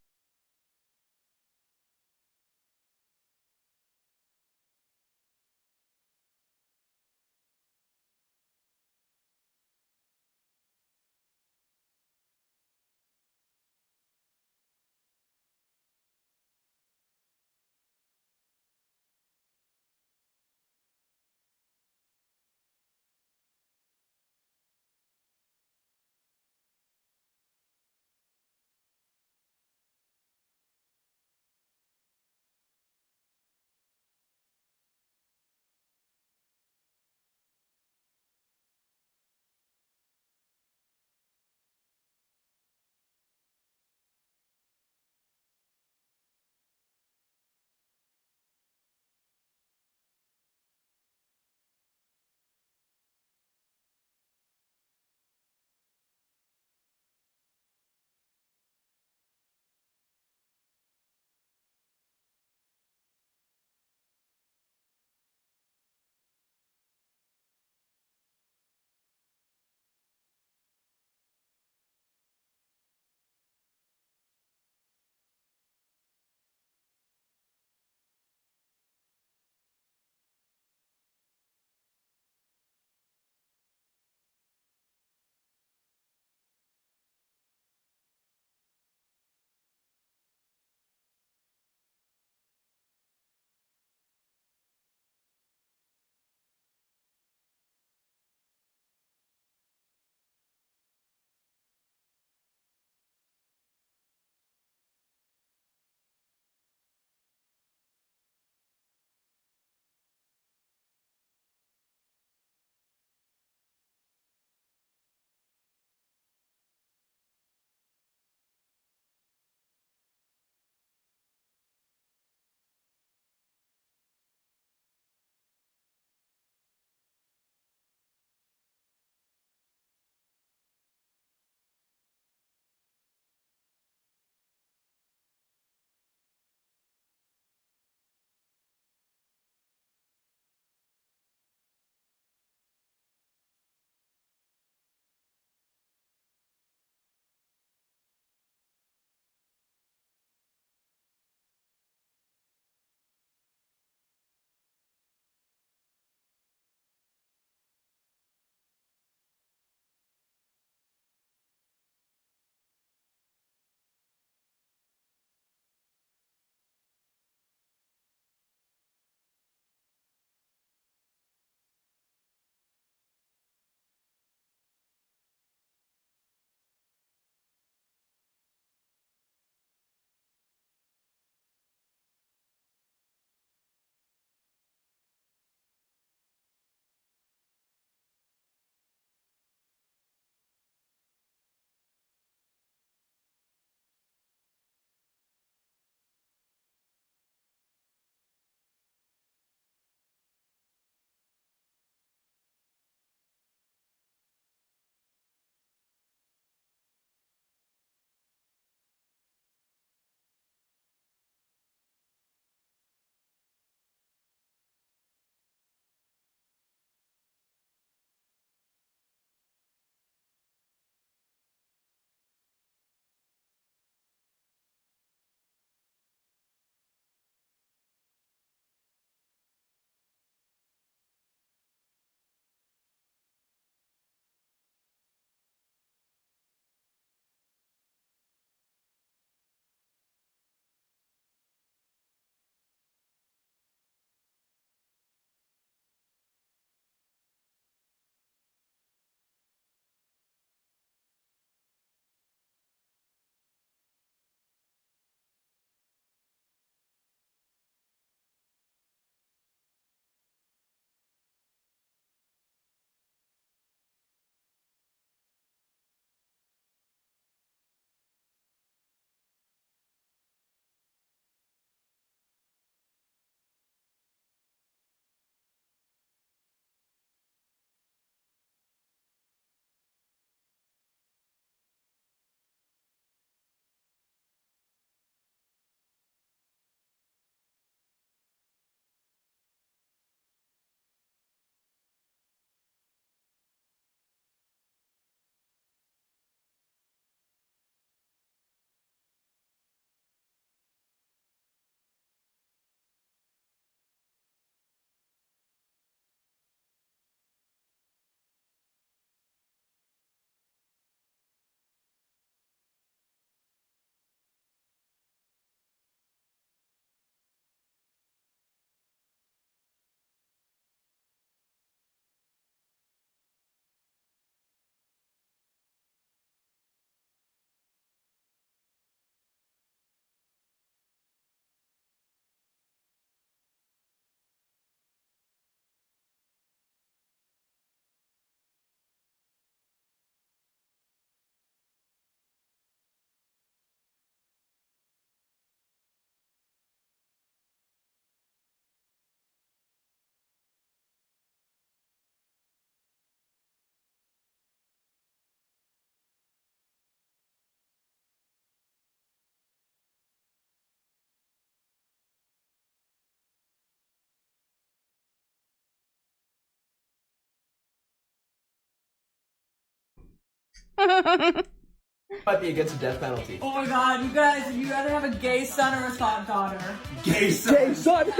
Speaker 9: Might be against the death penalty.
Speaker 10: Oh my god, you guys, you rather have a gay son or a thought daughter?
Speaker 9: Gay son. Gay son.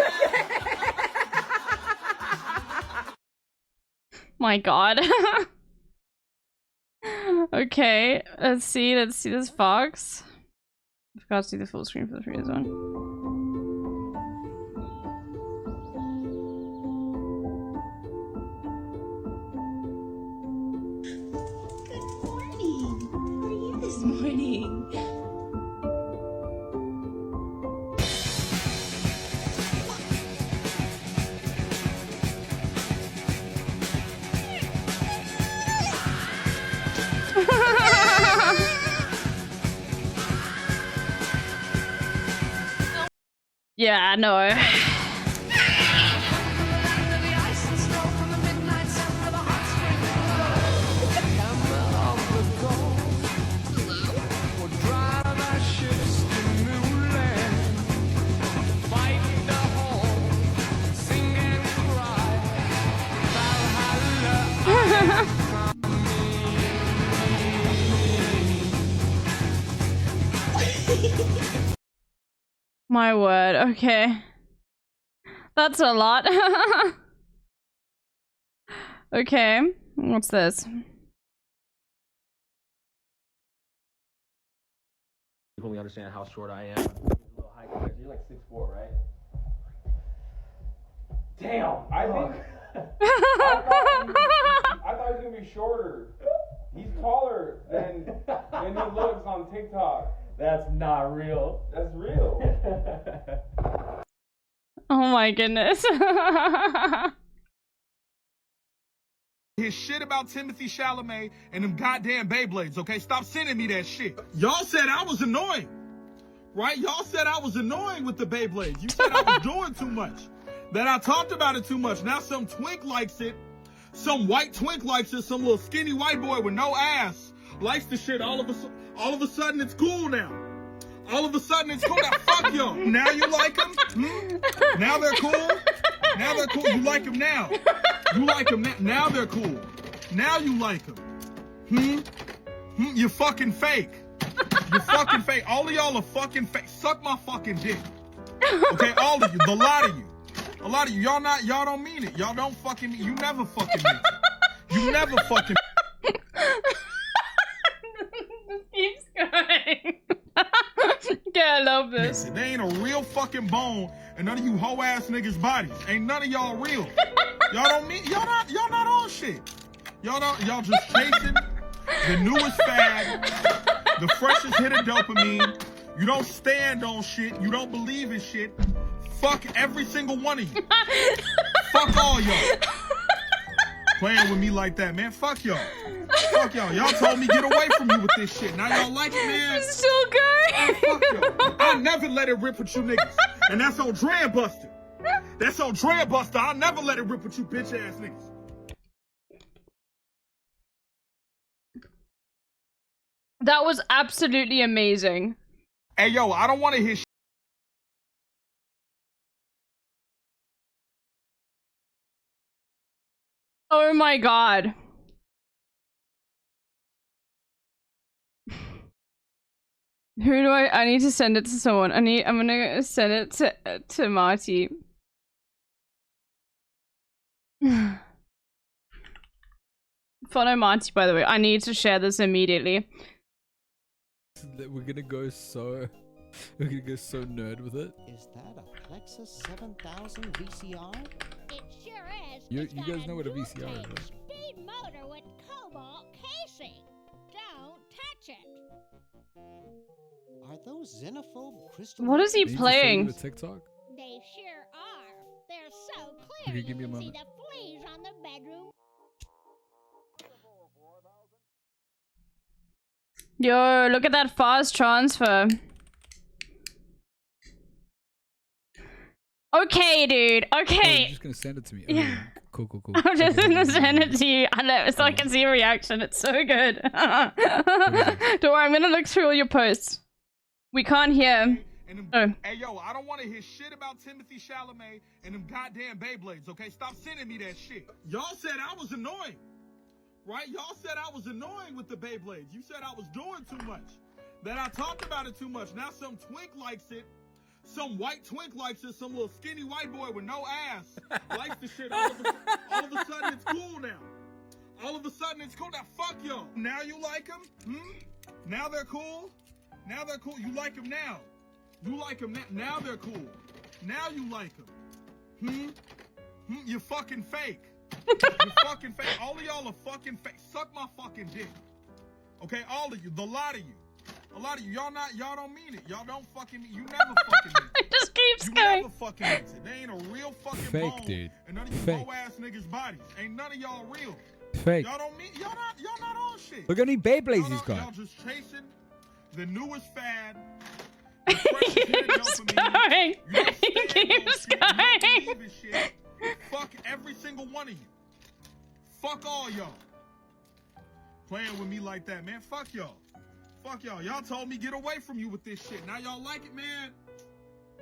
Speaker 1: My god. Okay, let's see this fox. I forgot to do the full screen for the previous one.
Speaker 12: This morning.
Speaker 1: Yeah, I know. My word, okay. That's a lot. Okay, what's this?
Speaker 9: You fully understand how short I am. You're like 6'4", right? Damn! I think...
Speaker 2: I thought he was gonna be shorter. He's taller than he looks on TikTok.
Speaker 9: That's not real.
Speaker 2: That's real.
Speaker 1: Oh my goodness.
Speaker 11: His shit about Timothy Chalamet and them goddamn Beyblades, okay? Stop sending me that shit. Y'all said I was annoying, right? Y'all said I was annoying with the Beyblades. You said I was doing too much, that I talked about it too much. Now some twink likes it. Some white twink likes it. Some little skinny white boy with no ass likes the shit. All of a sudden it's cool now. All of a sudden it's cool now. Fuck y'all. Now you like them? Now they're cool? Now they're cool. You like them now. You like them now. Now they're cool. Now you like them. You fucking fake. You fucking fake. All of y'all are fucking fake. Suck my fucking dick. Okay, all of you. The lot of you. A lot of you. Y'all don't mean it. Y'all don't fucking mean it. You never fucking mean it. You never fucking
Speaker 1: This keeps going. Yeah, I love this.
Speaker 11: They ain't a real fucking bone and none of you hoe ass niggas bodies. Ain't none of y'all real. Y'all don't mean y'all not on shit. Y'all just chasing the newest fad, the freshest hit of dopamine. You don't stand on shit. You don't believe in shit. Fuck every single one of you. Fuck all y'all. Playing with me like that, man. Fuck y'all. Fuck y'all. Y'all told me get away from you with this shit. Now y'all like it, man.
Speaker 1: It's still going.
Speaker 11: Fuck y'all. I'll never let it rip with you niggas. And that's on Dram Buster. That's on Dram Buster. I'll never let it rip with you bitch ass niggas.
Speaker 1: That was absolutely amazing.
Speaker 11: Hey, yo, I don't want to hear shit.
Speaker 1: Oh my god. Who do I need to send it to someone. I'm gonna send it to Marty. Follow Marty, by the way. I need to share this immediately.
Speaker 13: We're gonna go so nerd with it.
Speaker 15: Is that a Plexus 7000 VCR?
Speaker 12: It sure is.
Speaker 13: You guys know what a VCR is, right?
Speaker 12: Speed motor with cobalt casing. Don't touch it.
Speaker 15: Are those xenophobe crystal?
Speaker 1: What is he playing?
Speaker 13: With TikTok?
Speaker 12: They sure are. They're so clear
Speaker 13: Okay,
Speaker 12: you
Speaker 13: give me a
Speaker 12: can see
Speaker 13: moment.
Speaker 12: the fleas on the bedroom.
Speaker 1: Yo, look at that fast transfer. Okay, dude.
Speaker 13: Oh,
Speaker 1: Okay.
Speaker 13: you're just gonna send it to me.
Speaker 1: Yeah.
Speaker 13: Cool.
Speaker 1: I'm just gonna send it to you so I can see a reaction. It's so good. Don't worry, I'm gonna look through all your posts. We can't hear. Oh.
Speaker 11: Hey, yo, I don't want to hear shit about Timothy Chalamet and them goddamn Beyblades, okay? Stop sending me that shit. Y'all said I was annoying, Right? Y'all said I was annoying with the Beyblades. You said I was doing too much. That I talked about it too much. Now some twink likes it. Some white twink likes it. Some little skinny white boy with no ass likes the shit. All of a sudden it's cool now. All of a sudden it's cool now. Fuck y'all. Now you like them? Now they're cool? Now they're cool. You like them now. You like them now. Now they're cool. Now you like them. You fucking fake. You fucking fake. All of y'all are fucking fake. Suck my fucking dick. Okay, all of you. The lot of you. A lot of you. Y'all don't mean it. Y'all don't fucking mean it. You never fucking mean it.
Speaker 1: It just keeps
Speaker 11: You
Speaker 1: going.
Speaker 11: never fucking mean it. They ain't a real fucking
Speaker 13: Fake,
Speaker 11: bone.
Speaker 13: dude.
Speaker 11: And none of you
Speaker 13: Fake.
Speaker 11: low-ass niggas' bodies. Ain't none of y'all real.
Speaker 13: Fake.
Speaker 11: Y'all don't mean, y'all not on shit.
Speaker 13: Look how many Beyblades
Speaker 11: Y'all
Speaker 13: he's
Speaker 11: don't- Y'all
Speaker 13: got.
Speaker 11: just chasing the newest fad.
Speaker 1: He keeps going. He keeps going.
Speaker 11: Shit. Fuck every single one of you. Fuck all y'all. Playing with me like that, man. Fuck y'all. Fuck y'all. Y'all told me get away from you with this shit. Now y'all like it, man.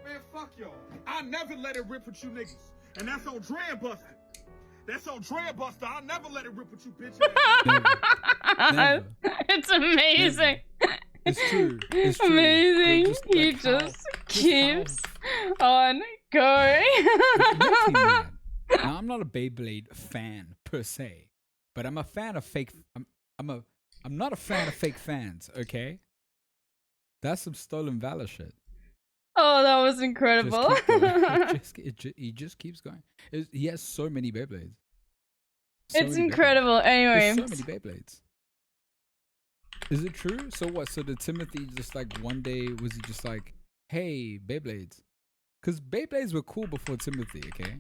Speaker 11: Man, fuck y'all. I never let it rip with you niggas. And that's on Dre Buster. That's on Dre Buster. I'll never let it rip with you bitch ass.
Speaker 13: Never.
Speaker 1: It's amazing.
Speaker 13: It's true. It's true.
Speaker 1: Amazing.
Speaker 13: Just,
Speaker 1: He
Speaker 13: like,
Speaker 1: just
Speaker 13: how-
Speaker 1: keeps on going.
Speaker 13: Now, I'm not a Beyblade fan per se, but I'm a fan of fake. I'm not a fan of fake fans. Okay, that's some stolen valor shit.
Speaker 1: Oh, that was incredible.
Speaker 13: He just keeps going. He has so many Beyblades.
Speaker 1: It's incredible. Anyway,
Speaker 13: There's so many Beyblades. Is it true? So what? So did Timothy just like one day was he just like, hey, Beyblades? Because Beyblades were cool before Timothy, okay?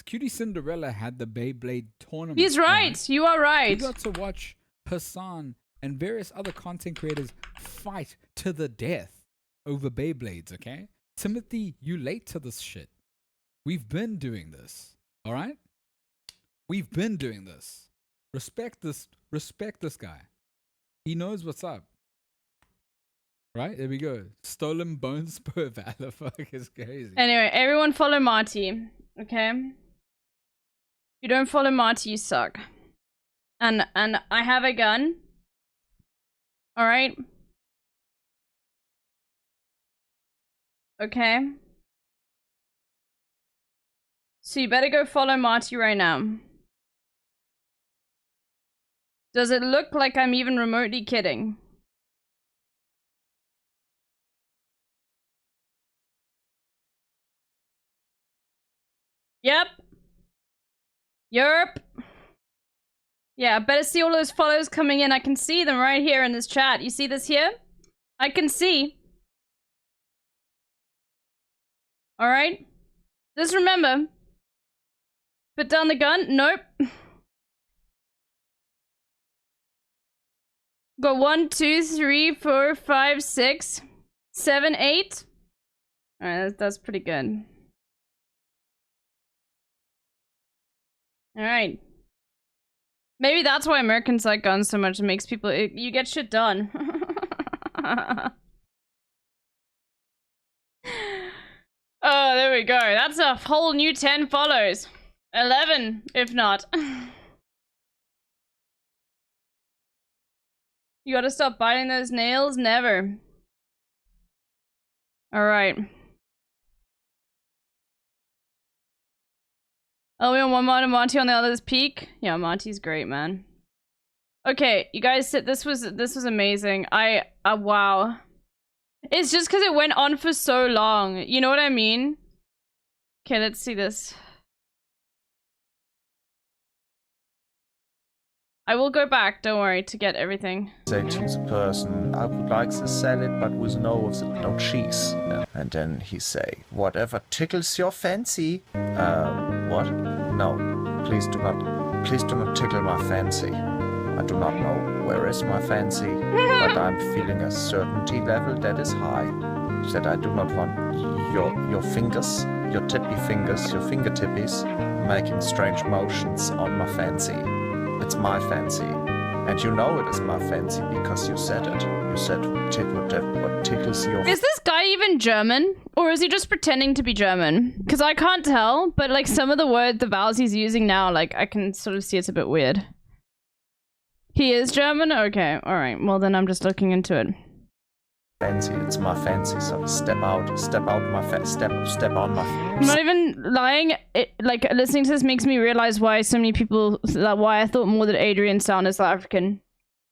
Speaker 13: Cutie Cinderella had the Beyblade tournament.
Speaker 1: he's right. You are
Speaker 13: We
Speaker 1: right.
Speaker 13: got to watch Hassan and various other content creators fight to the death over Beyblades, okay? Timothy, you late to this shit. We've been doing this, all right? We've been doing this. Respect this guy. He knows what's up. Right? There we go. Stolen bones per valor. Fuck, is crazy.
Speaker 1: Anyway, everyone follow Marty. Okay? If you don't follow Marty, you suck. And I have a gun. Alright? Okay? So you better go follow Marty right now. Does it look like I'm even remotely kidding? Yep. Yerp. Yeah, I better see all those follows coming in. I can see them right here in this chat. You see this here? I can see. Alright. Just remember. Put down the gun. Nope. Got 1, 2, 3, 4, 5, 6, 7, 8. Alright, that's pretty good. Alright. Maybe that's why Americans like guns so much. It makes people... you get shit done. Oh, there we go. That's a whole new 10 follows. 11, if not. You gotta stop biting those nails? Never. Alright. Oh, we on one mod and Monty on the other's peak? Yeah, Monty's great, man. Okay, you guys, this was amazing. Wow. It's just because it went on for so long. You know what I mean? Okay, let's see this. I will go back, don't worry, to get everything.
Speaker 5: Say to the person, I would like the salad but with no cheese. And then he say, whatever tickles your fancy. What? No, please do not tickle my fancy. I do not know where is my fancy, but I'm feeling a certainty level that is high. That I do not want your fingers, your tippy fingers, your fingertippies, making strange motions on my fancy. It's my fancy. And you know it is my fancy because you said it. You said what tickles your...
Speaker 1: Is this guy even German? Or is he just pretending to be German? Because I can't tell, but like some of the vowels he's using now, like I can sort of see it's a bit weird. He is German? Okay, alright. Well, then I'm just looking into it.
Speaker 5: Fancy, it's my fancy. So step out my step on my.
Speaker 1: I'm not even lying. Like, listening to this makes me realize why so many people, why I thought more that Adrian sounded South African.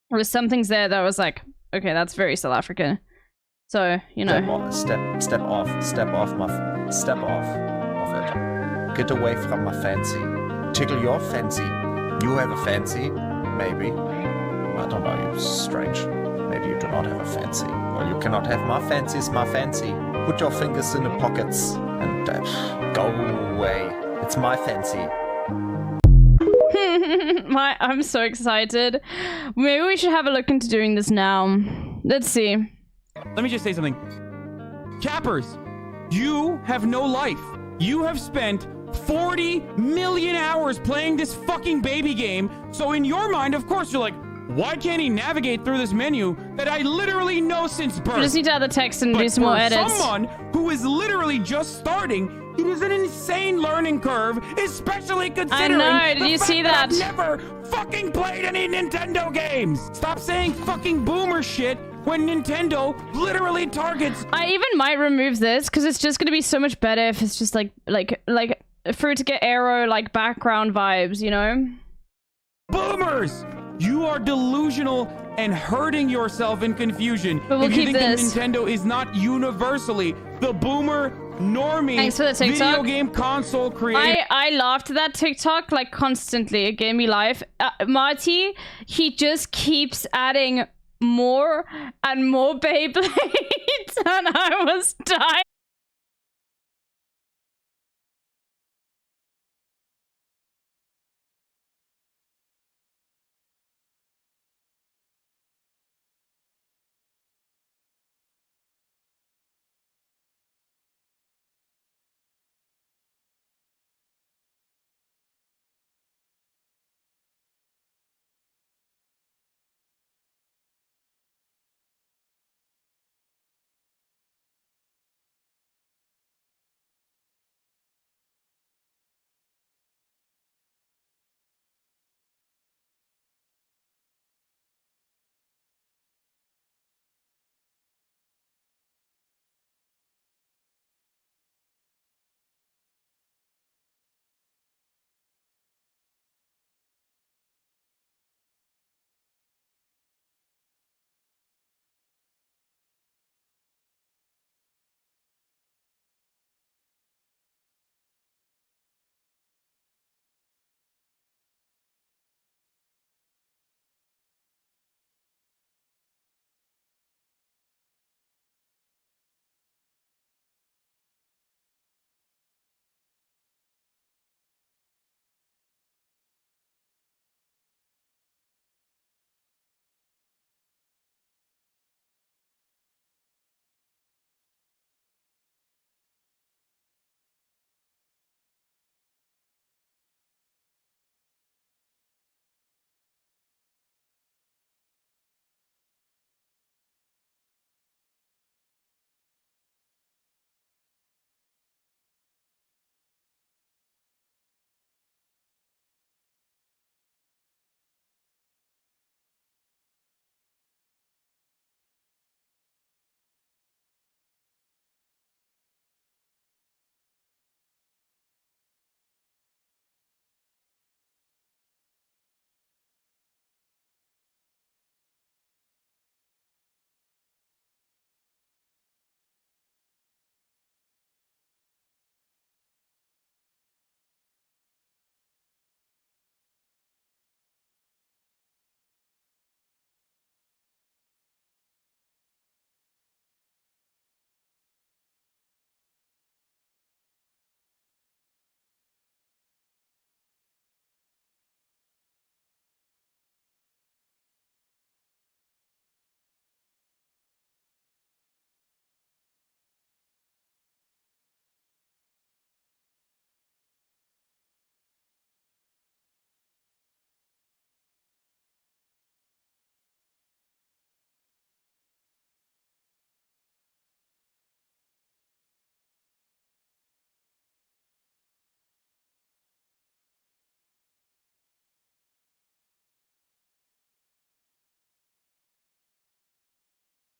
Speaker 1: There was some things there that was like, okay, that's very South African. So, you know.
Speaker 5: Step off of it. Get away from my fancy. Tickle your fancy. You have a fancy, maybe. I don't know, you're strange. Maybe you do not have a fancy. Well, you cannot have my fancy's my fancy. Put your fingers in the pockets and go away. It's my fancy.
Speaker 1: I'm so excited. Maybe we should have a look into doing this now. Let's see.
Speaker 2: Let me just say something. Cappers, you have no life. You have spent 40 million hours playing this fucking baby game. So in your mind, of course, you're like, why can't he navigate through this menu that I literally know since birth?
Speaker 1: We just need to add the text and
Speaker 2: but
Speaker 1: do some more edits.
Speaker 2: For someone who is literally just starting, it is an insane learning curve, especially considering
Speaker 1: I know, did you see that?
Speaker 2: I've never fucking played any Nintendo games. Stop saying fucking boomer shit when Nintendo literally targets.
Speaker 1: I even might remove this because it's just gonna be so much better if it's just like for it to get arrow like background vibes, you know?
Speaker 2: Boomers! You are delusional and hurting yourself in confusion
Speaker 1: But we'll
Speaker 2: if you
Speaker 1: keep
Speaker 2: think
Speaker 1: this.
Speaker 2: that Nintendo is not universally the boomer normie
Speaker 1: Thanks for the TikTok.
Speaker 2: video game console creator.
Speaker 1: I laughed at that TikTok like constantly. It gave me life. Marty, he just keeps adding more and more Beyblades, and I was dying.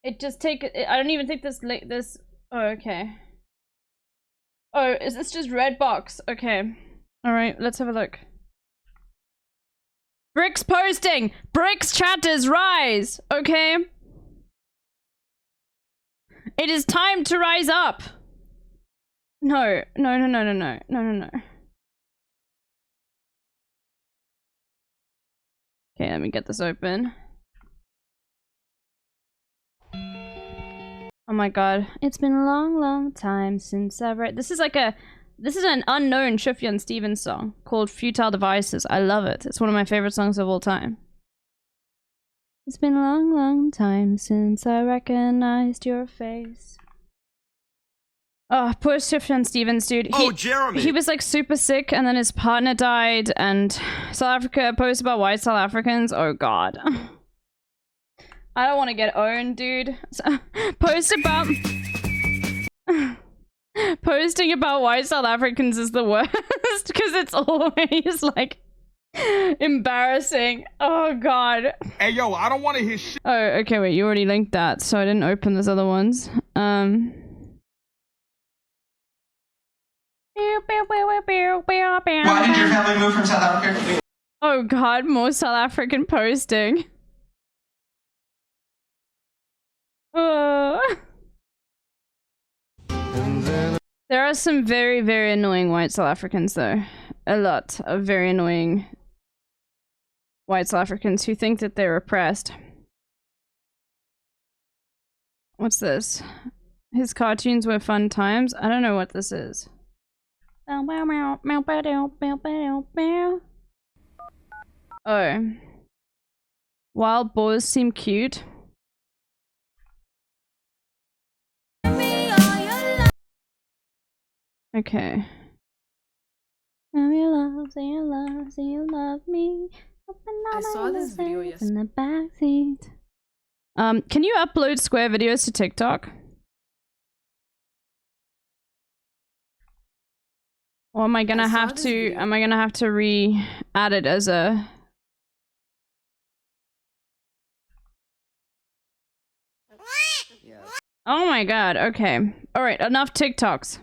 Speaker 1: It just I don't even think this. Oh, okay. Oh, is this just red box? Okay. All right, let's have a look. Bricks posting. Bricks chatters rise. Okay. It is time to rise up. No. Okay, let me get this open. Oh my god. It's been a long time since I've read. This is an unknown Sufjan Stevens song called Futile Devices. I love it. It's one of my favorite songs of all time. It's been a long time since I recognized your face. Oh, poor Sufjan Stevens, dude.
Speaker 3: Jeremy!
Speaker 1: He was like super sick and then his partner died and South Africa posted about white South Africans. Oh god. I don't want to get owned, dude. Posting about white South Africans is the worst because it's always like embarrassing. Oh god.
Speaker 11: Hey yo, I don't want to hear shit.
Speaker 1: Oh, okay, wait, you already linked that, so I didn't open those other ones. Why
Speaker 3: did your family move from South Africa?
Speaker 1: Oh god, more South African posting. There are some very, very annoying white South Africans though. A lot of very annoying white South Africans who think that they're oppressed. What's this? His cartoons were fun times? I don't know what this is. Oh. Wild boars seem cute. Okay. Say you love me.
Speaker 23: I saw this video yesterday.
Speaker 1: In the backseat. Can you upload square videos to TikTok? Or am I gonna have to re-add it as a... Oh my god, okay. Alright, enough TikToks.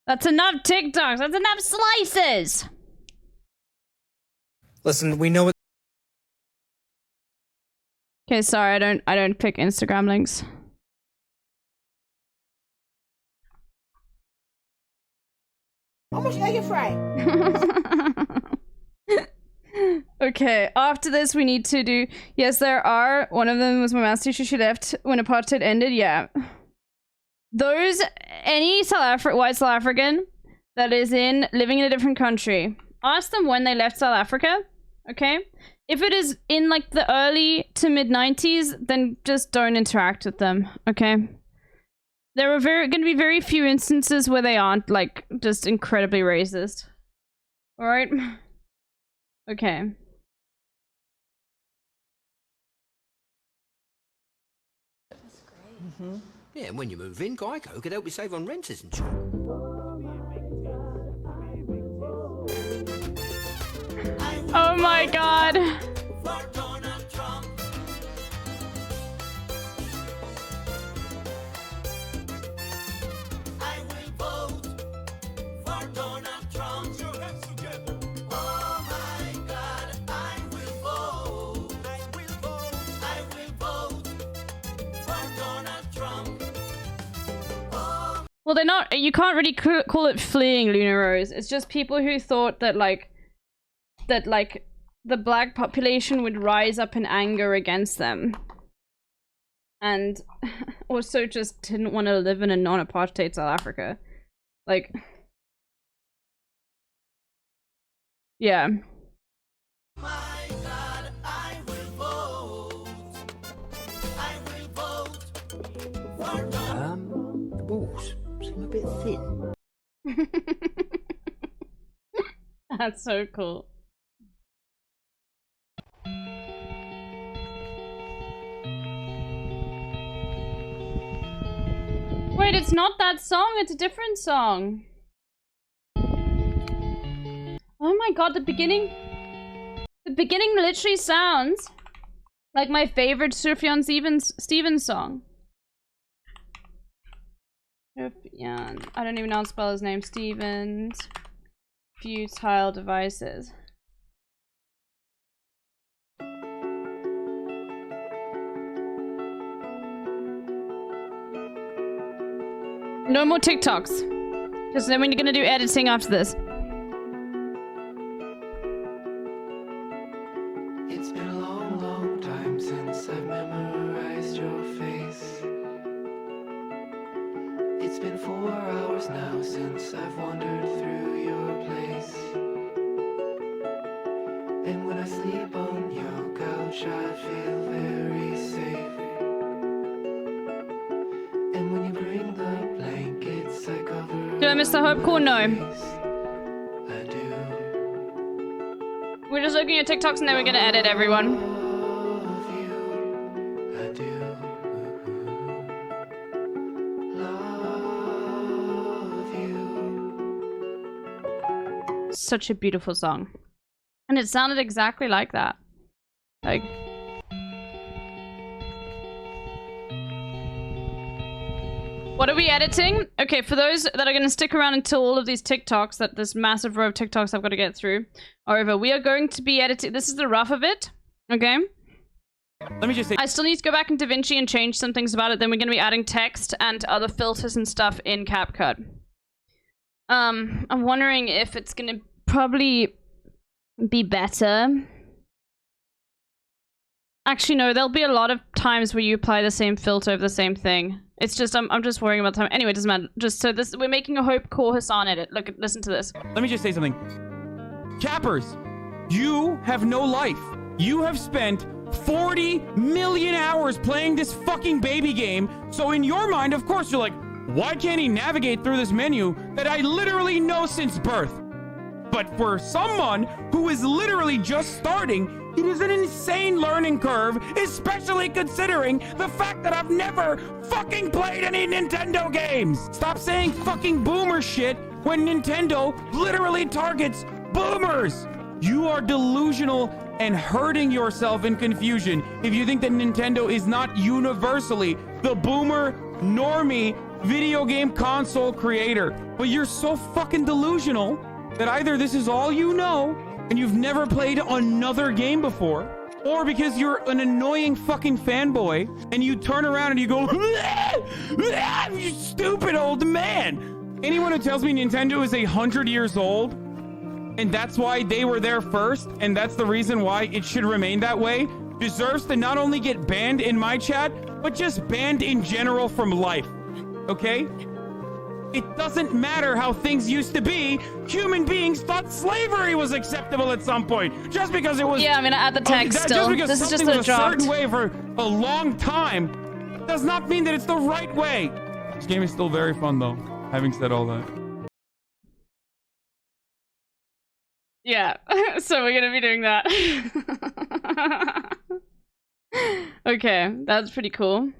Speaker 1: That's enough TikToks! That's enough slices!
Speaker 3: Listen, we know what.
Speaker 1: Okay, sorry, I don't pick Instagram links.
Speaker 10: How much egg you fry?
Speaker 1: Okay, after this we need to do... Yes, there are. One of them was my maths teacher. She left when apartheid ended. Yeah. Those... Any white South African that is living in a different country, ask them when they left South Africa, okay? If it is in like the early to mid-90s, then just don't interact with them, okay? There are going to be very few instances where they aren't like just incredibly racist. Alright? Okay.
Speaker 3: Yeah, and when you move in, Geico could help you save on renters and shit.
Speaker 1: Oh my god. Well, they're not. You can't really call it fleeing, Luna Rose. It's just people who thought that the black population would rise up in anger against them, and also just didn't want to live in a non-apartheid South Africa. Like, yeah.
Speaker 3: The balls seem a bit thin.
Speaker 1: That's so cool. Wait, it's not that song, it's a different song. Oh my god, the beginning literally sounds Like my favorite Sufjan Stevens song. Sufjan. I don't even know how to spell his name. Stevens. Futile Devices. No more TikToks. Just then we're gonna do editing after this.
Speaker 7: It's been a long, long time since I've memorized your face. It's been 4 hours now since I've wandered through your place. And when I sleep on your couch, I feel very safe. And when you bring the blankets, I cover.
Speaker 1: Do I miss the Hope Call? No. We're just looking at TikToks and then we're gonna edit everyone. Such a beautiful song. And it sounded exactly like that. Like... What are we editing? Okay, for those that are going to stick around until all of these TikToks, that this massive row of TikToks I've got to get through are over, we are going to be editing... This is the rough of it, okay?
Speaker 2: Let me just say...
Speaker 1: I still need to go back in DaVinci and change some things about it. Then we're going to be adding text and other filters and stuff in CapCut. I'm wondering if it's going to probably be better. Actually, no, there'll be a lot of times where you apply the same filter over the same thing. It's just, I'm just worrying about time. Anyway, it doesn't matter. Just so this, we're making a Hope Core Hassan edit. Look, listen to this.
Speaker 2: Let me just say something. Cappers, you have no life. You have spent 40 million hours playing this fucking baby game. So in your mind, of course, you're like, why can't he navigate through this menu that I literally know since birth? But for someone who is literally just starting, it is an insane learning curve, especially considering the fact that I've never fucking played any Nintendo games. Stop saying fucking boomer shit when Nintendo literally targets boomers. You are delusional and hurting yourself in confusion if you think that Nintendo is not universally the boomer, normie, video game console creator. But you're so fucking delusional that either this is all you know and you've never played another game before, or because you're an annoying fucking fanboy and you turn around and you go, you stupid old man. Anyone who tells me Nintendo is 100 years old and that's why they were there first and that's the reason why it should remain that way deserves to not only get banned in my chat, but just banned in general from life. Okay? It doesn't matter how things used to be. Human beings thought slavery was acceptable at some point. Just because it was...
Speaker 1: Yeah, I'm gonna add the text still.
Speaker 2: Just because
Speaker 1: this is just
Speaker 2: something
Speaker 1: a
Speaker 2: was
Speaker 1: draft.
Speaker 2: a certain way for a long time does not mean that it's the right way. This game is still very fun, though, having said all that.
Speaker 1: Yeah, so we're gonna be doing that. Okay, that's pretty cool.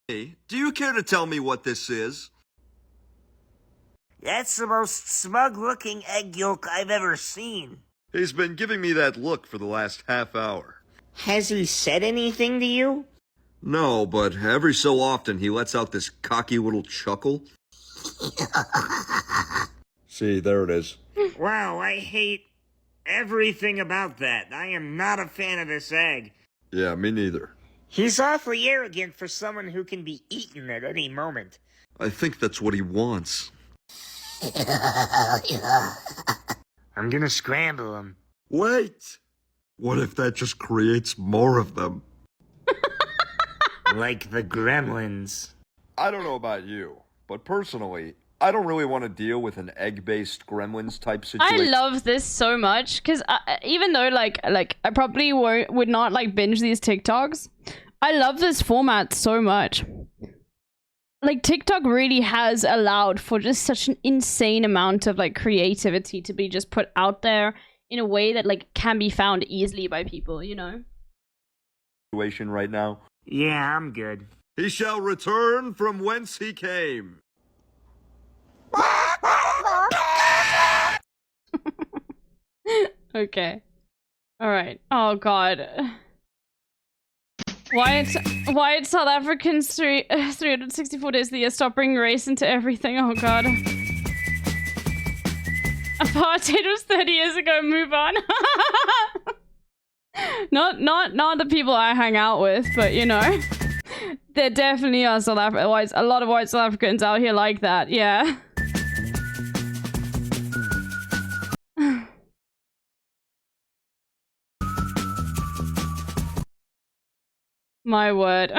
Speaker 14: Hey, do you care to tell me what this is?
Speaker 16: That's the most smug-looking egg yolk I've ever seen.
Speaker 14: He's been giving me that look for the last half hour.
Speaker 16: Has he said anything to you?
Speaker 14: No, but every so often he lets out this cocky little chuckle. See, there it is.
Speaker 16: Wow, I hate everything about that. I am not a fan of this egg.
Speaker 14: Yeah, me neither.
Speaker 16: He's awfully arrogant for someone who can be eaten at any moment.
Speaker 14: I think that's what he wants.
Speaker 16: I'm gonna scramble him.
Speaker 14: Wait! What if that just creates more of them?
Speaker 16: Like the gremlins.
Speaker 14: I don't know about you, but personally, I don't really want to deal with an egg-based gremlins type situation.
Speaker 1: I love this so much because even though like I probably would not like binge these TikToks, I love this format so much. Like TikTok really has allowed for just such an insane amount of like creativity to be just put out there in a way that like can be found easily by people, you know?
Speaker 14: Situation right now.
Speaker 16: Yeah, I'm good.
Speaker 14: He shall return from whence he came.
Speaker 1: Okay. All right. Oh God. Why South Africans 364 days of the year stop bringing race into everything? Oh god. Apartheid was 30 years ago. Move on. not the people I hang out with, but you know, there definitely are a lot of white South Africans out here like that. Yeah. My word.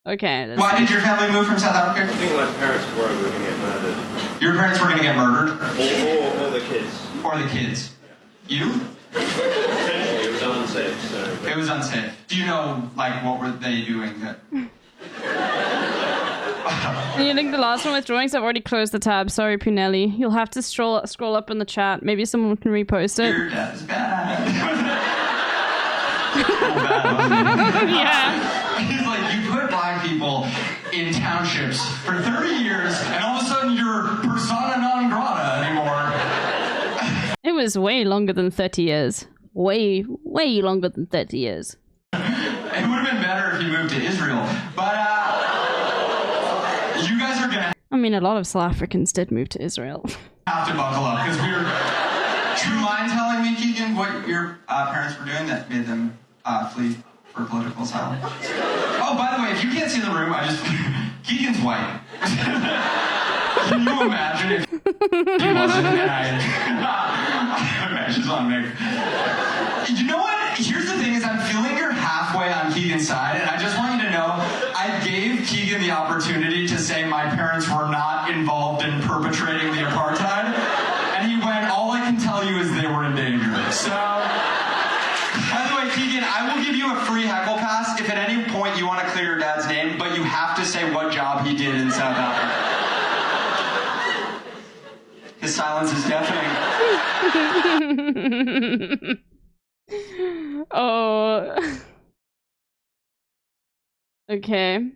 Speaker 1: Okay.
Speaker 4: Why did your family move from South Africa?
Speaker 9: I think my parents were going to get murdered.
Speaker 4: Your parents were going to get murdered?
Speaker 9: Or the kids.
Speaker 4: Or the kids. You?
Speaker 9: It was unsafe, so...
Speaker 4: It was unsafe. Do you know, like, what were they doing that...
Speaker 1: And you link the last one with drawings. I've already closed the tab. Sorry, Punelli. You'll have to scroll up in the chat. Maybe someone can repost it.
Speaker 4: Your dad's bad.
Speaker 1: Yeah.
Speaker 4: He's like, you put black people in townships for 30 years, and all of a sudden you're persona non grata anymore.
Speaker 1: It was way longer than 30 years. Way longer than 30 years.
Speaker 4: It would have been better if you moved to Israel, but you guys are gonna
Speaker 1: I mean, a lot of South Africans did move to Israel.
Speaker 4: have to buckle up, because we're... Do you mind telling me, Keegan, what your parents were doing that made them flee for political asylum? Oh, by the way, if you can't see the room, Keegan's white. Can you imagine if he wasn't? Okay, she's on me. You know what? Here's the thing is I'm feeling you're halfway on Keegan's side, and I just want you to know I gave Keegan the opportunity to say my parents were not involved in perpetrating the apartheid, and he went, all I can tell you is they were in danger. So, by the way, Keegan, I will give you a free heckle pass if at any point you want to clear your dad's name, but you have to say what job he did in South Africa. His silence is deafening.
Speaker 1: Oh. Okay.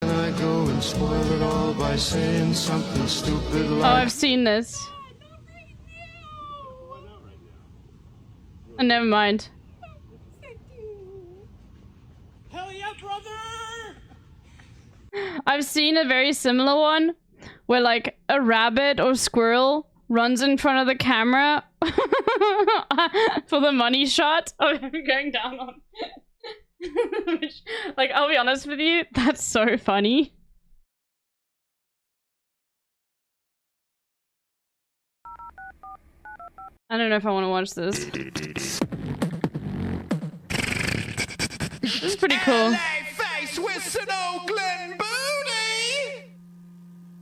Speaker 6: I go and spoil it all by saying something stupid like...
Speaker 1: Oh, I've seen this. Oh, never mind.
Speaker 10: Hell yeah, brother!
Speaker 1: I've seen a very similar one where like a rabbit or squirrel runs in front of the camera for the money shot of him going down on which, like, I'll be honest with you, that's so funny. I don't know if I want to watch this. This is pretty cool.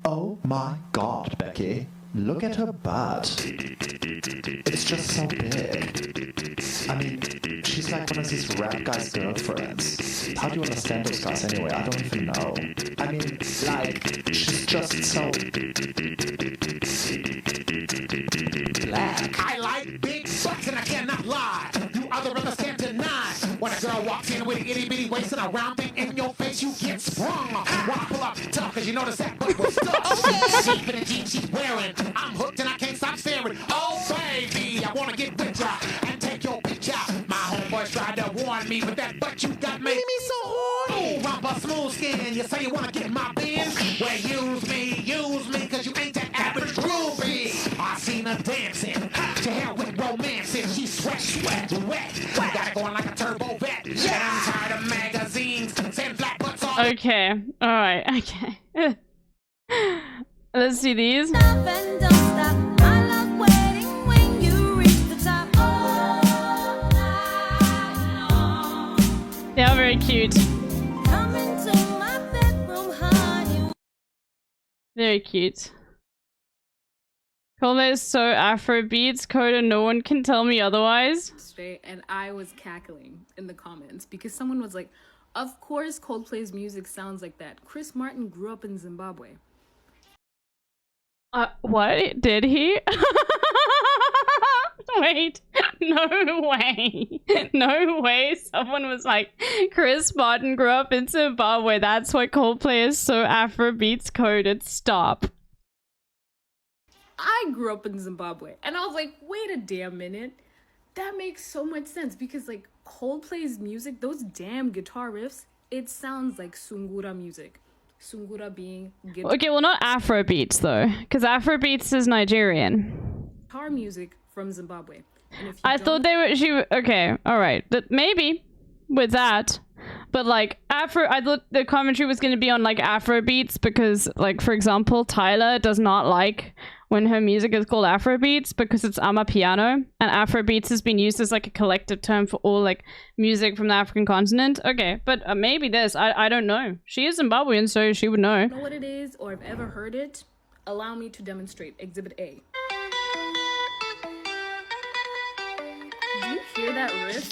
Speaker 15: Oh my god, Becky. Look at her butt. It's just so big. I mean, she's like one of these rap guys' girlfriends. How do you understand those guys anyway? I don't even know. I mean, like, she's just so... black.
Speaker 10: I like big butts and I cannot lie. You other brothers can't deny. When a girl walks in with an itty bitty waist and a round thing in your face, you get sprung. Wanna pull up tough cause you notice that butt was stuck. Sheep in the jeans she's wearing. I'm hooked and I can't stop staring. Oh baby, I wanna get with ya and take your picture. My homeboys tried to warn me, but that butt you got made me so horny. Ooh, rumpa smooth skin, you say you wanna get my bin? Well, use me, cause you ain't that average groupie. I seen her dancing, to hell with romancing. She sweat, wet. Got it going like a turbo vet. And I'm tired of magazines, saying black butts all.
Speaker 1: Okay, alright, okay. Let's see these. They are very cute. Very cute. Colme is so Afrobeats, Coda, no one can tell me otherwise.
Speaker 17: Straight, and I was cackling in the comments because someone was like, of course Coldplay's music sounds like that. Chris Martin grew up in Zimbabwe.
Speaker 1: What? Did he? Wait, no way. No way. Someone was like, Chris Martin grew up in Zimbabwe. That's why Coldplay is so Afrobeats coded. Stop.
Speaker 17: I grew up in Zimbabwe. And I was like, wait a damn minute. That makes so much sense because like Coldplay's music, those damn guitar riffs, it sounds like Sungura music. Sungura being
Speaker 1: Okay, well not Afro beats though, because Afro beats is Nigerian.
Speaker 17: guitar music from Zimbabwe. And if you
Speaker 1: I thought they were okay, all right. But maybe with that. But like I thought the commentary was going to be on like Afro beats because like for example, Tyler does not like when her music is called Afro beats because it's Amapiano, and Afro beats has been used as like a collective term for all like music from the African continent. Okay, but maybe this, I don't know. She is Zimbabwean, so she would know.
Speaker 17: Know what it is or have ever heard it? Allow me to demonstrate. Exhibit A. Do you hear that riff?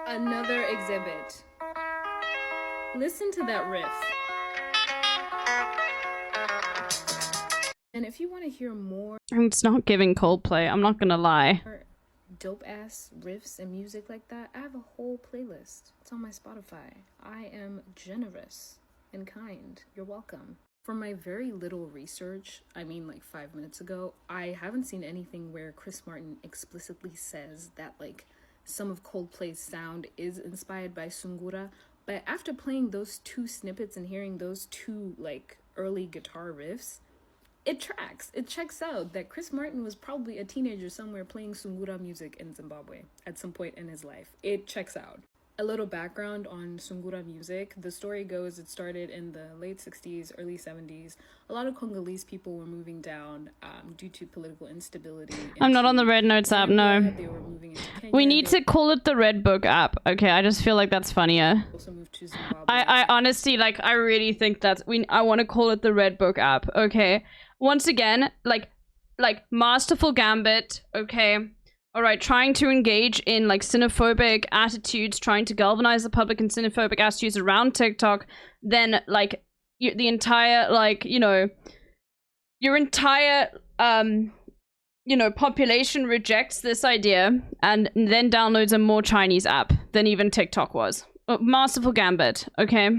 Speaker 17: Another exhibit. Listen to that riff. And if you want to hear more,
Speaker 1: It's not giving Coldplay, I'm not gonna lie.
Speaker 17: dope ass riffs and music like that, I have a whole playlist. It's on my Spotify. I am generous and kind. You're welcome. From my very little research, I mean like 5 minutes ago, I haven't seen anything where Chris Martin explicitly says that like some of Coldplay's sound is inspired by Sungura. But after playing those two snippets and hearing those two like early guitar riffs, it tracks. It checks out that Chris Martin was probably a teenager somewhere playing Sungura music in Zimbabwe at some point in his life. It checks out. A little background on Sungura music. The story goes it started in the late 60s, early 70s. A lot of Congolese people were moving down due to political instability.
Speaker 1: I'm not on the Red Notes app, no.
Speaker 17: They were moving into Kenya.
Speaker 1: We need to call it the Red Book app. Okay, I just feel like that's funnier.
Speaker 17: Also moved to Zimbabwe.
Speaker 1: I honestly, like, I really think that's... I want to call it the Red Book app, okay? Once again, like masterful gambit, okay? Alright, trying to engage in, like, xenophobic attitudes, trying to galvanize the public in xenophobic attitudes around TikTok, then, like, the entire, like, you know... Your entire, you know, population rejects this idea and then downloads a more Chinese app than even TikTok was. Masterful gambit, okay?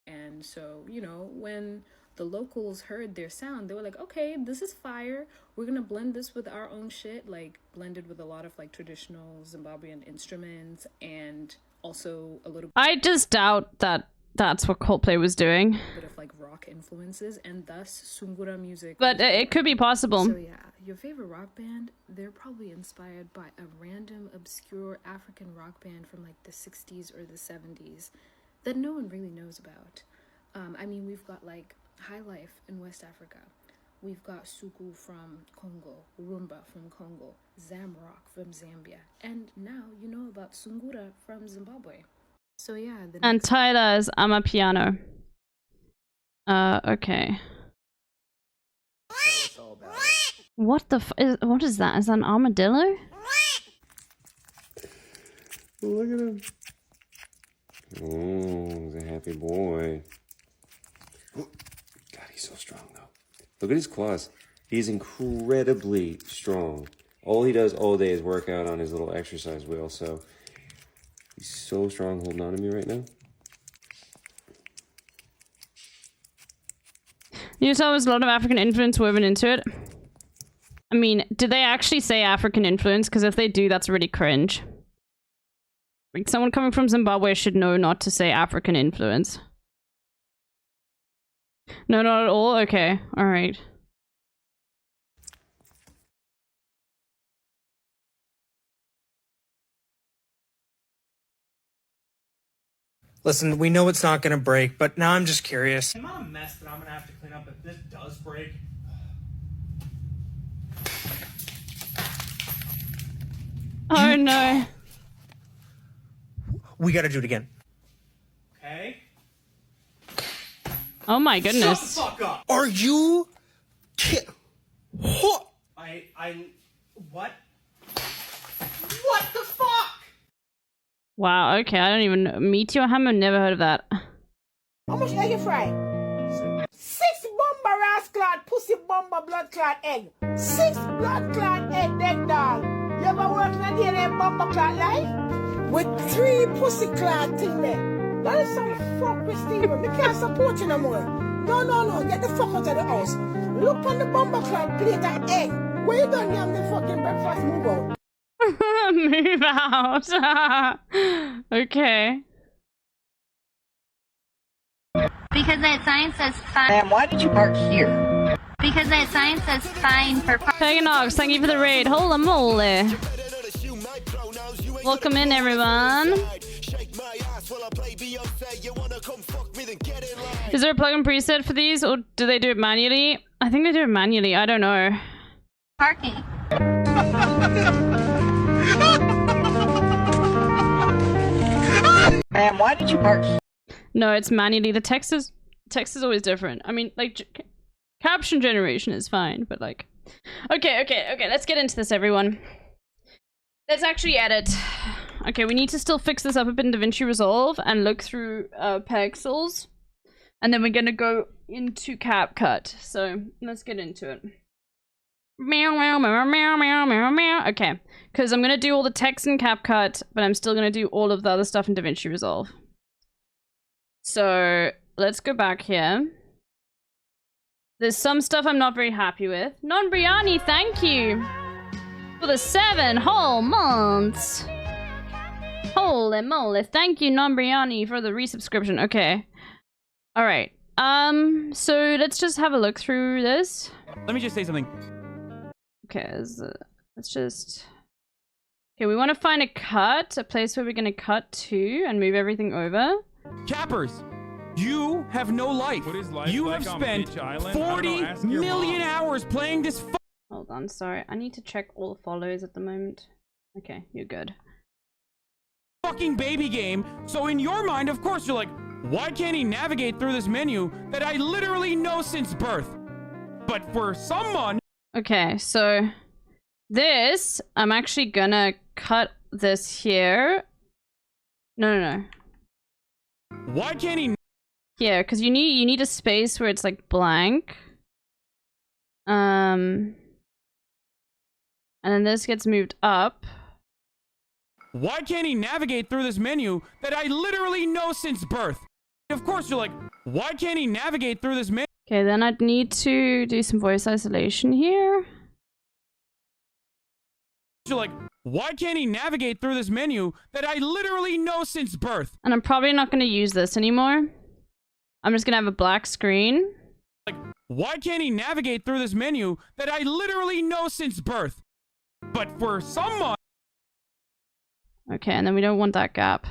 Speaker 17: And so, you know, when the locals heard their sound, they were like, okay, this is fire. We're gonna blend this with our own shit, like blended with a lot of like traditional Zimbabwean instruments and also a little
Speaker 1: I just doubt that that's what Coldplay was doing.
Speaker 17: bit of like rock influences, and thus Sungura music.
Speaker 1: But it could be possible.
Speaker 17: So yeah, your favorite rock band, they're probably inspired by a random obscure African rock band from like the 60s or the 70s that no one really knows about. I mean, we've got like High Life in West Africa. We've got Suku from Congo, Rumba from Congo, Zamrock from Zambia, and now you know about Sungura from Zimbabwe. So yeah,
Speaker 1: And Tyler's Amapiano. Okay. What the what is that? Is that an armadillo?
Speaker 18: Look at him. Oh, he's a happy boy. God, he's so strong, though. Look at his claws. He's incredibly strong. All he does all day is work out on his little exercise wheel, so he's so strong holding on to me right now.
Speaker 1: You saw there's a lot of African influence woven into it. I mean, did they actually say African influence? Because if they do, that's really cringe. Like, someone coming from Zimbabwe should know not to say African influence. No, not at all? Okay, alright.
Speaker 19: Listen, we know it's not gonna break, but now I'm just curious. The amount of mess that I'm gonna have to clean up if this does break.
Speaker 1: Oh no.
Speaker 19: We gotta do it again. Okay?
Speaker 1: Oh my goodness.
Speaker 19: Shut the fuck up! Are you what? What? What the fuck?
Speaker 1: Wow, okay, I don't even know. Meteor Hammer, never heard of that.
Speaker 20: How much egg you fry? 6 bomber ass clot, pussy bomber blood clot egg. 6 blood clot egg, dead dog. You ever work in a DNA bomber clot life? With 3 pussy clot thing there. That is some fuck with Steven. We can't support you no more. No. Get the fuck out of the house. Look on the bomber clot plate of egg. Where you done yam the fucking breakfast? Move out.
Speaker 1: Move out. Okay.
Speaker 8: Because that sign says fine. Ma'am, why did you park here? Because that sign says fine for
Speaker 1: Peganox, thank you for the raid. Holy moly. Welcome in, everyone. Is there a plugin preset for these, or do they do it manually? I think they do it manually. I don't know.
Speaker 8: parking. Ma'am, why did you park?
Speaker 1: No, it's manually. The text is always different. I mean, like, caption generation is fine, but like... Okay, let's get into this, everyone. Let's actually edit. Okay, we need to still fix this up a bit in DaVinci Resolve and look through pixels. And then we're gonna go into CapCut. So, let's get into it. Meow, meow, meow, meow, meow, meow, meow. Okay, because I'm gonna do all the text in CapCut, but I'm still gonna do all of the other stuff in DaVinci Resolve. So, let's go back here. There's some stuff I'm not very happy with. Non-Briani, thank you for the 7 whole months. Holy moly, thank you, Non-Briani, for the resubscription. Okay. Alright. So let's just have a look through this.
Speaker 2: Let me just say something.
Speaker 1: Okay, let's just... Okay, we want to find a cut, a place where we're going to cut to and move everything over.
Speaker 2: Cappers, you have no life.
Speaker 11: What is life
Speaker 2: You
Speaker 11: like
Speaker 2: have
Speaker 11: on
Speaker 2: spent
Speaker 11: Beach Island?
Speaker 2: 40 million hours playing this
Speaker 1: Hold on, sorry. I need to check all follows at the moment. Okay, you're good.
Speaker 2: fucking baby game. So in your mind, of course, you're like, why can't he navigate through this menu that I literally know since birth? But for someone...
Speaker 1: Okay, so this, I'm actually gonna cut this here. No.
Speaker 2: Why can't he...
Speaker 1: Here, because you need a space where it's like blank. And then this gets moved up.
Speaker 2: Why can't he navigate through this menu that I literally know since birth? Of course, you're like, why can't he navigate through this menu?
Speaker 1: Okay, then I'd need to do some voice isolation here.
Speaker 2: You're like, why can't he navigate through this menu that I literally know since birth?
Speaker 1: And I'm probably not going to use this anymore. I'm just going to have a black screen.
Speaker 2: Like, why can't he navigate through this menu that I literally know since birth? But for someone...
Speaker 1: Okay, and then we don't want that gap.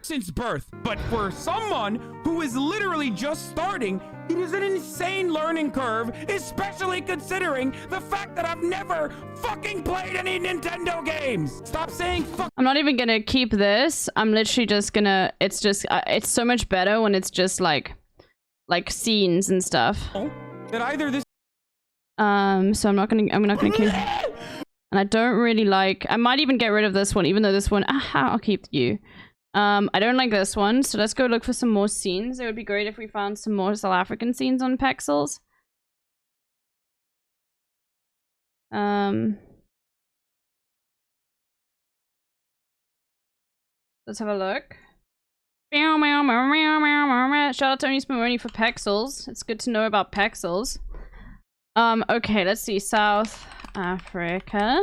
Speaker 2: Since birth. But for someone who is literally just starting, it is an insane learning curve, especially considering the fact that I've never fucking played any Nintendo games. Stop saying fuck.
Speaker 1: I'm not even gonna keep this. I'm literally just gonna... It's just... it's so much better when it's just like scenes and stuff.
Speaker 2: That either this...
Speaker 1: So I'm not gonna keep... And I don't really like... I might even get rid of this one, even though this one... I'll keep you. I don't like this one, so let's go look for some more scenes. It would be great if we found some more South African scenes on Pexels. Let's have a look. Shout out to Tony Spumoni for Pexels. It's good to know about Pexels. Okay, let's see. South Africa.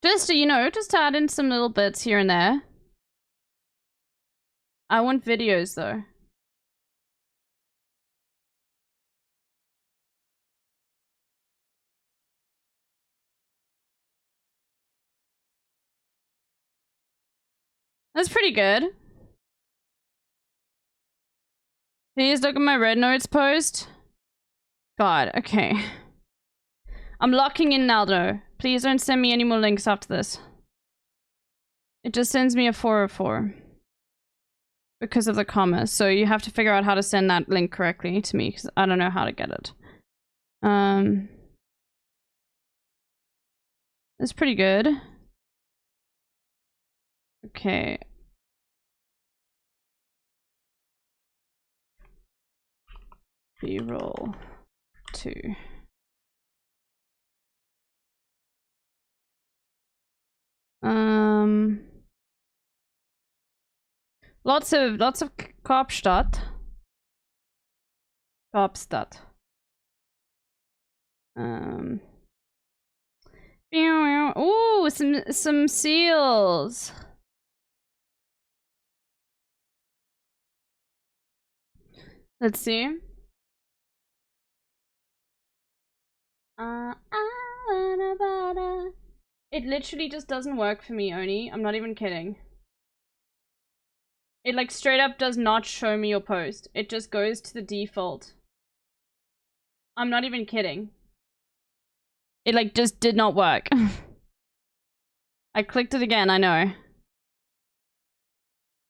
Speaker 1: Just to, just to add in some little bits here and there. I want videos though. That's pretty good. Please look at my Red Notes post. God, okay. I'm locking in now though. Please don't send me any more links after this. It just sends me a 404. Because of the comma. So you have to figure out how to send that link correctly to me, because I don't know how to get it. It's pretty good. Okay. B-roll 2. Lots of Kopstadt. Kopstadt. Ooh, some seals. Let's see. It literally just doesn't work for me, Oni. I'm not even kidding. It like straight up does not show me your post. It just goes to the default. I'm not even kidding. It like just did not work. I clicked it again, I know.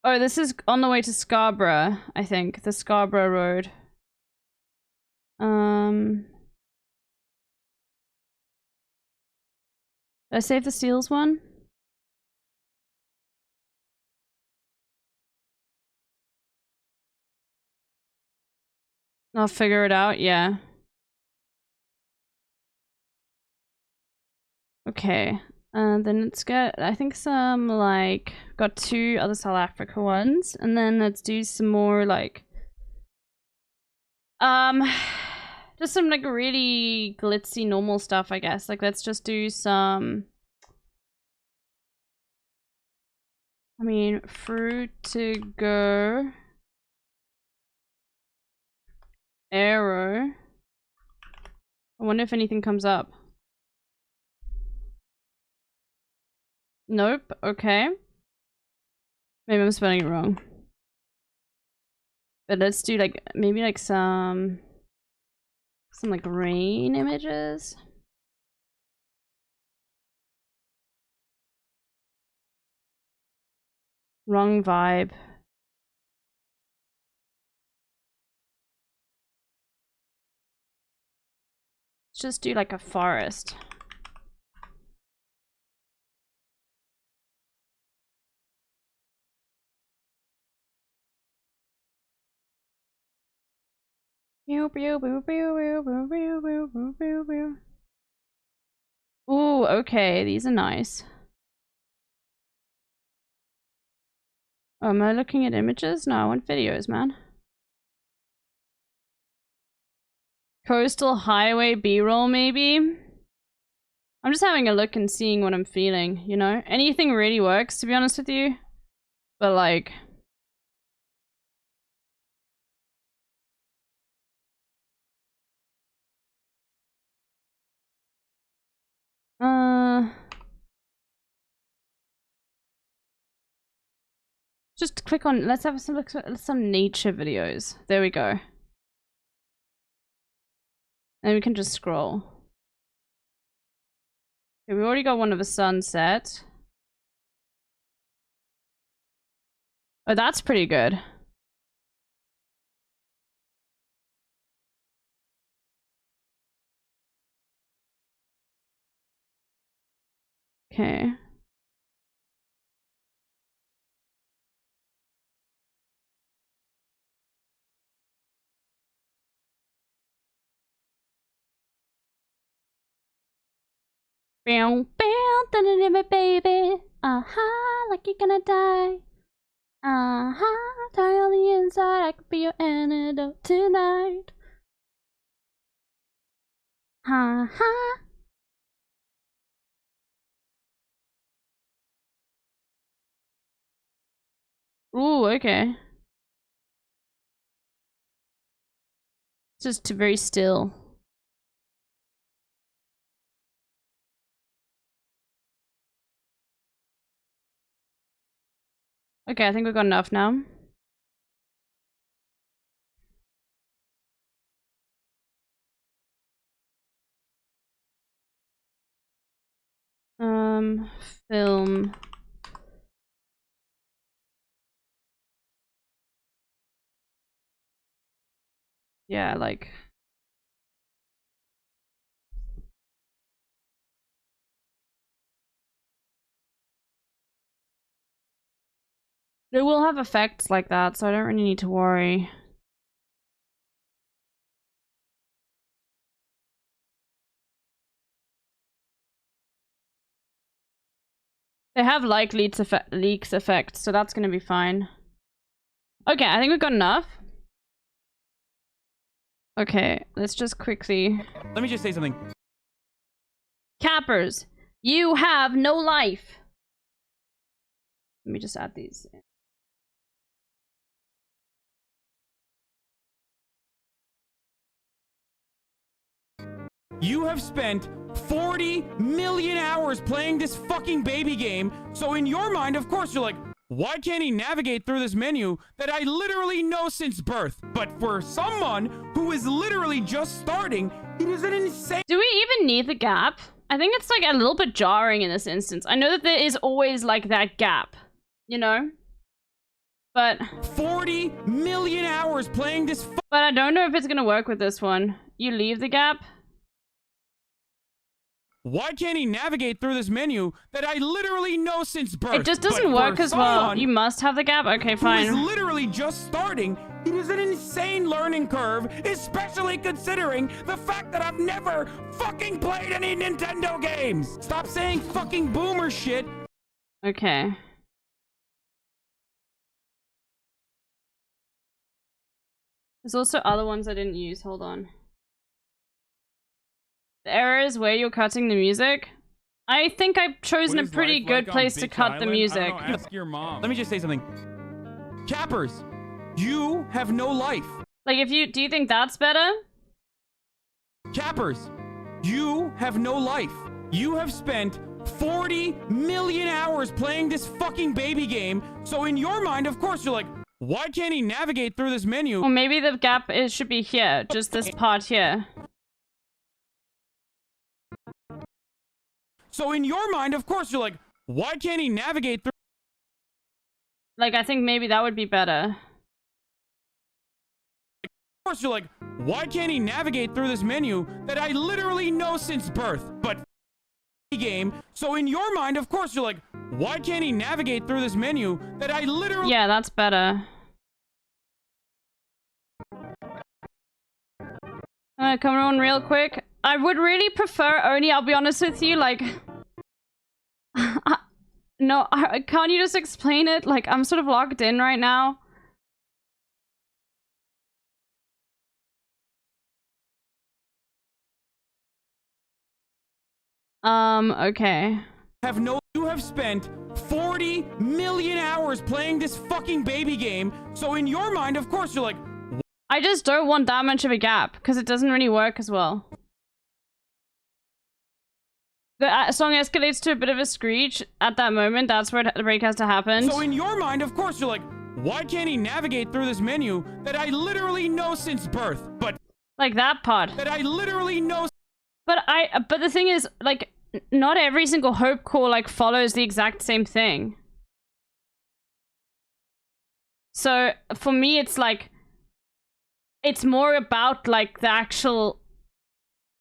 Speaker 1: Oh, this is on the way to Scarborough, I think. The Scarborough Road. Did I save the seals one? I'll figure it out, yeah. Okay. Then let's get, I think some, like, got 2 other South Africa ones. And then let's do some more, like, just some, like, really glitzy normal stuff, I guess. Like, let's just do some, I mean, fruit to go. Arrow. I wonder if anything comes up. Nope. Okay. Maybe I'm spelling it wrong. But let's do like maybe like some like rain images. Wrong vibe. Let's just do like a forest. Ooh, okay, these are nice. Oh, am I looking at images? No, I want videos, man. Coastal highway B-roll, maybe? I'm just having a look and seeing what I'm feeling, you know? Anything really works, to be honest with you. But like... Just click on, let's have some look at some nature videos. There we go. And we can just scroll. Okay, we already got one of a sunset. Oh, that's pretty good. Okay. Bow, bow, da-da-da, baby. Like you're gonna die. Die on the inside. I could be your antidote tonight. Ooh, okay. It's just very still. Okay, I think we've got enough now. Film. Yeah, like... They will have effects like that, so I don't really need to worry. They have like leaks effect, so that's gonna be fine. Okay, I think we've got enough. Okay, let's just quickly...
Speaker 2: Let me just say something.
Speaker 1: Cappers, you have no life. Let me just add these in.
Speaker 2: You have spent 40 million hours playing this fucking baby game, so in your mind, of course, you're like, why can't he navigate through this menu that I literally know since birth? But for someone who is literally just starting, it is an insane...
Speaker 1: Do we even need the gap? I think it's like a little bit jarring in this instance. I know that there is always like that gap, you know? But...
Speaker 2: 40 million hours playing this...
Speaker 1: But I don't know if it's gonna work with this one. You leave the gap?
Speaker 2: Why can't he navigate through this menu that I literally know since birth?
Speaker 1: It just doesn't work as well. You must have the gap? Okay, fine.
Speaker 2: Who is literally just starting, it is an insane learning curve, especially considering the fact that I've never fucking played any Nintendo games. Stop saying fucking boomer shit.
Speaker 1: Okay. There's also other ones I didn't use. Hold on. The error is where you're cutting the music. I think I've chosen a pretty good place to cut the music.
Speaker 2: Ask your mom. Let me just say something. Cappers, you have no life.
Speaker 1: Like, if you... Do you think that's better?
Speaker 2: Cappers, you have no life. You have spent 40 million hours playing this fucking baby game, so in your mind, of course, you're like, why can't he navigate through this menu?
Speaker 1: Or maybe the gap should be here. Just this part here.
Speaker 2: So in your mind, of course, you're like, why can't he navigate through...
Speaker 1: Like, I think maybe that would be better.
Speaker 2: Of course, you're like, why can't he navigate through this menu that I literally know since birth? But game. So in your mind, of course, you're like, why can't he navigate through this menu that I literally...
Speaker 1: Yeah, that's better. Come on real quick. I would really prefer Oni, I'll be honest with you, like... No, can't you just explain it? Like, I'm sort of logged in right now. Okay.
Speaker 2: You have spent 40 million hours playing this fucking baby game, so in your mind, of course, you're like...
Speaker 1: I just don't want that much of a gap, because it doesn't really work as well. The song escalates to a bit of a screech at that moment. That's where the break has to happen.
Speaker 2: So in your mind, of course, you're like, why can't he navigate through this menu that I literally know since birth? But...
Speaker 1: Like that part.
Speaker 2: That I literally know...
Speaker 1: But the thing is, like, not every single hope core, like, follows the exact same thing. So, for me, it's like... It's more about, like, the actual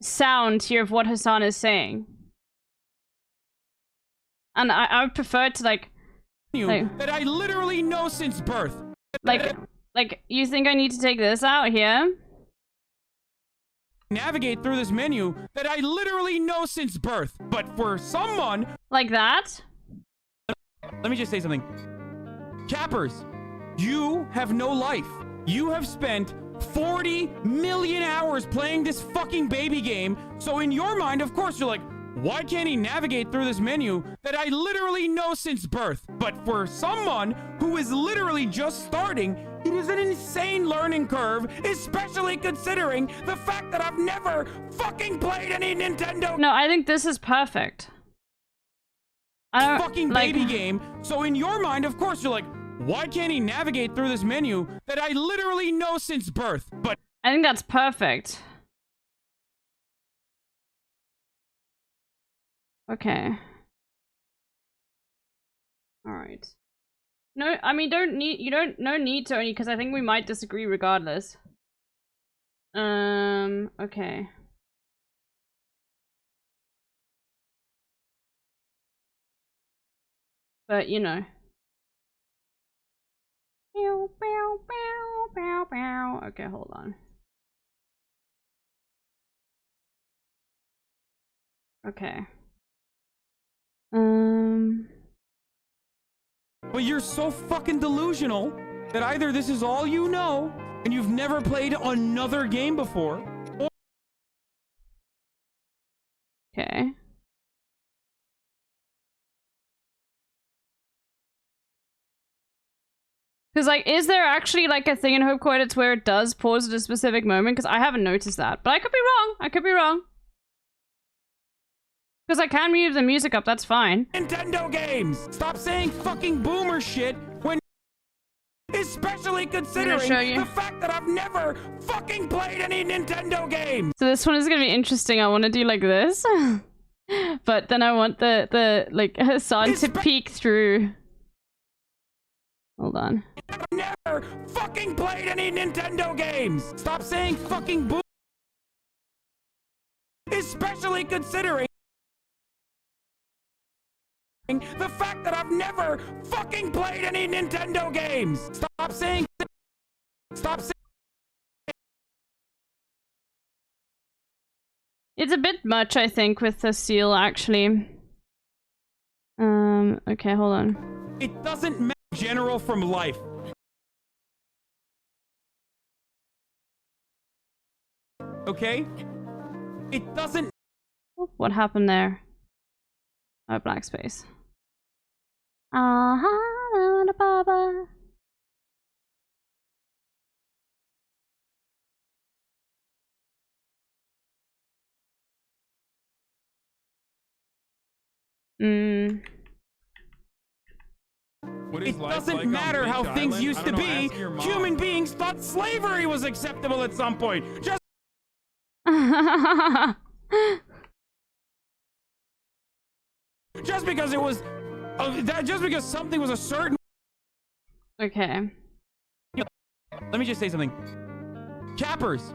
Speaker 1: sound here of what Hassan is saying. And I would prefer to, like...
Speaker 2: that I literally know since birth.
Speaker 1: Like, you think I need to take this out here?
Speaker 2: Navigate through this menu that I literally know since birth. But for someone...
Speaker 1: Like that?
Speaker 2: Let me just say something. Cappers, you have no life. You have spent 40 million hours playing this fucking baby game, so in your mind, of course, you're like, why can't he navigate through this menu that I literally know since birth? But for someone who is literally just starting, it is an insane learning curve, especially considering the fact that I've never fucking played any Nintendo...
Speaker 1: No, I think this is perfect.
Speaker 2: Fucking baby game, so in your mind, of course, you're like, why can't he navigate through this menu that I literally know since birth? But
Speaker 1: I think that's perfect. Okay. All right. No, I mean, no need to, only because I think we might disagree regardless. Okay. But, you know. Okay, hold on. Okay.
Speaker 2: But you're so fucking delusional that either this is all you know and you've never played another game before, or
Speaker 1: Okay. Because, like, is there actually, like, a thing in Hope Credits where it does pause at a specific moment? Because I haven't noticed that. But I could be wrong. I could be wrong. Because I can move the music up, that's fine.
Speaker 2: Nintendo games. Stop saying fucking boomer shit when, especially considering
Speaker 1: show you.
Speaker 2: the fact that I've never fucking played any Nintendo games.
Speaker 1: So this one is going to be interesting. I want to do like this. But then I want the like, Hassan to peek through. Hold on.
Speaker 2: I've never fucking played any Nintendo games. Stop saying fucking boomer. Especially considering the fact that I've never fucking played any Nintendo games. Stop saying.
Speaker 1: It's a bit much, I think, with the seal, actually. Okay, hold on.
Speaker 2: It doesn't matter. General from life. Okay? It doesn't.
Speaker 1: What happened there? Oh, black space. Baba.
Speaker 2: It doesn't matter how things used to be. Human beings thought slavery was acceptable at some point. Just because it was, just because something was a certain.
Speaker 1: Okay.
Speaker 2: Let me just say something. Cappers,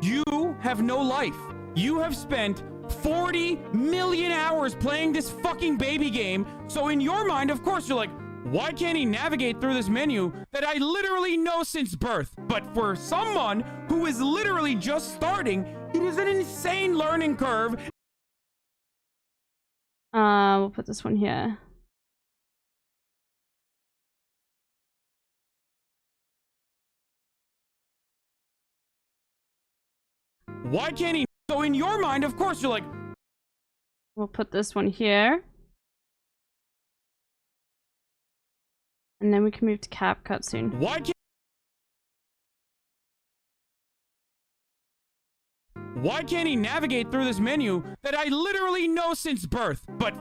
Speaker 2: you have no life. You have spent 40 million hours playing this fucking baby game. So in your mind, of course, you're like, why can't he navigate through this menu that I literally know since birth? But for someone who is literally just starting, it is an insane learning curve.
Speaker 1: We'll put this one here.
Speaker 2: Why can't he? So in your mind, of course, you're like,
Speaker 1: we'll put this one here. And then we can move to cap cutscene.
Speaker 2: Why can't he navigate through this menu that I literally know since birth? But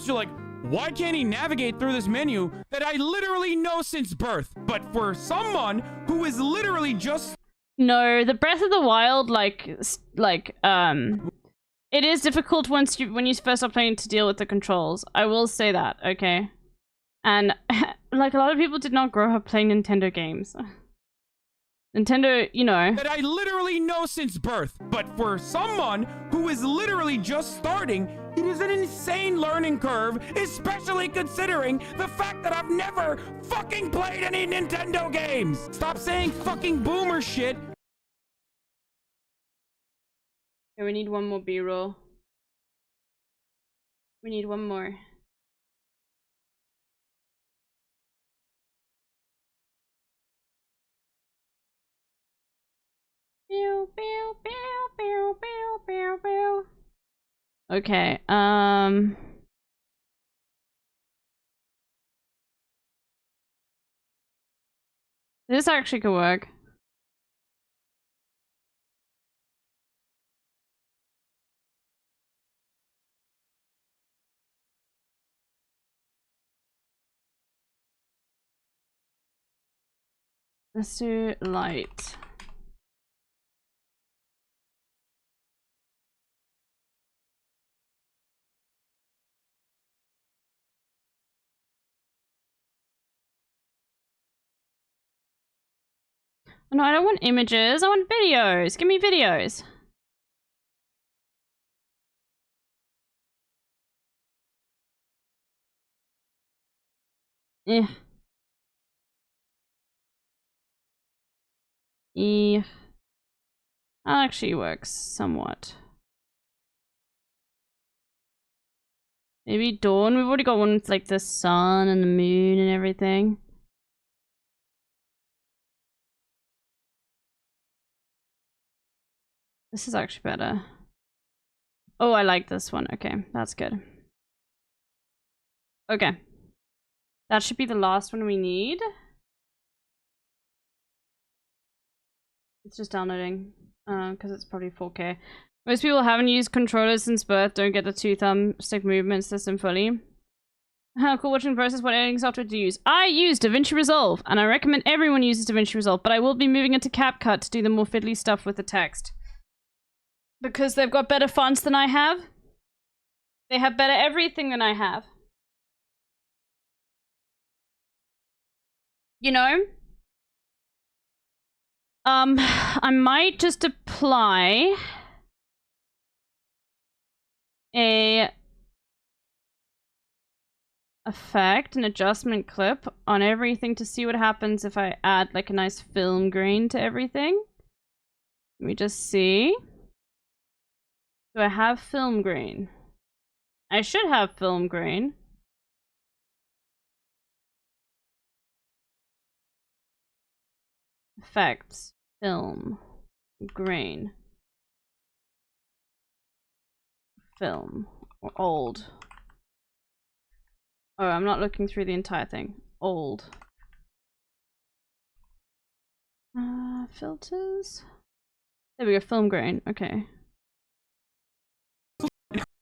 Speaker 2: you're like, why can't he navigate through this menu that I literally know since birth? But for someone who is literally just
Speaker 1: No, the Breath of the Wild, it is difficult when you first start playing to deal with the controls. I will say that, okay? And, like, a lot of people did not grow up playing Nintendo games. Nintendo, you know.
Speaker 2: That I literally know since birth. But for someone who is literally just starting, it is an insane learning curve, especially considering the fact that I've never fucking played any Nintendo games. Stop saying fucking boomer shit.
Speaker 1: Okay, we need one more B-roll. We need one more. Pew, pew, pew, pew, pew, pew, pew. Okay, this actually could work. Let's do light. No, I don't want images. I want videos. Give me videos. Yeah. Yeah. That actually works somewhat. Maybe dawn. We've already got one with like the sun and the moon and everything. This is actually better. Oh, I like this one. Okay, that's good. Okay. That should be the last one we need. It's just downloading, because it's probably 4K. Most people haven't used controllers since birth, don't get the 2 thumbstick movement system fully. How cool watching the process. What editing software do you use? I use DaVinci Resolve, and I recommend everyone uses DaVinci Resolve, but I will be moving into CapCut to do the more fiddly stuff with the text. Because they've got better fonts than I have. They have better everything than I have. You know? I might just apply a effect, an adjustment clip on everything to see what happens if I add like a nice film grain to everything. Let me just see. Do I have film grain? I should have film grain. Effects, film, grain, film, or old. Oh, I'm not looking through the entire thing. Old. Filters. There we go, film grain. Okay.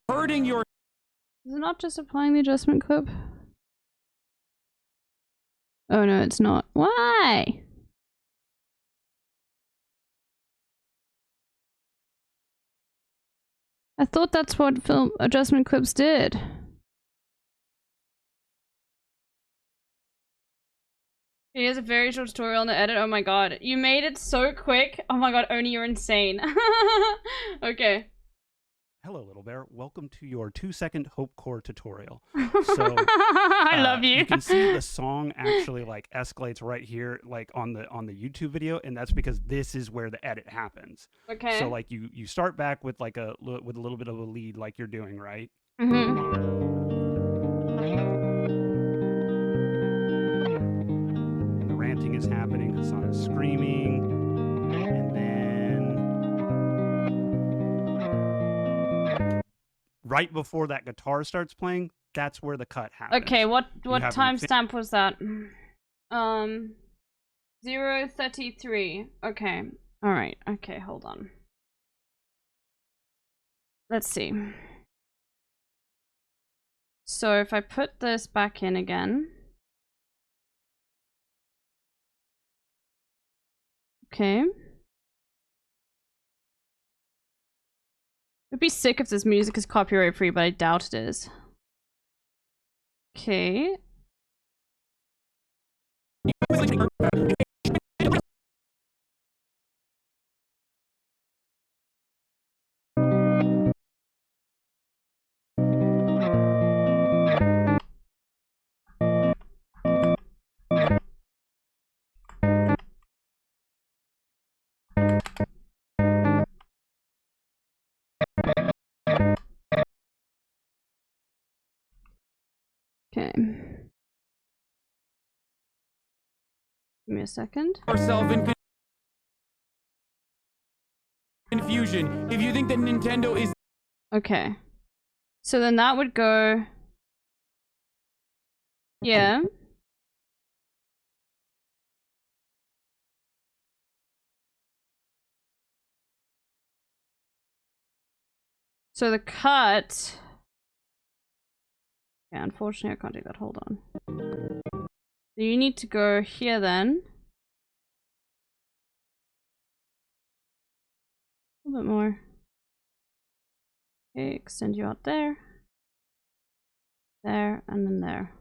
Speaker 2: Hurting your.
Speaker 1: Is it not just applying the adjustment clip? Oh no, it's not. Why? I thought that's what film adjustment clips did. Here's a very short tutorial on the edit. Oh my god. You made it so quick. Oh my god, Oni, you're insane. Okay.
Speaker 12: Hello, Little Bear. Welcome to your 2-second Hope Core tutorial.
Speaker 1: I love you.
Speaker 12: You can see the song actually like escalates right here, like on the YouTube video, and that's because this is where the edit happens.
Speaker 1: Okay.
Speaker 12: So like you start back with like a little bit of a lead, like you're doing, right?
Speaker 1: Mm-hmm.
Speaker 12: And the ranting is happening. Hassan is screaming, and then right before that guitar starts playing, that's where the cut happens.
Speaker 1: Okay, what timestamp was that? 0:33. Okay. Alright, okay, hold on. Let's see. So if I put this back in again. Okay. It'd be sick if this music is copyright free, but I doubt it is. Okay. Okay. Give me a second.
Speaker 2: Yourself in confusion. If you think that Nintendo is
Speaker 1: Okay. So then that would go. Yeah. So the cut. Yeah, unfortunately I can't do that. Hold on. So you need to go here then. A little bit more. Okay, extend you out there. There, and then there.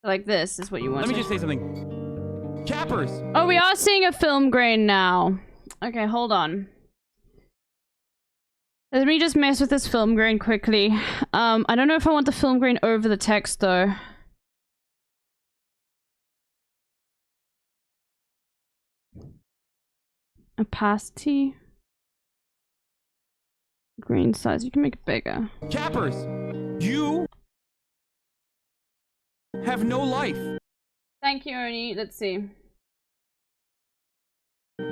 Speaker 1: Like this is what you want.
Speaker 2: Let me just say something. Cappers!
Speaker 1: Oh, we are seeing a film grain now. Okay, hold on. Let me just mess with this film grain quickly. I don't know if I want the film grain over the text though. Opacity. Grain size, you can make it bigger.
Speaker 2: Cappers! have no life.
Speaker 1: Thank you, Ernie. Let's see.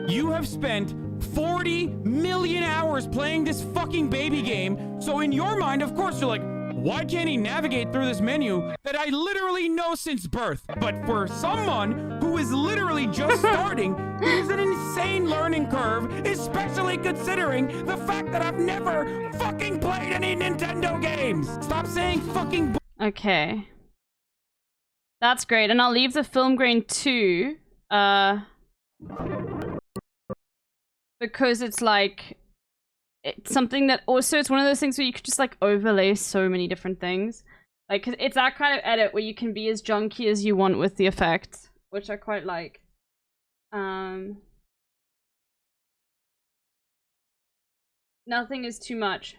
Speaker 2: You have spent 40 million hours playing this fucking baby game, so in your mind, of course, you're like, why can't he navigate through this menu that I literally know since birth? But for someone who is literally just starting, it is an insane learning curve, especially considering the fact that I've never fucking played any Nintendo games. Stop saying fucking
Speaker 1: Okay. That's great. And I'll leave the film grain too. Because it's like, it's something that also, it's one of those things where you could just like overlay so many different things. Like, it's that kind of edit where you can be as junky as you want with the effects, which I quite like. Nothing is too much.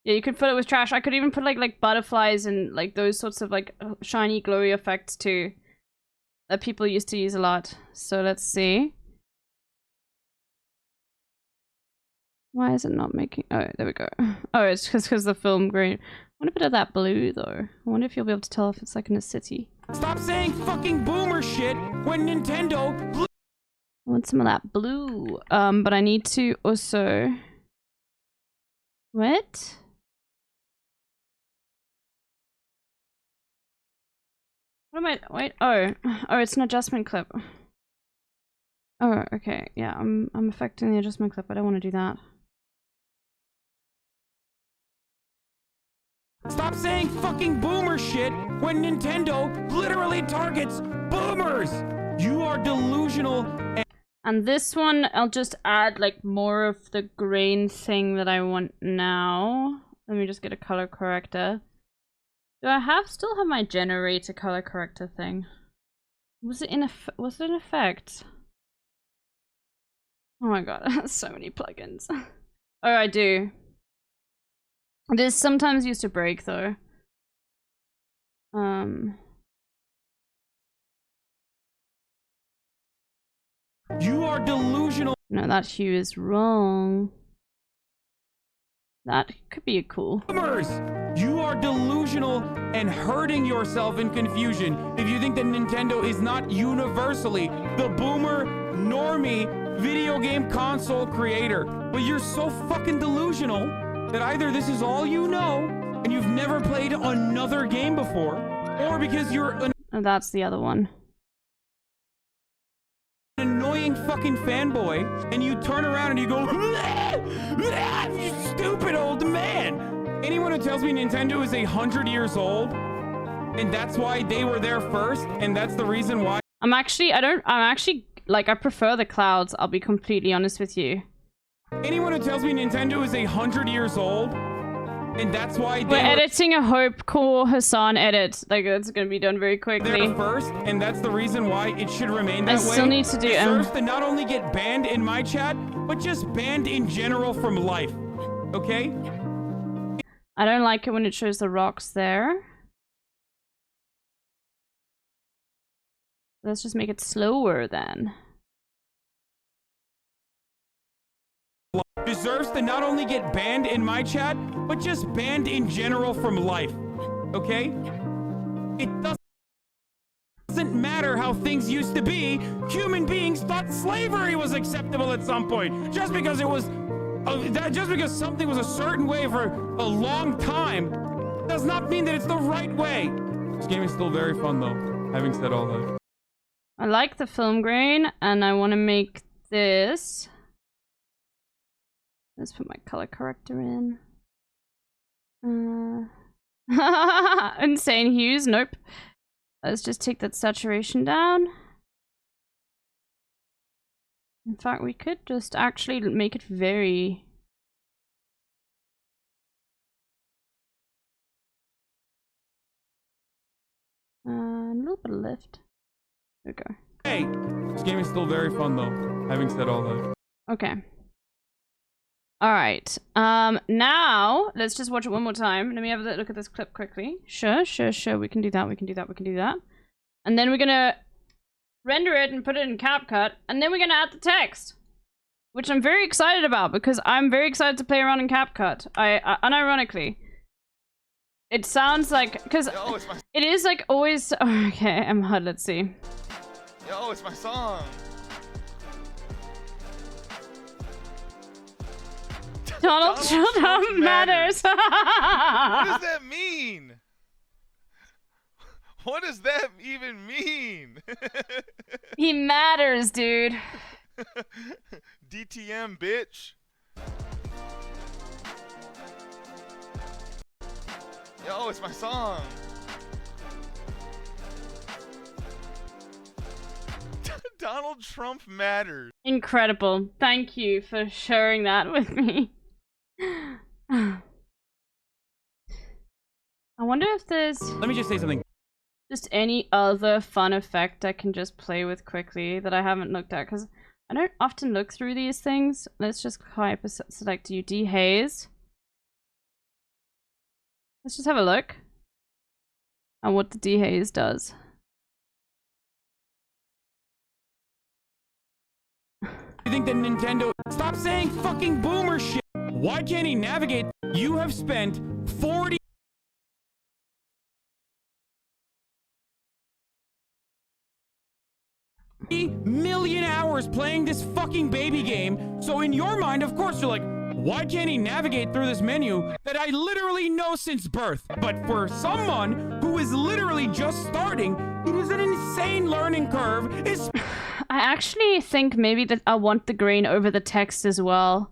Speaker 1: Yeah, you could fill it with trash. I could even put like butterflies and like those sorts of like shiny glowy effects too, that people used to use a lot. So let's see. Why is it not making... Oh, there we go. Oh, it's because the film grain. I want a bit of that blue, though. I wonder if you'll be able to tell if it's like in a city.
Speaker 2: Stop saying fucking boomer shit when Nintendo...
Speaker 1: I want some of that blue. But I need to also... What? What am I... Wait, oh. Oh, it's an adjustment clip. Oh, okay. Yeah, I'm affecting the adjustment clip. I don't want to do that.
Speaker 2: Stop saying fucking boomer shit when Nintendo literally targets boomers! You are delusional
Speaker 1: and this one, I'll just add like more of the grain thing that I want now. Let me just get a color corrector. Do I still have my generator color corrector thing? Was it in effect? Oh my god, so many plugins. Oh, I do. This sometimes used to break though.
Speaker 2: You are delusional.
Speaker 1: No, that hue is wrong. That could be cool.
Speaker 2: Boomers! You are delusional and hurting yourself in confusion if you think that Nintendo is not universally the boomer, normie, video game console creator. But you're so fucking delusional that either this is all you know and you've never played another game before, or because you're an
Speaker 1: that's the other one.
Speaker 2: Annoying fucking fanboy and you turn around and you go, you stupid old man. Anyone who tells me Nintendo is 100 years old and that's why they were there first and that's the reason why
Speaker 1: I'm actually like, I prefer the clouds, I'll be completely honest with you.
Speaker 2: Anyone who tells me Nintendo is 100 years old, and that's why
Speaker 1: we're editing a Hope Core Hassan edit. Like, it's gonna be done very quickly.
Speaker 2: They're first, and that's the reason why it should remain that way.
Speaker 1: I still need to do
Speaker 2: deserves to not only get banned in my chat, but just banned in general from life. Okay?
Speaker 1: I don't like it when it shows the rocks there. Let's just make it slower then.
Speaker 2: Deserves to not only get banned in my chat, but just banned in general from life. Okay? It doesn't matter how things used to be. Human beings thought slavery was acceptable at some point. Just because it was just because something was a certain way for a long time does not mean that it's the right way. This game is still very fun though, having said all that.
Speaker 1: I like the film grain, and I want to make this. Let's put my color corrector in. Insane hues, nope. Let's just take that saturation down. In fact, we could just actually make it very... a little bit of lift. There we go.
Speaker 2: Hey! This game is still very fun though, having said all that.
Speaker 1: Okay. Alright. Now, let's just watch it one more time. Let me have a look at this clip quickly. Sure. We can do that. And then we're gonna render it and put it in CapCut, and then we're gonna add the text. Which I'm very excited about, because I'm very excited to play around in CapCut. I unironically. It sounds like, because
Speaker 11: Yo, it's my
Speaker 1: it is like always. Okay, let's see.
Speaker 11: Yo, it's my song.
Speaker 1: Donald Trump matters.
Speaker 11: What does that mean? What does that even mean?
Speaker 1: He matters, dude.
Speaker 11: DTM, bitch. Yo, it's my song. Donald Trump matters.
Speaker 1: Incredible. Thank you for sharing that with me. I wonder if there's...
Speaker 2: Let me just say something.
Speaker 1: Just any other fun effect I can just play with quickly that I haven't looked at, because I don't often look through these things. Let's just hyper select you, dehaze. Let's just have a look at what the dehaze does.
Speaker 2: You think that Nintendo... Stop saying fucking boomer shit! Why can't he navigate? You have spent 40 million hours playing this fucking baby game, so in your mind, of course, you're like, why can't he navigate through this menu that I literally know since birth? But for someone who is literally just starting, it is an insane learning curve.
Speaker 1: I actually think maybe that I want the green over the text as well.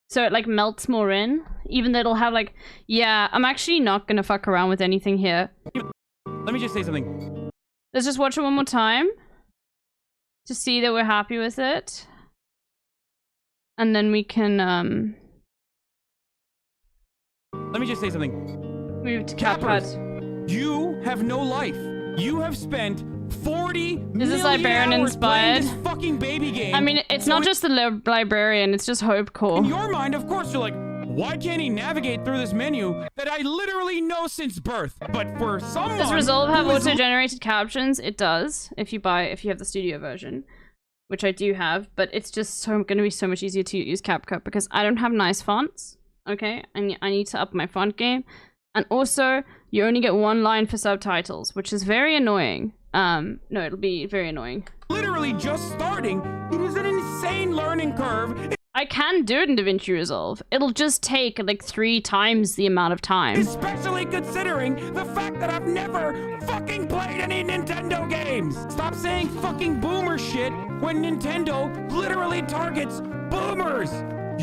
Speaker 1: So it like melts more in, even though it'll have like, yeah, I'm actually not gonna fuck around with anything here.
Speaker 2: Let me just say something.
Speaker 1: Let's just watch it one more time to see that we're happy with it. And then we can,
Speaker 2: Let me just say something.
Speaker 1: move to
Speaker 2: Cappers,
Speaker 1: CapCut.
Speaker 2: you have no life. You have spent 40
Speaker 1: Is this
Speaker 2: million
Speaker 1: librarian
Speaker 2: hours playing
Speaker 1: inspired?
Speaker 2: this fucking baby game.
Speaker 1: I mean, it's not just the librarian, it's just Hope Core.
Speaker 2: In your mind, of course, you're like, why can't he navigate through this menu that I literally know since birth? But for someone...
Speaker 1: Does Resolve have
Speaker 2: who is
Speaker 1: auto-generated captions? It does, if you have the studio version. Which I do have, but it's just going to be so much easier to use CapCut because I don't have nice fonts, okay? And I need to up my font game. And also, you only get one line for subtitles, which is very annoying. No, it'll be very annoying.
Speaker 2: Literally just starting. It is an insane learning curve.
Speaker 1: I can do it in DaVinci Resolve. It'll just take like 3 times the amount of time.
Speaker 2: Especially considering the fact that I've never fucking played any Nintendo games. Stop saying fucking boomer shit when Nintendo literally targets boomers.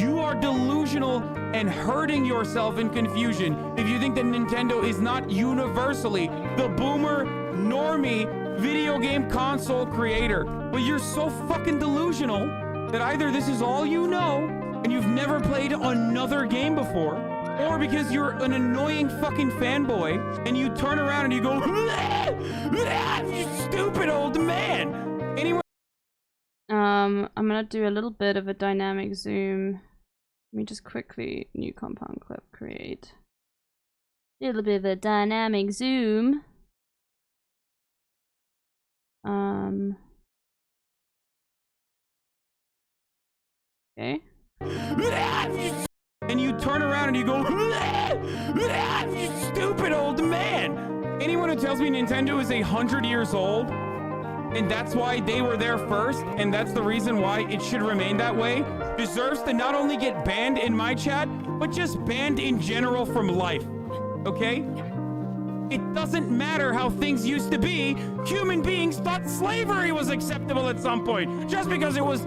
Speaker 2: You are delusional and hurting yourself in confusion if you think that Nintendo is not universally the boomer, normie, video game console creator. But you're so fucking delusional that either this is all you know and you've never played another game before, or because you're an annoying fucking fanboy and you turn around and you go, you stupid old man. Anyway,
Speaker 1: I'm gonna do a little bit of a dynamic zoom. Let me just quickly, new compound clip, create. A little bit of a dynamic zoom. Okay.
Speaker 2: And you turn around and you go, you stupid old man. Anyone who tells me Nintendo is 100 years old, and that's why they were there first, and that's the reason why it should remain that way, deserves to not only get banned in my chat, but just banned in general from life. Okay? It doesn't matter how things used to be. Human beings thought slavery was acceptable at some point. Just because it was...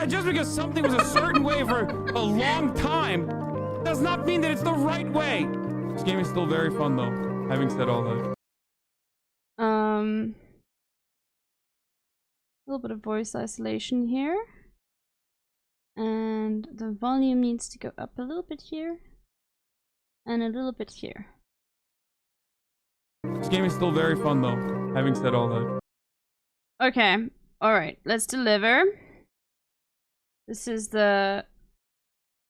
Speaker 2: just because something was a certain way for a long time does not mean that it's the right way. This game is still very fun, though, having said all that.
Speaker 1: A little bit of voice isolation here. And the volume needs to go up a little bit here. And a little bit here.
Speaker 2: This game is still very fun, though, having said all that.
Speaker 1: Okay, alright, let's deliver. This is the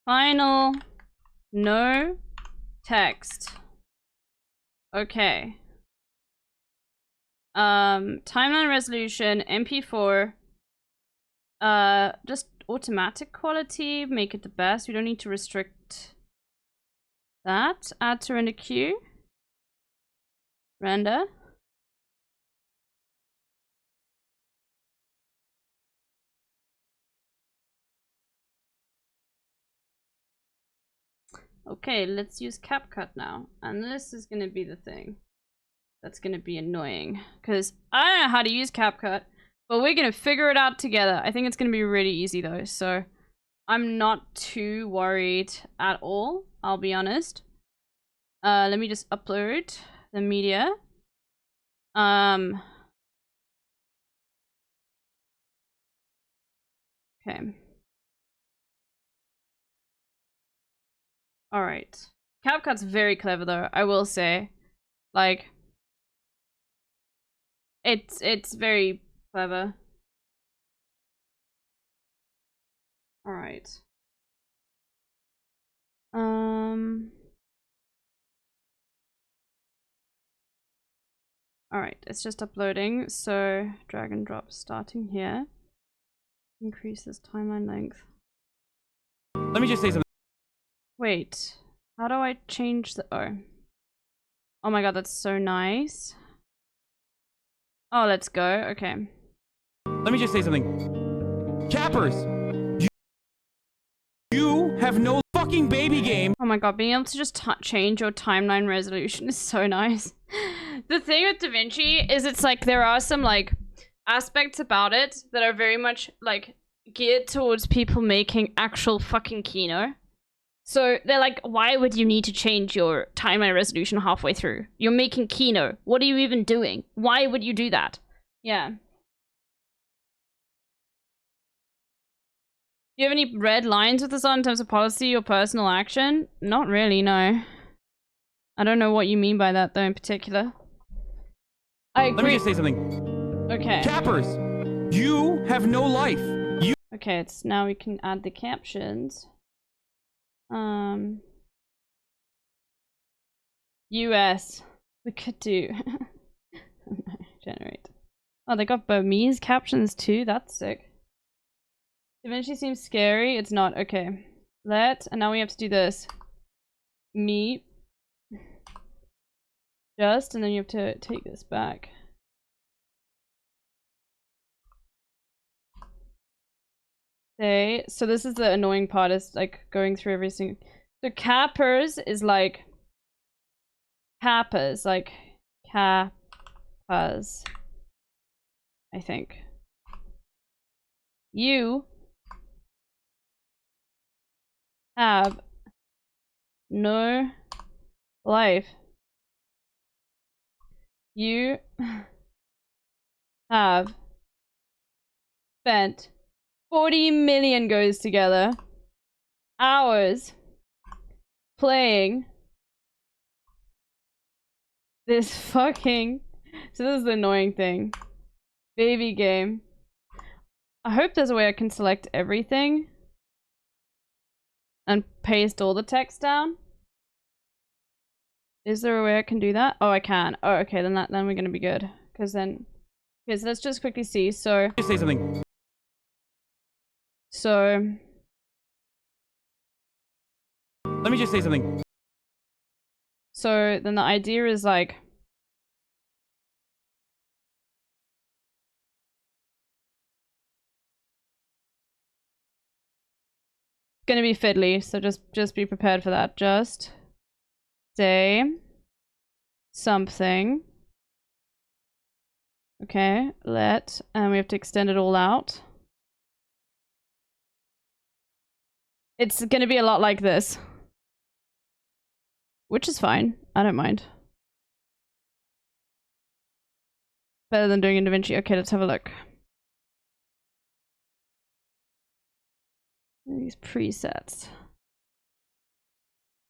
Speaker 1: final no text. Okay. Timeline resolution, MP4. Just automatic quality, make it the best. We don't need to restrict that. Add to render queue. Render. Okay, let's use CapCut now. And this is gonna be the thing that's gonna be annoying. Because I don't know how to use CapCut, but we're gonna figure it out together. I think it's gonna be really easy though, so I'm not too worried at all, I'll be honest. Let me just upload the media. Okay. Alright. CapCut's very clever though, I will say. Like, it's very clever. Alright. Alright, it's just uploading, so drag and drop starting here. Increase this timeline length.
Speaker 2: Let me just say something.
Speaker 1: Wait, how do I change the... Oh my god, that's so nice. Oh, let's go. Okay.
Speaker 2: Let me just say something. Cappers! You have no fucking baby game.
Speaker 1: Oh my god, being able to just change your timeline resolution is so nice. The thing with DaVinci is it's like there are some like aspects about it that are very much like geared towards people making actual fucking Kino. So they're like, why would you need to change your timeline resolution halfway through? You're making Kino. What are you even doing? Why would you do that? Yeah. Do you have any red lines with this on in terms of policy or personal action? Not really, no. I don't know what you mean by that though in particular. I agree.
Speaker 2: Let me just say something.
Speaker 1: Okay.
Speaker 2: Cappers, you have no life. You.
Speaker 1: Okay, it's now we can add the captions. US. We could do generate. Oh, they got Burmese captions too. That's sick. DaVinci seems scary. It's not. Okay. And now we have to do this. Me. Just, and then you have to take this back. Okay, so this is the annoying part, is like going through every single... So cappers is like... Kappas, like... Kappas. I think. You... have... no... life. You... have... spent... 40 million goes together. Hours playing this fucking... So this is the annoying thing. Baby game. I hope there's a way I can select everything and paste all the text down. Is there a way I can do that? Oh, I can. Oh, okay, then we're gonna be good. Because then... Okay, so let's just quickly see. So...
Speaker 2: Just say something.
Speaker 1: So...
Speaker 2: Let me just say something.
Speaker 1: So then the idea is like... Gonna be fiddly, so just be prepared for that. Just say something. Okay, and we have to extend it all out. It's gonna be a lot like this. Which is fine. I don't mind. Better than doing in DaVinci. Okay, let's have a look. These presets.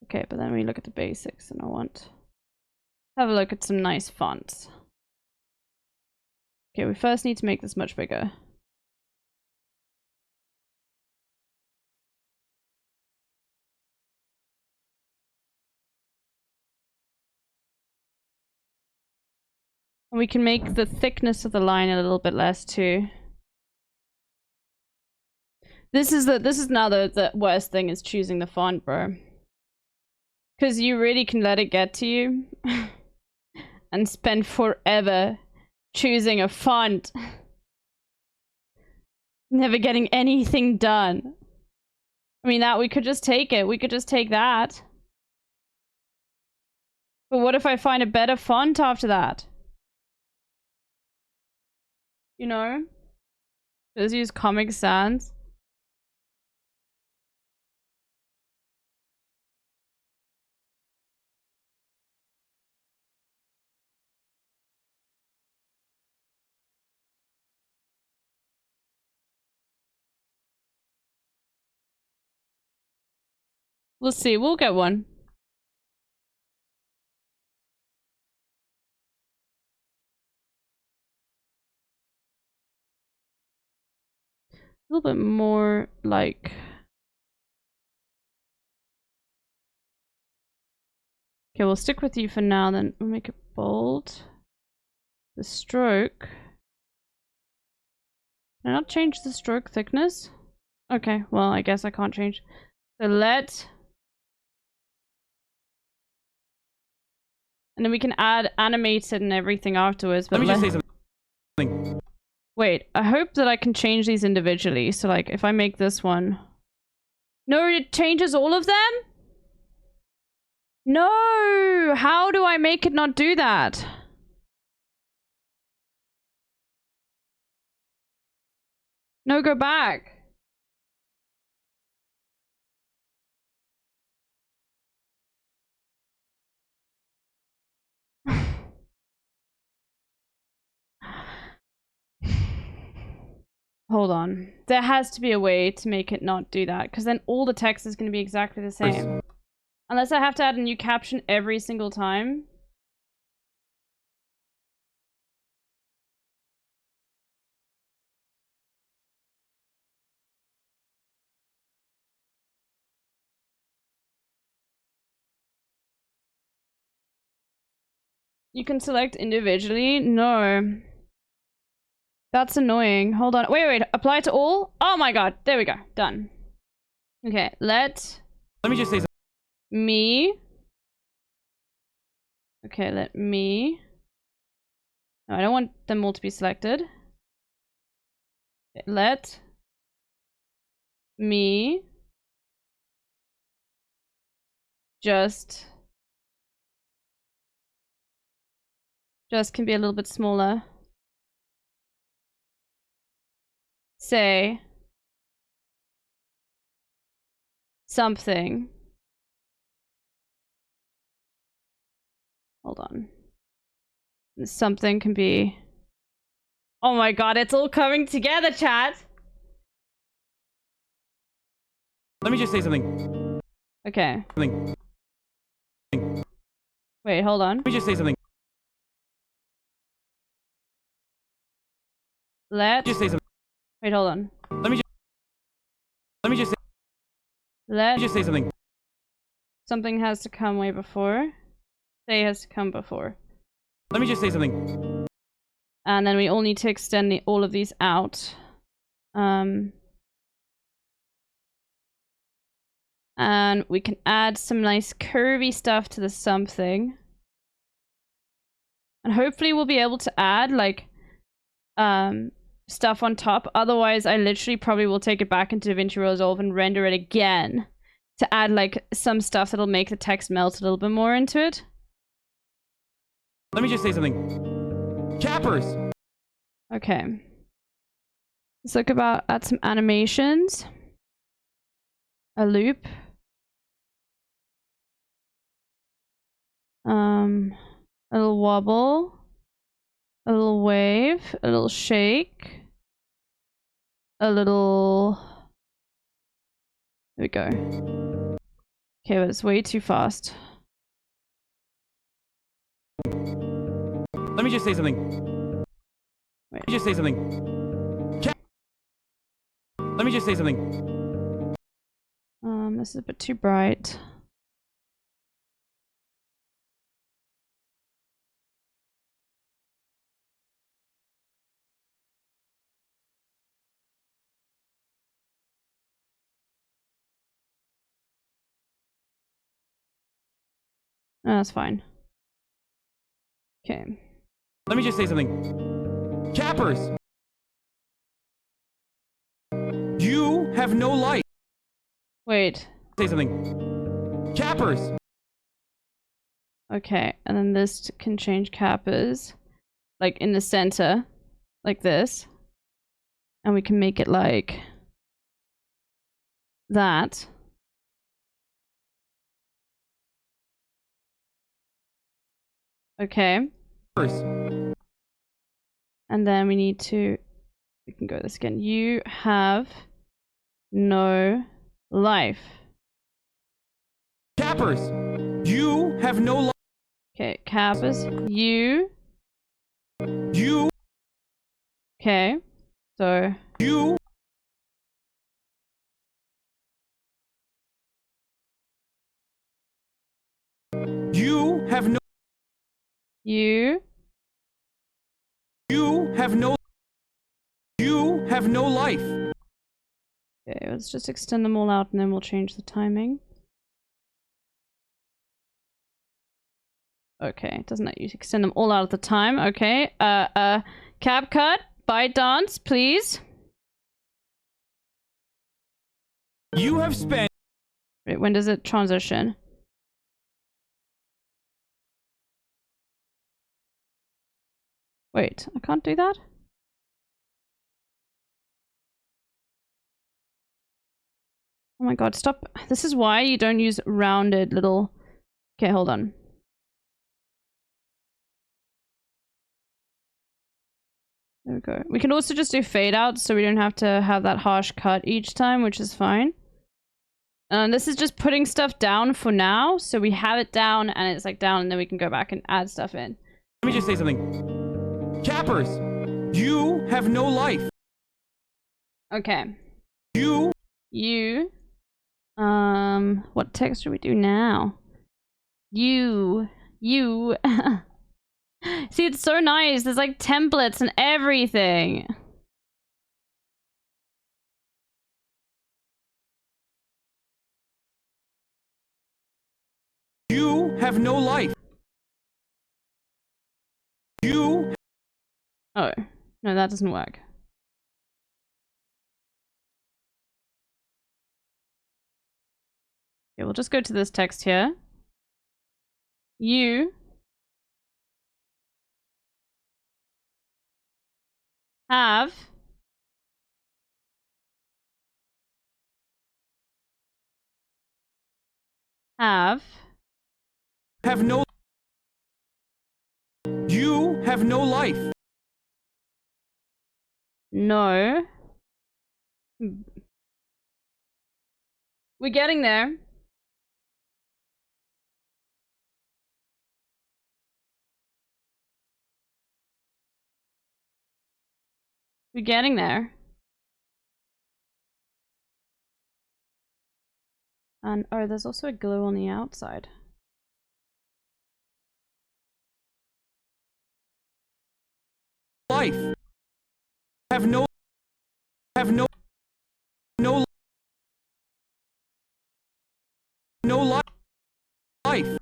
Speaker 1: Okay, but then we look at the basics and I want... Have a look at some nice fonts. Okay, we first need to make this much bigger. And we can make the thickness of the line a little bit less too. This is now the worst thing, is choosing the font, bro. Because you really can let it get to you and spend forever choosing a font. Never getting anything done. I mean, that we could just take it. We could just take that. But what if I find a better font after that? You know? Just use Comic Sans. We'll see. We'll get one. A little bit more like... Okay, we'll stick with you for now, then we'll make it bold. The stroke. Can I not change the stroke thickness? Okay, well, I guess I can't change. So let... And then we can add animated and everything afterwards. But
Speaker 2: Let me just say something.
Speaker 1: Wait, I hope that I can change these individually. So like, if I make this one... No, it changes all of them? No! How do I make it not do that? No, go back. Hold on. There has to be a way to make it not do that, because then all the text is going to be exactly the same. Unless I have to add a new caption every single time. You can select individually? No. That's annoying. Hold on. Wait. Apply to all? Oh my god. There we go. Done. Okay. Let
Speaker 2: me just say something.
Speaker 1: Me. Okay, let me. No, I don't want them all to be selected. Okay, let me just can be a little bit smaller. Say something. Hold on. Something can be... Oh my god, it's all coming together, chat!
Speaker 2: Let me just say something.
Speaker 1: Okay.
Speaker 2: Something.
Speaker 1: Wait, hold on.
Speaker 2: Let me just say something.
Speaker 1: Let...
Speaker 2: Just say something.
Speaker 1: Wait, hold on.
Speaker 2: Let me just say...
Speaker 1: Let...
Speaker 2: just say something.
Speaker 1: Something has to come way before. Say has to come before.
Speaker 2: Let me just say something.
Speaker 1: And then we all need to extend all of these out. And we can add some nice curvy stuff to the something. And hopefully we'll be able to add like stuff on top. Otherwise, I literally probably will take it back into DaVinci Resolve and render it again to add like some stuff that'll make the text melt a little bit more into it.
Speaker 2: Let me just say something. Cappers!
Speaker 1: Okay. Let's look at some animations. A loop. A little wobble. A little wave. A little shake. A little... There we go. Okay, but it's way too fast.
Speaker 2: Let me just say something.
Speaker 1: Wait.
Speaker 2: Let me just say something. Let me just say something.
Speaker 1: This is a bit too bright. Oh, that's fine. Okay.
Speaker 2: Let me just say something. Cappers! You have no life.
Speaker 1: Wait.
Speaker 2: Say something. Cappers!
Speaker 1: Okay, and then this can change cappers. Like in the center. Like this. And we can make it like that. Okay. And then we need to, we can go this again. You have no life.
Speaker 2: Cappers! You have no life.
Speaker 1: Okay, cappers. You. Okay. So.
Speaker 2: You have no.
Speaker 1: You
Speaker 2: have no. You have no life.
Speaker 1: Okay, let's just extend them all out and then we'll change the timing. Okay, doesn't let you extend them all out at the time. Okay, CapCut, ByteDance, please.
Speaker 2: You have spent.
Speaker 1: Wait, when does it transition? Wait, I can't do that? Oh my god, stop. This is why you don't use rounded little... Okay, hold on. There we go. We can also just do fade out so we don't have to have that harsh cut each time, which is fine. This is just putting stuff down for now, so we have it down and it's like down and then we can go back and add stuff in.
Speaker 2: Let me just say something. Cappers, you have no life.
Speaker 1: Okay. What text do we do now? You. See, it's so nice. There's like templates and everything.
Speaker 2: You have no life.
Speaker 1: Oh, no, that doesn't work. Okay, we'll just go to this text here. You have
Speaker 2: no. You have no life.
Speaker 1: No. We're getting there. We're getting there. And oh, there's also a glue on the outside.
Speaker 2: Life. Have no life.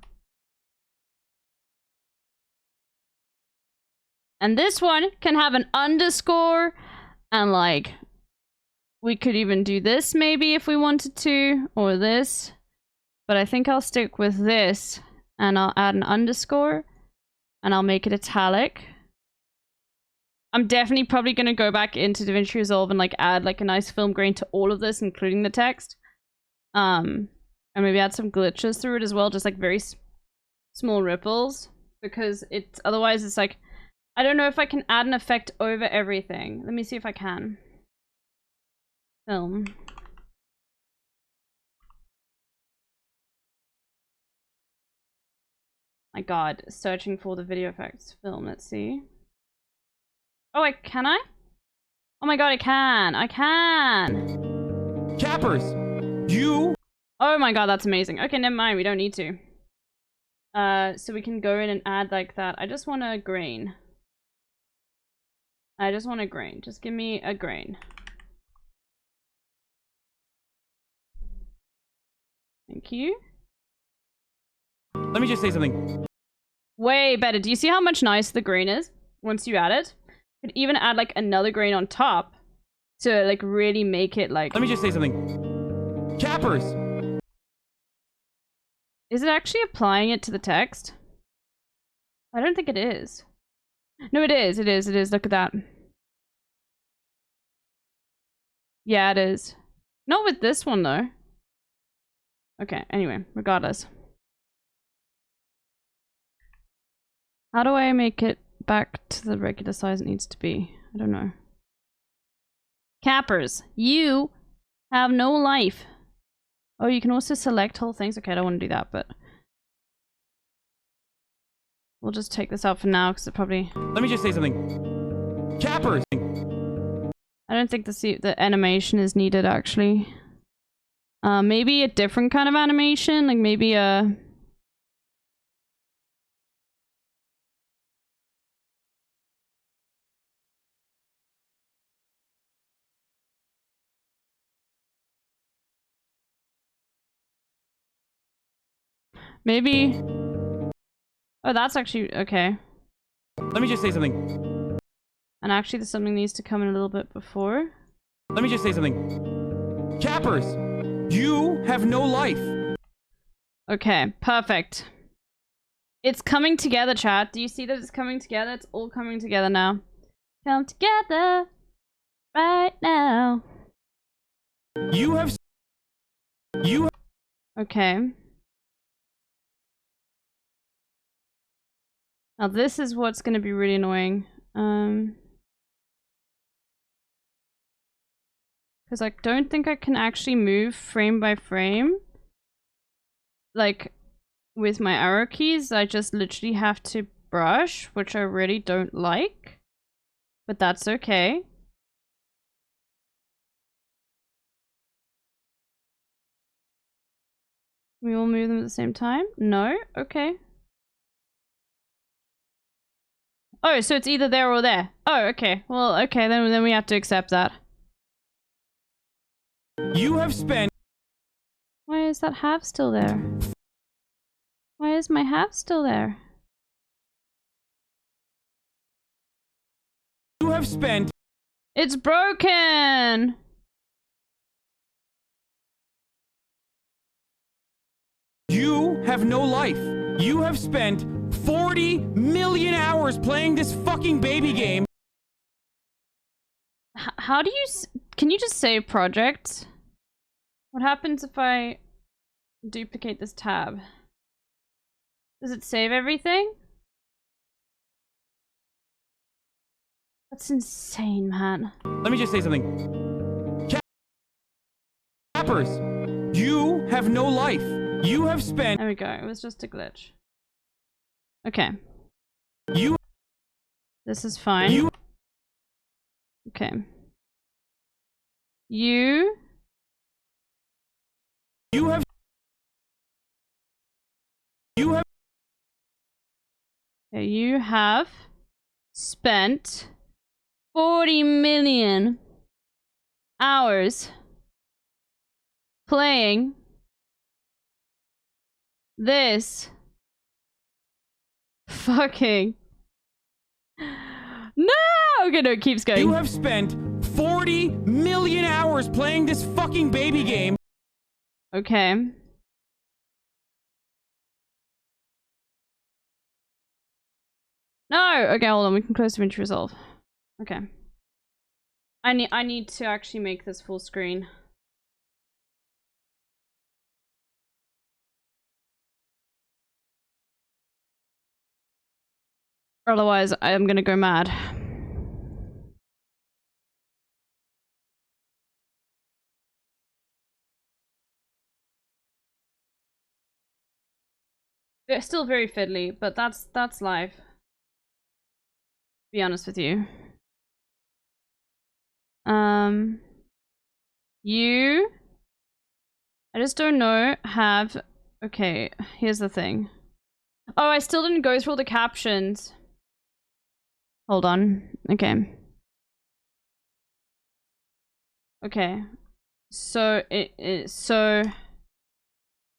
Speaker 1: And this one can have an underscore and like we could even do this maybe if we wanted to, or this, but I think I'll stick with this and I'll add an underscore and I'll make it italic. I'm definitely probably going to go back into DaVinci Resolve and like add like a nice film grain to all of this, including the text. And maybe add some glitches through it as well, just like very small ripples, because it's otherwise it's like, I don't know if I can add an effect over everything. Let me see if I can. Film. My god, searching for the video effects. Film, let's see. Oh, can I? Oh my god, I can! I can!
Speaker 2: Cappers, you...
Speaker 1: Oh my god, that's amazing. Okay, never mind, we don't need to. So we can go in and add like that. I just want a grain. I just want a grain. Just give me a grain. Thank you.
Speaker 2: Let me just say something.
Speaker 1: Way better. Do you see how much nicer the green is once you add it? You could even add like another green on top to like really make it like...
Speaker 2: Let me just say something. Cappers!
Speaker 1: Is it actually applying it to the text? I don't think it is. No, it is. It is. It is. Look at that. Yeah, it is. Not with this one, though. Okay, anyway, regardless. How do I make it back to the regular size it needs to be? I don't know. Cappers, you have no life. Oh, you can also select whole things. Okay, I don't want to do that, but... we'll just take this out for now, because it probably...
Speaker 2: Let me just say something. Cappers!
Speaker 1: I don't think the animation is needed, actually. Maybe a different kind of animation, like maybe a... maybe... oh, that's actually... okay.
Speaker 2: Let me just say something.
Speaker 1: And actually, there's something needs to come in a little bit before.
Speaker 2: Let me just say something. Cappers! You have no life!
Speaker 1: Okay, perfect. It's coming together, chat. Do you see that it's coming together? It's all coming together now. Come together right now.
Speaker 2: You have...
Speaker 1: Okay. Now this is what's going to be really annoying. Because I don't think I can actually move frame by frame. Like, with my arrow keys, I just literally have to brush, which I really don't like. But that's okay. We all move them at the same time? No? Okay. Oh, so it's either there or there. Oh, okay. Well, okay, then we have to accept that.
Speaker 2: You have spent...
Speaker 1: why is that half still there? Why is my half still there?
Speaker 2: You have spent...
Speaker 1: it's broken!
Speaker 2: You have no life. You have spent 40 million hours playing this fucking baby game.
Speaker 1: How do you... can you just save projects? What happens if I duplicate this tab? Does it save everything? That's insane, man.
Speaker 2: Let me just say something. Cappers, you have no life. You have spent...
Speaker 1: there we go. It was just a glitch. Okay.
Speaker 2: You...
Speaker 1: this is fine.
Speaker 2: You...
Speaker 1: okay. You...
Speaker 2: you have... you have...
Speaker 1: okay, you have spent 40 million hours playing this fucking... no! Okay, no, it keeps going.
Speaker 2: You have spent 40 million hours playing this fucking baby game.
Speaker 1: Okay. No! Okay, hold on. We can close DaVinci Resolve. Okay. I need to actually make this full screen. Otherwise, I am gonna go mad. They're still very fiddly, but that's life. Be honest with you. You... I just don't know, have... okay, here's the thing. Oh, I still didn't go through all the captions. Hold on. Okay. Okay. So, so...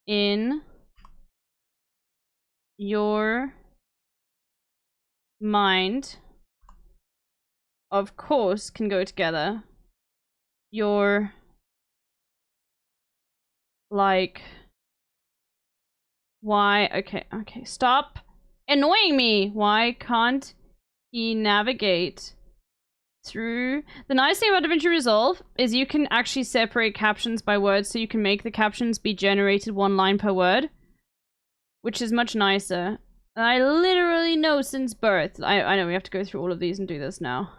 Speaker 1: in... your mind, of course, can go together. Your, like, why? Okay, stop annoying me. Why can't he navigate through? The nice thing about DaVinci Resolve is you can actually separate captions by words, so you can make the captions be generated 1 line per word, which is much nicer. And I literally know since birth. I know we have to go through all of these and do this now.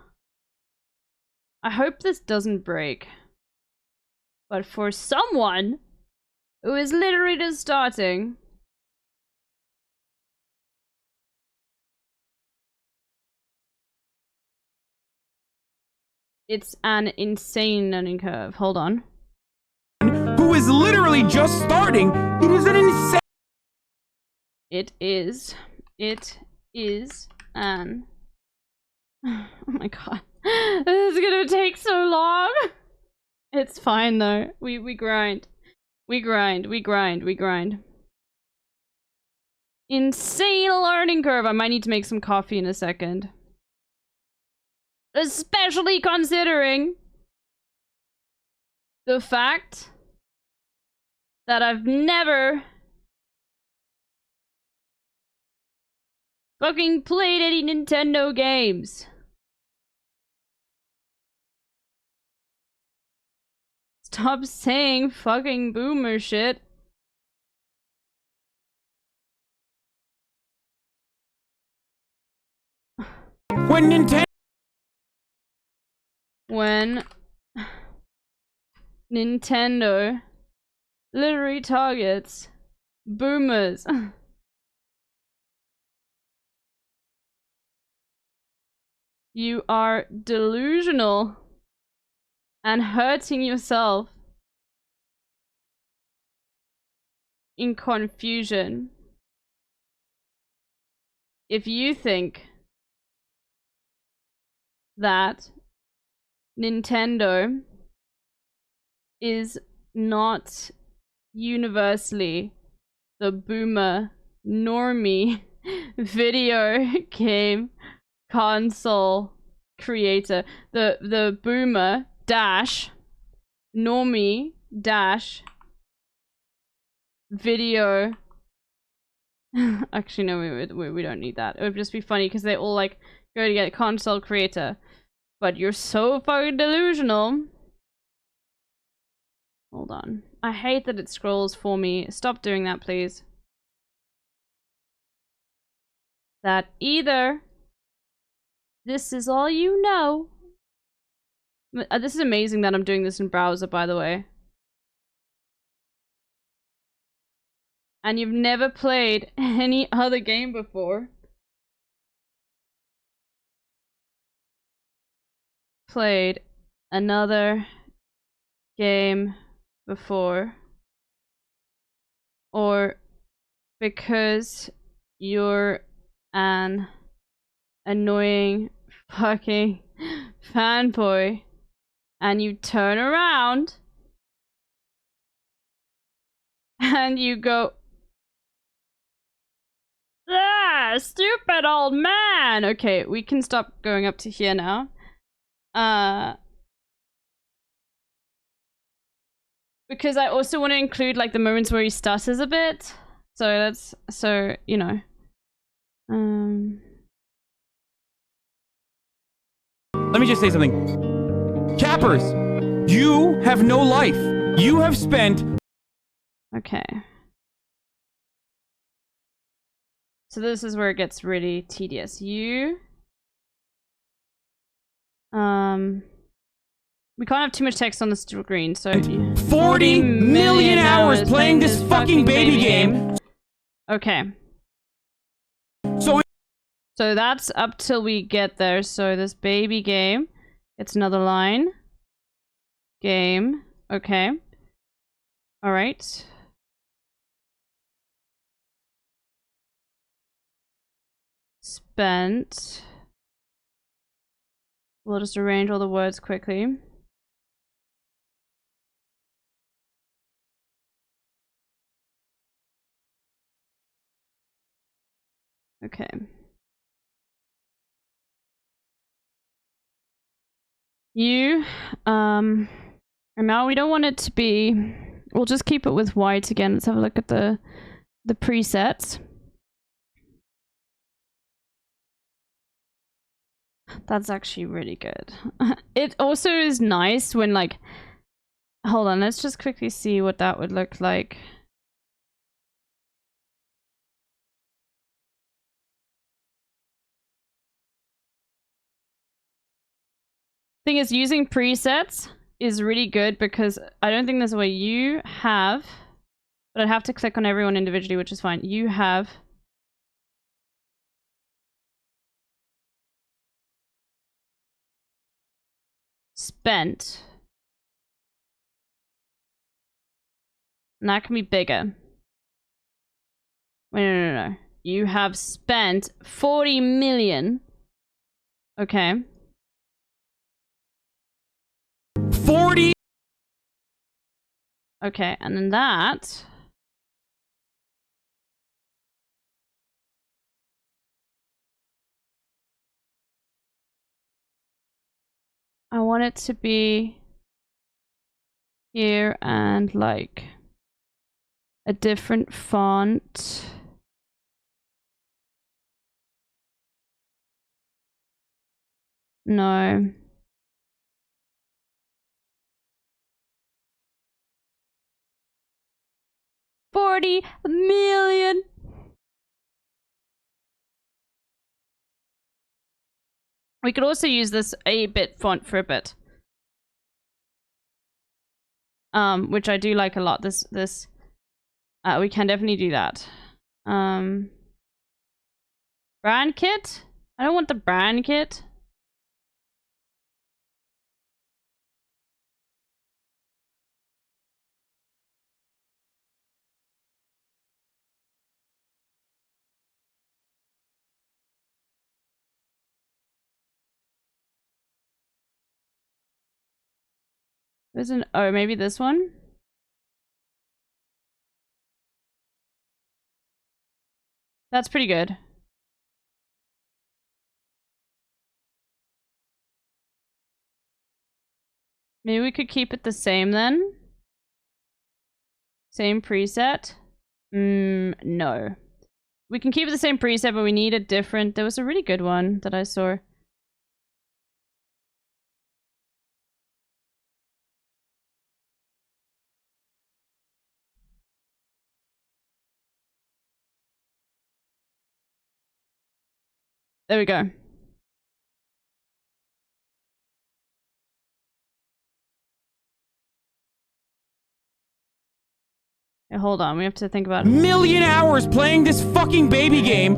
Speaker 1: I hope this doesn't break. But for someone who is literally just starting, it's an insane learning curve. Hold on.
Speaker 2: Who is literally just starting, it is an insane.
Speaker 1: It is an. Oh my god. This is gonna take so long. It's fine though. We grind. We grind. Insane learning curve. I might need to make some coffee in a second. Especially considering the fact that I've never fucking played any Nintendo games. Stop saying fucking boomer shit.
Speaker 2: When
Speaker 1: Nintendo literally targets boomers. You are delusional and hurting yourself in confusion if you think that Nintendo is not universally the boomer normie video game console creator. The boomer dash normie dash video. Actually no, we don't need that. It would just be funny because they all like go to get console creator. But you're so fucking delusional. Hold on. I hate that it scrolls for me. Stop doing that, please. That either this is all you know. This is amazing that I'm doing this in browser, by the way. And you've never played any other game before. Played another game before, or because you're an annoying fucking fanboy and you turn around and you go, ah, stupid old man. Okay, we can stop going up to here now. Because I also want to include like the moments where he stutters a bit. So that's, so, you know.
Speaker 2: Let me just say something. Cappers, you have no life. You have spent.
Speaker 1: Okay. So this is where it gets really tedious. We can't have too much text on the screen, so
Speaker 2: 40 million hours playing this fucking baby game.
Speaker 1: Okay. So that's up till we get there. So this baby game, it's another line. Game. Okay. All right. Spent. We'll just arrange all the words quickly. Okay. You, and now we don't want it to be, we'll just keep it with white again. Let's have a look at the presets. That's actually really good. It also is nice when like, hold on, let's just quickly see what that would look like. Thing is, using presets is really good because I don't think there's a way you have, but I'd have to click on everyone individually, which is fine. You have spent, and that can be bigger. Wait, no. You have spent 40 million. Okay.
Speaker 2: 40.
Speaker 1: Okay, and then that. I want it to be here and like a different font. No. $40 million. We could also use this 8-bit font for a bit. Which I do like a lot. We can definitely do that. Brand kit? I don't want the brand kit. There's an, oh, maybe this one? That's pretty good. Maybe we could keep it the same then? Same preset? No. We can keep it the same preset, but we need a different... There was a really good one that I saw. There we go. Yeah, hold on, we have to think about...
Speaker 2: Million hours playing this fucking baby game.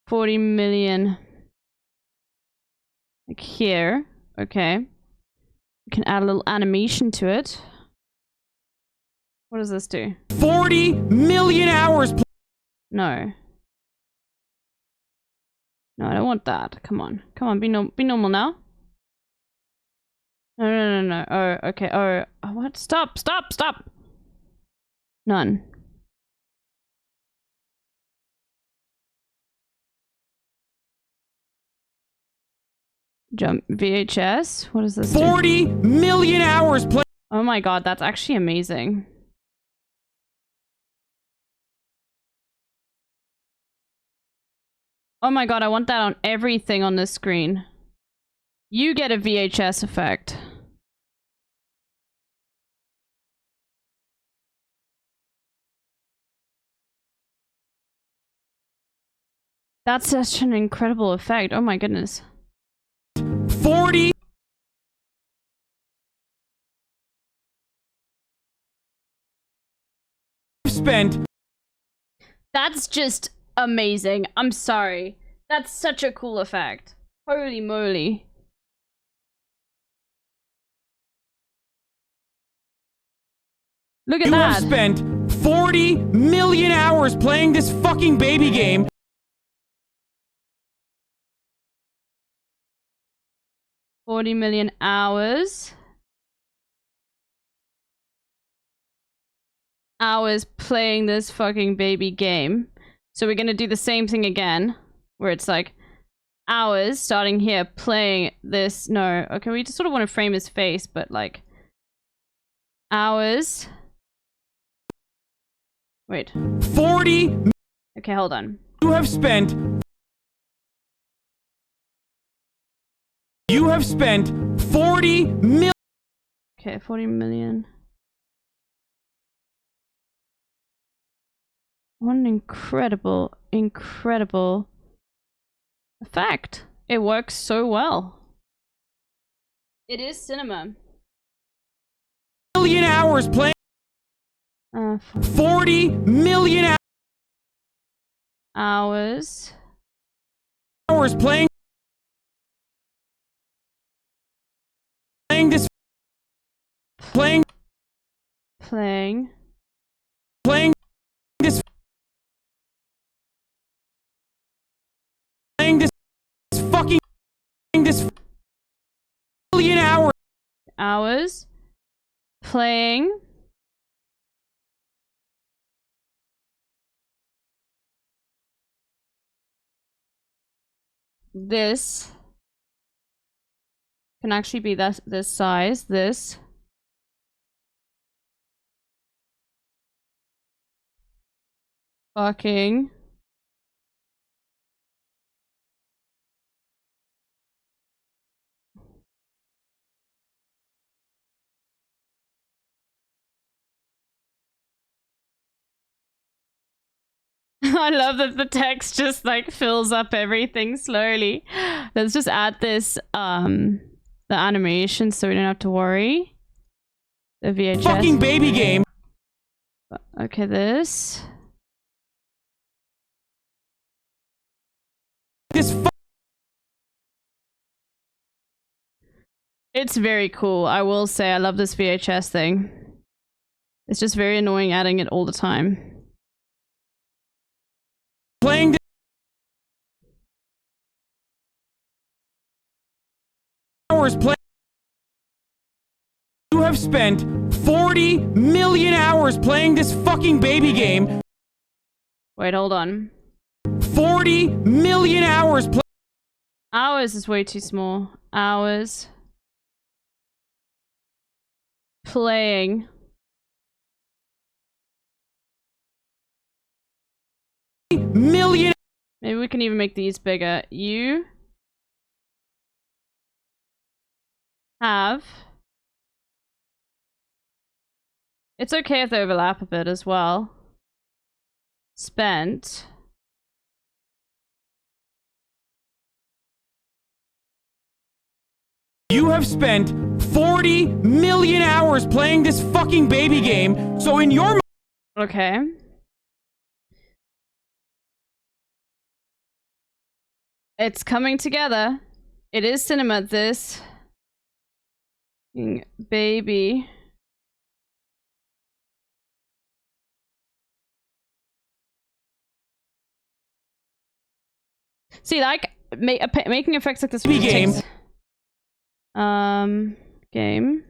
Speaker 1: 40 million. Like here. Okay. We can add a little animation to it. What does this do?
Speaker 2: 40 million hours.
Speaker 1: No. No, I don't want that. Come on. Come on, be normal now. No. Oh, okay. Oh, what? Stop. None. Jump VHS. What is this?
Speaker 2: 40 million hours play.
Speaker 1: Oh my god, that's actually amazing. Oh my god, I want that on everything on this screen. You get a VHS effect. That's such an incredible effect. Oh my goodness.
Speaker 2: 40 spent.
Speaker 1: That's just amazing. I'm sorry. That's such a cool effect. Holy moly. Look at
Speaker 2: you
Speaker 1: that.
Speaker 2: have spent 40 million hours playing this fucking baby game. $40 million hours playing this fucking baby game.
Speaker 1: So we're gonna do the same thing again, where it's like hours starting here, playing this. No, okay, we just sort of want to frame his face, but like hours. Wait.
Speaker 2: 40.
Speaker 1: Okay, hold on.
Speaker 2: You have spent. You have spent 40 million.
Speaker 1: Okay, 40 million. What an incredible, incredible fact. It works so well. It is cinema.
Speaker 2: Million hours playing. 40 million
Speaker 1: hours.
Speaker 2: Hours playing. Playing this. Playing.
Speaker 1: Playing.
Speaker 2: Playing this. Playing this fucking. This million hours.
Speaker 1: Hours. Playing. This can actually be this size. This. Fucking. I love that the text just like fills up everything slowly. Let's just add this the animation so we don't have to worry. The VHS.
Speaker 2: Fucking baby game.
Speaker 1: Okay, this.
Speaker 2: This
Speaker 1: It's very cool. I will say I love this VHS thing. It's just very annoying adding it all the time.
Speaker 2: Playing. Hours playing. You have spent 40 million hours playing this fucking baby game.
Speaker 1: Wait, hold on.
Speaker 2: 40 million hours playing.
Speaker 1: Hours is way too small. Hours. Playing.
Speaker 2: Million.
Speaker 1: Maybe we can even make these bigger. You have. It's okay if they overlap a bit as well. Spent.
Speaker 2: You have spent 40 million hours playing this fucking baby game. So in your mind.
Speaker 1: Okay. It's coming together. It is cinema, this baby. See, like making effects like this
Speaker 2: game.
Speaker 1: Game.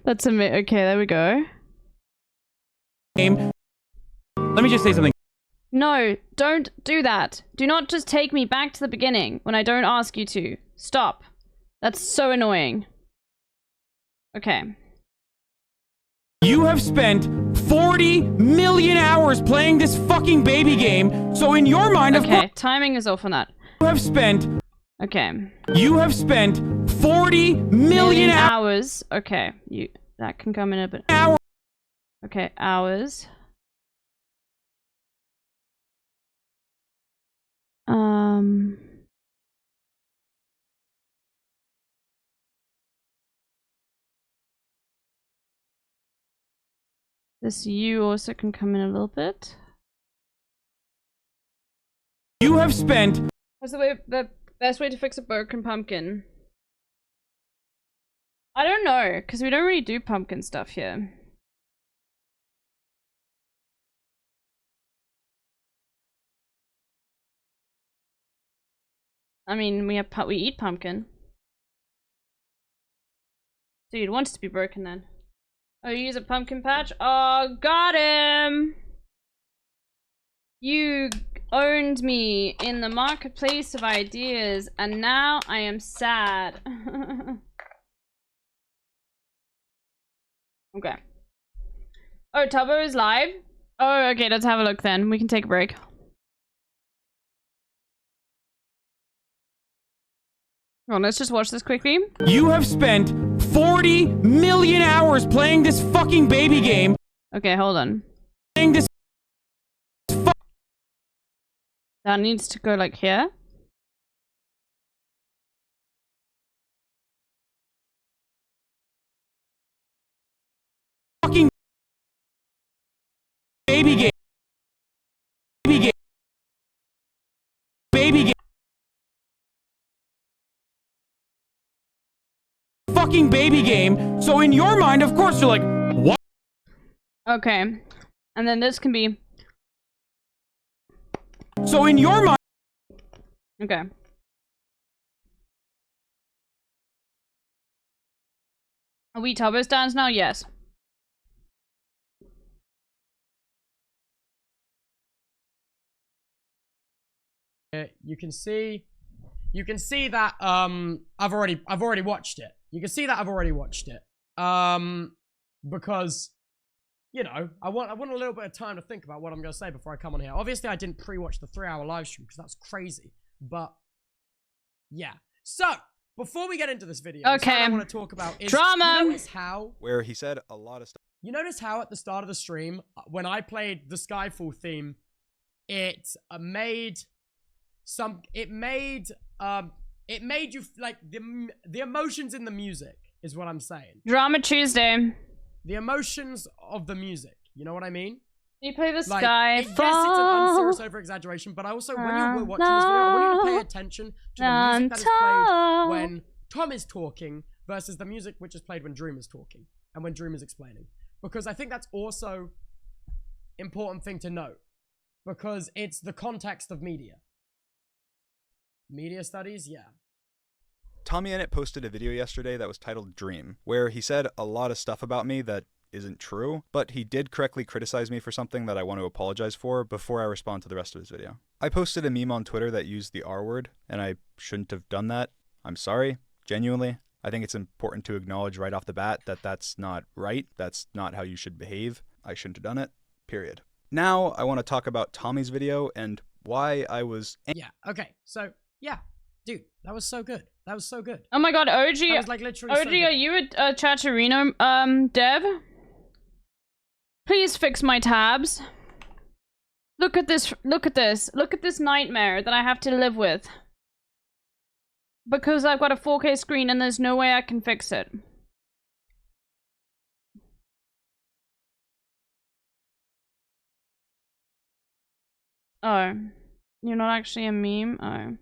Speaker 1: That's okay, there we go.
Speaker 2: Game. Let me just say something.
Speaker 1: No, don't do that. Do not just take me back to the beginning when I don't ask you to. Stop. That's so annoying. Okay.
Speaker 2: You have spent 40 million hours playing this fucking baby game. So in your mind, of course.
Speaker 1: Okay, timing is off on that.
Speaker 2: You have spent.
Speaker 1: Okay.
Speaker 2: You have spent 40 million
Speaker 1: hours. Okay, that can come in a bit. Okay, hours. This you also can come in a little bit.
Speaker 2: You have spent.
Speaker 1: What's the best way to fix a broken pumpkin? I don't know, because we don't really do pumpkin stuff here. I mean, we eat pumpkin. So you'd want it to be broken then. Oh, you use a pumpkin patch? Oh, got him! You owned me in the marketplace of ideas, and now I am sad. Okay. Oh, Tubbo is live? Oh, okay, let's have a look then. We can take a break. Well, let's just watch this quickly.
Speaker 2: You have spent 40 million hours playing this fucking baby game.
Speaker 1: Okay, hold on.
Speaker 2: Playing this.
Speaker 1: That needs to go like here.
Speaker 2: Fucking baby game. Baby game. Baby game. Fucking baby game. So in your mind, of course, you're like, what?
Speaker 1: Okay. And then this can be.
Speaker 2: So in your mind.
Speaker 1: Okay. Are we Tubbo stands now? Yes.
Speaker 13: You can see that I've already watched it. You can see that I've already watched it. Because you know, I want a little bit of time to think about what I'm going to say before I come on here. Obviously, I didn't pre-watch the 3-hour live stream because that's crazy. But yeah. So, before we get into this video,
Speaker 1: okay,
Speaker 13: what I want to talk about is
Speaker 1: drama.
Speaker 13: You notice how
Speaker 21: where he said a lot of stuff.
Speaker 13: You notice how at the start of the stream, when I played the Skyfall theme, it made you like the emotions in the music is what I'm saying.
Speaker 1: Drama Tuesday.
Speaker 13: The emotions of the music. You know what I mean?
Speaker 1: You play the
Speaker 13: like,
Speaker 1: Skyfall.
Speaker 13: Yes, it's an unserious over-exaggeration, but I also, when you're watching this video, I want you to pay attention to the music that is played when Tom is talking versus the music which is played when Dream is talking and when Dream is explaining. Because I think that's also important thing to note. Because it's the context of media. Media studies, yeah.
Speaker 21: TommyInnit posted a video yesterday that was titled Dream, where he said a lot of stuff about me that isn't true, but he did correctly criticize me for something that I want to apologize for before I respond to the rest of his video. I posted a meme on Twitter that used the R word, and I shouldn't have done that. I'm sorry, genuinely. I think it's important to acknowledge right off the bat that that's not right. That's not how you should behave. I shouldn't have done it, period. Now, I want to talk about Tommy's video and why I was...
Speaker 13: Yeah, okay, so, yeah. Dude, that was so good. That was so good.
Speaker 1: Oh my god, OG,
Speaker 13: that was like literally
Speaker 1: OG,
Speaker 13: so good.
Speaker 1: are you a Chatterino dev? Please fix my tabs. Look at this, look at this. Look at this nightmare that I have to live with. Because I've got a 4K screen and there's no way I can fix it. Oh. You're not actually a meme? Oh.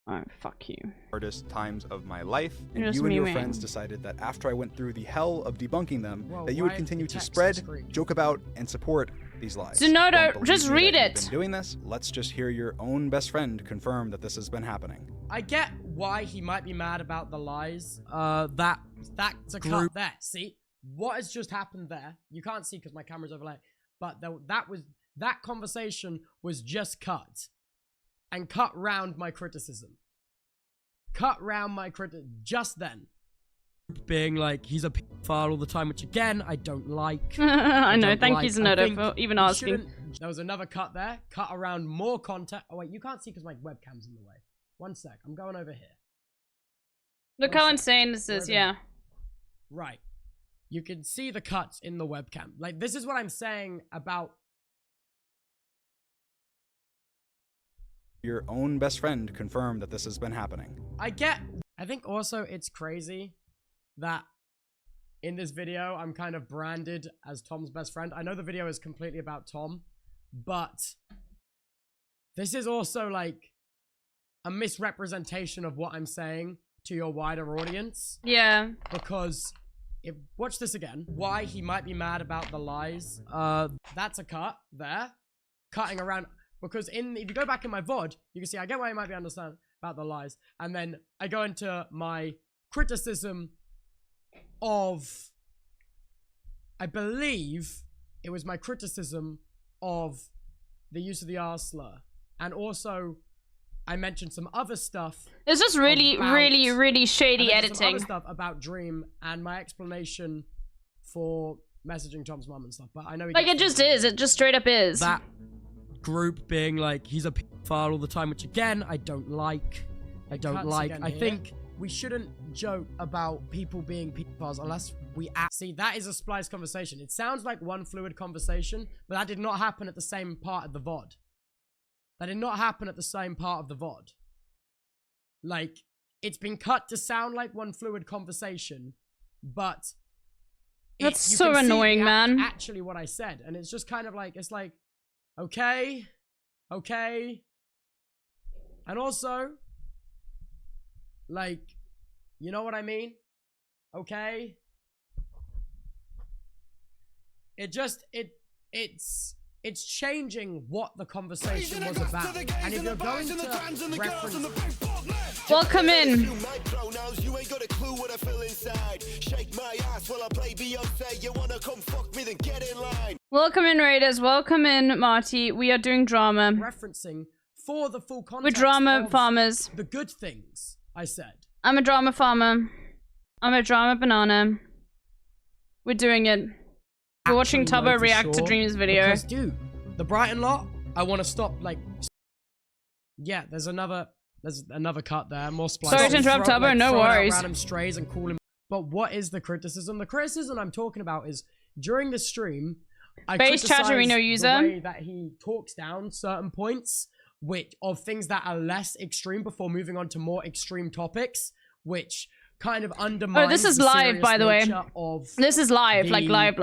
Speaker 1: Oh, fuck you.
Speaker 21: Hardest times of my life, and
Speaker 1: You're
Speaker 21: you and your
Speaker 1: memeing.
Speaker 21: friends decided that after I went through the hell of debunking them,
Speaker 13: Whoa,
Speaker 21: that you would
Speaker 13: why
Speaker 21: continue
Speaker 13: the
Speaker 21: to
Speaker 13: text
Speaker 21: spread,
Speaker 13: screen?
Speaker 21: joke about, and support these lies.
Speaker 1: Zenodo,
Speaker 21: Don't believe
Speaker 1: just
Speaker 21: me
Speaker 1: read
Speaker 21: that
Speaker 1: it.
Speaker 21: you've been doing this? Let's just hear your own best friend confirm that this has been happening.
Speaker 13: I get why he might be mad about the lies. That's a cut there. See? What has just happened there? You can't see because my camera's overlaid. But that conversation was just cut. And cut round my criticism. Cut round my just then. Being like, he's a pedophile all the time, which again, I don't like.
Speaker 1: I know,
Speaker 13: don't
Speaker 1: thank
Speaker 13: like.
Speaker 1: you,
Speaker 13: I
Speaker 1: Zenodo,
Speaker 13: think
Speaker 1: for even
Speaker 13: you
Speaker 1: asking.
Speaker 13: shouldn't- There was another cut there. Cut around more content. Oh wait, you can't see because my webcam's in the way. One sec, I'm going over here.
Speaker 1: Look how insane this is, yeah.
Speaker 13: Right. You can see the cuts in the webcam. Like, this is what I'm saying about...
Speaker 21: Your own best friend confirmed that this has been happening.
Speaker 13: I think also it's crazy that in this video, I'm kind of branded as Tom's best friend. I know the video is completely about Tom, but this is also like a misrepresentation of what I'm saying to your wider audience.
Speaker 1: Yeah.
Speaker 13: Because watch this again. Why he might be mad about the lies. That's a cut there. Cutting around. Because if you go back in my VOD, you can see I get why he might be understand about the lies. And then I go into my criticism of, I believe it was my criticism of the use of the R slur. And also, I mentioned some other stuff.
Speaker 1: It's just really, really shady editing.
Speaker 13: Some other stuff about Dream and my explanation for messaging Tom's mom and stuff. But I know he
Speaker 1: like it just is. It just straight up is.
Speaker 13: That group being like he's a pedophile all the time, which again I don't like. I think we shouldn't joke about people being pedophiles unless we see that is a splice conversation. It sounds like one fluid conversation, but that did not happen at the same part of the VOD. That did not happen at the same part of the VOD. Like, it's been cut to sound like one fluid conversation, but
Speaker 1: that's so annoying, man.
Speaker 13: Actually, what I said, and it's just kind of like, it's like, okay, and also, like, you know what I mean? Okay. It's changing what the conversation was about. And if you're going to reference...
Speaker 1: Welcome in. Welcome in, Raiders. Welcome in, Marty. We are doing drama.
Speaker 13: Referencing for the full context.
Speaker 1: We're drama farmers.
Speaker 13: The good things, I said.
Speaker 1: I'm a drama farmer. I'm a drama banana. We're doing it. We're watching Tubbo react to Dream's video.
Speaker 13: Because, dude, the Brighton lot, I want to stop, like... Yeah, there's another cut there. More splice.
Speaker 1: Sorry to interrupt, Tubbo. Like, no worries.
Speaker 13: Random strays and call him. But what is the criticism? The criticism I'm talking about is, during the stream, I criticized the way that he talks down certain points of things that are less extreme before moving on to more extreme topics, which kind of undermines.
Speaker 1: Oh, this is live, by the way. This is live, like live.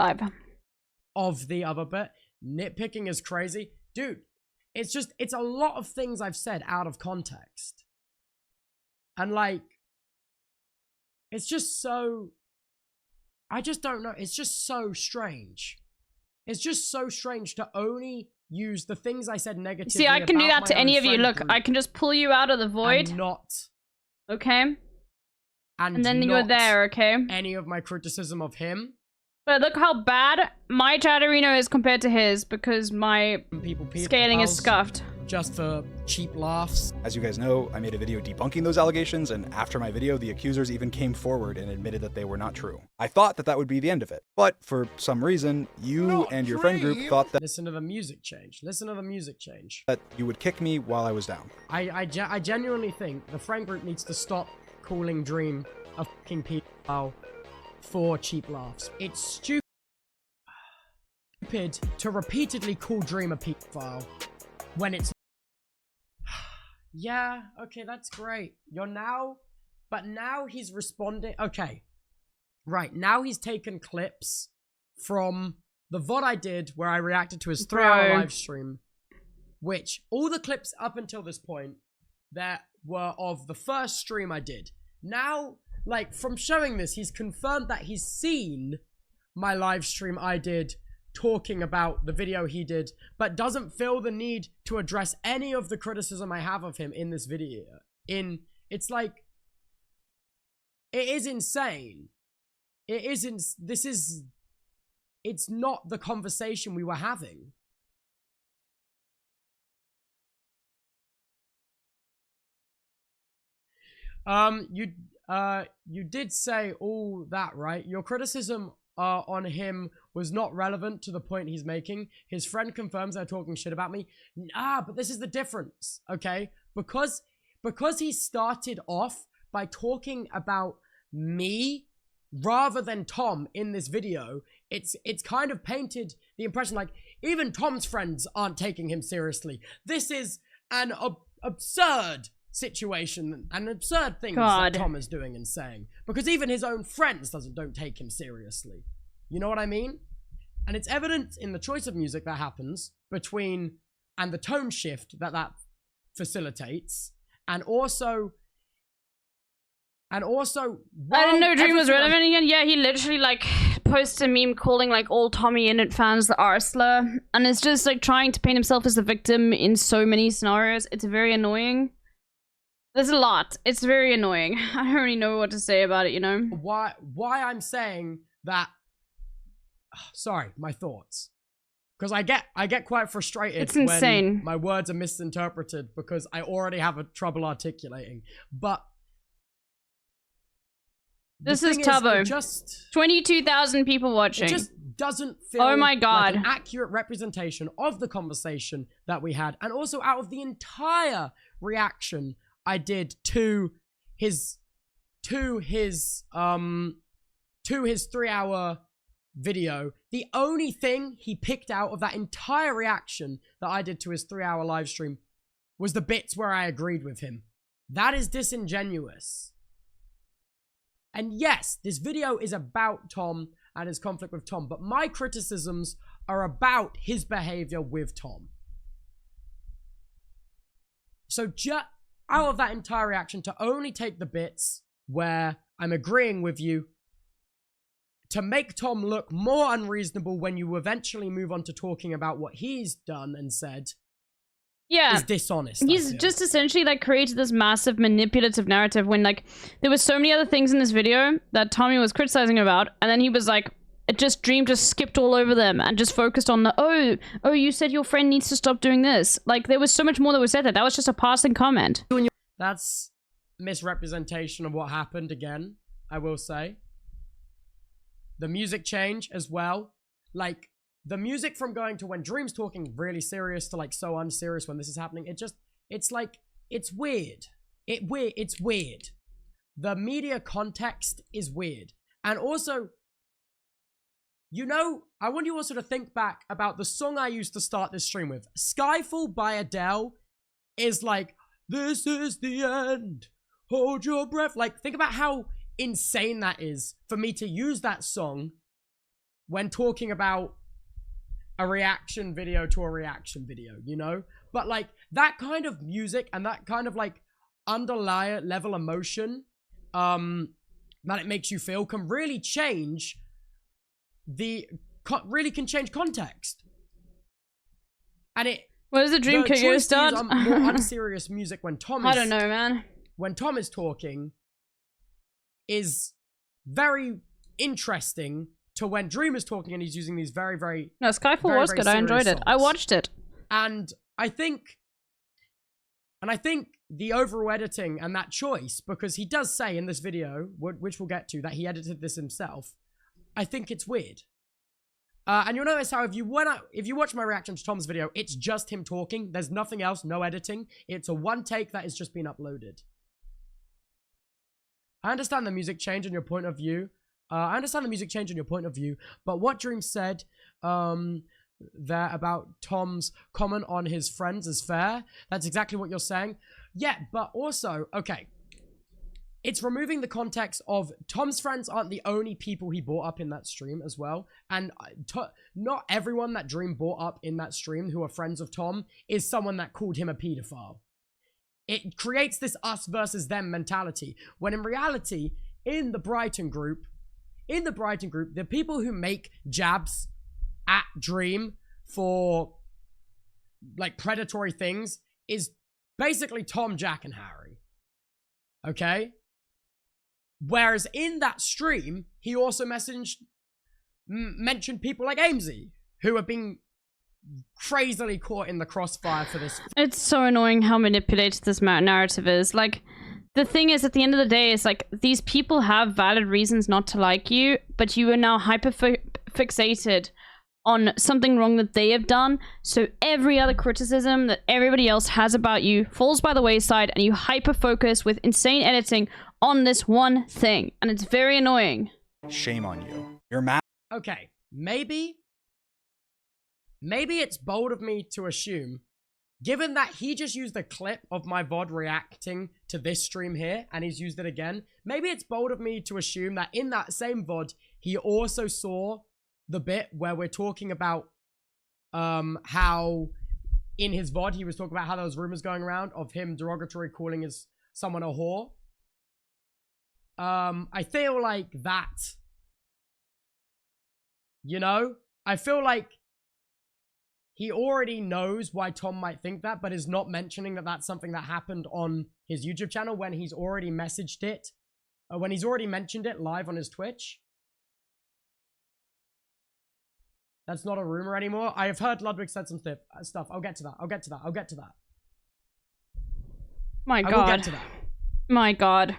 Speaker 13: Of the other bit. Nitpicking is crazy. Dude, it's a lot of things I've said out of context. And like, it's just so, I just don't know. It's just so strange. It's just so strange to only use the things I said negatively.
Speaker 1: See, I can do that to any of you. Look, I can just pull you out of the void. Okay? And then you're there, okay?
Speaker 13: Any of my criticism of him.
Speaker 1: But look how bad my Chatterino is compared to his, because my scaling is scuffed.
Speaker 13: Just for cheap laughs.
Speaker 21: As you guys know, I made a video debunking those allegations, and after my video, the accusers even came forward and admitted that they were not true. I thought that would be the end of it. But for some reason, you and your friend group thought that—
Speaker 13: Listen to the music change. Listen to the music change.
Speaker 21: That you would kick me while I was down.
Speaker 13: I genuinely think the friend group needs to stop calling Dream a fucking pedophile for cheap laughs. It's stupid to repeatedly call Dream a pedophile when it's... Yeah, okay, that's great. But now he's responding. Okay. Right, now he's taken clips from the VOD I did where I reacted to his 3-hour live stream, which all the clips up until this point that were of the first stream I did. Now, like, from showing this, he's confirmed that he's seen my live stream I did talking about the video he did, but doesn't feel the need to address any of the criticism I have of him in this video. It's like, it is insane. It's not the conversation we were having. You did say all that, right? Your criticism on him was not relevant to the point he's making. His friend confirms they're talking shit about me. But this is the difference, okay? Because he started off by talking about me rather than Tom in this video, it's kind of painted the impression like even Tom's friends aren't taking him seriously. This is an absurd situation and absurd things
Speaker 1: God.
Speaker 13: that Tom is doing and saying. Because even his own friends don't take him seriously. You know what I mean? And it's evident in the choice of music that happens between, and the tone shift that facilitates, and also
Speaker 1: I didn't know Dream was relevant again. Yeah, he literally like posted a meme calling like all Tommy Innit fans the R slur, and it's just like trying to paint himself as the victim in so many scenarios. It's very annoying. There's a lot. It's very annoying. I don't really know what to say about it, you know?
Speaker 13: Why I'm saying that, sorry, my thoughts. Because I get quite frustrated
Speaker 1: It's insane.
Speaker 13: when my words are misinterpreted because I already have a trouble articulating. But
Speaker 1: this is Tubbo. 22,000 people watching.
Speaker 13: It just doesn't feel
Speaker 1: Oh my God.
Speaker 13: like an accurate representation of the conversation that we had, and also out of the entire reaction I did to his 3-hour video. The only thing he picked out of that entire reaction that I did to his 3-hour live stream was the bits where I agreed with him. That is disingenuous. And yes, this video is about Tom and his conflict with Tom, but my criticisms are about his behavior with Tom. So just out of that entire reaction, to only take the bits where I'm agreeing with you, to make Tom look more unreasonable when you eventually move on to talking about what he's done and said, is dishonest.
Speaker 1: He's just essentially like created this massive manipulative narrative when like there were so many other things in this video that Tommy was criticizing about, and then he was like, Dream just skipped all over them and just focused on the oh you said your friend needs to stop doing this. Like there was so much more that was said that was just a passing comment.
Speaker 13: That's misrepresentation of what happened again, I will say. The music change as well, like the music from going to when Dream's talking really serious to like so unserious when this is happening, it's like, it's weird. It's weird. The media context is weird. And also, you know, I want you also to think back about the song I used to start this stream with. Skyfall by Adele is like, this is the end, hold your breath. Like, think about how insane that is for me to use that song when talking about a reaction video to a reaction video, you know? But like that kind of music and that kind of like underlying level emotion that it makes you feel can really change really can change context. And it
Speaker 1: what is the Dream Kiko start?
Speaker 13: More unserious music when Tom
Speaker 1: I don't know, man.
Speaker 13: When Tom is talking is very interesting to when Dream is talking and he's using these very, very...
Speaker 1: No, Skyfall was good. I enjoyed it. I watched it.
Speaker 13: And I think the over-editing and that choice, because he does say in this video, which we'll get to, that he edited this himself, I think it's weird. And you'll notice how if you watch my reaction to Tom's video, it's just him talking. There's nothing else, no editing. It's a one take that has just been uploaded. I understand the music change in your point of view. But what Dream said there about Tom's comment on his friends is fair. That's exactly what you're saying. Yeah, but also, okay, it's removing the context of Tom's friends aren't the only people he brought up in that stream as well. And not everyone that Dream brought up in that stream who are friends of Tom is someone that called him a pedophile. It creates this us versus them mentality, when in reality, in the Brighton group, the people who make jabs at Dream for like predatory things is basically Tom, Jack, and Harry. Okay? Whereas in that stream, he also mentioned people like Amesy, who are being crazily caught in the crossfire for this.
Speaker 1: It's so annoying how manipulated this narrative is. Like, the thing is, at the end of the day, it's like, these people have valid reasons not to like you, but you are now hyper-fixated on something wrong that they have done, so every other criticism that everybody else has about you falls by the wayside, and you hyper-focus with insane editing on this one thing, and it's very annoying.
Speaker 21: Shame on you. You're mad.
Speaker 13: Okay, maybe it's bold of me to assume given that he just used a clip of my VOD reacting to this stream here, and he's used it again, maybe it's bold of me to assume that in that same VOD, he also saw the bit where we're talking about how in his VOD, he was talking about how there was rumors going around of him derogatory calling someone a whore. I feel like that, you know, I feel like he already knows why Tom might think that, but is not mentioning that that's something that happened on his YouTube channel when he's already messaged it, when he's already mentioned it live on his Twitch. That's not a rumor anymore. I have heard Ludwig said some stuff. I'll get to that. I'll get to that. I'll get to that.
Speaker 1: My God.
Speaker 13: I will get to that.
Speaker 1: My God.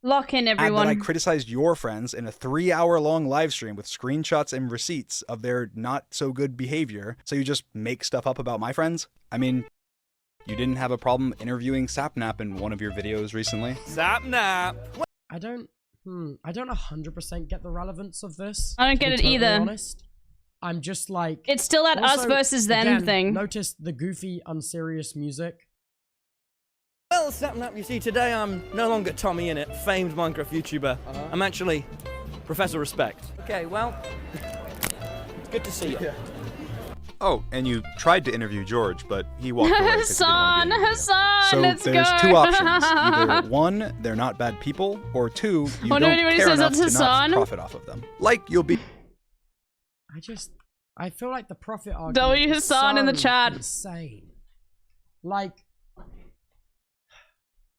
Speaker 1: Lock in, everyone.
Speaker 21: And that I criticized your friends in a 3-hour-long live stream with screenshots and receipts of their not-so-good behavior, so you just make stuff up about my friends? I mean, you didn't have a problem interviewing Sapnap in one of your videos recently.
Speaker 13: Sapnap! I don't 100% get the relevance of this.
Speaker 1: I don't get it either.
Speaker 13: Honest. I'm just like...
Speaker 1: It's still that us versus them
Speaker 13: again,
Speaker 1: thing.
Speaker 13: Notice the goofy, unserious music.
Speaker 5: Well, Sapnap, you see, today I'm no longer Tommy Innit, famed Minecraft YouTuber. I'm actually Professor Respect. Okay, well, it's good to see you.
Speaker 21: Oh, and you tried to interview George, but he walked away.
Speaker 1: Hassan,
Speaker 21: So
Speaker 1: let's go.
Speaker 21: there's two options. Either one, they're not bad people, or two, you don't care enough to not profit off of them. Like, you'll be...
Speaker 13: I feel like the profit argument
Speaker 1: W Hassan
Speaker 13: is
Speaker 1: in the
Speaker 13: so
Speaker 1: chat.
Speaker 13: Insane. Like,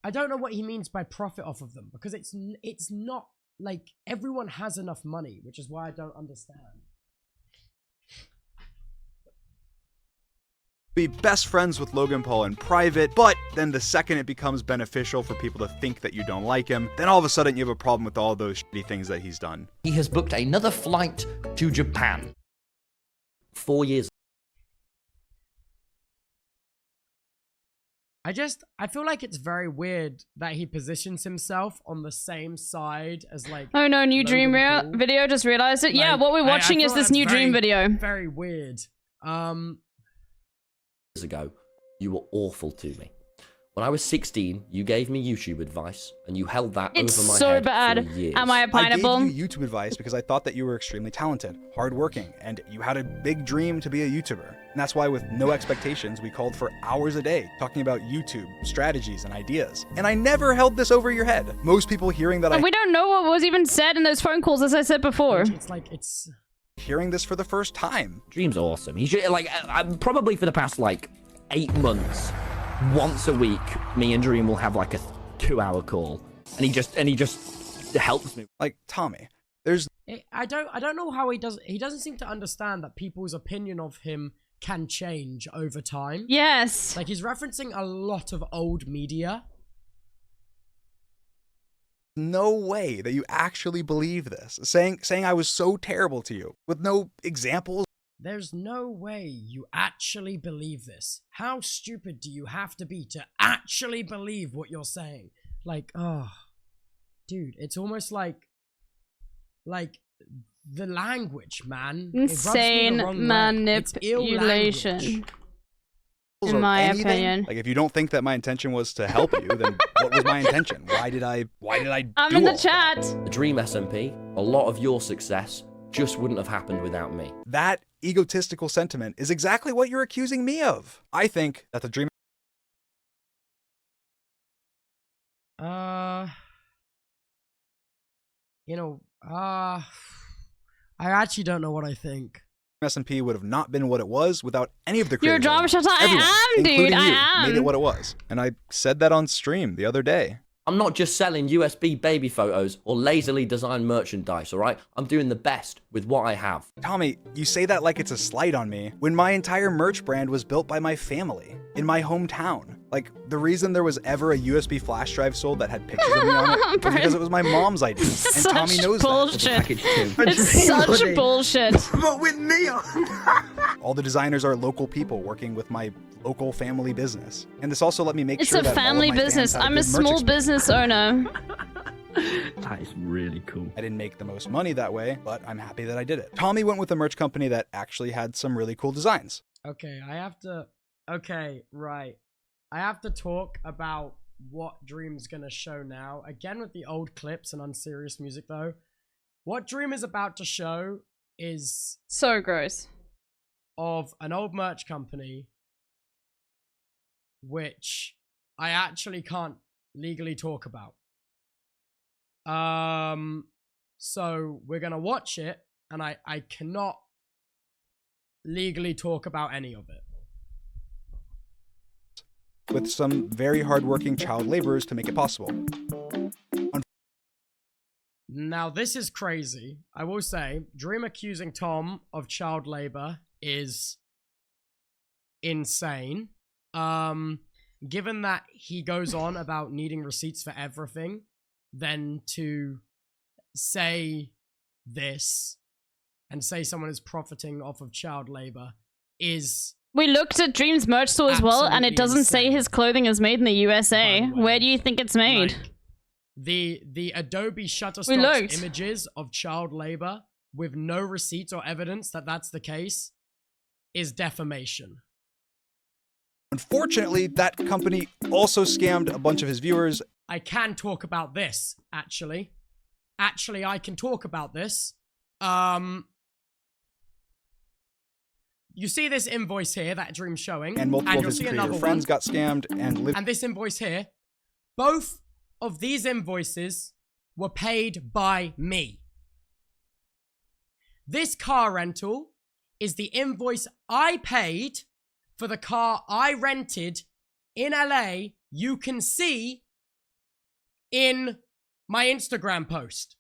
Speaker 13: I don't know what he means by profit off of them, because it's not like everyone has enough money, which is why I don't understand.
Speaker 21: Be best friends with Logan Paul in private, but then the second it becomes beneficial for people to think that you don't like him, then all of a sudden you have a problem with all those shitty things that he's done.
Speaker 22: He has booked another flight to Japan. 4 years.
Speaker 13: I feel like it's very weird that he positions himself on the same side as like...
Speaker 1: Oh no, new Dream video, just realized it. Yeah, what we're watching is this new Dream video.
Speaker 13: Very weird.
Speaker 22: Years ago, you were awful to me. When I was 16, you gave me YouTube advice, and you held that over my
Speaker 1: so
Speaker 22: head
Speaker 1: bad.
Speaker 22: for years.
Speaker 1: Am I a pineapple?
Speaker 21: I gave you YouTube advice because I thought that you were extremely talented, hardworking, and you had a big dream to be a YouTuber. And that's why with no expectations, we called for hours a day talking about YouTube, strategies, and ideas. And I never held this over your head. Most people hearing that
Speaker 1: We don't know what was even said in those phone calls, as I said before.
Speaker 13: It's like,
Speaker 21: hearing this for the first time.
Speaker 22: Dream's awesome. He's like, probably for the past like 8 months, once a week, me and Dream will have like a 2-hour call, and he just helps me.
Speaker 21: Like, Tommy, there's...
Speaker 13: I don't know how he doesn't seem to understand that people's opinion of him can change over time.
Speaker 1: Yes.
Speaker 13: Like, he's referencing a lot of old media.
Speaker 21: No way that you actually believe this. Saying I was so terrible to you with no examples.
Speaker 13: There's no way you actually believe this. How stupid do you have to be to actually believe what you're saying? Like, oh, dude, it's almost like the language, man.
Speaker 1: Insane manipulation. In my opinion.
Speaker 21: Like, if you don't think that my intention was to help you, then what was my intention? Why did I
Speaker 1: I'm
Speaker 21: do
Speaker 1: in the
Speaker 21: all
Speaker 1: chat.
Speaker 22: The Dream SMP, a lot of your success just wouldn't have happened without me.
Speaker 21: That egotistical sentiment is exactly what you're accusing me of. I think that the Dream...
Speaker 13: I actually don't know what I think.
Speaker 21: SMP would have not been what it was without any of the
Speaker 1: You're a drama
Speaker 21: criticism.
Speaker 1: shot.
Speaker 21: Everyone,
Speaker 1: I am, dude.
Speaker 21: including
Speaker 1: I
Speaker 21: you,
Speaker 1: am.
Speaker 21: made it what it was. And I said that on stream the other day.
Speaker 22: I'm not just selling USB baby photos or lazily designed merchandise, all right? I'm doing the best with what I have.
Speaker 21: Tommy, you say that like it's a slight on me, when my entire merch brand was built by my family, in my hometown. Like, the reason there was ever a USB flash drive sold that had pictures of me on it was because it was my mom's idea. And Tommy knows
Speaker 1: bullshit.
Speaker 21: that.
Speaker 1: It's such bullshit.
Speaker 22: But with me on.
Speaker 21: All the designers are local people working with my local family business. And this also let me make
Speaker 1: It's
Speaker 21: sure
Speaker 1: a
Speaker 21: that all of
Speaker 1: family
Speaker 21: my fans
Speaker 1: business.
Speaker 21: had
Speaker 1: I'm a
Speaker 21: good merch
Speaker 1: small
Speaker 21: experience.
Speaker 1: business owner.
Speaker 22: That is really cool.
Speaker 21: I didn't make the most money that way, but I'm happy that I did it. Tommy went with a merch company that actually had some really cool designs.
Speaker 13: Okay, I have to Okay, right. I have to talk about what Dream's gonna show now. Again with the old clips and unserious music though. What Dream is about to show is
Speaker 1: so gross.
Speaker 13: Of an old merch company which I actually can't legally talk about. So we're gonna watch it and I cannot legally talk about any of it.
Speaker 21: With some very hardworking child laborers to make it possible.
Speaker 13: Now this is crazy. I will say, Dream accusing Tom of child labor is insane. Given that he goes on about needing receipts for everything, then to say this and say someone is profiting off of child labor is...
Speaker 1: We looked at Dream's merch store as well, and it doesn't say his clothing is made in the USA. Where do you think it's made?
Speaker 13: Like, the Adobe Shutterstock images of child labor with no receipts or evidence that that's the case is defamation.
Speaker 21: Unfortunately, that company also scammed a bunch of his viewers.
Speaker 13: I can talk about this, actually. Actually, I can talk about this. You see this invoice here that Dream's showing,
Speaker 21: And multiple of
Speaker 13: you'll
Speaker 21: his
Speaker 13: see
Speaker 21: creator
Speaker 13: another
Speaker 21: friends
Speaker 13: one.
Speaker 21: got scammed
Speaker 13: And this invoice here, both of these invoices were paid by me. This car rental is the invoice I paid for the car I rented in LA. You can see in my Instagram post.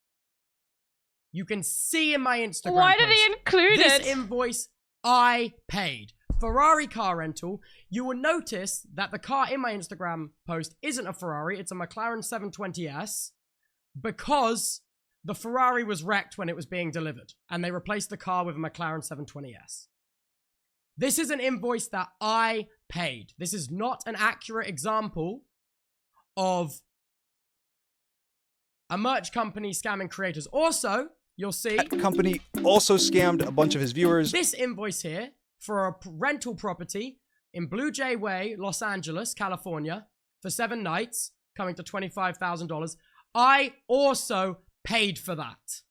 Speaker 13: You can see in my Instagram
Speaker 1: Why
Speaker 13: post.
Speaker 1: did he include
Speaker 13: this
Speaker 1: it?
Speaker 13: invoice I paid. Ferrari car rental. You will notice that the car in my Instagram post isn't a Ferrari. It's a McLaren 720S because the Ferrari was wrecked when it was being delivered and they replaced the car with a McLaren 720S. This is an invoice that I paid. This is not an accurate example of a merch company scamming creators. Also, you'll see...
Speaker 21: That company also scammed a bunch of his viewers.
Speaker 13: This invoice here for a rental property in Blue Jay Way, Los Angeles, California, for 7 nights, coming to $25,000. I also paid for that.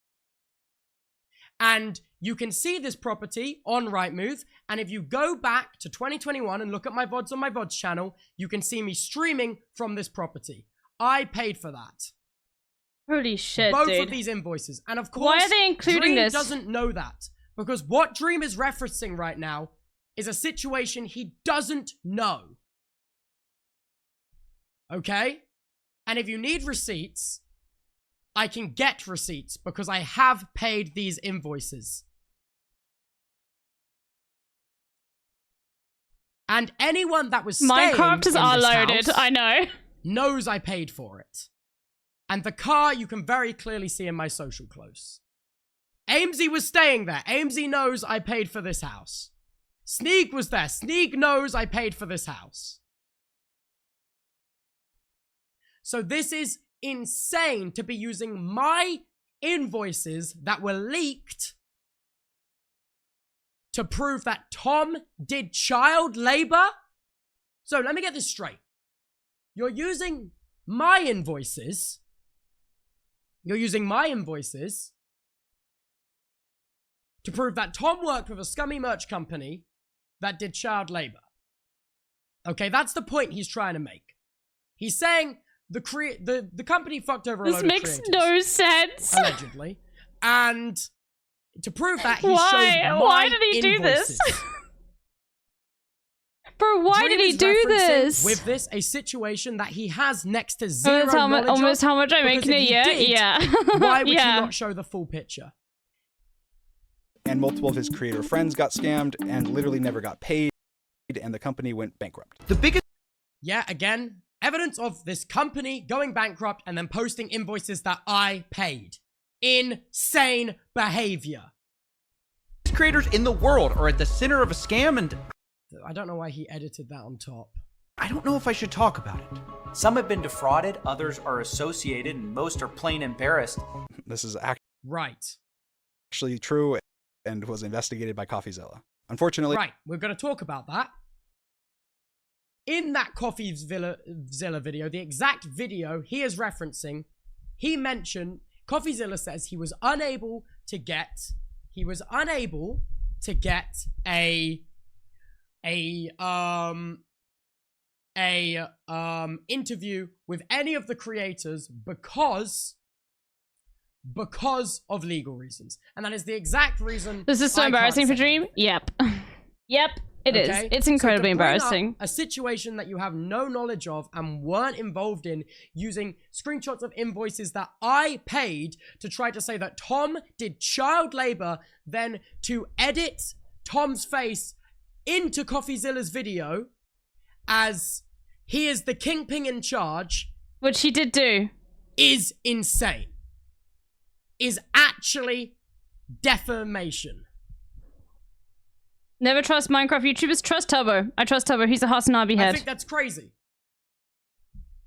Speaker 13: And you can see this property on Rightmove. And if you go back to 2021 and look at my VODs on my VODs channel, you can see me streaming from this property. I paid for that.
Speaker 1: Holy shit,
Speaker 13: Both
Speaker 1: dude.
Speaker 13: of these invoices. And of course,
Speaker 1: Why are they including
Speaker 13: Dream
Speaker 1: this?
Speaker 13: doesn't know that. Because what Dream is referencing right now is a situation he doesn't know. Okay? And if you need receipts, I can get receipts because I have paid these invoices. And anyone that was staying
Speaker 1: Minecraft is
Speaker 13: in this
Speaker 1: loaded,
Speaker 13: house
Speaker 1: I know.
Speaker 13: knows I paid for it. And the car you can very clearly see in my social close. Amesy was staying there. Amesy knows I paid for this house. Sneak was there. Sneak knows I paid for this house. So this is insane to be using my invoices that were leaked to prove that Tom did child labor. So let me get this straight. You're using my invoices. You're using my invoices to prove that Tom worked with a scummy merch company that did child labor. Okay, that's the point he's trying to make. He's saying the company fucked over a load
Speaker 1: This
Speaker 13: of
Speaker 1: makes
Speaker 13: creators,
Speaker 1: no sense.
Speaker 13: allegedly, and to prove that he
Speaker 1: Why?
Speaker 13: showed my
Speaker 1: Why did he do this?
Speaker 13: invoices.
Speaker 1: Bro, why
Speaker 13: Dream
Speaker 1: did he
Speaker 13: is
Speaker 1: do
Speaker 13: referencing
Speaker 1: this?
Speaker 13: With this, a situation that he has next to zero knowledge of,
Speaker 1: almost how much I make
Speaker 13: because
Speaker 1: in a
Speaker 13: if he
Speaker 1: year?
Speaker 13: did,
Speaker 1: Yeah.
Speaker 13: why would
Speaker 1: Yeah.
Speaker 13: you not show the full picture?
Speaker 21: And multiple of his creator friends got scammed and literally never got paid, and the company went bankrupt.
Speaker 13: The biggest... Yeah, again, evidence of this company going bankrupt and then posting invoices that I paid. Insane behavior.
Speaker 3: Creators in the world are at the center of a scam, and
Speaker 13: I don't know why he edited that on top.
Speaker 3: I don't know if I should talk about it.
Speaker 7: Some have been defrauded, others are associated, and most are plain embarrassed.
Speaker 21: This is
Speaker 13: Right.
Speaker 21: actually true and was investigated by CoffeeZilla. Unfortunately,
Speaker 13: Right, we're going to talk about that. in that CoffeeZilla video, the exact video he is referencing, he mentioned, CoffeeZilla says he was unable to get a interview with any of the creators because of legal reasons. And that is the exact reason.
Speaker 1: This is so embarrassing for Dream. Yep. Yep, it is. It's incredibly embarrassing.
Speaker 13: A situation that you have no knowledge of and weren't involved in, using screenshots of invoices that I paid to try to say that Tom did child labor, then to edit Tom's face into CoffeeZilla's video as he is the kingpin in charge,
Speaker 1: which he did do,
Speaker 13: is insane. Is actually defamation.
Speaker 1: Never trust Minecraft YouTubers. Trust Tubbo. I trust Tubbo. He's a Hasanabi head.
Speaker 13: I think that's crazy.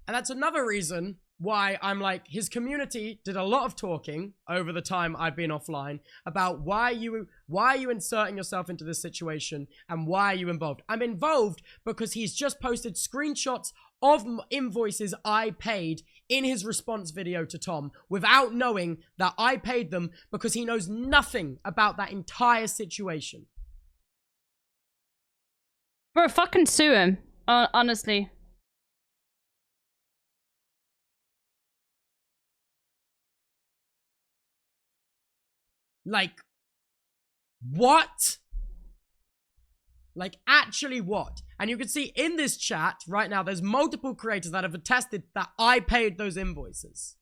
Speaker 13: And that's another reason why I'm like, his community did a lot of talking over the time I've been offline about why are you inserting yourself into this situation and why are you involved? I'm involved because he's just posted screenshots of invoices I paid in his response video to Tom without knowing that I paid them, because he knows nothing about that entire situation.
Speaker 1: Bro, fucking sue him. Honestly.
Speaker 13: Like, what? Like, actually what? And you can see in this chat right now, there's multiple creators that have attested that I paid those invoices.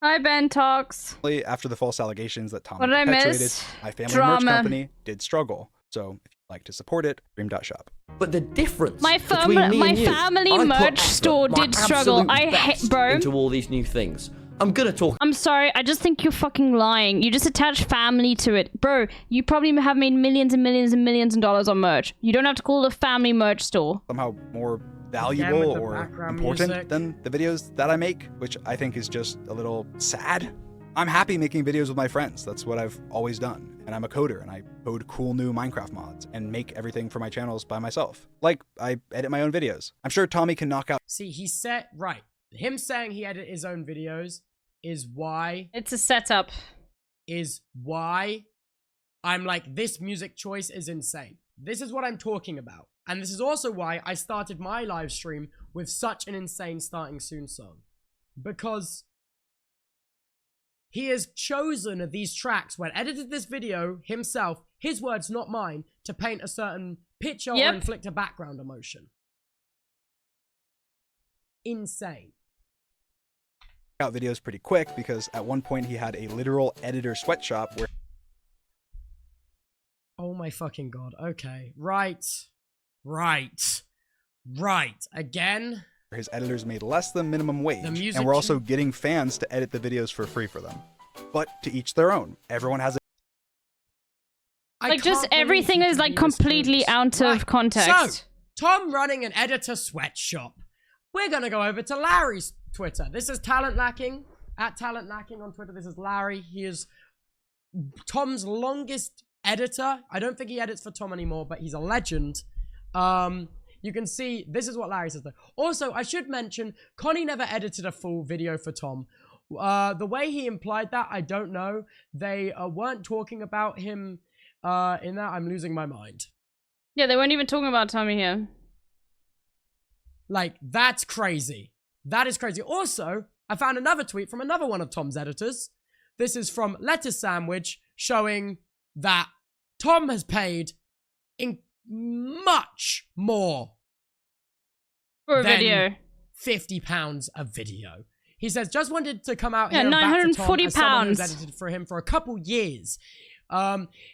Speaker 1: Hi, Ben Talks.
Speaker 21: After the false allegations that Tom
Speaker 1: What did I
Speaker 21: perpetuated,
Speaker 1: miss?
Speaker 21: my family
Speaker 1: Drama.
Speaker 21: merch company did struggle. So if you'd like to support it, Dream.shop.
Speaker 22: But the difference
Speaker 1: My
Speaker 22: between me and you,
Speaker 1: family
Speaker 22: I put
Speaker 1: merch
Speaker 22: effort,
Speaker 1: store
Speaker 22: my
Speaker 1: did struggle.
Speaker 22: absolute
Speaker 1: I hate,
Speaker 22: best
Speaker 1: bro.
Speaker 22: into all these new things. I'm gonna talk.
Speaker 1: I'm sorry, I just think you're fucking lying. You just attach family to it. Bro, you probably have made millions and millions and millions of dollars on merch. You don't have to call it a family merch store.
Speaker 21: Somehow more
Speaker 13: Again
Speaker 21: valuable
Speaker 13: with the
Speaker 21: or
Speaker 13: background
Speaker 21: important
Speaker 13: music.
Speaker 21: than the videos that I make, which I think is just a little sad. I'm happy making videos with my friends. That's what I've always done. And I'm a coder, and I code cool new Minecraft mods and make everything for my channels by myself. Like, I edit my own videos. I'm sure Tommy can knock out.
Speaker 13: See, he said, right. Him saying he edited his own videos is why.
Speaker 1: It's a setup.
Speaker 13: Is why I'm like, this music choice is insane. This is what I'm talking about. And this is also why I started my live stream with such an insane starting soon song. Because he has chosen these tracks when edited this video himself, his words, not mine, to paint a certain picture or inflict a background emotion. Insane.
Speaker 21: Out videos pretty quick, because at one point he had a literal editor sweatshop where
Speaker 13: Oh my fucking god. Okay. Right. Again?
Speaker 21: his editors made less than minimum wage,
Speaker 13: music
Speaker 21: and we're also getting fans to edit the videos for free for them. But to each their own. Everyone has a
Speaker 1: Like, just everything is, like, completely out of context.
Speaker 13: So, Tom running an editor sweatshop. We're gonna go over to Larry's Twitter. This is Talent Lacking, at Talent Lacking on Twitter. This is Larry. He is Tom's longest editor. I don't think he edits for Tom anymore, but he's a legend. You can see, this is what Larry says though. Also, I should mention, Connie never edited a full video for Tom. The way he implied that, I don't know. They weren't talking about him in that. I'm losing my mind.
Speaker 1: Yeah, they weren't even talking about Tommy here.
Speaker 13: Like, that's crazy. That is crazy. Also, I found another tweet from another one of Tom's editors. This is from Lettuce Sandwich, showing that Tom has paid in much more
Speaker 1: for a
Speaker 13: than
Speaker 1: video.
Speaker 13: £50 a video. He says, just wanted to come out
Speaker 1: Yeah,
Speaker 13: here and back to Tom as someone who's
Speaker 1: £940.
Speaker 13: edited for him for a couple years.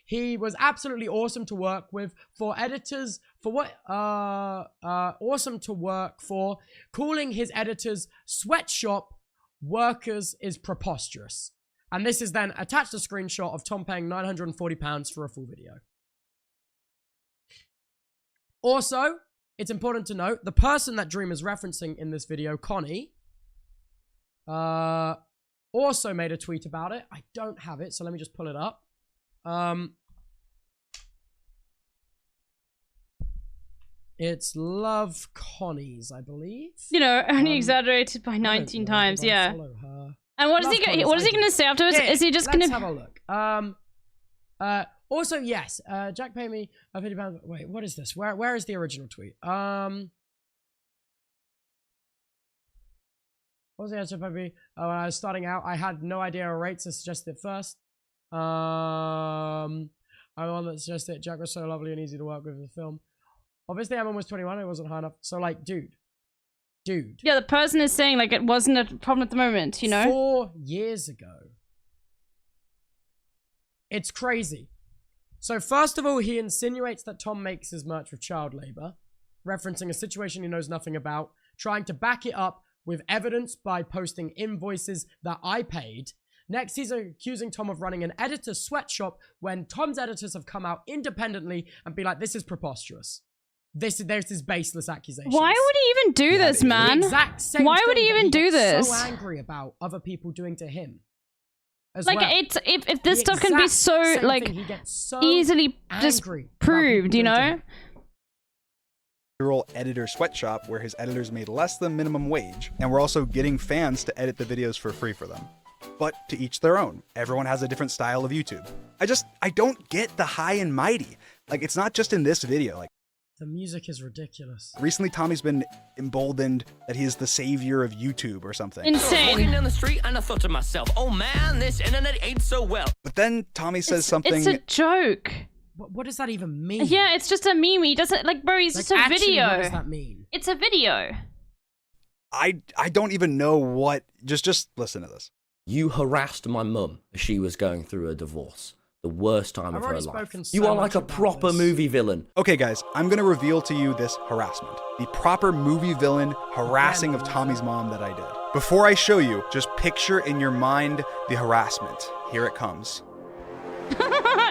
Speaker 13: He was absolutely awesome to work with. For editors, for what, awesome to work for. Calling his editors sweatshop workers is preposterous. And this is then attached a screenshot of Tom paying £940 for a full video. Also, it's important to note, the person that Dream is referencing in this video, Connie, also made a tweet about it. I don't have it, so let me just pull it up. It's Love Connie's, I believe.
Speaker 1: You know, only exaggerated by 19 times. Yeah. And what is he? What is he going to say afterwards?
Speaker 13: Here,
Speaker 1: is he just going
Speaker 13: let's
Speaker 1: to
Speaker 13: have a look? Also, yes. Jack paid me £50. Wait, what is this? Where is the original tweet? What was the answer, Pepe? Oh, when I was starting out, I had no idea our rates. I suggested it first. I'm the one that suggested it. Jack was so lovely and easy to work with in the film. Obviously, Emma was 21. It wasn't high enough. So, like, dude.
Speaker 1: Yeah, the person is saying, like, it wasn't a problem at the moment, you know?
Speaker 13: 4 years ago. It's crazy. So, first of all, he insinuates that Tom makes his merch with child labor, referencing a situation he knows nothing about, trying to back it up with evidence by posting invoices that I paid. Next, he's accusing Tom of running an editor sweatshop when Tom's editors have come out independently and be like, this is preposterous. There's this baseless accusation.
Speaker 1: Why would he even do this, man?
Speaker 13: The exact same
Speaker 1: Why would
Speaker 13: thing
Speaker 1: he
Speaker 13: that
Speaker 1: even do
Speaker 13: gets
Speaker 1: this?
Speaker 13: So angry about other people doing to him. As
Speaker 1: Like,
Speaker 13: well.
Speaker 1: it's if this
Speaker 13: The
Speaker 1: stuff can be
Speaker 13: exact
Speaker 1: so,
Speaker 13: same
Speaker 1: like,
Speaker 13: thing. He gets so
Speaker 1: easily just
Speaker 13: angry about
Speaker 1: proved,
Speaker 13: people
Speaker 1: you
Speaker 13: doing to
Speaker 1: know?
Speaker 13: him.
Speaker 21: Literal editor sweatshop where his editors made less than minimum wage, and we're also getting fans to edit the videos for free for them. But to each their own. Everyone has a different style of YouTube. I don't get the high and mighty. Like, it's not just in this video. Like,
Speaker 13: The music is ridiculous.
Speaker 21: recently Tommy's been emboldened that he is the savior of YouTube or something.
Speaker 14: Walking down the street and I thought to myself, oh man, this internet ain't so well.
Speaker 21: But then Tommy says something.
Speaker 1: It's a joke.
Speaker 13: What does that even mean?
Speaker 1: Yeah, it's just a meme. He doesn't, like, bro, he's
Speaker 13: Like,
Speaker 1: just a
Speaker 13: actually,
Speaker 1: video.
Speaker 13: what does that mean?
Speaker 1: It's a video.
Speaker 21: I don't even know what. Just listen to this.
Speaker 14: You harassed my mum as she was going through a divorce. The worst time
Speaker 13: I've
Speaker 14: of her
Speaker 13: already
Speaker 14: life.
Speaker 13: spoken so
Speaker 14: You are
Speaker 13: much
Speaker 14: like a
Speaker 13: about
Speaker 14: proper
Speaker 13: this.
Speaker 14: movie villain.
Speaker 21: Okay, guys, I'm gonna reveal to you this harassment. The proper movie villain harassing of Tommy's mom that I did. Before I show you, just picture in your mind the harassment. Here it comes.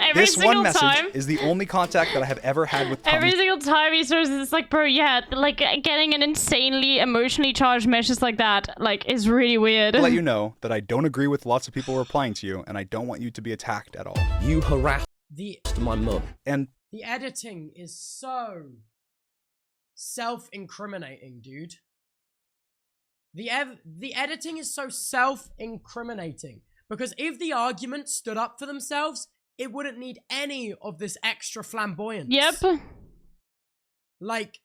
Speaker 1: Every
Speaker 21: This
Speaker 1: single
Speaker 21: one message
Speaker 1: time.
Speaker 21: is the only contact that I have ever had with Tommy.
Speaker 1: Every single time he starts, it's like, bro, yeah, like, getting an insanely emotionally charged message like that, like, is really weird.
Speaker 21: To let you know that I don't agree with lots of people replying to you, and I don't want you to be attacked at all.
Speaker 14: You harassed
Speaker 13: The
Speaker 14: my mum.
Speaker 21: And
Speaker 13: the editing is so self-incriminating, dude. The editing is so self-incriminating because if the argument stood up for themselves, it wouldn't need any of this extra flamboyance.
Speaker 1: Yep.
Speaker 13: Like,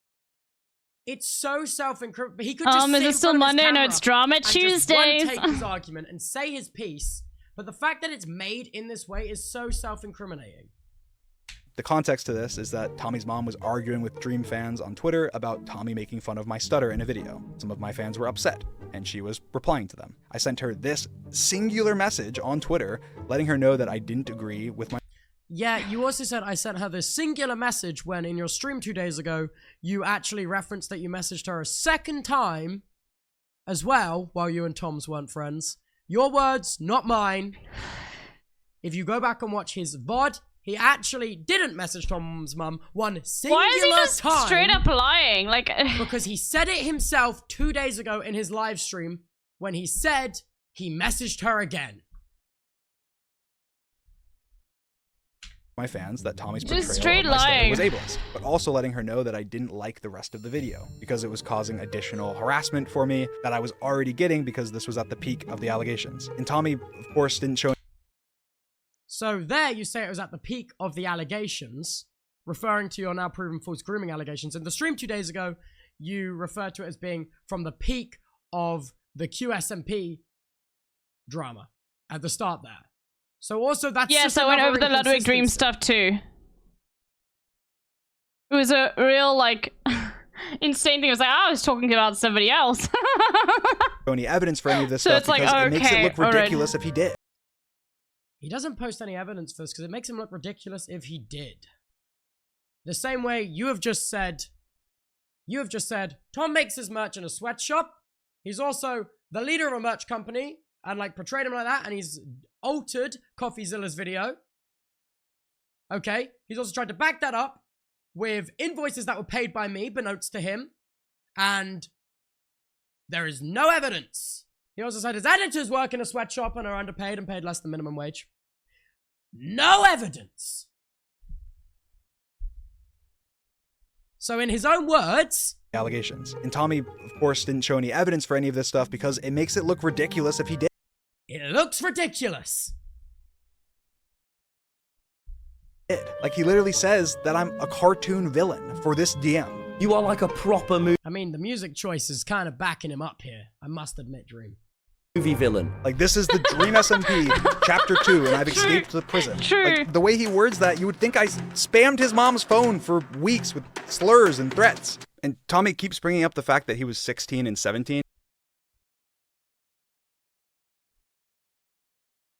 Speaker 13: it's so self-incriminating. He could just
Speaker 1: Is
Speaker 13: sit
Speaker 1: it
Speaker 13: in
Speaker 1: still
Speaker 13: front of his
Speaker 1: Monday? No,
Speaker 13: camera
Speaker 1: it's Drama
Speaker 13: and just
Speaker 1: Tuesdays.
Speaker 13: one take his argument and say his piece, but the fact that it's made in this way is so self-incriminating.
Speaker 21: the context to this is that Tommy's mom was arguing with Dream fans on Twitter about Tommy making fun of my stutter in a video. Some of my fans were upset, and she was replying to them. I sent her this singular message on Twitter, letting her know that I didn't agree with my...
Speaker 13: Yeah, you also said I sent her this singular message when in your stream 2 days ago, you actually referenced that you messaged her a second time as well, while you and Toms weren't friends. Your words, not mine. If you go back and watch his VOD, he actually didn't message Tom's mum one singular time.
Speaker 1: Why is he just straight up lying? Like,
Speaker 13: because he said it himself 2 days ago in his live stream when he said he messaged her again.
Speaker 21: my fans that Tommy's
Speaker 1: Just
Speaker 21: portrayal
Speaker 1: straight
Speaker 21: of my stutter
Speaker 1: lying.
Speaker 21: was ableist, but also letting her know that I didn't like the rest of the video because it was causing additional harassment for me that I was already getting because this was at the peak of the allegations. And Tommy, of course, didn't show...
Speaker 13: So there you say it was at the peak of the allegations, referring to your now proven false grooming allegations. In the stream 2 days ago, you referred to it as being from the peak of the QSMP drama at the start there. So also that's
Speaker 1: yes,
Speaker 13: just
Speaker 1: I went
Speaker 13: another
Speaker 1: over the Ludwig Dream
Speaker 13: inconsistency.
Speaker 1: stuff too. It was a real, like, insane thing. It was like, I was talking about somebody else.
Speaker 21: any evidence for any of this
Speaker 1: So
Speaker 21: stuff
Speaker 1: it's like,
Speaker 21: because it makes it
Speaker 1: okay,
Speaker 21: look
Speaker 1: alright.
Speaker 21: ridiculous if he did.
Speaker 13: He doesn't post any evidence for this because it makes him look ridiculous if he did. The same way you have just said, Tom makes his merch in a sweatshop. He's also the leader of a merch company and like portrayed him like that, and he's altered CoffeeZilla's video. Okay, he's also tried to back that up with invoices that were paid by me, beknownst to him, and there is no evidence. He also said his editors work in a sweatshop and are underpaid and paid less than minimum wage. no evidence. So in his own words,
Speaker 21: allegations. And Tommy, of course, didn't show any evidence for any of this stuff because it makes it look ridiculous if he did.
Speaker 13: it looks ridiculous.
Speaker 21: Like, he literally says that I'm a cartoon villain for this DM.
Speaker 22: You are like a proper
Speaker 13: I mean, the music choice is kind of backing him up here. I must admit, Dream.
Speaker 22: movie villain.
Speaker 21: Like, this is the Dream SMP Chapter 2, and I've escaped the prison. Like, the way he words that, you would think I spammed his mom's phone for weeks with slurs and threats. And Tommy keeps bringing up the fact that he was 16 and 17.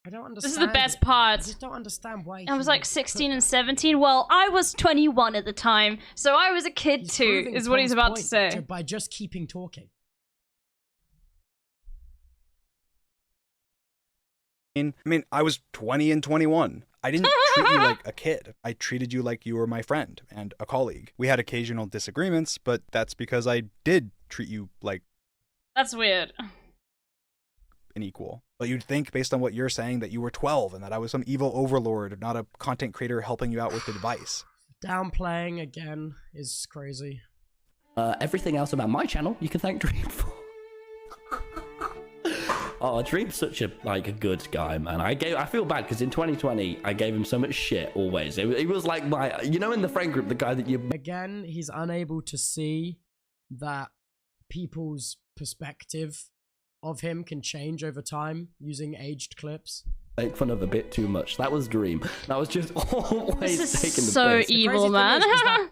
Speaker 13: I don't understand.
Speaker 1: This is the best part.
Speaker 13: I just don't understand why.
Speaker 1: I was like 16 and 17. Well, I was 21 at the time, so I was a kid too, is what he's about to say.
Speaker 13: By just keeping talking.
Speaker 21: I mean, I was 20 and 21. I didn't treat you like a kid. I treated you like you were my friend and a colleague. We had occasional disagreements, but that's because I did treat you like
Speaker 1: That's weird.
Speaker 21: an equal. But you'd think, based on what you're saying, that you were 12 and that I was some evil overlord, not a content creator helping you out with advice.
Speaker 13: Downplaying again is crazy.
Speaker 22: Everything else about my channel, you can thank Dream for. Oh, Dream's such a good guy, man. I feel bad because in 2020 I gave him so much shit always. He was like my, you know, in the friend group, the guy that you.
Speaker 13: Again, he's unable to see that people's perspective of him can change over time using aged clips.
Speaker 22: Make fun of a bit too much. That was Dream. That was just always
Speaker 1: This is
Speaker 22: taking the
Speaker 1: so
Speaker 22: piss.
Speaker 1: evil, man.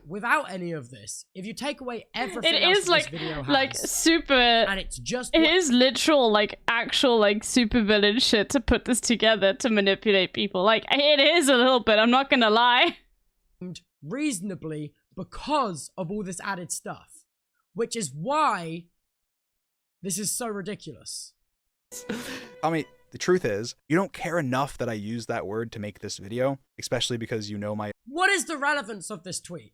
Speaker 13: Without any of this, if you take away everything
Speaker 1: It
Speaker 13: else
Speaker 1: is
Speaker 13: that
Speaker 1: like
Speaker 13: this video has,
Speaker 1: like super, and
Speaker 13: it's just
Speaker 1: it is literal like actual like super villain shit to put this together to manipulate people. Like it is a little bit. I'm not gonna lie.
Speaker 13: reasonably because of all this added stuff, which is why this is so ridiculous.
Speaker 21: I mean, the truth is, you don't care enough that I use that word to make this video, especially because you know my
Speaker 13: What is the relevance of this tweet?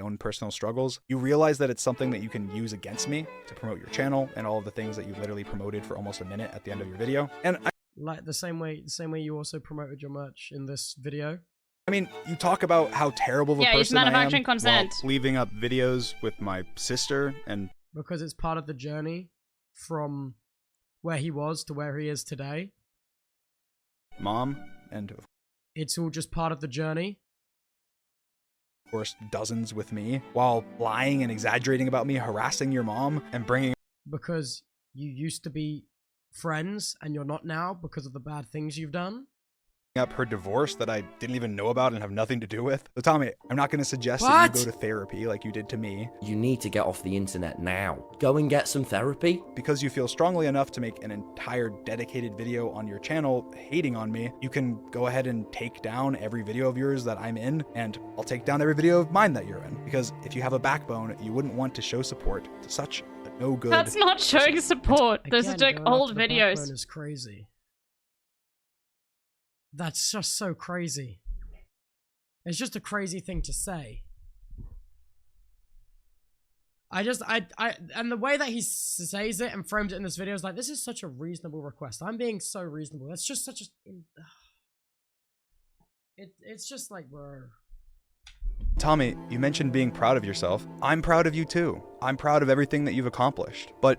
Speaker 21: own personal struggles. You realize that it's something that you can use against me to promote your channel and all of the things that you literally promoted for almost a minute at the end of your video. And
Speaker 13: Like the same way you also promoted your merch in this video.
Speaker 21: I mean, you talk about how terrible of a
Speaker 1: Yeah, he's
Speaker 21: person I am
Speaker 1: manufacturing consent.
Speaker 21: while leaving up videos with my sister and
Speaker 13: Because it's part of the journey from where he was to where he is today.
Speaker 21: mom, and of
Speaker 13: It's all just part of the journey.
Speaker 21: course dozens with me, while lying and exaggerating about me, harassing your mom, and bringing
Speaker 13: Because you used to be friends and you're not now because of the bad things you've done.
Speaker 21: up her divorce that I didn't even know about and have nothing to do with. So Tommy, I'm not going to suggest that
Speaker 22: What?
Speaker 21: you go to therapy like you did to me.
Speaker 22: You need to get off the internet now. Go and get some therapy.
Speaker 21: Because you feel strongly enough to make an entire dedicated video on your channel hating on me, you can go ahead and take down every video of yours that I'm in, and I'll take down every video of mine that you're in. Because if you have a backbone, you wouldn't want to show support to such a no good.
Speaker 1: That's not showing support. Those are like
Speaker 13: going
Speaker 1: old
Speaker 13: after the
Speaker 1: videos.
Speaker 13: backbone is crazy. That's just so crazy. It's just a crazy thing to say. And the way that he says it and frames it in this video is like, this is such a reasonable request. I'm being so reasonable. That's just such a... It's just like, bro.
Speaker 21: Tommy, you mentioned being proud of yourself. I'm proud of you too. I'm proud of everything that you've accomplished. But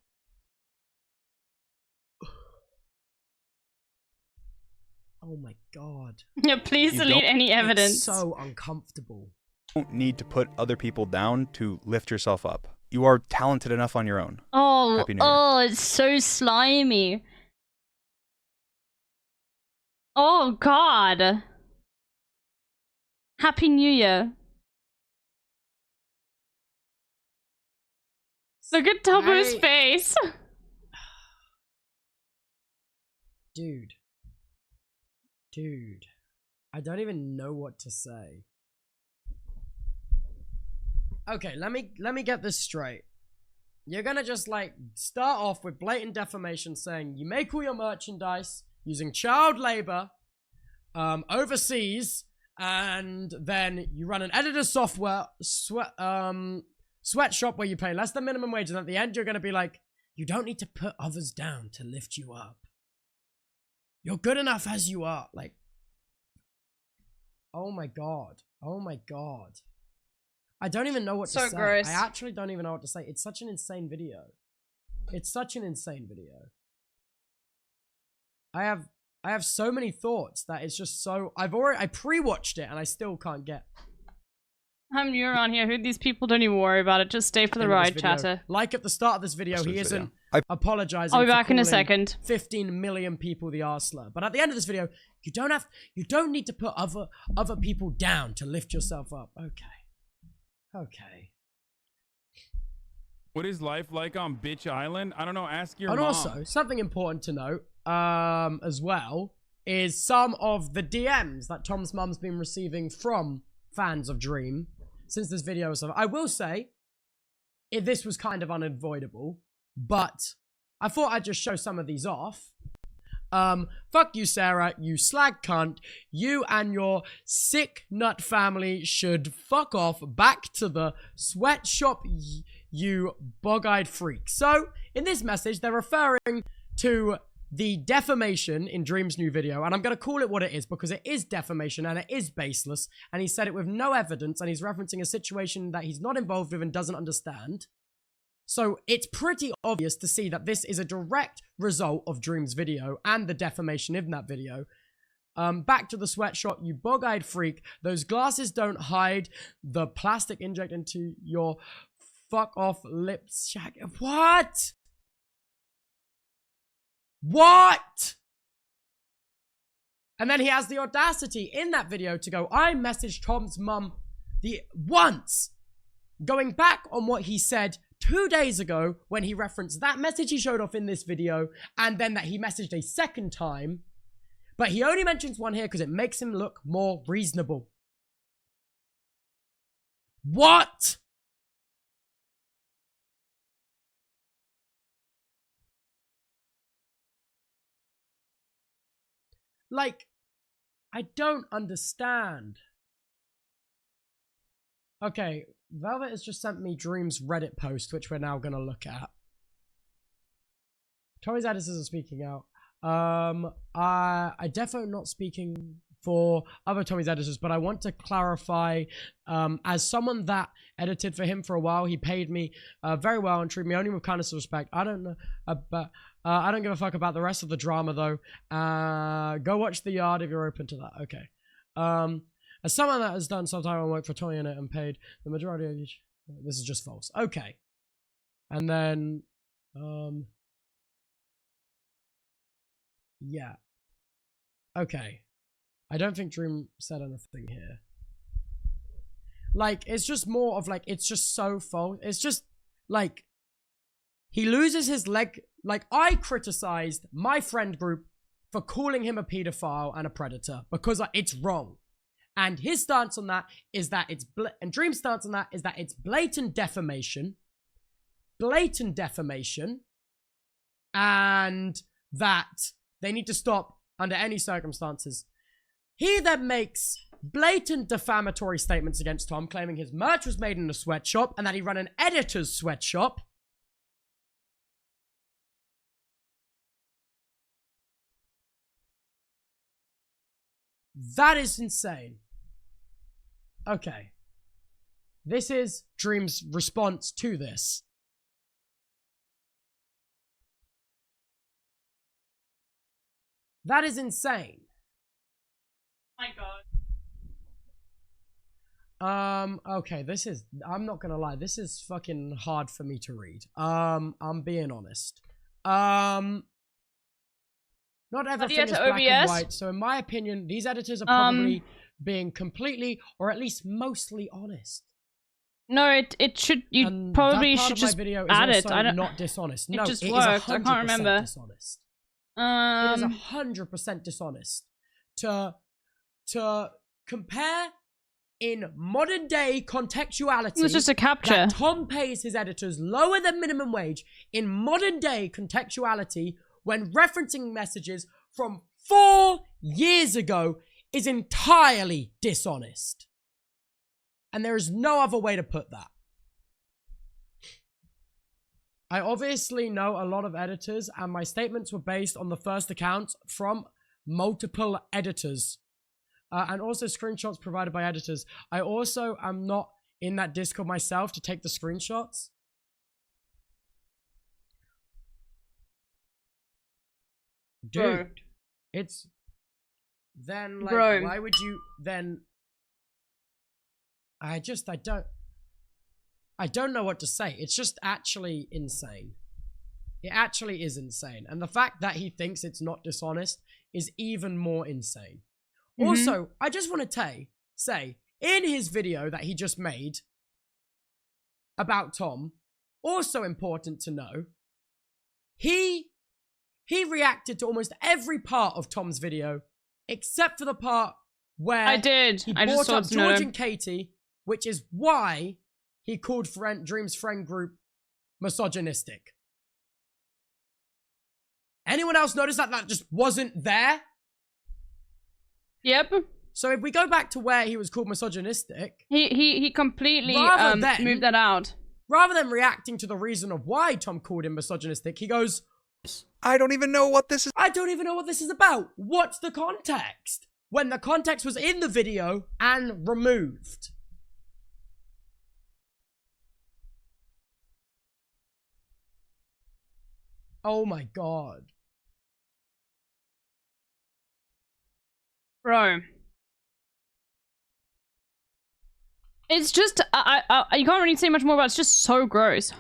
Speaker 13: Oh my god.
Speaker 1: Yeah, please
Speaker 21: You
Speaker 1: delete
Speaker 21: don't-
Speaker 1: any
Speaker 13: It's
Speaker 1: evidence.
Speaker 13: so uncomfortable.
Speaker 21: you don't need to put other people down to lift yourself up. You are talented enough on your own.
Speaker 1: Oh,
Speaker 21: Happy New Year.
Speaker 1: oh, it's so slimy. Oh God. Happy New Year. Look at Tobo's face.
Speaker 13: Dude. Dude. I don't even know what to say. Okay, let me get this straight. You're gonna just like start off with blatant defamation saying you make all your merchandise using child labor overseas, and then you run an editor software sweatshop where you pay less than minimum wage, and at the end you're gonna be like, you don't need to put others down to lift you up. You're good enough as you are. Like, oh my god. Oh my god. I don't even know what to
Speaker 1: So
Speaker 13: say.
Speaker 1: gross.
Speaker 13: I actually don't even know what to say. It's such an insane video. It's such an insane video. I have so many thoughts that it's just so... I pre-watched it and I still can't get...
Speaker 1: I'm new around here. Who these people? Don't even worry about it. Just stay for the
Speaker 13: end of this
Speaker 1: ride,
Speaker 13: video.
Speaker 1: chatter.
Speaker 13: Like at the start of this video, he isn't apologizing.
Speaker 1: I'll be
Speaker 13: for
Speaker 1: back in a
Speaker 13: calling
Speaker 1: second.
Speaker 13: 15 million people the R slur. But at the end of this video, you don't need to put other people down to lift yourself up. Okay.
Speaker 2: What is life like on Bitch Island? I don't know. Ask your
Speaker 13: And
Speaker 2: mom.
Speaker 13: also, something important to note, as well, is some of the DMs that Tom's mum's been receiving from fans of Dream since this video was up. I will say, this was kind of unavoidable, but I thought I'd just show some of these off. Fuck you, Sarah, you slag cunt. You and your sick nut family should fuck off back to the sweatshop, you bug-eyed freak. So, in this message, they're referring to the defamation in Dream's new video, and I'm going to call it what it is because it is defamation and it is baseless, and he said it with no evidence, and he's referencing a situation that he's not involved with and doesn't understand. So it's pretty obvious to see that this is a direct result of Dream's video and the defamation in that video. Back to the sweatshop, you bug-eyed freak. Those glasses don't hide the plastic inject into your fuck-off lips. Shag. What? What? And then he has the audacity in that video to go, I messaged Tom's mum once, going back on what he said 2 days ago when he referenced that message he showed off in this video, and then that he messaged a second time, but he only mentions one here because it makes him look more reasonable. What? Like, I don't understand. Okay, Velvet has just sent me Dream's Reddit post, which we're now going to look at. Tommy's editors are speaking out. I definitely not speaking for other Tommy's editors, but I want to clarify, as someone that edited for him for a while, he paid me very well and treated me only with kindness and respect. I don't know, but I don't give a fuck about the rest of the drama though. Go watch The Yard if you're open to that. Okay. As someone that has done some time on work for Tommy in it and paid the majority of each, this is just false. Okay. And then, yeah. Okay. I don't think Dream said anything here. Like, it's just more of like, it's just so false. It's just like, he loses his leg. Like, I criticized my friend group for calling him a pedophile and a predator because it's wrong. And his stance on that is that it's, and Dream's stance on that is that it's blatant defamation. Blatant defamation. And that they need to stop under any circumstances. He then makes blatant defamatory statements against Tom, claiming his merch was made in a sweatshop and that he ran an editor's sweatshop. That is insane. Okay. This is Dream's response to this. That is insane.
Speaker 1: My God.
Speaker 13: Okay, this is, I'm not gonna lie, this is fucking hard for me to read. I'm being honest. Not everything is black and white, so in my opinion, these editors are probably being completely, or at least mostly honest.
Speaker 1: No, it should, you probably should just add it. I don't,
Speaker 13: not dishonest.
Speaker 1: It
Speaker 13: No,
Speaker 1: just
Speaker 13: it
Speaker 1: worked.
Speaker 13: is
Speaker 1: I
Speaker 13: 100%
Speaker 1: can't remember.
Speaker 13: dishonest. It is 100% dishonest to compare in modern day contextuality.
Speaker 1: It was just a capture.
Speaker 13: That Tom pays his editors lower than minimum wage in modern day contextuality when referencing messages from 4 years ago is entirely dishonest. And there is no other way to put that. I obviously know a lot of editors, and my statements were based on the first accounts from multiple editors. And also screenshots provided by editors. I also am not in that Discord myself to take the screenshots. Dude,
Speaker 1: Bro.
Speaker 13: it's... Then, like,
Speaker 1: Bro.
Speaker 13: why would you then... I don't know what to say. It's just actually insane. It actually is insane. And the fact that he thinks it's not dishonest is even more insane.
Speaker 1: Mhm.
Speaker 13: Also, I just want to say, in his video that he just made about Tom, also important to know, he reacted to almost every part of Tom's video, except for the part where
Speaker 1: I did.
Speaker 13: he
Speaker 1: I just
Speaker 13: brought
Speaker 1: saw
Speaker 13: up
Speaker 1: it, no.
Speaker 13: George and Katie, which is why he called Dream's friend group misogynistic. Anyone else notice that that just wasn't there?
Speaker 1: Yep.
Speaker 13: So if we go back to where he was called misogynistic,
Speaker 1: He completely
Speaker 13: Rather than-
Speaker 1: moved that out.
Speaker 13: rather than reacting to the reason of why Tom called him misogynistic, he goes,
Speaker 21: I don't even know what this is.
Speaker 13: I don't even know what this is about. What's the context? When the context was in the video and removed. Oh my god.
Speaker 1: Bro. It's just, you can't really say much more about it. It's just so gross.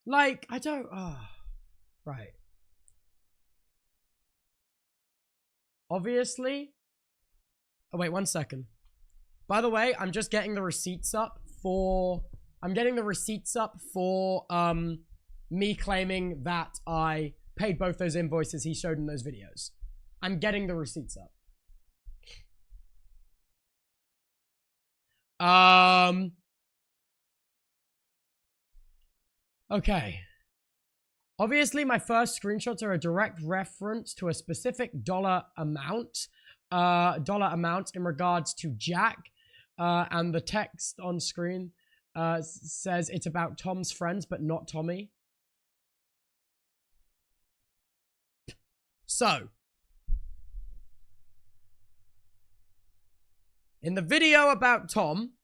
Speaker 13: Like, I don't, right. Obviously. Oh, wait, 1 second. By the way, I'm just getting the receipts up for, me claiming that I paid both those invoices he showed in those videos. I'm getting the receipts up. Okay. Obviously, my first screenshots are a direct reference to a specific dollar amount in regards to Jack, and the text on screen says it's about Tom's friends, but not Tommy. So, in the video about Tom,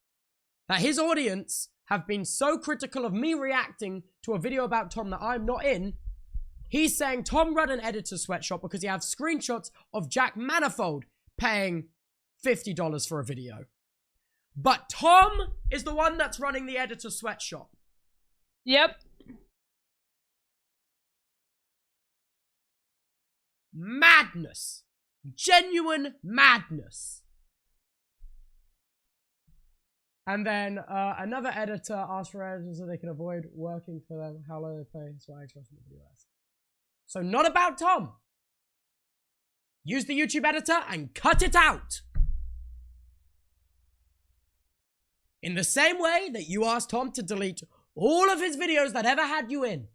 Speaker 13: that his audience have been so critical of me reacting to a video about Tom that I'm not in, he's saying Tom ran an editor sweatshop because he has screenshots of Jack Manifold paying $50 for a video. But Tom is the one that's running the editor sweatshop.
Speaker 1: Yep.
Speaker 13: Madness. Genuine madness. And then another editor asked for editors so they can avoid working for them. How low they pay. So I expressed in the video. So not about Tom. Use the YouTube editor and cut it out. In the same way that you asked Tom to delete all of his videos that ever had you in.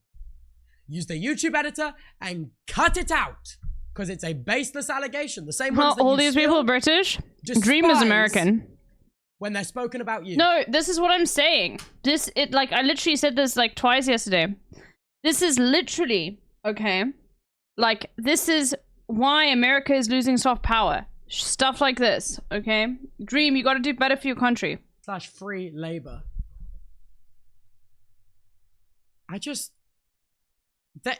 Speaker 13: Use the YouTube editor and cut it out. Because it's a baseless allegation. The same ones that
Speaker 1: all
Speaker 13: you
Speaker 1: these
Speaker 13: still
Speaker 1: people are British. Dream is
Speaker 13: despise
Speaker 1: American.
Speaker 13: when they're spoken about you.
Speaker 1: No, this is what I'm saying. I literally said this like twice yesterday. This is literally, okay, like, this is why America is losing soft power. Stuff like this, okay? Dream, you gotta do better for your country.
Speaker 13: / free labor.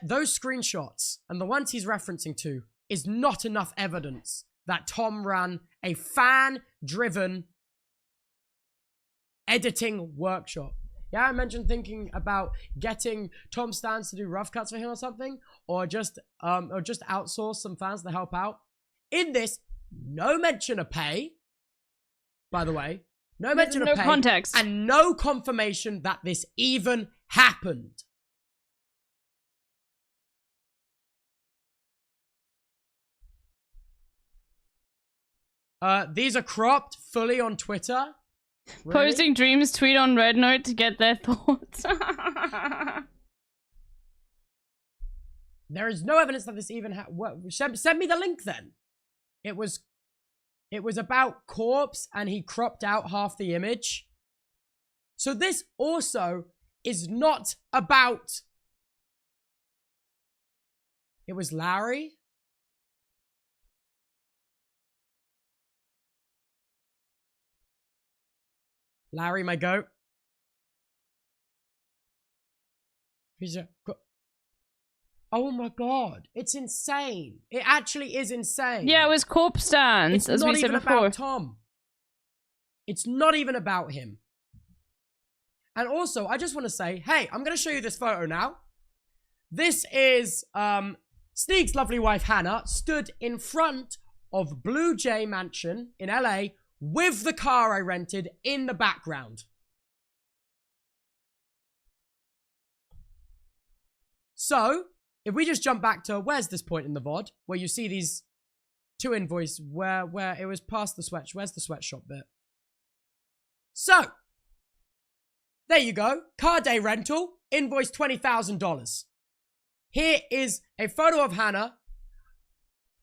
Speaker 13: Those screenshots and the ones he's referencing to is not enough evidence that Tom ran a fan-driven editing workshop. Yeah, I mentioned thinking about getting Tom Stans to do rough cuts for him or something, or just outsource some fans to help out. In this, no mention of pay. By the way, no mention of pay,
Speaker 1: context,
Speaker 13: and no confirmation that this even happened. These are cropped fully on Twitter. Really?
Speaker 1: Posting Dream's tweet on Red Note to get their thoughts.
Speaker 13: There is no evidence that this even happened. Send me the link then. It was about Corpse and he cropped out half the image. So this also is not about It was Larry. Larry, my goat. Oh my god, it's insane. It actually is insane.
Speaker 1: Yeah, it was corpse dance, as we said before.
Speaker 13: About Tom. It's not even about him. And also, I just want to say, hey, I'm going to show you this photo now. This is Sneak's lovely wife, Hannah, stood in front of Blue Jay Mansion in LA with the car I rented in the background. So, if we just jump back to, where's this point in the VOD, where you see these two invoices where it was past the sweat, where's the sweatshop bit? So, there you go, car day rental, invoice $20,000. Here is a photo of Hannah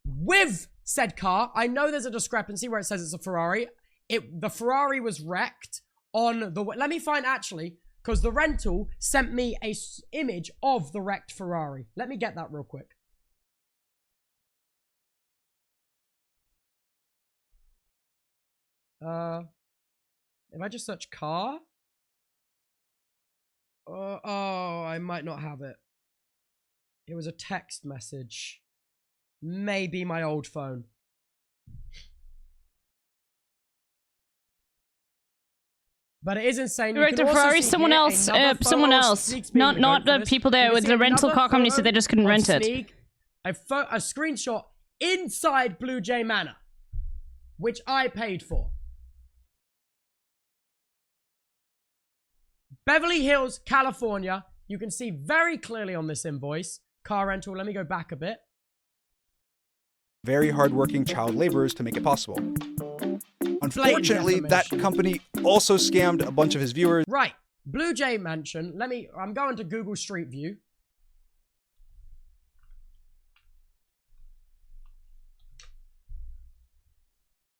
Speaker 13: with said car. I know there's a discrepancy where it says it's a Ferrari. The Ferrari was wrecked on the, let me find actually, because the rental sent me a image of the wrecked Ferrari. Let me get that real quick. If I just search car. Oh, I might not have it. It was a text message. Maybe my old phone. But it is insane.
Speaker 1: Direct to Ferrari, someone else, not the people there with the rental car company, so they just couldn't rent it.
Speaker 13: A screenshot inside Blue Jay Manor, which I paid for. Beverly Hills, California. You can see very clearly on this invoice. Car rental. Let me go back a bit.
Speaker 21: Very hardworking child laborers to make it possible. Unfortunately, that company also scammed a bunch of his viewers.
Speaker 13: Right. Blue Jay Mansion. I'm going to Google Street View.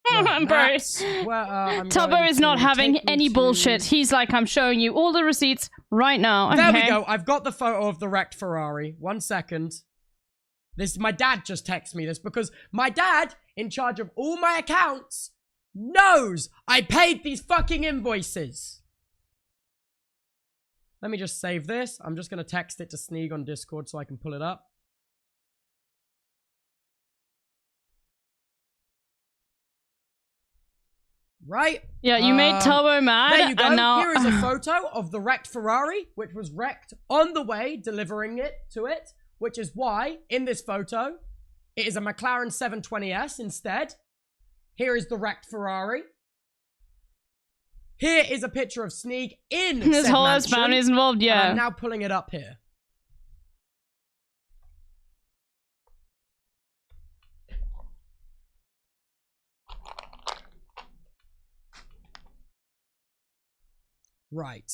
Speaker 1: Bro, Tubbo is not having any bullshit. He's like, I'm showing you all the receipts right now.
Speaker 13: There we go. I've got the photo of the wrecked Ferrari. 1 second. My dad just texted me this because my dad, in charge of all my accounts, knows I paid these fucking invoices. Let me just save this. I'm just going to text it to Sneeg on Discord so I can pull it up. Right?
Speaker 1: Yeah, you made Turbo mad.
Speaker 13: There you go.
Speaker 1: And now...
Speaker 13: Here is a photo of the wrecked Ferrari, which was wrecked on the way, delivering it to it, which is why, in this photo, it is a McLaren 720S instead. Here is the wrecked Ferrari. Here is a picture of Sneeg in
Speaker 1: his
Speaker 13: said
Speaker 1: whole
Speaker 13: mansion,
Speaker 1: family is involved, yeah.
Speaker 13: And I'm now pulling it up here. Right.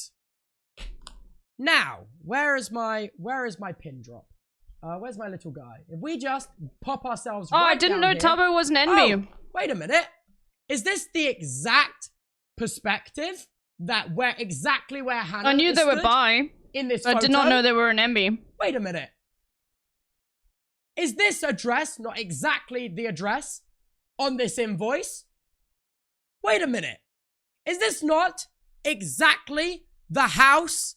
Speaker 13: Now, where is my pin drop? Where's my little guy? If we just pop ourselves right
Speaker 1: I didn't know
Speaker 13: here,
Speaker 1: Tubbo was an enemy.
Speaker 13: Oh, wait a minute. Is this the exact perspective exactly where Hannah
Speaker 1: I knew they were bi.
Speaker 13: In this
Speaker 1: I
Speaker 13: photo?
Speaker 1: did not know they were an enemy.
Speaker 13: Wait a minute. Is this address not exactly the address on this invoice? Wait a minute. Is this not exactly the house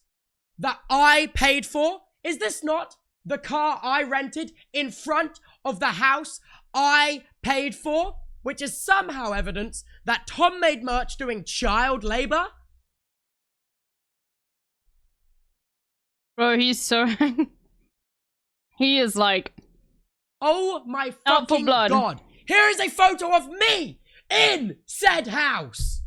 Speaker 13: that I paid for? Is this not the car I rented in front of the house I paid for? Which is somehow evidence that Tom made merch doing child labor?
Speaker 1: Bro, he's so... he is like...
Speaker 13: Oh my
Speaker 1: out for
Speaker 13: fucking
Speaker 1: blood.
Speaker 13: god. Here is a photo of me in said house.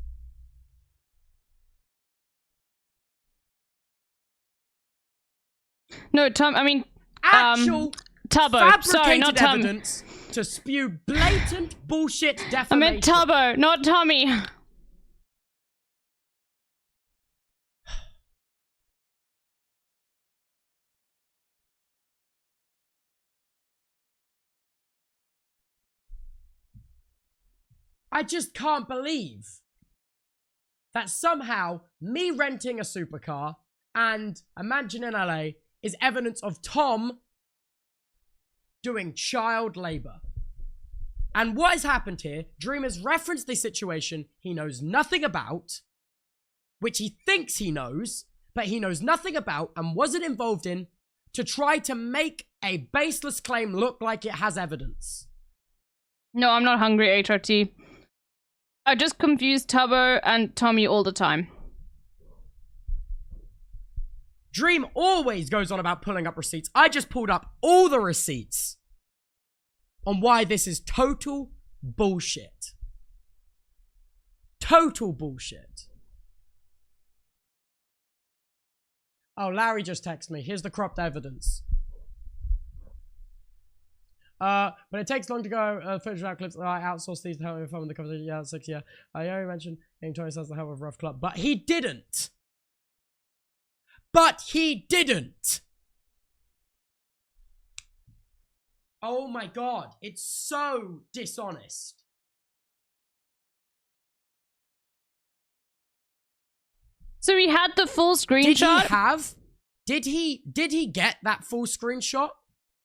Speaker 1: No, Tom, I mean...
Speaker 13: Actual
Speaker 1: Tubbo. Sorry, not Tom.
Speaker 13: evidence to spew blatant bullshit defamation.
Speaker 1: I meant Tubbo, not Tommy.
Speaker 13: I just can't believe that somehow me renting a supercar and a mansion in LA is evidence of Tom doing child labor. And what has happened here, Dream has referenced the situation he knows nothing about, which he thinks he knows, but he knows nothing about and wasn't involved in, to try to make a baseless claim look like it has evidence.
Speaker 1: No, I'm not hungry, HRT. I just confuse Tubbo and Tommy all the time.
Speaker 13: Dream always goes on about pulling up receipts. I just pulled up all the receipts on why this is total bullshit. Total bullshit. Oh, Larry just texted me. Here's the cropped evidence. But it takes long to go. Footage of clips. I outsourced these to help me film the cover. Yeah, 6 year. I already mentioned getting Tony Says the help of Rough Club, but he didn't. But he didn't. Oh my god, it's so dishonest.
Speaker 1: So he had the full screenshot?
Speaker 13: Did he get that full screenshot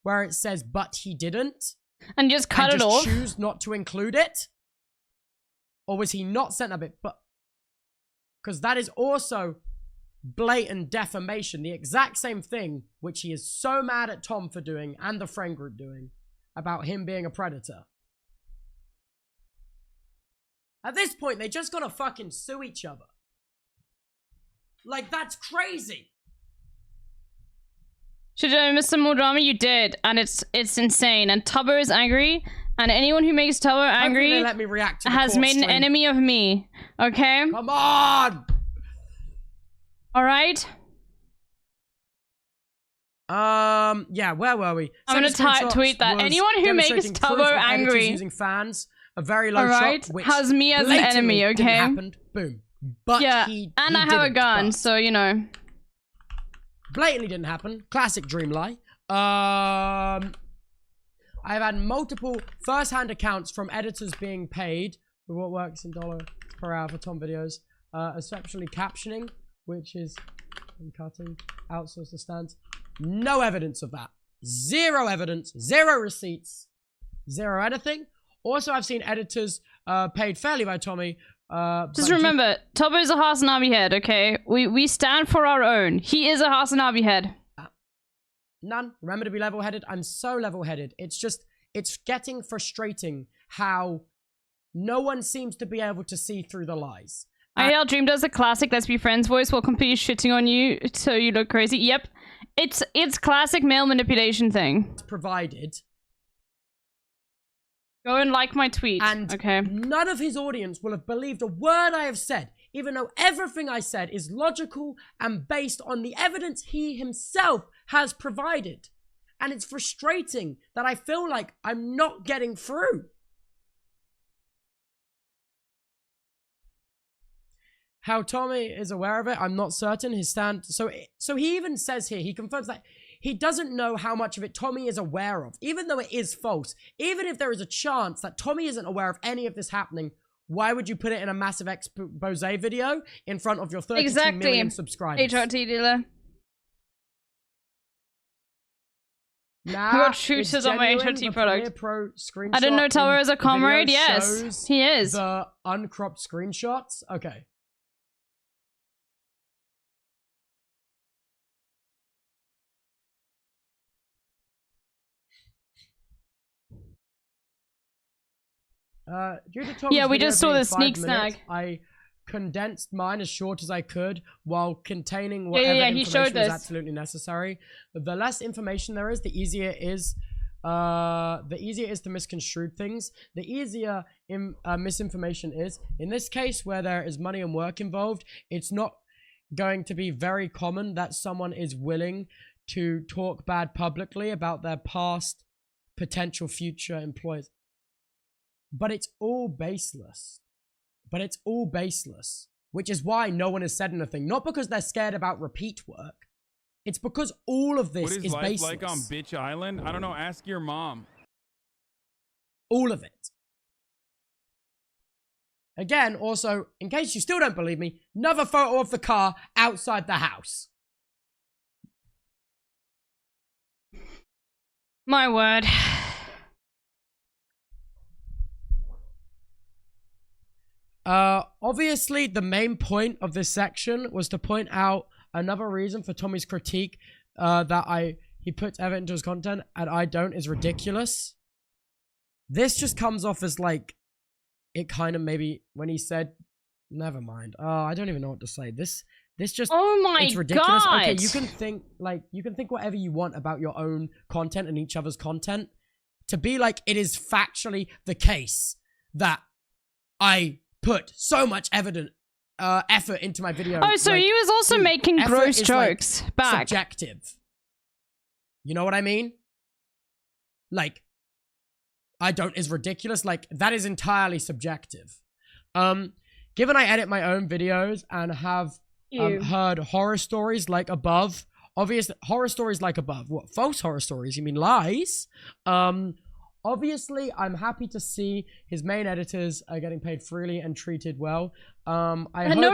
Speaker 13: where it says but he didn't?
Speaker 1: And just cut it off?
Speaker 13: Choose not to include it? Or was he not sent a bit? But because that is also blatant defamation, the exact same thing which he is so mad at Tom for doing and the friend group doing about him being a predator. At this point, they just gotta fucking sue each other. Like, that's crazy.
Speaker 1: Should I miss some more drama? You did, and it's insane. And Tubbo is angry, and anyone who makes Tubbo angry
Speaker 13: let me react to the
Speaker 1: has
Speaker 13: court
Speaker 1: made an
Speaker 13: stream.
Speaker 1: enemy of me. Okay?
Speaker 13: Come on!
Speaker 1: Alright?
Speaker 13: Yeah, where were we?
Speaker 1: I'm gonna
Speaker 13: Screenshots
Speaker 1: tweet that.
Speaker 13: was
Speaker 1: Anyone who makes
Speaker 13: demonstrating
Speaker 1: Tubbo
Speaker 13: proof of editors
Speaker 1: angry
Speaker 13: using fans, a very low
Speaker 1: Alright?
Speaker 13: shot, which
Speaker 1: Has me as an
Speaker 13: blatantly
Speaker 1: enemy,
Speaker 13: didn't
Speaker 1: okay?
Speaker 13: happen. Boom. But
Speaker 1: yeah,
Speaker 13: he
Speaker 1: and
Speaker 13: he
Speaker 1: I have a
Speaker 13: didn't,
Speaker 1: gun,
Speaker 13: but
Speaker 1: so you know.
Speaker 13: blatantly didn't happen. Classic Dream lie. I've had multiple first-hand accounts from editors being paid for what works in dollar per hour for Tom videos, especially captioning, which is cutting, outsource the stands. No evidence of that. Zero evidence, zero receipts, zero anything. Also, I've seen editors paid fairly by Tommy.
Speaker 1: Just remember, Tubbo's a Hasanabi head, okay? We stand for our own. He is a Hasanabi head.
Speaker 13: None. Remember to be level-headed. I'm so level-headed. It's getting frustrating how no one seems to be able to see through the lies.
Speaker 1: IL Dream does a classic Let's Be Friends voice while completely shitting on you so you look crazy. Yep. It's classic male manipulation thing.
Speaker 13: It's provided.
Speaker 1: Go and like my tweet.
Speaker 13: And
Speaker 1: okay.
Speaker 13: None of his audience will have believed a word I have said, even though everything I said is logical and based on the evidence he himself has provided. And it's frustrating that I feel like I'm not getting through. How Tommy is aware of it, I'm not certain. His stand. So he even says here, he confirms that he doesn't know how much of it Tommy is aware of, even though it is false. Even if there is a chance that Tommy isn't aware of any of this happening, why would you put it in a massive expose video in front of your 32 million subscribers?
Speaker 1: HRT dealer.
Speaker 13: Nah,
Speaker 1: I got shooters on my HRT product.
Speaker 13: Pro
Speaker 1: I didn't know Tubbo is a comrade. Yes,
Speaker 13: shows
Speaker 1: he is.
Speaker 13: The uncropped screenshots. Okay. Due to Tom's
Speaker 1: yeah, we
Speaker 13: video
Speaker 1: just saw
Speaker 13: being
Speaker 1: the
Speaker 13: 5
Speaker 1: sneak
Speaker 13: minutes,
Speaker 1: snag.
Speaker 13: I condensed mine as short as I could while containing
Speaker 1: Yeah,
Speaker 13: whatever
Speaker 1: he showed
Speaker 13: information was
Speaker 1: this.
Speaker 13: absolutely necessary. The less information there is, the easier it is. The easier it is to misconstrue things. The easier misinformation is. In this case, where there is money and work involved, it's not going to be very common that someone is willing to talk bad publicly about their past potential future employers. But it's all baseless. Which is why no one has said anything. Not because they're scared about repeat work. It's because all of this
Speaker 2: What is
Speaker 13: is
Speaker 2: life
Speaker 13: baseless.
Speaker 2: like on Bitch Island? I don't know. Ask your mom.
Speaker 13: All of it. Again, also, in case you still don't believe me, another photo of the car outside the house.
Speaker 1: My word.
Speaker 13: Obviously, the main point of this section was to point out another reason for Tommy's critique that he puts effort into his content and I don't is ridiculous. This just comes off as like, it kind of maybe when he said, never mind. I don't even know what to say. This just,
Speaker 1: oh my
Speaker 13: it's ridiculous.
Speaker 1: God.
Speaker 13: Okay, you can think whatever you want about your own content and each other's content. To be like, it is factually the case that I put so much effort into my video.
Speaker 1: Oh, so he was also making gross jokes back.
Speaker 13: Subjective. You know what I mean? Like, I don't is ridiculous. Like, that is entirely subjective. Given I edit my own videos and have heard horror stories like above, obvious horror stories like above. What, false horror stories? You mean lies? Obviously, I'm happy to see his main editors are getting paid freely and treated well. No,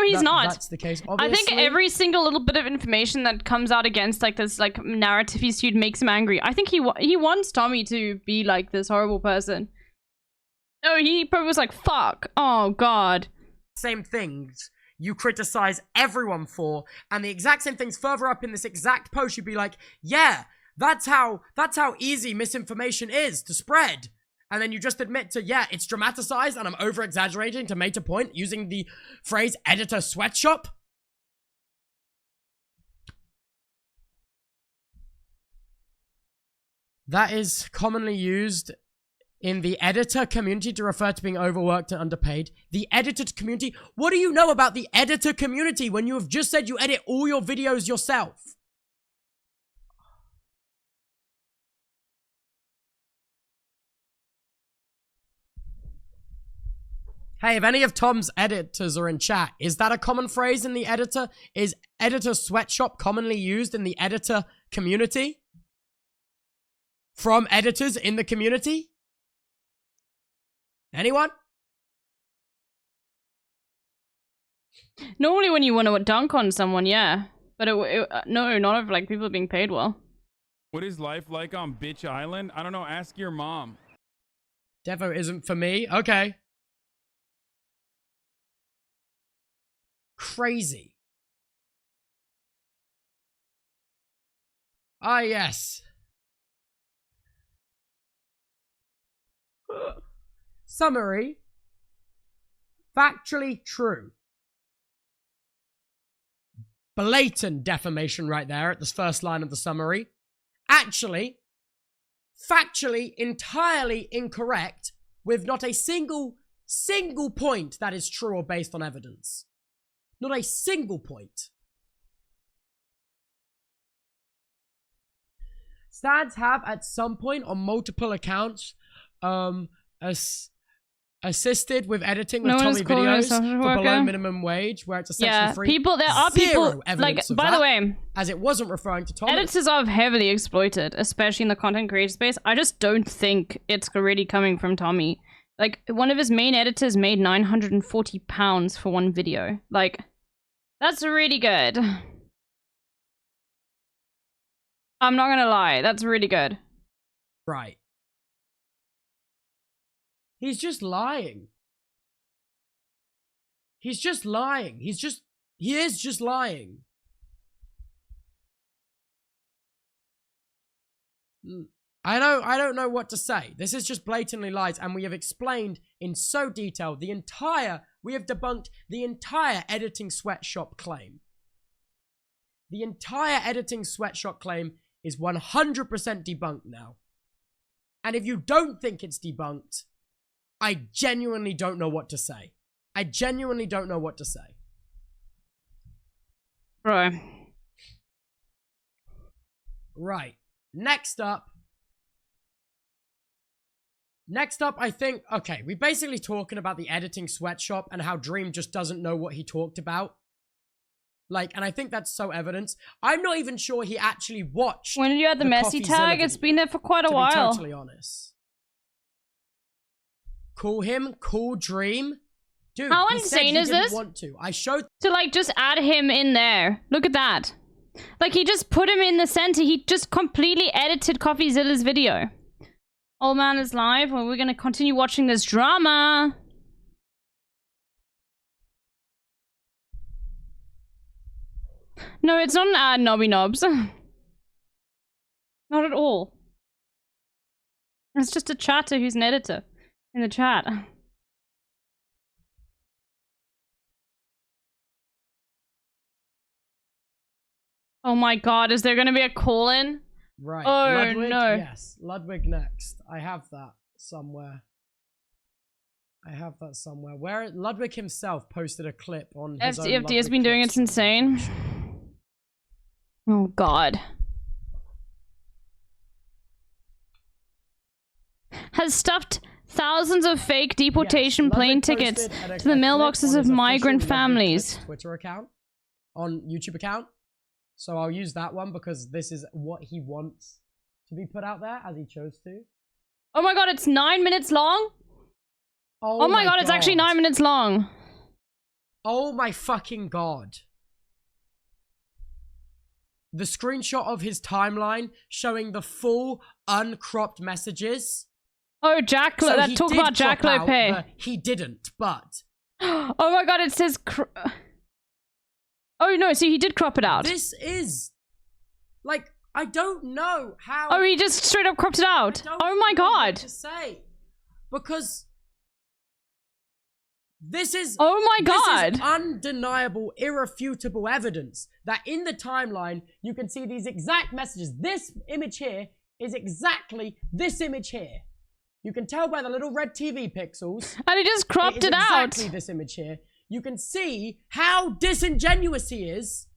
Speaker 1: he's not.
Speaker 13: That's the case.
Speaker 1: I think every single little bit of information that comes out against like this like narrative he's skewed makes him angry. I think he wants Tommy to be like this horrible person. No, he probably was like, fuck. Oh, God.
Speaker 13: Same things you criticize everyone for, and the exact same things further up in this exact post, you'd be like, yeah, that's how easy misinformation is to spread. And then you just admit to, yeah, it's dramatized and I'm over-exaggerating to make a point using the phrase editor sweatshop. That is commonly used in the editor community to refer to being overworked and underpaid. The editor community? What do you know about the editor community when you have just said you edit all your videos yourself? Hey, if any of Tom's editors are in chat, is that a common phrase in the editor? Is editor sweatshop commonly used in the editor community? From editors in the community? Anyone?
Speaker 1: Normally when you want to dunk on someone, yeah. But no, not if like people are being paid well.
Speaker 2: What is life like on Bitch Island? I don't know. Ask your mom.
Speaker 13: Devo isn't for me. Okay. Crazy. Ah, yes. Summary. Factually true. Blatant defamation right there at this first line of the summary. Actually, factually entirely incorrect with not a single point that is true or based on evidence. Not a single point. Stads have at some point on multiple accounts assisted with editing with Tommy videos for below minimum wage, where it's essentially free.
Speaker 1: There are people like, by the way,
Speaker 13: as it wasn't referring to Tommy.
Speaker 1: Editors are heavily exploited, especially in the content creator space. I just don't think it's really coming from Tommy. Like, one of his main editors made £940 for one video. Like, that's really good. I'm not gonna lie, that's really good.
Speaker 13: Right. He's just lying. He's just lying. He is just lying. I don't know what to say. This is just blatantly lies, and we have explained in so detail we have debunked the entire editing sweatshop claim. The entire editing sweatshop claim is 100% debunked now. And if you don't think it's debunked, I genuinely don't know what to say. I genuinely don't know what to say.
Speaker 1: Right.
Speaker 13: Right. Next up, I think, okay, we're basically talking about the editing sweatshop and how Dream just doesn't know what he talked about. Like, and I think that's so evident. I'm not even sure he actually watched.
Speaker 1: When did you add the messy tag? It's been there for quite a while.
Speaker 13: To be totally honest. Call him, call Dream. Dude,
Speaker 1: how insane is this?
Speaker 13: Want to. I showed
Speaker 1: to like just add him in there. Look at that. Like, he just put him in the center. He just completely edited CoffeeZilla's video. Old man is live. Well, we're gonna continue watching this drama. No, it's not an ad, Nobby Knobs. Not at all. It's just a chatter who's an editor in the chat. Oh my god, is there gonna be a call-in?
Speaker 13: Right.
Speaker 1: Oh
Speaker 13: Ludwig,
Speaker 1: no.
Speaker 13: Yes, Ludwig next. I have that somewhere. Where Ludwig himself posted a clip on his own
Speaker 1: FD has
Speaker 13: Ludwig
Speaker 1: been doing
Speaker 13: Clips.
Speaker 1: it's insane. Oh god. Has stuffed thousands of fake deportation
Speaker 13: Ludwig
Speaker 1: plane
Speaker 13: posted
Speaker 1: tickets
Speaker 13: a
Speaker 1: to the
Speaker 13: clip
Speaker 1: mailboxes
Speaker 13: on
Speaker 1: of
Speaker 13: his
Speaker 1: migrant
Speaker 13: official Ludwig
Speaker 1: families.
Speaker 13: Clips Twitter account, on YouTube account. So I'll use that one because this is what he wants to be put out there, as he chose to.
Speaker 1: Oh my god, it's 9 minutes long? Oh my god, it's actually 9 minutes long.
Speaker 13: Oh my fucking god. The screenshot of his timeline showing the full uncropped messages.
Speaker 1: Oh, Jack,
Speaker 13: So
Speaker 1: that
Speaker 13: he
Speaker 1: talk
Speaker 13: did
Speaker 1: about Jack
Speaker 13: crop out,
Speaker 1: Lopez.
Speaker 13: but he didn't, but...
Speaker 1: Oh my god, it says... Oh no, so he did crop it out.
Speaker 13: This is... Like, I don't know how...
Speaker 1: Oh, he just straight up cropped it out. Oh my
Speaker 13: know what
Speaker 1: god.
Speaker 13: to say. Because... This is...
Speaker 1: Oh my
Speaker 13: This is
Speaker 1: god.
Speaker 13: undeniable, irrefutable evidence that in the timeline, you can see these exact messages. This image here is exactly this image here. You can tell by the little red TV pixels.
Speaker 1: And he just cropped
Speaker 13: is
Speaker 1: it out.
Speaker 13: Exactly this image here. You can see how disingenuous he is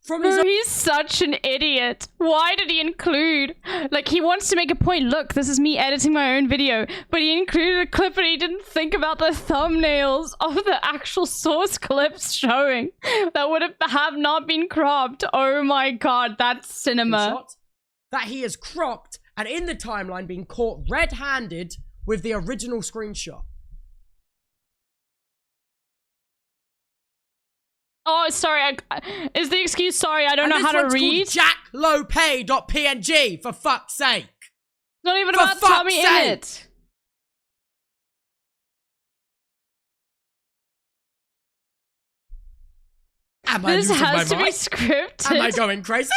Speaker 13: from his
Speaker 1: Oh, he's such an idiot. Why did he include... Like, he wants to make a point. Look, this is me editing my own video. But he included a clip and he didn't think about the thumbnails of the actual source clips showing. That would have not been cropped. Oh my god, that's cinema.
Speaker 13: shot that he has cropped and in the timeline being caught red-handed with the original screenshot.
Speaker 1: Oh, sorry. Is the excuse sorry? I don't know
Speaker 13: And
Speaker 1: how
Speaker 13: this
Speaker 1: to
Speaker 13: one's
Speaker 1: read.
Speaker 13: called JackLopay.png, for fuck's sake.
Speaker 1: It's not even
Speaker 13: For
Speaker 1: about
Speaker 13: fuck's
Speaker 1: Tommy
Speaker 13: sake.
Speaker 1: Innit.
Speaker 13: Am I
Speaker 1: This
Speaker 13: losing
Speaker 1: has
Speaker 13: my
Speaker 1: to be
Speaker 13: mind?
Speaker 1: scripted.
Speaker 13: Am I going crazy?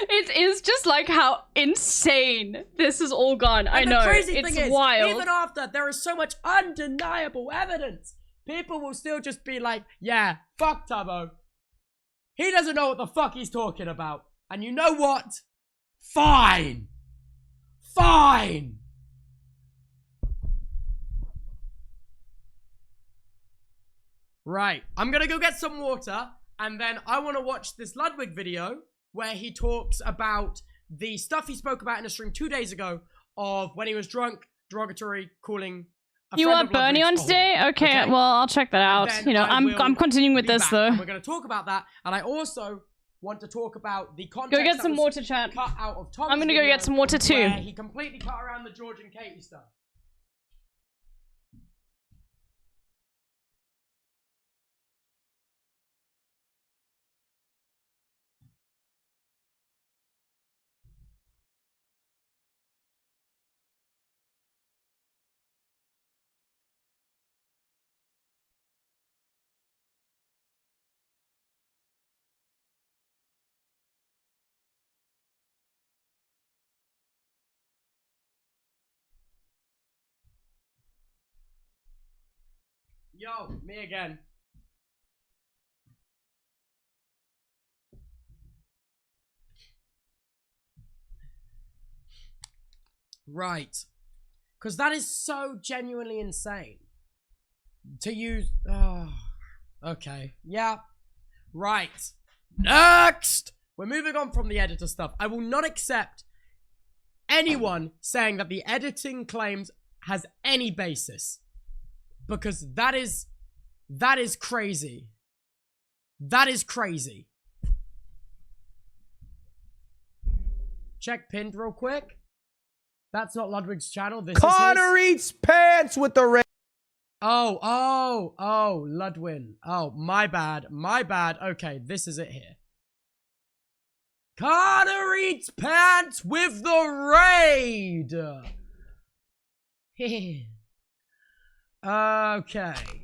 Speaker 1: It is just like how insane this is all gone. I
Speaker 13: And
Speaker 1: know.
Speaker 13: the crazy
Speaker 1: It's
Speaker 13: thing is,
Speaker 1: wild.
Speaker 13: even after there is so much undeniable evidence, people will still just be like, yeah, fuck Tubbo. He doesn't know what the fuck he's talking about. And you know what? Fine. Fine. Right. I'm gonna go get some water, and then I want to watch this Ludwig video where he talks about the stuff he spoke about in a stream 2 days ago of when he was drunk, derogatory, calling a
Speaker 1: You
Speaker 13: friend
Speaker 1: want
Speaker 13: of Ludwig's
Speaker 1: Bernie on
Speaker 13: a whore.
Speaker 1: today? Okay, well, I'll check that out.
Speaker 13: then
Speaker 1: You know,
Speaker 13: I will
Speaker 1: I'm continuing with
Speaker 13: be
Speaker 1: this
Speaker 13: back,
Speaker 1: though.
Speaker 13: and we're going to talk about that, and I also want to talk about the context
Speaker 1: Go get
Speaker 13: that
Speaker 1: some
Speaker 13: was
Speaker 1: water, chat.
Speaker 13: cut out of Tom's
Speaker 1: I'm gonna go
Speaker 13: video
Speaker 1: get some water too.
Speaker 13: where he completely cut around the George and Katie stuff. Yo, me again. Right. Because that is so genuinely insane. To use... Oh, okay. Yeah. Right. Next! We're moving on from the editor stuff. I will not accept anyone saying that the editing claims has any basis. Because that is crazy. That is crazy. Check pinned real quick. That's not Ludwig's channel. This
Speaker 5: Connor
Speaker 13: is his.
Speaker 5: eats pants with the red.
Speaker 13: Oh, Ludwin. Oh, my bad. My bad. Okay, this is it here. Connor eats pants with the raid. Okay.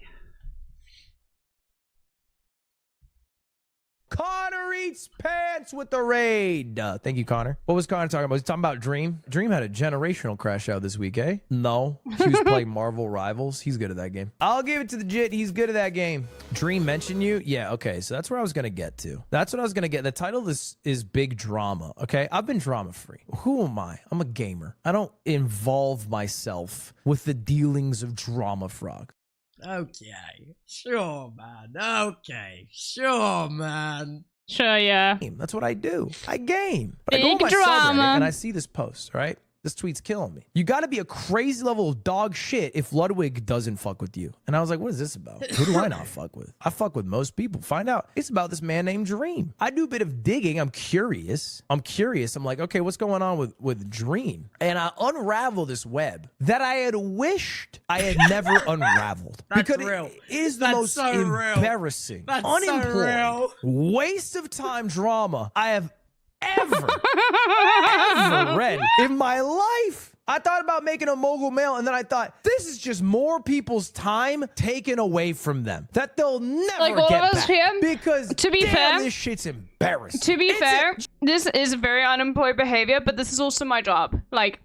Speaker 9: Connor eats pants with the raid. Thank you, Connor. What was Connor talking about? Was he talking about Dream? Dream had a generational crash out this week, eh? No. He was playing Marvel Rivals. He's good at that game. I'll give it to the Jit. He's good at that game. Dream mentioned you? Yeah, okay. So that's where I was going to get to. That's what I was going to get. The title of this is Big Drama, okay? I've been drama-free. Who am I? I'm a gamer. I don't involve myself with the dealings of Drama Frog.
Speaker 13: Okay. Sure, man. Okay. Sure, man.
Speaker 1: Sure, yeah.
Speaker 9: That's what I do. I game. But I go on
Speaker 1: Big
Speaker 9: my
Speaker 1: drama.
Speaker 9: subreddit and I see this post, right? This tweet's killing me. You got to be a crazy level of dog shit if Ludwig doesn't fuck with you. And I was like, what is this about? Who do I not fuck with? I fuck with most people. Find out. It's about this man named Dream. I do a bit of digging. I'm curious. I'm like, okay, what's going on with Dream? And I unravel this web that I had wished I had never unraveled.
Speaker 13: That's
Speaker 9: because
Speaker 13: real.
Speaker 9: It is the
Speaker 13: That's
Speaker 9: most
Speaker 13: so real.
Speaker 9: embarrassing,
Speaker 13: That's so
Speaker 9: unemployed,
Speaker 13: real.
Speaker 9: waste of time drama I have ever read in my life. I thought about making a mogul mail, and then I thought, this is just more people's time taken away from them that they'll never
Speaker 1: Like all
Speaker 9: get
Speaker 1: of us
Speaker 9: back.
Speaker 1: here?
Speaker 9: Because
Speaker 1: To be
Speaker 9: damn,
Speaker 1: fair-
Speaker 9: this shit's embarrassing.
Speaker 1: To be fair, this is very unemployed behavior, but this is also my job. Like,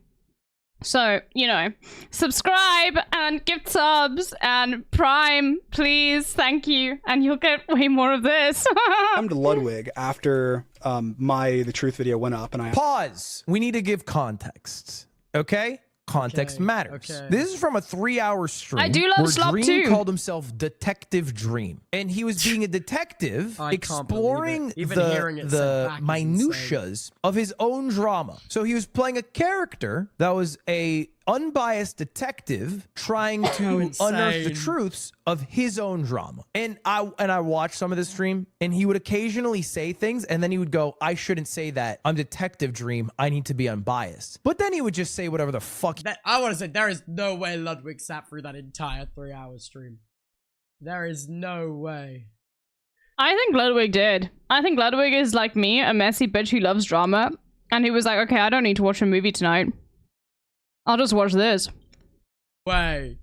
Speaker 1: so, you know, subscribe and gift subs and Prime, please, thank you, and you'll get way more of this.
Speaker 16: I'm to Ludwig after the truth video went up, and I
Speaker 9: Pause. We need to give context. Okay? Context matters.
Speaker 13: okay.
Speaker 9: This is from a 3-hour stream.
Speaker 1: I do love
Speaker 9: where
Speaker 1: slop
Speaker 9: Dream
Speaker 1: too.
Speaker 9: called himself Detective Dream, and he was being a detective,
Speaker 13: I can't believe
Speaker 9: exploring
Speaker 13: it. Even hearing it said
Speaker 9: the
Speaker 13: back is
Speaker 9: minutiae of his own drama. So he was playing a character that was a unbiased detective trying to unearth the
Speaker 13: insane.
Speaker 9: truths of his own drama. And I watched some of this stream, and he would occasionally say things, and then he would go, I shouldn't say that. I'm Detective Dream. I need to be unbiased. But then he would just say whatever the fuck.
Speaker 13: I want to say, there is no way Ludwig sat through that entire 3-hour stream. There is no way.
Speaker 1: I think Ludwig did. I think Ludwig is like me, a messy bitch who loves drama, and he was like, okay, I don't need to watch a movie tonight. I'll just watch this.
Speaker 13: Way.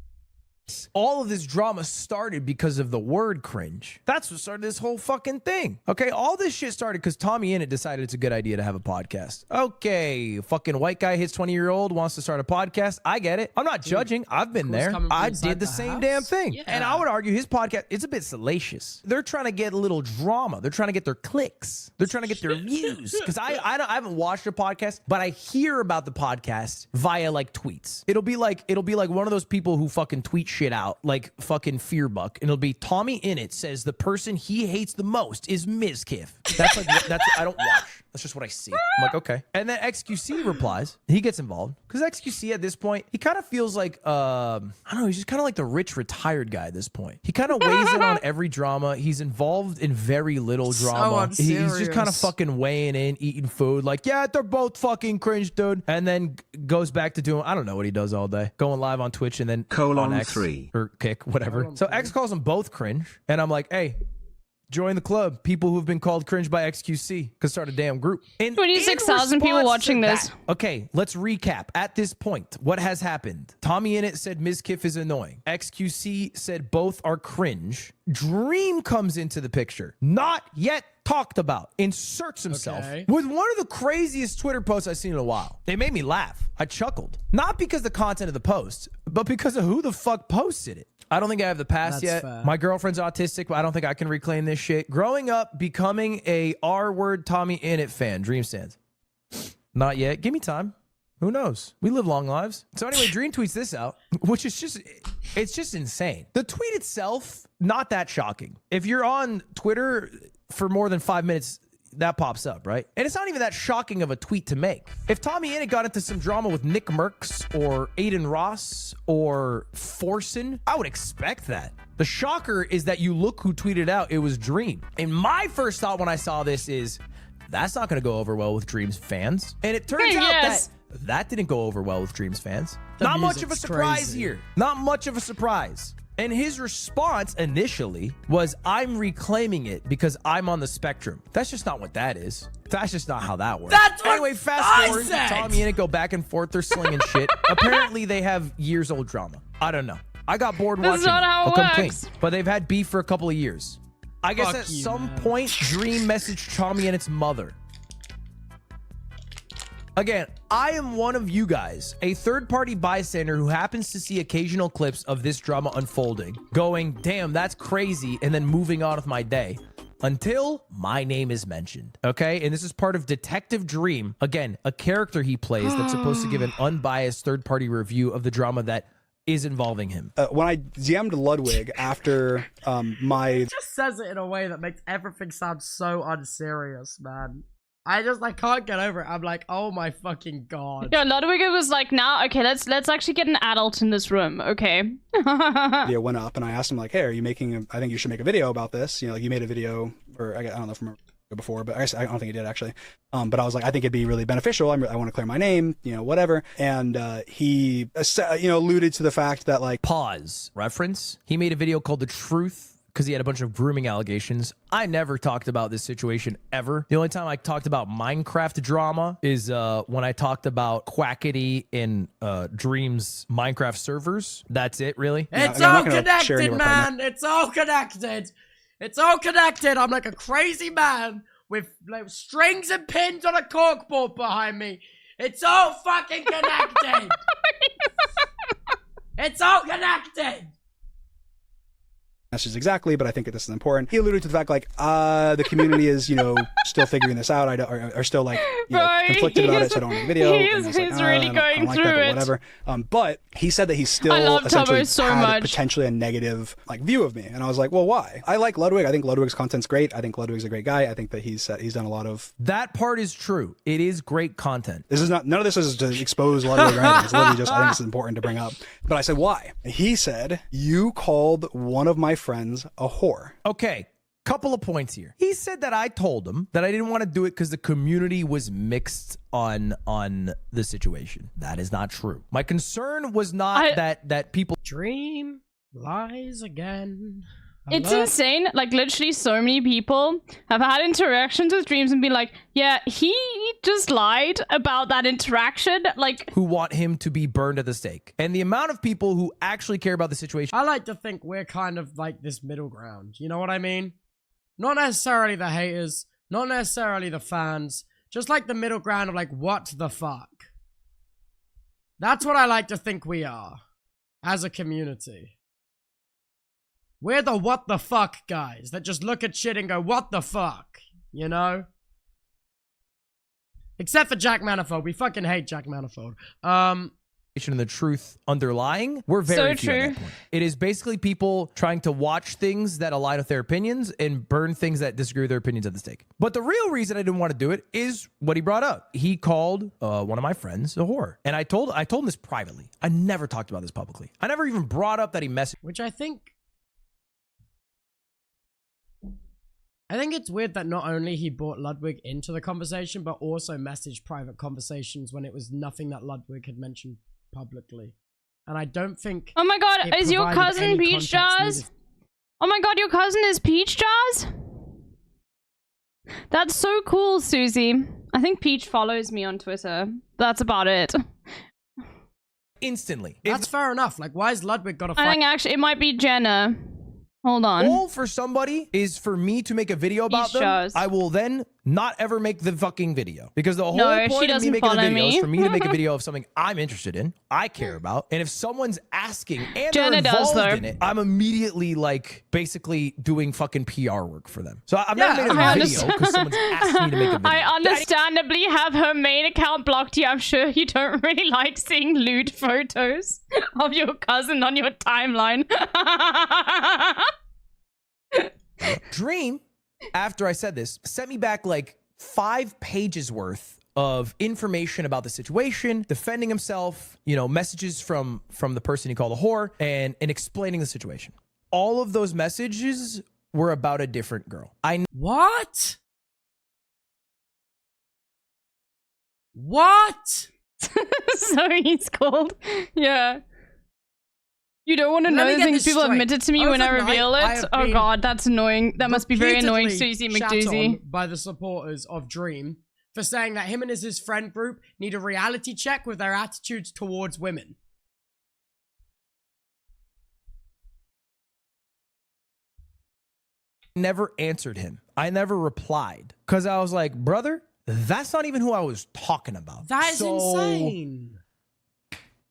Speaker 9: All of this drama started because of the word cringe. That's what started this whole fucking thing. Okay, all this shit started because Tommy Innit decided it's a good idea to have a podcast. Okay, fucking white guy hits 20-year-old, wants to start a podcast. I get it. I'm not judging. I've been there.
Speaker 13: coming from
Speaker 9: I
Speaker 13: inside
Speaker 9: did the
Speaker 13: the
Speaker 9: same
Speaker 13: house.
Speaker 9: damn thing.
Speaker 13: Yeah.
Speaker 9: And I would argue his podcast, it's a bit salacious. They're trying to get a little drama. They're trying to get their clicks. They're trying to get their views. Because I haven't watched a podcast, but I hear about the podcast via like tweets. It'll be like one of those people who fucking tweet shit out, like fucking Fearbuck, and it'll be Tommy Innit says the person he hates the most is Mizkif. That's like I don't watch. That's just what I see. I'm like, okay. And then XQC replies. He gets involved because XQC at this point, he kind of feels like I don't know. He's just kind of like the rich retired guy at this point. He kind of weighs in on every drama. He's involved in very little drama. He's just kind of fucking weighing in, eating food. Like, yeah, they're both fucking cringe, dude. And then goes back to doing I don't know what he does all day, going live on Twitch and then on X or Kick, whatever. So X calls them both cringe, and I'm like, hey. Join the club. People who've been called cringe by XQC could start a damn group.
Speaker 1: 26,000 people watching this.
Speaker 9: Okay, let's recap. At this point, what has happened? Tommy Innit said Mizkif is annoying. XQC said both are cringe. Dream comes into the picture. Not yet talked about. Inserts himself with one of the craziest Twitter posts I've seen in a while. It made me laugh. I chuckled. Not because of the content of the post, but because of who the fuck posted it. I don't think I have the pass
Speaker 13: That's
Speaker 9: yet.
Speaker 13: fair.
Speaker 9: My girlfriend's autistic, but I don't think I can reclaim this shit. Growing up, becoming a R-word Tommy Innit fan. Dream stands. Not yet. Give me time. Who knows? We live long lives. So anyway, Dream tweets this out, which is it's just insane. The tweet itself, not that shocking. If you're on Twitter for more than 5 minutes, that pops up, right? And it's not even that shocking of a tweet to make. If Tommy Innit got into some drama with Nick Merckx or Aiden Ross or Forsen, I would expect that. The shocker is that you look who tweeted out, it was Dream. And my first thought when I saw this is, that's not going to go over well with Dream's fans. And it turns out that didn't go over well with Dream's fans. Not much of a surprise here. Not much of a surprise. And his response initially was, I'm reclaiming it because I'm on the spectrum. That's just not what that is. That's just not how that works.
Speaker 13: That's what
Speaker 9: anyway, fast
Speaker 13: I
Speaker 9: forward.
Speaker 13: said.
Speaker 9: Tommy and it go back and forth. They're slinging shit. Apparently, they have years old drama. I don't know. I got bored
Speaker 1: This
Speaker 9: watching
Speaker 1: is not
Speaker 9: it.
Speaker 1: how it
Speaker 9: I'll come clean.
Speaker 1: works.
Speaker 9: But they've had beef for a couple of years. I guess
Speaker 13: Fuck
Speaker 9: at
Speaker 13: you,
Speaker 9: some
Speaker 13: man.
Speaker 9: point, Dream messaged Tommy and its mother. Again, I am one of you guys, a third-party bystander who happens to see occasional clips of this drama unfolding, going, damn, that's crazy, and then moving on with my day. Until my name is mentioned, okay? And this is part of Detective Dream. Again, a character he plays that's supposed to give an unbiased third-party review of the drama that is involving him.
Speaker 16: When I DM'd Ludwig after my...
Speaker 13: Just says it in a way that makes everything sound so unserious, man. I can't get over it. I'm like, oh my fucking god.
Speaker 1: Yeah, Ludwig was like, nah, okay, let's actually get an adult in this room, okay?
Speaker 16: video went up, and I asked him, like, hey, are you making I think you should make a video about this. You know, like, you made a video, or I don't know from before, but I don't think he did, actually. But I was like, I think it'd be really beneficial. I want to clear my name, you know, whatever. And he, alluded to the fact that, like...
Speaker 9: Pause. Reference. He made a video called The Truth, because he had a bunch of grooming allegations. I never talked about this situation ever. The only time I talked about Minecraft drama is when I talked about Quackity in Dream's Minecraft servers. That's it, really.
Speaker 13: It's all connected, man. It's all connected. It's all connected. I'm like a crazy man with like strings and pins on a corkboard behind me. It's all fucking connected. It's all connected.
Speaker 16: Messages exactly, but I think that this is important. He alluded to the fact, like, the community is, still figuring this out. Are still, like, conflicted about it, so I don't make a video.
Speaker 1: He's really going through it.
Speaker 16: Whatever. But he said that he's still
Speaker 1: I love
Speaker 16: essentially
Speaker 1: Tobo so
Speaker 16: had
Speaker 1: much.
Speaker 16: potentially a negative, like, view of me. And I was like, well, why? I like Ludwig. I think Ludwig's content's great. I think Ludwig's a great guy. I think that he's done a lot of...
Speaker 9: That part is true. It is great content.
Speaker 16: This is not... None of this is to expose Ludwig or anything. It's literally just... I think this is important to bring up. But I said, why? He said, you called one of my friends a whore.
Speaker 9: Okay, couple of points here. He said that I told him that I didn't want to do it because the community was mixed on the situation. That is not true. My concern was not that people...
Speaker 13: Dream lies again.
Speaker 1: It's insane. Like, literally so many people have had interactions with Dreams and been like, yeah, he just lied about that interaction. Like,
Speaker 9: who want him to be burned at the stake. And the amount of people who actually care about the situation...
Speaker 13: I like to think we're kind of like this middle ground. You know what I mean? Not necessarily the haters, not necessarily the fans, just like the middle ground of like, what the fuck? That's what I like to think we are as a community. We're the what the fuck guys that just look at shit and go, what the fuck? You know? Except for Jack Manifold. We fucking hate Jack Manifold.
Speaker 9: And the truth underlying, we're very
Speaker 1: So
Speaker 9: few at
Speaker 1: true.
Speaker 9: that point. It is basically people trying to watch things that align with their opinions and burn things that disagree with their opinions at the stake. But the real reason I didn't want to do it is what he brought up. He called one of my friends a whore. And I told him this privately. I never talked about this publicly. I never even brought up that he messaged.
Speaker 13: Which I think it's weird that not only he brought Ludwig into the conversation, but also messaged private conversations when it was nothing that Ludwig had mentioned publicly. And I don't think...
Speaker 1: oh my god,
Speaker 13: it
Speaker 1: is your
Speaker 13: provided
Speaker 1: cousin
Speaker 13: any
Speaker 1: Peach
Speaker 13: context
Speaker 1: Jars?
Speaker 13: needed.
Speaker 1: Oh my god, your cousin is Peach Jars? That's so cool, Susie. I think Peach follows me on Twitter. That's about it.
Speaker 9: Instantly.
Speaker 13: That's fair enough. Like, why is Ludwig got to
Speaker 1: I
Speaker 13: fight?
Speaker 1: think actually it might be Jenna. Hold on.
Speaker 9: All for somebody is for me to make a video about
Speaker 1: Peach
Speaker 9: them.
Speaker 1: Jars.
Speaker 9: I will then not ever make the fucking video. Because the whole
Speaker 1: No, she
Speaker 9: point of me
Speaker 1: doesn't
Speaker 9: making the
Speaker 1: follow
Speaker 9: video is
Speaker 1: me.
Speaker 9: for me to make a video of something I'm interested in, I care about. And if someone's asking and
Speaker 1: Jenna
Speaker 9: they're
Speaker 1: does,
Speaker 9: involved
Speaker 1: though.
Speaker 9: in it, I'm immediately like basically doing fucking PR work for them. So I've
Speaker 1: Yeah,
Speaker 9: never made
Speaker 1: I
Speaker 9: a video
Speaker 1: understand.
Speaker 9: because someone's asked me to make a video.
Speaker 1: I understandably have her main account blocked here. I'm sure you don't really like seeing lewd photos of your cousin on your timeline.
Speaker 9: Dream, after I said this, sent me back like 5 pages worth of information about the situation, defending himself, messages from the person he called a whore, and explaining the situation. All of those messages were about a different girl.
Speaker 13: What? What?
Speaker 1: So he's called. Yeah. You don't want to
Speaker 13: Let
Speaker 1: know
Speaker 13: me
Speaker 1: the
Speaker 13: get
Speaker 1: things
Speaker 13: this
Speaker 1: people
Speaker 13: straight.
Speaker 1: admitted to me when I
Speaker 13: Overnight,
Speaker 1: reveal
Speaker 13: I
Speaker 1: it.
Speaker 13: have
Speaker 1: Oh
Speaker 13: been
Speaker 1: god, that's annoying. That must be very annoying,
Speaker 13: repeatedly
Speaker 1: Susie
Speaker 13: shat
Speaker 1: McDoozy.
Speaker 13: on by the supporters of Dream for saying that him and his friend group need a reality check with their attitudes towards women.
Speaker 9: Never answered him. I never replied because I was like, brother, that's not even who I was talking about.
Speaker 13: That is insane.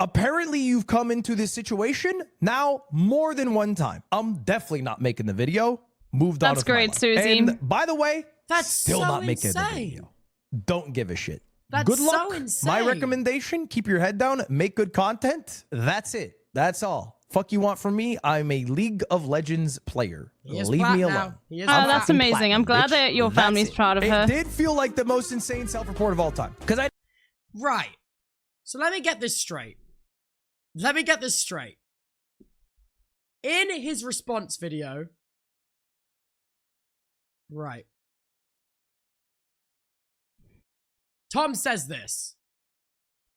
Speaker 9: Apparently, you've come into this situation now more than one time. I'm definitely not making the video. Moved on.
Speaker 1: That's great, Susie.
Speaker 9: And by the way,
Speaker 13: that's
Speaker 9: still
Speaker 13: so
Speaker 9: not making the
Speaker 13: insane.
Speaker 9: video. Don't give a shit.
Speaker 13: That's
Speaker 9: good
Speaker 13: so
Speaker 9: luck.
Speaker 13: insane.
Speaker 9: My recommendation: keep your head down, make good content. That's it. That's all. Fuck you want from me? I'm a League of Legends player. Leave me alone.
Speaker 1: Oh, that's amazing. I'm glad that your family's proud of her.
Speaker 9: It did feel like the most insane self-report of all time. Because I
Speaker 13: Right. So let me get this straight. Let me get this straight. In his response video. Right. Tom says this.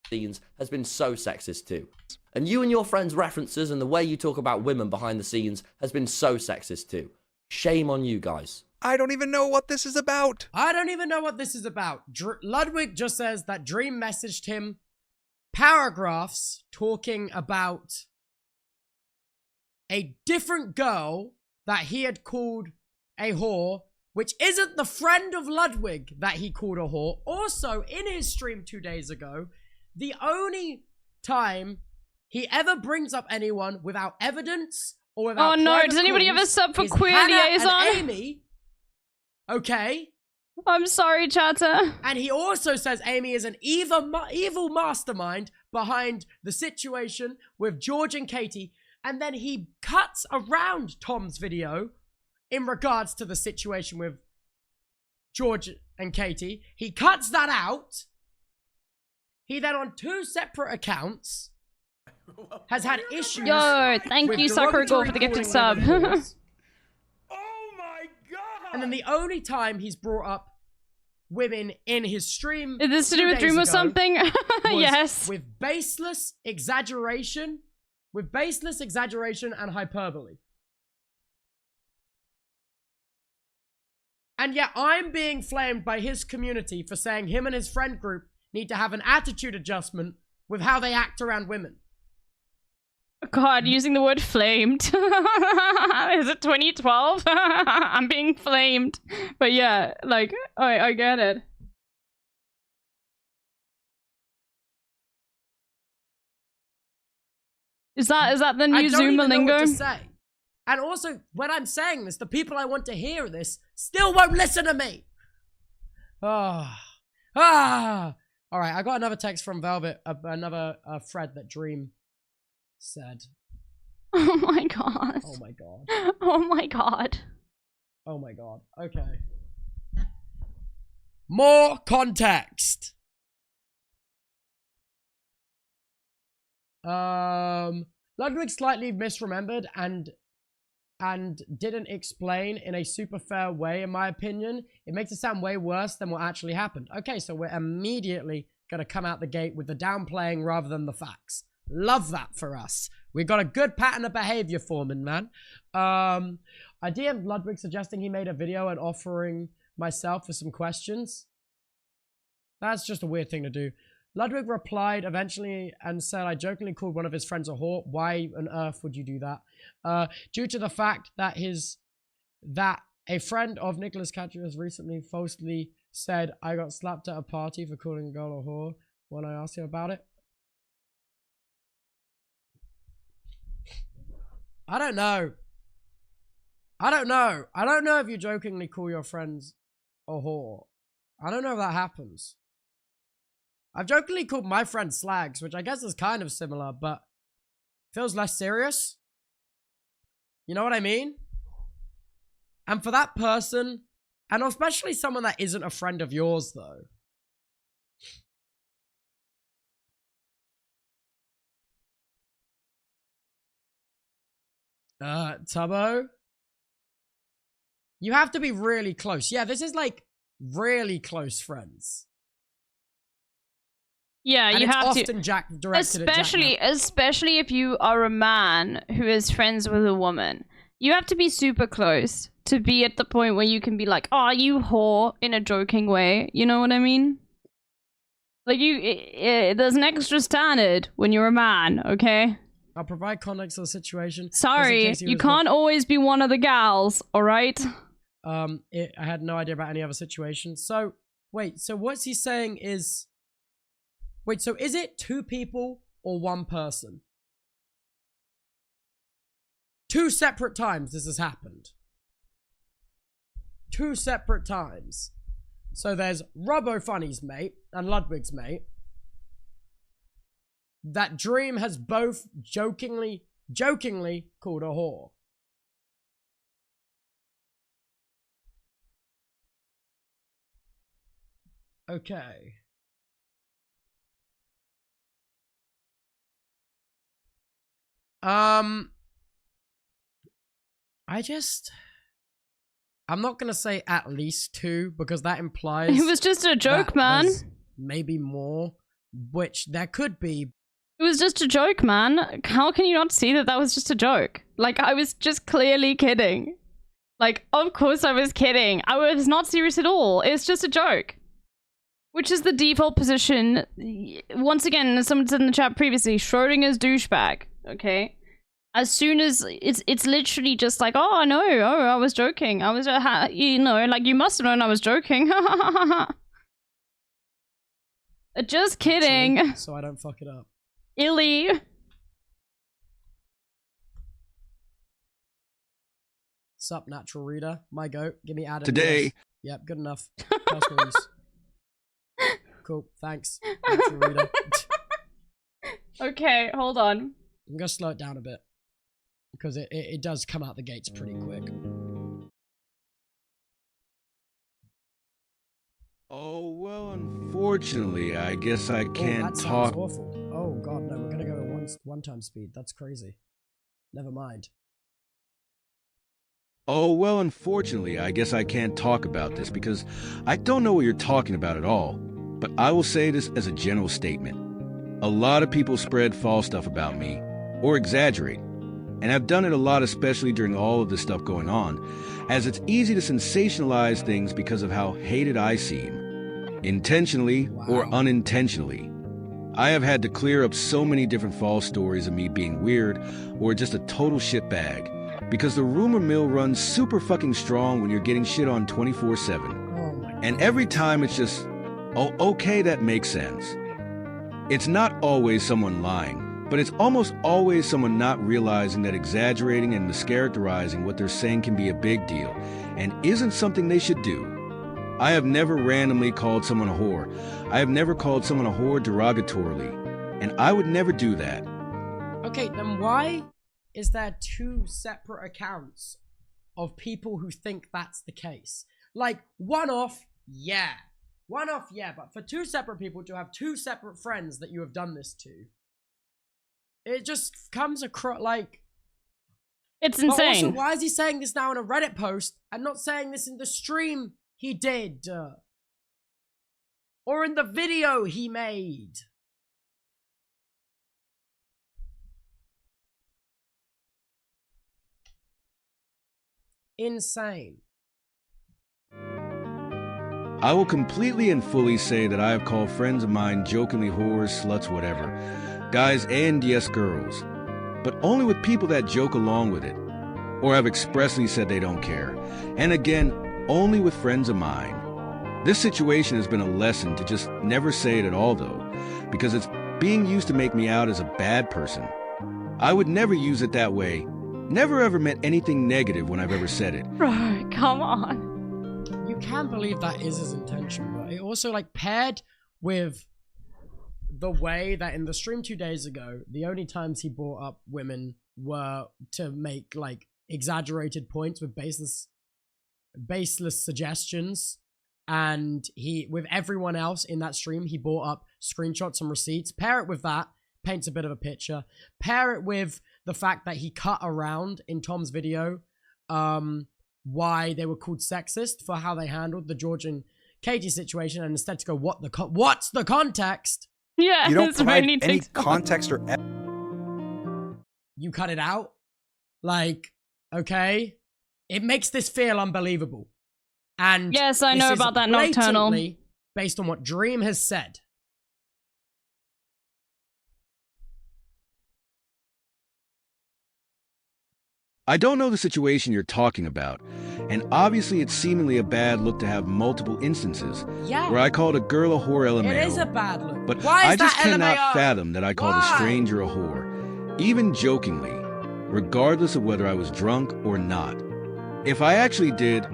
Speaker 22: Scenes has been so sexist too. And you and your friends' references and the way you talk about women behind the scenes has been so sexist too. Shame on you guys.
Speaker 21: I don't even know what this is about.
Speaker 13: I don't even know what this is about. Ludwig just says that Dream messaged him paragraphs talking about a different girl that he had called a whore, which isn't the friend of Ludwig that he called a whore. Also, in his stream 2 days ago, the only time he ever brings up anyone without evidence or without
Speaker 1: Oh no,
Speaker 13: private
Speaker 1: does anybody
Speaker 13: calls
Speaker 1: ever sub for
Speaker 13: is
Speaker 1: Queer
Speaker 13: Hannah
Speaker 1: Liaison?
Speaker 13: and Amy. Okay.
Speaker 1: I'm sorry, chatter.
Speaker 13: And he also says Amy is an evil mastermind behind the situation with George and Katie. And then he cuts around Tom's video in regards to the situation with George and Katie. He cuts that out. He then on 2 separate accounts has had issues.
Speaker 1: Yo, thank you, Sakura Gore, for the gifted sub.
Speaker 13: And then the only time he's brought up women in his stream.
Speaker 1: Is this to do
Speaker 13: 2
Speaker 1: with
Speaker 13: days
Speaker 1: Dream or
Speaker 13: ago
Speaker 1: something?
Speaker 13: was
Speaker 1: Yes.
Speaker 13: With baseless exaggeration. With baseless exaggeration and hyperbole. And yet I'm being flamed by his community for saying him and his friend group need to have an attitude adjustment with how they act around women.
Speaker 1: God, using the word flamed. Is it 2012? I'm being flamed. But yeah, like, I get it. Is that the new
Speaker 13: I don't
Speaker 1: Zoomer
Speaker 13: even know
Speaker 1: lingo?
Speaker 13: what to say. And also, when I'm saying this, the people I want to hear this still won't listen to me. All right, I got another text from Velvet, another thread that Dream said.
Speaker 1: Oh my god.
Speaker 13: Oh my god.
Speaker 1: Oh my god.
Speaker 13: Oh my god. Okay. More context. Ludwig slightly misremembered and didn't explain in a super fair way, in my opinion. It makes it sound way worse than what actually happened. Okay, so we're immediately gonna come out the gate with the downplaying rather than the facts. Love that for us. We got a good pattern of behavior forming, man. I DM'd Ludwig suggesting he made a video and offering myself for some questions. That's just a weird thing to do. Ludwig replied eventually and said, I jokingly called one of his friends a whore. Why on earth would you do that? Due to the fact that a friend of Nicholas Catcher has recently falsely said I got slapped at a party for calling a girl a whore when I asked him about it. I don't know. I don't know if you jokingly call your friends a whore. I don't know if that happens. I've jokingly called my friend slags, which I guess is kind of similar, but feels less serious. You know what I mean? And for that person, and especially someone that isn't a friend of yours, though. Tubbo? You have to be really close. Yeah, this is like really close friends.
Speaker 1: Yeah,
Speaker 13: And
Speaker 1: you
Speaker 13: it's
Speaker 1: have
Speaker 13: often
Speaker 1: to.
Speaker 13: directed at Jack
Speaker 1: Especially if you are a man who is friends with a woman. You have to be super close to be at the point where you can be like, "Oh, you whore," in a joking way. You know what I mean? Like there's an extra standard when you're a man, okay?
Speaker 13: I'll provide context of the situation. just in
Speaker 1: Sorry,
Speaker 13: case
Speaker 1: you
Speaker 13: was
Speaker 1: can't always be one of the gals, alright?
Speaker 13: I had no idea about any other situation. So, wait, so what's he saying is... Wait, so is it 2 people or 1 person? 2 separate times this has happened. 2 separate times. So there's Robbo Funny's mate and Ludwig's mate. That Dream has both jokingly called a whore. Okay. I'm not gonna say at least 2 because that implies
Speaker 1: It was just a joke,
Speaker 13: that
Speaker 1: man.
Speaker 13: there's maybe more, which there could be.
Speaker 1: It was just a joke, man. How can you not see that that was just a joke? Like, I was just clearly kidding. Like, of course I was kidding. I was not serious at all. It's just a joke. Which is the default position. Once again, as someone said in the chat previously, Schrodinger's douchebag, okay? As soon as it's literally just like, oh, no, oh, I was joking. I was, you know, like, you must have known I was joking. Just kidding.
Speaker 13: Actually, so I don't fuck it up.
Speaker 1: Illy.
Speaker 13: Sup, natural reader? My goat. Give me Adam.
Speaker 4: Today.
Speaker 13: Yes. Yep, good enough. Cool, thanks. Natural reader.
Speaker 1: Okay, hold on.
Speaker 13: I'm gonna slow it down a bit. Because it does come out the gates pretty quick.
Speaker 4: Oh, well, unfortunately, I guess I
Speaker 13: Oh,
Speaker 4: can't
Speaker 13: that sounds
Speaker 4: talk.
Speaker 13: awful. Oh god, no, we're gonna go at one time speed. That's crazy. Never mind.
Speaker 4: Oh, well, unfortunately, I guess I can't talk about this because I don't know what you're talking about at all. But I will say this as a general statement. A lot of people spread false stuff about me, or exaggerate. And I've done it a lot, especially during all of this stuff going on, as it's easy to sensationalize things because of how hated I seem, intentionally or unintentionally. I have had to clear up so many different false stories of me being weird or just a total shitbag, because the rumor mill runs super fucking strong when you're getting shit on 24/7. And every time it's just, oh, okay, that makes sense. It's not always someone lying, but it's almost always someone not realizing that exaggerating and mischaracterizing what they're saying can be a big deal and isn't something they should do. I have never randomly called someone a whore. I have never called someone a whore derogatorily, and I would never do that.
Speaker 13: Okay, then why is there 2 separate accounts of people who think that's the case? Like, one off, yeah. One off, yeah, but for 2 separate people to have 2 separate friends that you have done this to, it just comes across like...
Speaker 1: It's
Speaker 13: But
Speaker 1: insane.
Speaker 13: also, why is he saying this now in a Reddit post and not saying this in the stream he did? Or in the video he made? Insane.
Speaker 4: I will completely and fully say that I have called friends of mine jokingly whores, sluts, whatever. Guys and yes, girls. But only with people that joke along with it. Or have expressly said they don't care. And again, only with friends of mine. This situation has been a lesson to just never say it at all though, because it's being used to make me out as a bad person. I would never use it that way. Never ever meant anything negative when I've ever said it.
Speaker 1: Bro, come on.
Speaker 13: You can believe that is his intention, but it also, like, paired with the way that in the stream 2 days ago, the only times he brought up women were to make, like, exaggerated points with baseless suggestions. And he, with everyone else in that stream, he brought up screenshots and receipts. Pair it with that, paints a bit of a picture. Pair it with the fact that he cut around in Tom's video why they were called sexist for how they handled the George and Katie situation, and instead to go, what's the context?
Speaker 1: Yeah,
Speaker 21: You don't
Speaker 1: it's
Speaker 21: provide
Speaker 1: really
Speaker 21: any
Speaker 1: takes-
Speaker 21: context or
Speaker 13: You cut it out? Like, okay? It makes this feel unbelievable. And
Speaker 1: Yes, I
Speaker 13: this
Speaker 1: know
Speaker 13: is
Speaker 1: about that Nocturnal.
Speaker 13: blatantly based on what Dream has said.
Speaker 4: I don't know the situation you're talking about, and obviously it's seemingly a bad look to have multiple instances
Speaker 13: Yeah.
Speaker 4: where I called a girl a whore LMAO.
Speaker 13: It is a bad look.
Speaker 4: But
Speaker 13: Why is
Speaker 4: I just
Speaker 13: that
Speaker 4: cannot
Speaker 13: LMAO?
Speaker 4: fathom that I called a
Speaker 13: Why?
Speaker 4: stranger a whore, even jokingly, regardless of whether I was drunk or not. If I actually did,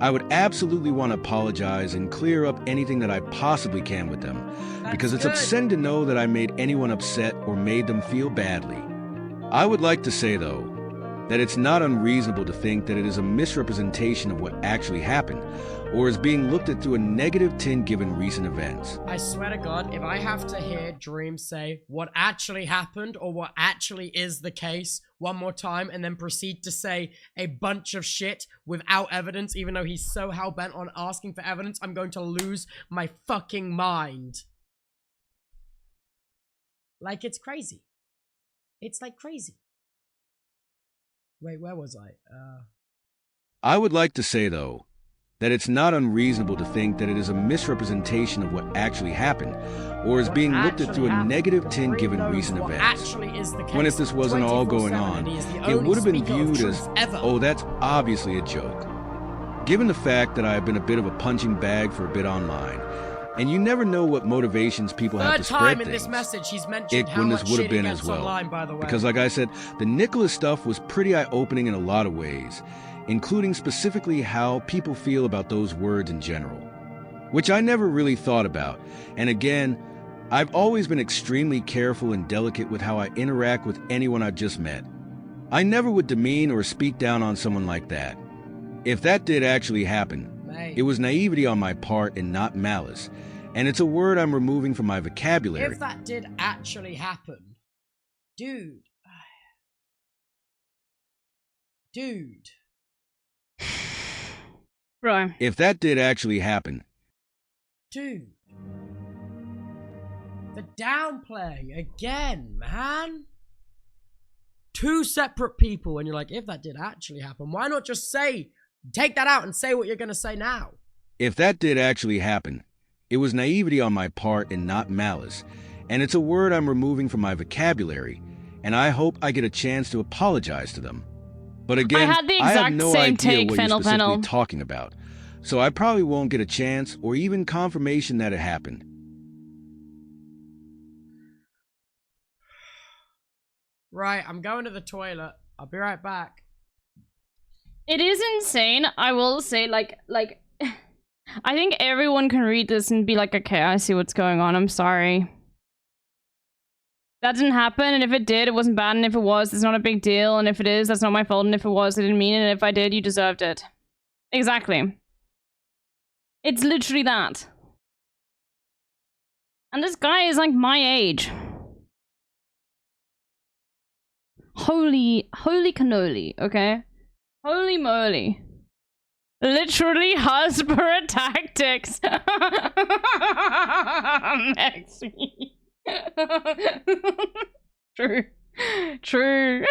Speaker 4: I would absolutely want to apologize and clear up anything that I possibly can with them, because it's
Speaker 13: good.
Speaker 4: upsetting to know that I made anyone upset or made them feel badly. I would like to say, though, that it's not unreasonable to think that it is a misrepresentation of what actually happened, or is being looked at through a negative tint given recent events.
Speaker 13: I swear to God, if I have to hear Dream say what actually happened or what actually is the case one more time and then proceed to say a bunch of shit without evidence, even though he's so hell-bent on asking for evidence, I'm going to lose my fucking mind. Like, it's crazy. It's like crazy. Wait, where was I?
Speaker 4: I would like to say, though, that it's not unreasonable to think that it is a misrepresentation of what actually happened, or is being looked at through a negative tint given recent events.
Speaker 13: Actually is the case.
Speaker 4: When if this wasn't all going
Speaker 13: 24/7,
Speaker 4: on,
Speaker 13: and he is the
Speaker 4: it
Speaker 13: only
Speaker 4: would have been
Speaker 13: speaker of
Speaker 4: viewed
Speaker 13: truth
Speaker 4: as,
Speaker 13: ever.
Speaker 4: oh, that's obviously a joke. Given the fact that I have been a bit of a punching bag for a bit online, and you never know what motivations people have to
Speaker 13: Third
Speaker 4: spread
Speaker 13: time in
Speaker 4: things.
Speaker 13: this message he's mentioned how
Speaker 4: Goodness
Speaker 13: much
Speaker 4: would
Speaker 13: shit
Speaker 4: have
Speaker 13: he
Speaker 4: been
Speaker 13: gets
Speaker 4: as well.
Speaker 13: online, by the way.
Speaker 4: Because like I said, the Nicholas stuff was pretty eye-opening in a lot of ways, including specifically how people feel about those words in general, which I never really thought about. And again, I've always been extremely careful and delicate with how I interact with anyone I've just met. I never would demean or speak down on someone like that. If that did actually happen, it was naivety on my part and not malice, and it's a word I'm removing from my vocabulary.
Speaker 13: If that did actually happen, dude. Dude.
Speaker 1: Right.
Speaker 4: If that did actually happen,
Speaker 13: Dude. The downplaying again, man. Two separate people, and you're like, if that did actually happen, why not just take that out and say what you're gonna say now?
Speaker 4: if that did actually happen, it was naivety on my part and not malice, and it's a word I'm removing from my vocabulary, and I hope I get a chance to apologize to them. But again,
Speaker 1: I had the
Speaker 4: have
Speaker 1: exact
Speaker 4: no
Speaker 1: same
Speaker 4: idea
Speaker 1: take,
Speaker 4: what
Speaker 1: Fennel
Speaker 4: you're specifically
Speaker 1: Pennel.
Speaker 4: talking about, so I probably won't get a chance or even confirmation that it happened.
Speaker 13: Right, I'm going to the toilet. I'll be right back.
Speaker 1: It is insane. I will say, like, I think everyone can read this and be like, okay, I see what's going on. I'm sorry. That didn't happen, and if it did, it wasn't bad, and if it was, it's not a big deal, and if it is, that's not my fault, and if it was, I didn't mean it, and if I did, you deserved it. Exactly. It's literally that. And this guy is like my age. Holy cannoli, okay? Holy moly. Literally Hasbro tactics. Next week. True. True.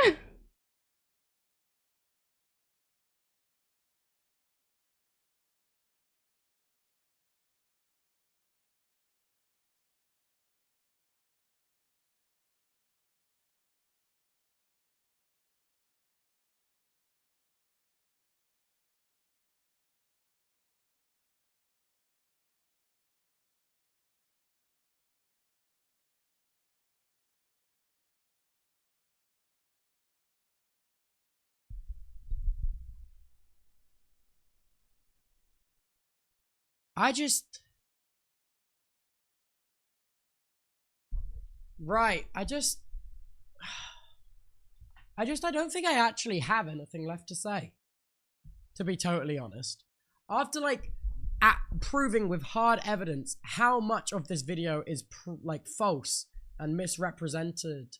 Speaker 13: Right, I don't think I actually have anything left to say. To be totally honest. After, like, proving with hard evidence how much of this video is, like, false and misrepresented,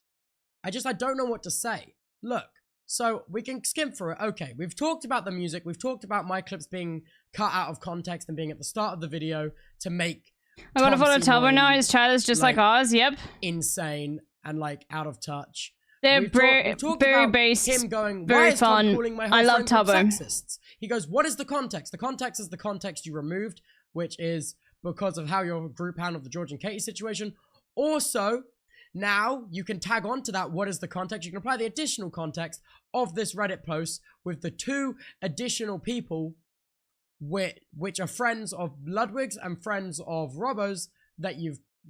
Speaker 13: I don't know what to say. Look, so we can skim through it. Okay, we've talked about the music. We've talked about my clips being cut out of context and being at the start of the video to make
Speaker 1: I gotta
Speaker 13: Tom
Speaker 1: follow Tubbo
Speaker 13: Seymour,
Speaker 1: now. His chat is just like ours. Yep.
Speaker 13: Insane and like out of touch.
Speaker 1: They're
Speaker 13: We've
Speaker 1: very
Speaker 13: talked
Speaker 1: very
Speaker 13: about
Speaker 1: based,
Speaker 13: him going,
Speaker 1: very
Speaker 13: why is Tom
Speaker 1: fun.
Speaker 13: calling my
Speaker 1: I
Speaker 13: whole
Speaker 1: love
Speaker 13: friend group
Speaker 1: Tubbo.
Speaker 13: sexists? He goes, what is the context? The context is the context you removed, which is because of how your group handled the George and Katie situation. Also, now you can tag on to that. What is the context? You can apply the additional context of this Reddit post with the 2 additional people which are friends of Ludwig's and friends of Robbo's that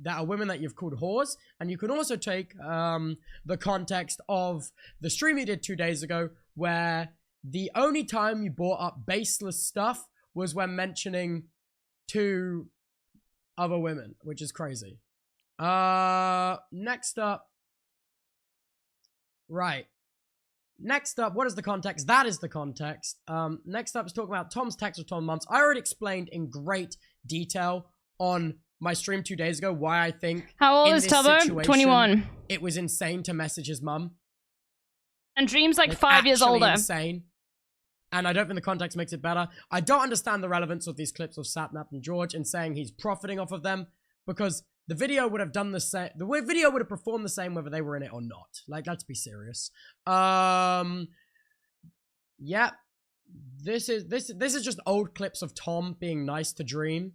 Speaker 13: are women that you've called whores. And you can also take the context of the stream you did 2 days ago, where the only time you brought up baseless stuff was when mentioning 2 other women, which is crazy. Next up. Right. Next up, what is the context? That is the context. Next up is talking about Tom's text with Tom's mums. I already explained in great detail on my stream 2 days ago why I think
Speaker 1: How old
Speaker 13: in
Speaker 1: is
Speaker 13: this
Speaker 1: Tubbo?
Speaker 13: situation,
Speaker 1: 21.
Speaker 13: It was insane to message his mum.
Speaker 1: And Dream's like 5 years
Speaker 13: Actually
Speaker 1: older.
Speaker 13: Insane. And I don't think the context makes it better. I don't understand the relevance of these clips of Sapnap and George and saying he's profiting off of them, because the video would have done the same. The video would have performed the same whether they were in it or not. Like, let's be serious. Yeah. This is just old clips of Tom being nice to Dream.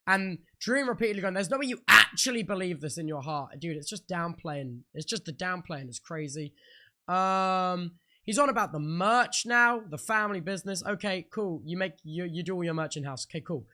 Speaker 13: And Dream repeatedly going, there's no way you actually believe this in your heart. Dude, it's just downplaying. It's just the downplaying is crazy. He's on about the merch now, the family business. Okay, cool. You do all your merch in-house. Okay, cool.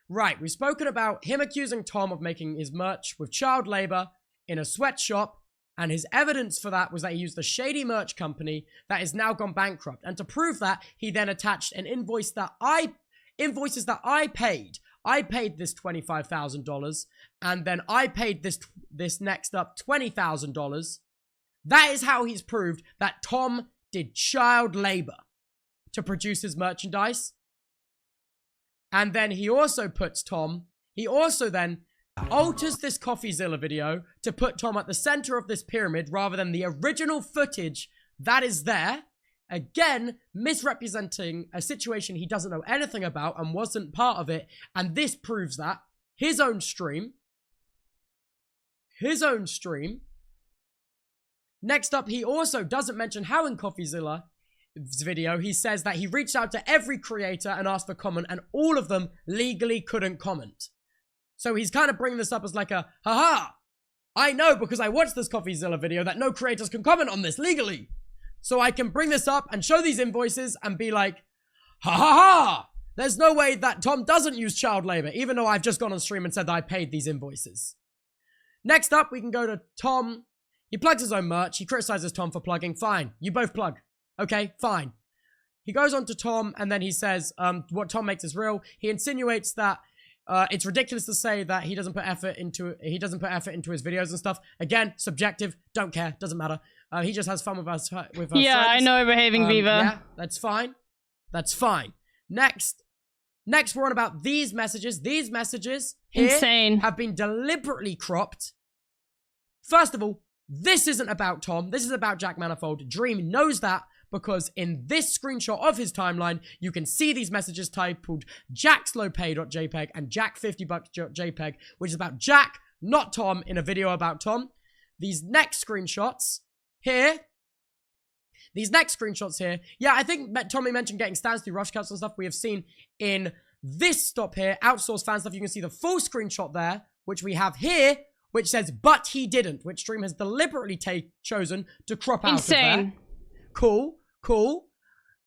Speaker 13: Right, we've spoken about him accusing Tom of making his merch with child labor in a sweatshop, and his evidence for that was that he used a shady merch company that has now gone bankrupt. And to prove that, he then attached an invoices that I paid. I paid this $25,000, and then I paid this next up $20,000. That is how he's proved that Tom did child labor to produce his merchandise. And then he also then alters this CoffeeZilla video to put Tom at the center of this pyramid rather than the original footage that is there. Again, misrepresenting a situation he doesn't know anything about and wasn't part of it. And this proves that. His own stream. Next up, he also doesn't mention how in CoffeeZilla's video, he says that he reached out to every creator and asked for comment, and all of them legally couldn't comment. So he's kind of bringing this up as like a, haha, I know because I watched this CoffeeZilla video that no creators can comment on this legally. So I can bring this up and show these invoices and be like, ha ha ha, there's no way that Tom doesn't use child labor, even though I've just gone on stream and said that I paid these invoices. Next up, we can go to Tom. He plugs his own merch. He criticizes Tom for plugging. Fine. You both plug. Okay, fine. He goes on to Tom and then he says what Tom makes is real. He insinuates that it's ridiculous to say that he doesn't put effort into his videos and stuff. Again, subjective. Don't care. Doesn't matter. He just has fun with us.
Speaker 1: Yeah,
Speaker 13: friends.
Speaker 1: I know behaving Viva.
Speaker 13: Yeah, that's fine. That's fine. Next, we're on about these messages. These messages here
Speaker 1: Insane.
Speaker 13: Have been deliberately cropped. First of all, this isn't about Tom. This is about Jack Manifold. Dream knows that because in this screenshot of his timeline, you can see these messages titled jackslowpay.jpg and jack50bucks.jpg, which is about Jack, not Tom, in a video about Tom. These next screenshots here, yeah, I think Tommy mentioned getting stands through rush cuts and stuff. We have seen in this stop here, outsourced fan stuff. You can see the full screenshot there, which we have here, which says, but he didn't, which Stream has deliberately chosen to crop out of there. Cool.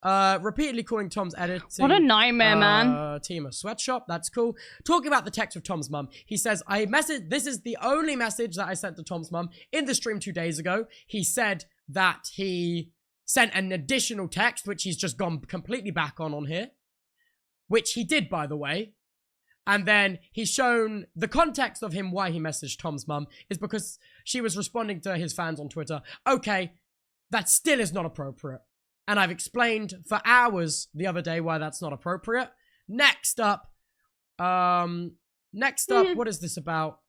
Speaker 13: Repeatedly calling Tom's editing.
Speaker 1: What a nightmare, man.
Speaker 13: Team a sweatshop. That's cool. Talking about the text with Tom's mum. He says, this is the only message that I sent to Tom's mum in the stream 2 days ago. He said that he sent an additional text, which he's just gone completely back on here. Which he did, by the way. And then he's shown the context of him why he messaged Tom's mum is because she was responding to his fans on Twitter. Okay, that still is not appropriate. And I've explained for hours the other day why that's not appropriate. Next up, what is this about?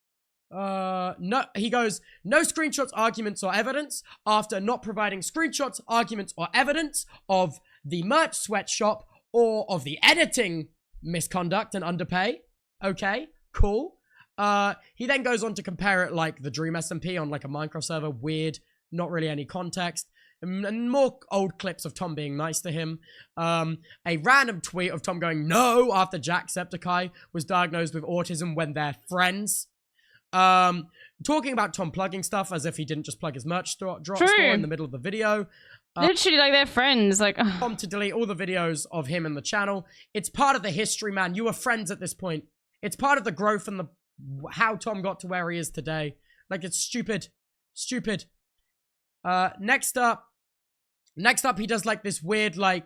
Speaker 13: No, he goes, no screenshots, arguments, or evidence after not providing screenshots, arguments, or evidence of the merch sweatshop or of the editing misconduct and underpay. Okay, cool. He then goes on to compare it like the Dream SMP on like a Minecraft server. Weird, not really any context. And more old clips of Tom being nice to him. A random tweet of Tom going no after Jacksepticeye was diagnosed with autism when they're friends. Talking about Tom plugging stuff as if he didn't just plug his merch store in the middle of the video.
Speaker 1: Literally, like, they're friends. Like,
Speaker 13: Tom to delete all the videos of him and the channel. It's part of the history, man. You were friends at this point. It's part of the growth and the how Tom got to where he is today. Like, it's stupid. Stupid. Next up, he does like this weird, you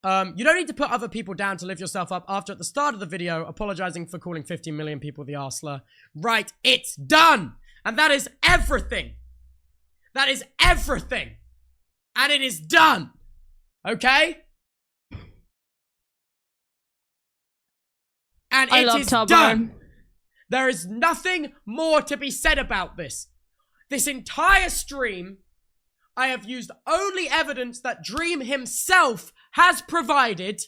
Speaker 13: don't need to put other people down to lift yourself up after at the start of the video, apologizing for calling 50 million people the arsler. Right, it's done! And that is everything! That is everything! And it is done! Okay? And
Speaker 1: I
Speaker 13: it
Speaker 1: love
Speaker 13: is
Speaker 1: Tubbo.
Speaker 13: done! There is nothing more to be said about this. This entire stream, I have used only evidence that Dream himself has provided.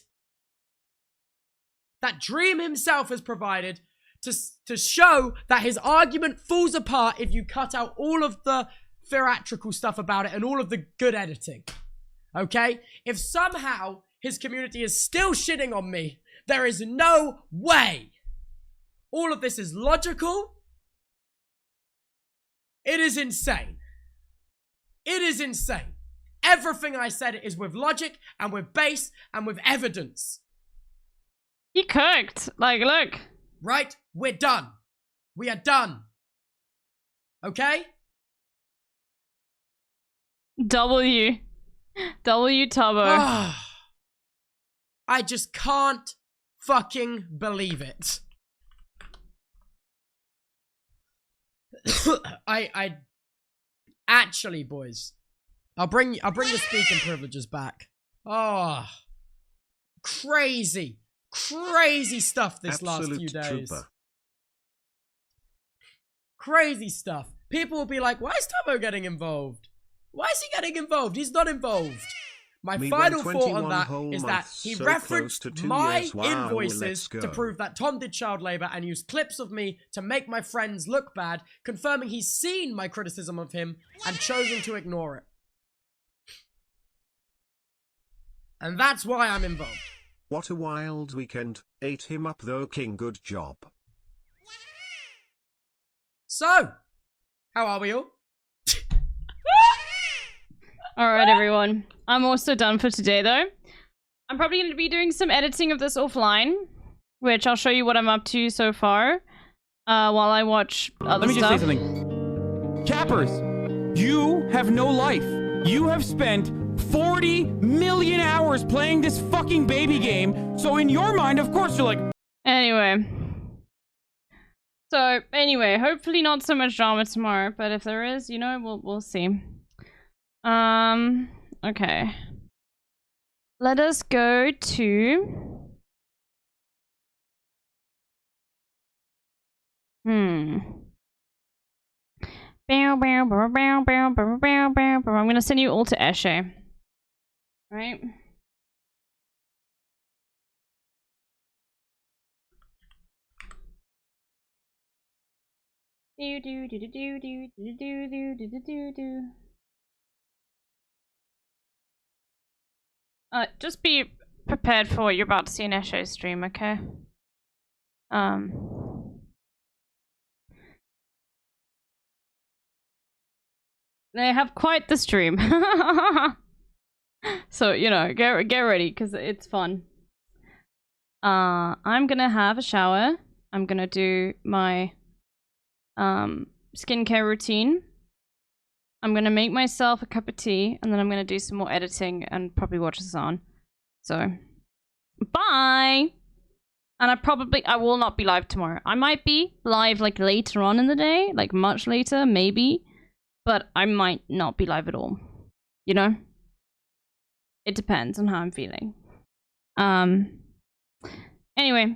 Speaker 13: That Dream himself has provided to show that his argument falls apart if you cut out all of the theatrical stuff about it and all of the good editing. Okay? If somehow his community is still shitting on me, there is no way. All of this is logical. It is insane. It is insane. Everything I said is with logic and with base and with evidence.
Speaker 1: he cooked. Like, look.
Speaker 13: Right? We're done. We are done. Okay?
Speaker 1: W Tubbo.
Speaker 13: I just can't fucking believe it. I actually, boys, I'll bring the speaking privileges back. Oh, crazy stuff this last few days.
Speaker 6: Trooper.
Speaker 13: Crazy stuff. People will be like, why is Tubbo getting involved? Why is he getting involved? He's not involved. My final thought on that is that he referenced my invoices to prove that Tom did child labor and used clips of me to make my friends look bad, confirming he's seen my criticism of him and chosen to ignore it. And that's why I'm involved.
Speaker 6: What a wild weekend. Ate him up though, King. Good job.
Speaker 13: So, how are we all?
Speaker 1: Alright, everyone. I'm also done for today, though. I'm probably going to be doing some editing of this offline, which I'll show you what I'm up to so far, while I watch other
Speaker 2: Let me
Speaker 1: stuff.
Speaker 2: just say something. Cappers, you have no life. You have spent 40 million hours playing this fucking baby game, so in your mind, of course, you're like...
Speaker 1: Anyway. So, anyway, hopefully not so much drama tomorrow, but if there is, you know, we'll see. Okay. Let us go to... I'm gonna send you all to Eshe. Right? Just be prepared for what you're about to see in Eshe's stream, okay? They have quite the stream. So, you know, get ready, because it's fun. I'm gonna have a shower. I'm gonna do my skincare routine. I'm gonna make myself a cup of tea, and then I'm gonna do some more editing and probably watch Zan. So, bye! And I will not be live tomorrow. I might be live, like, later on in the day, like, much later, maybe. But I might not be live at all. You know? It depends on how I'm feeling. Anyway,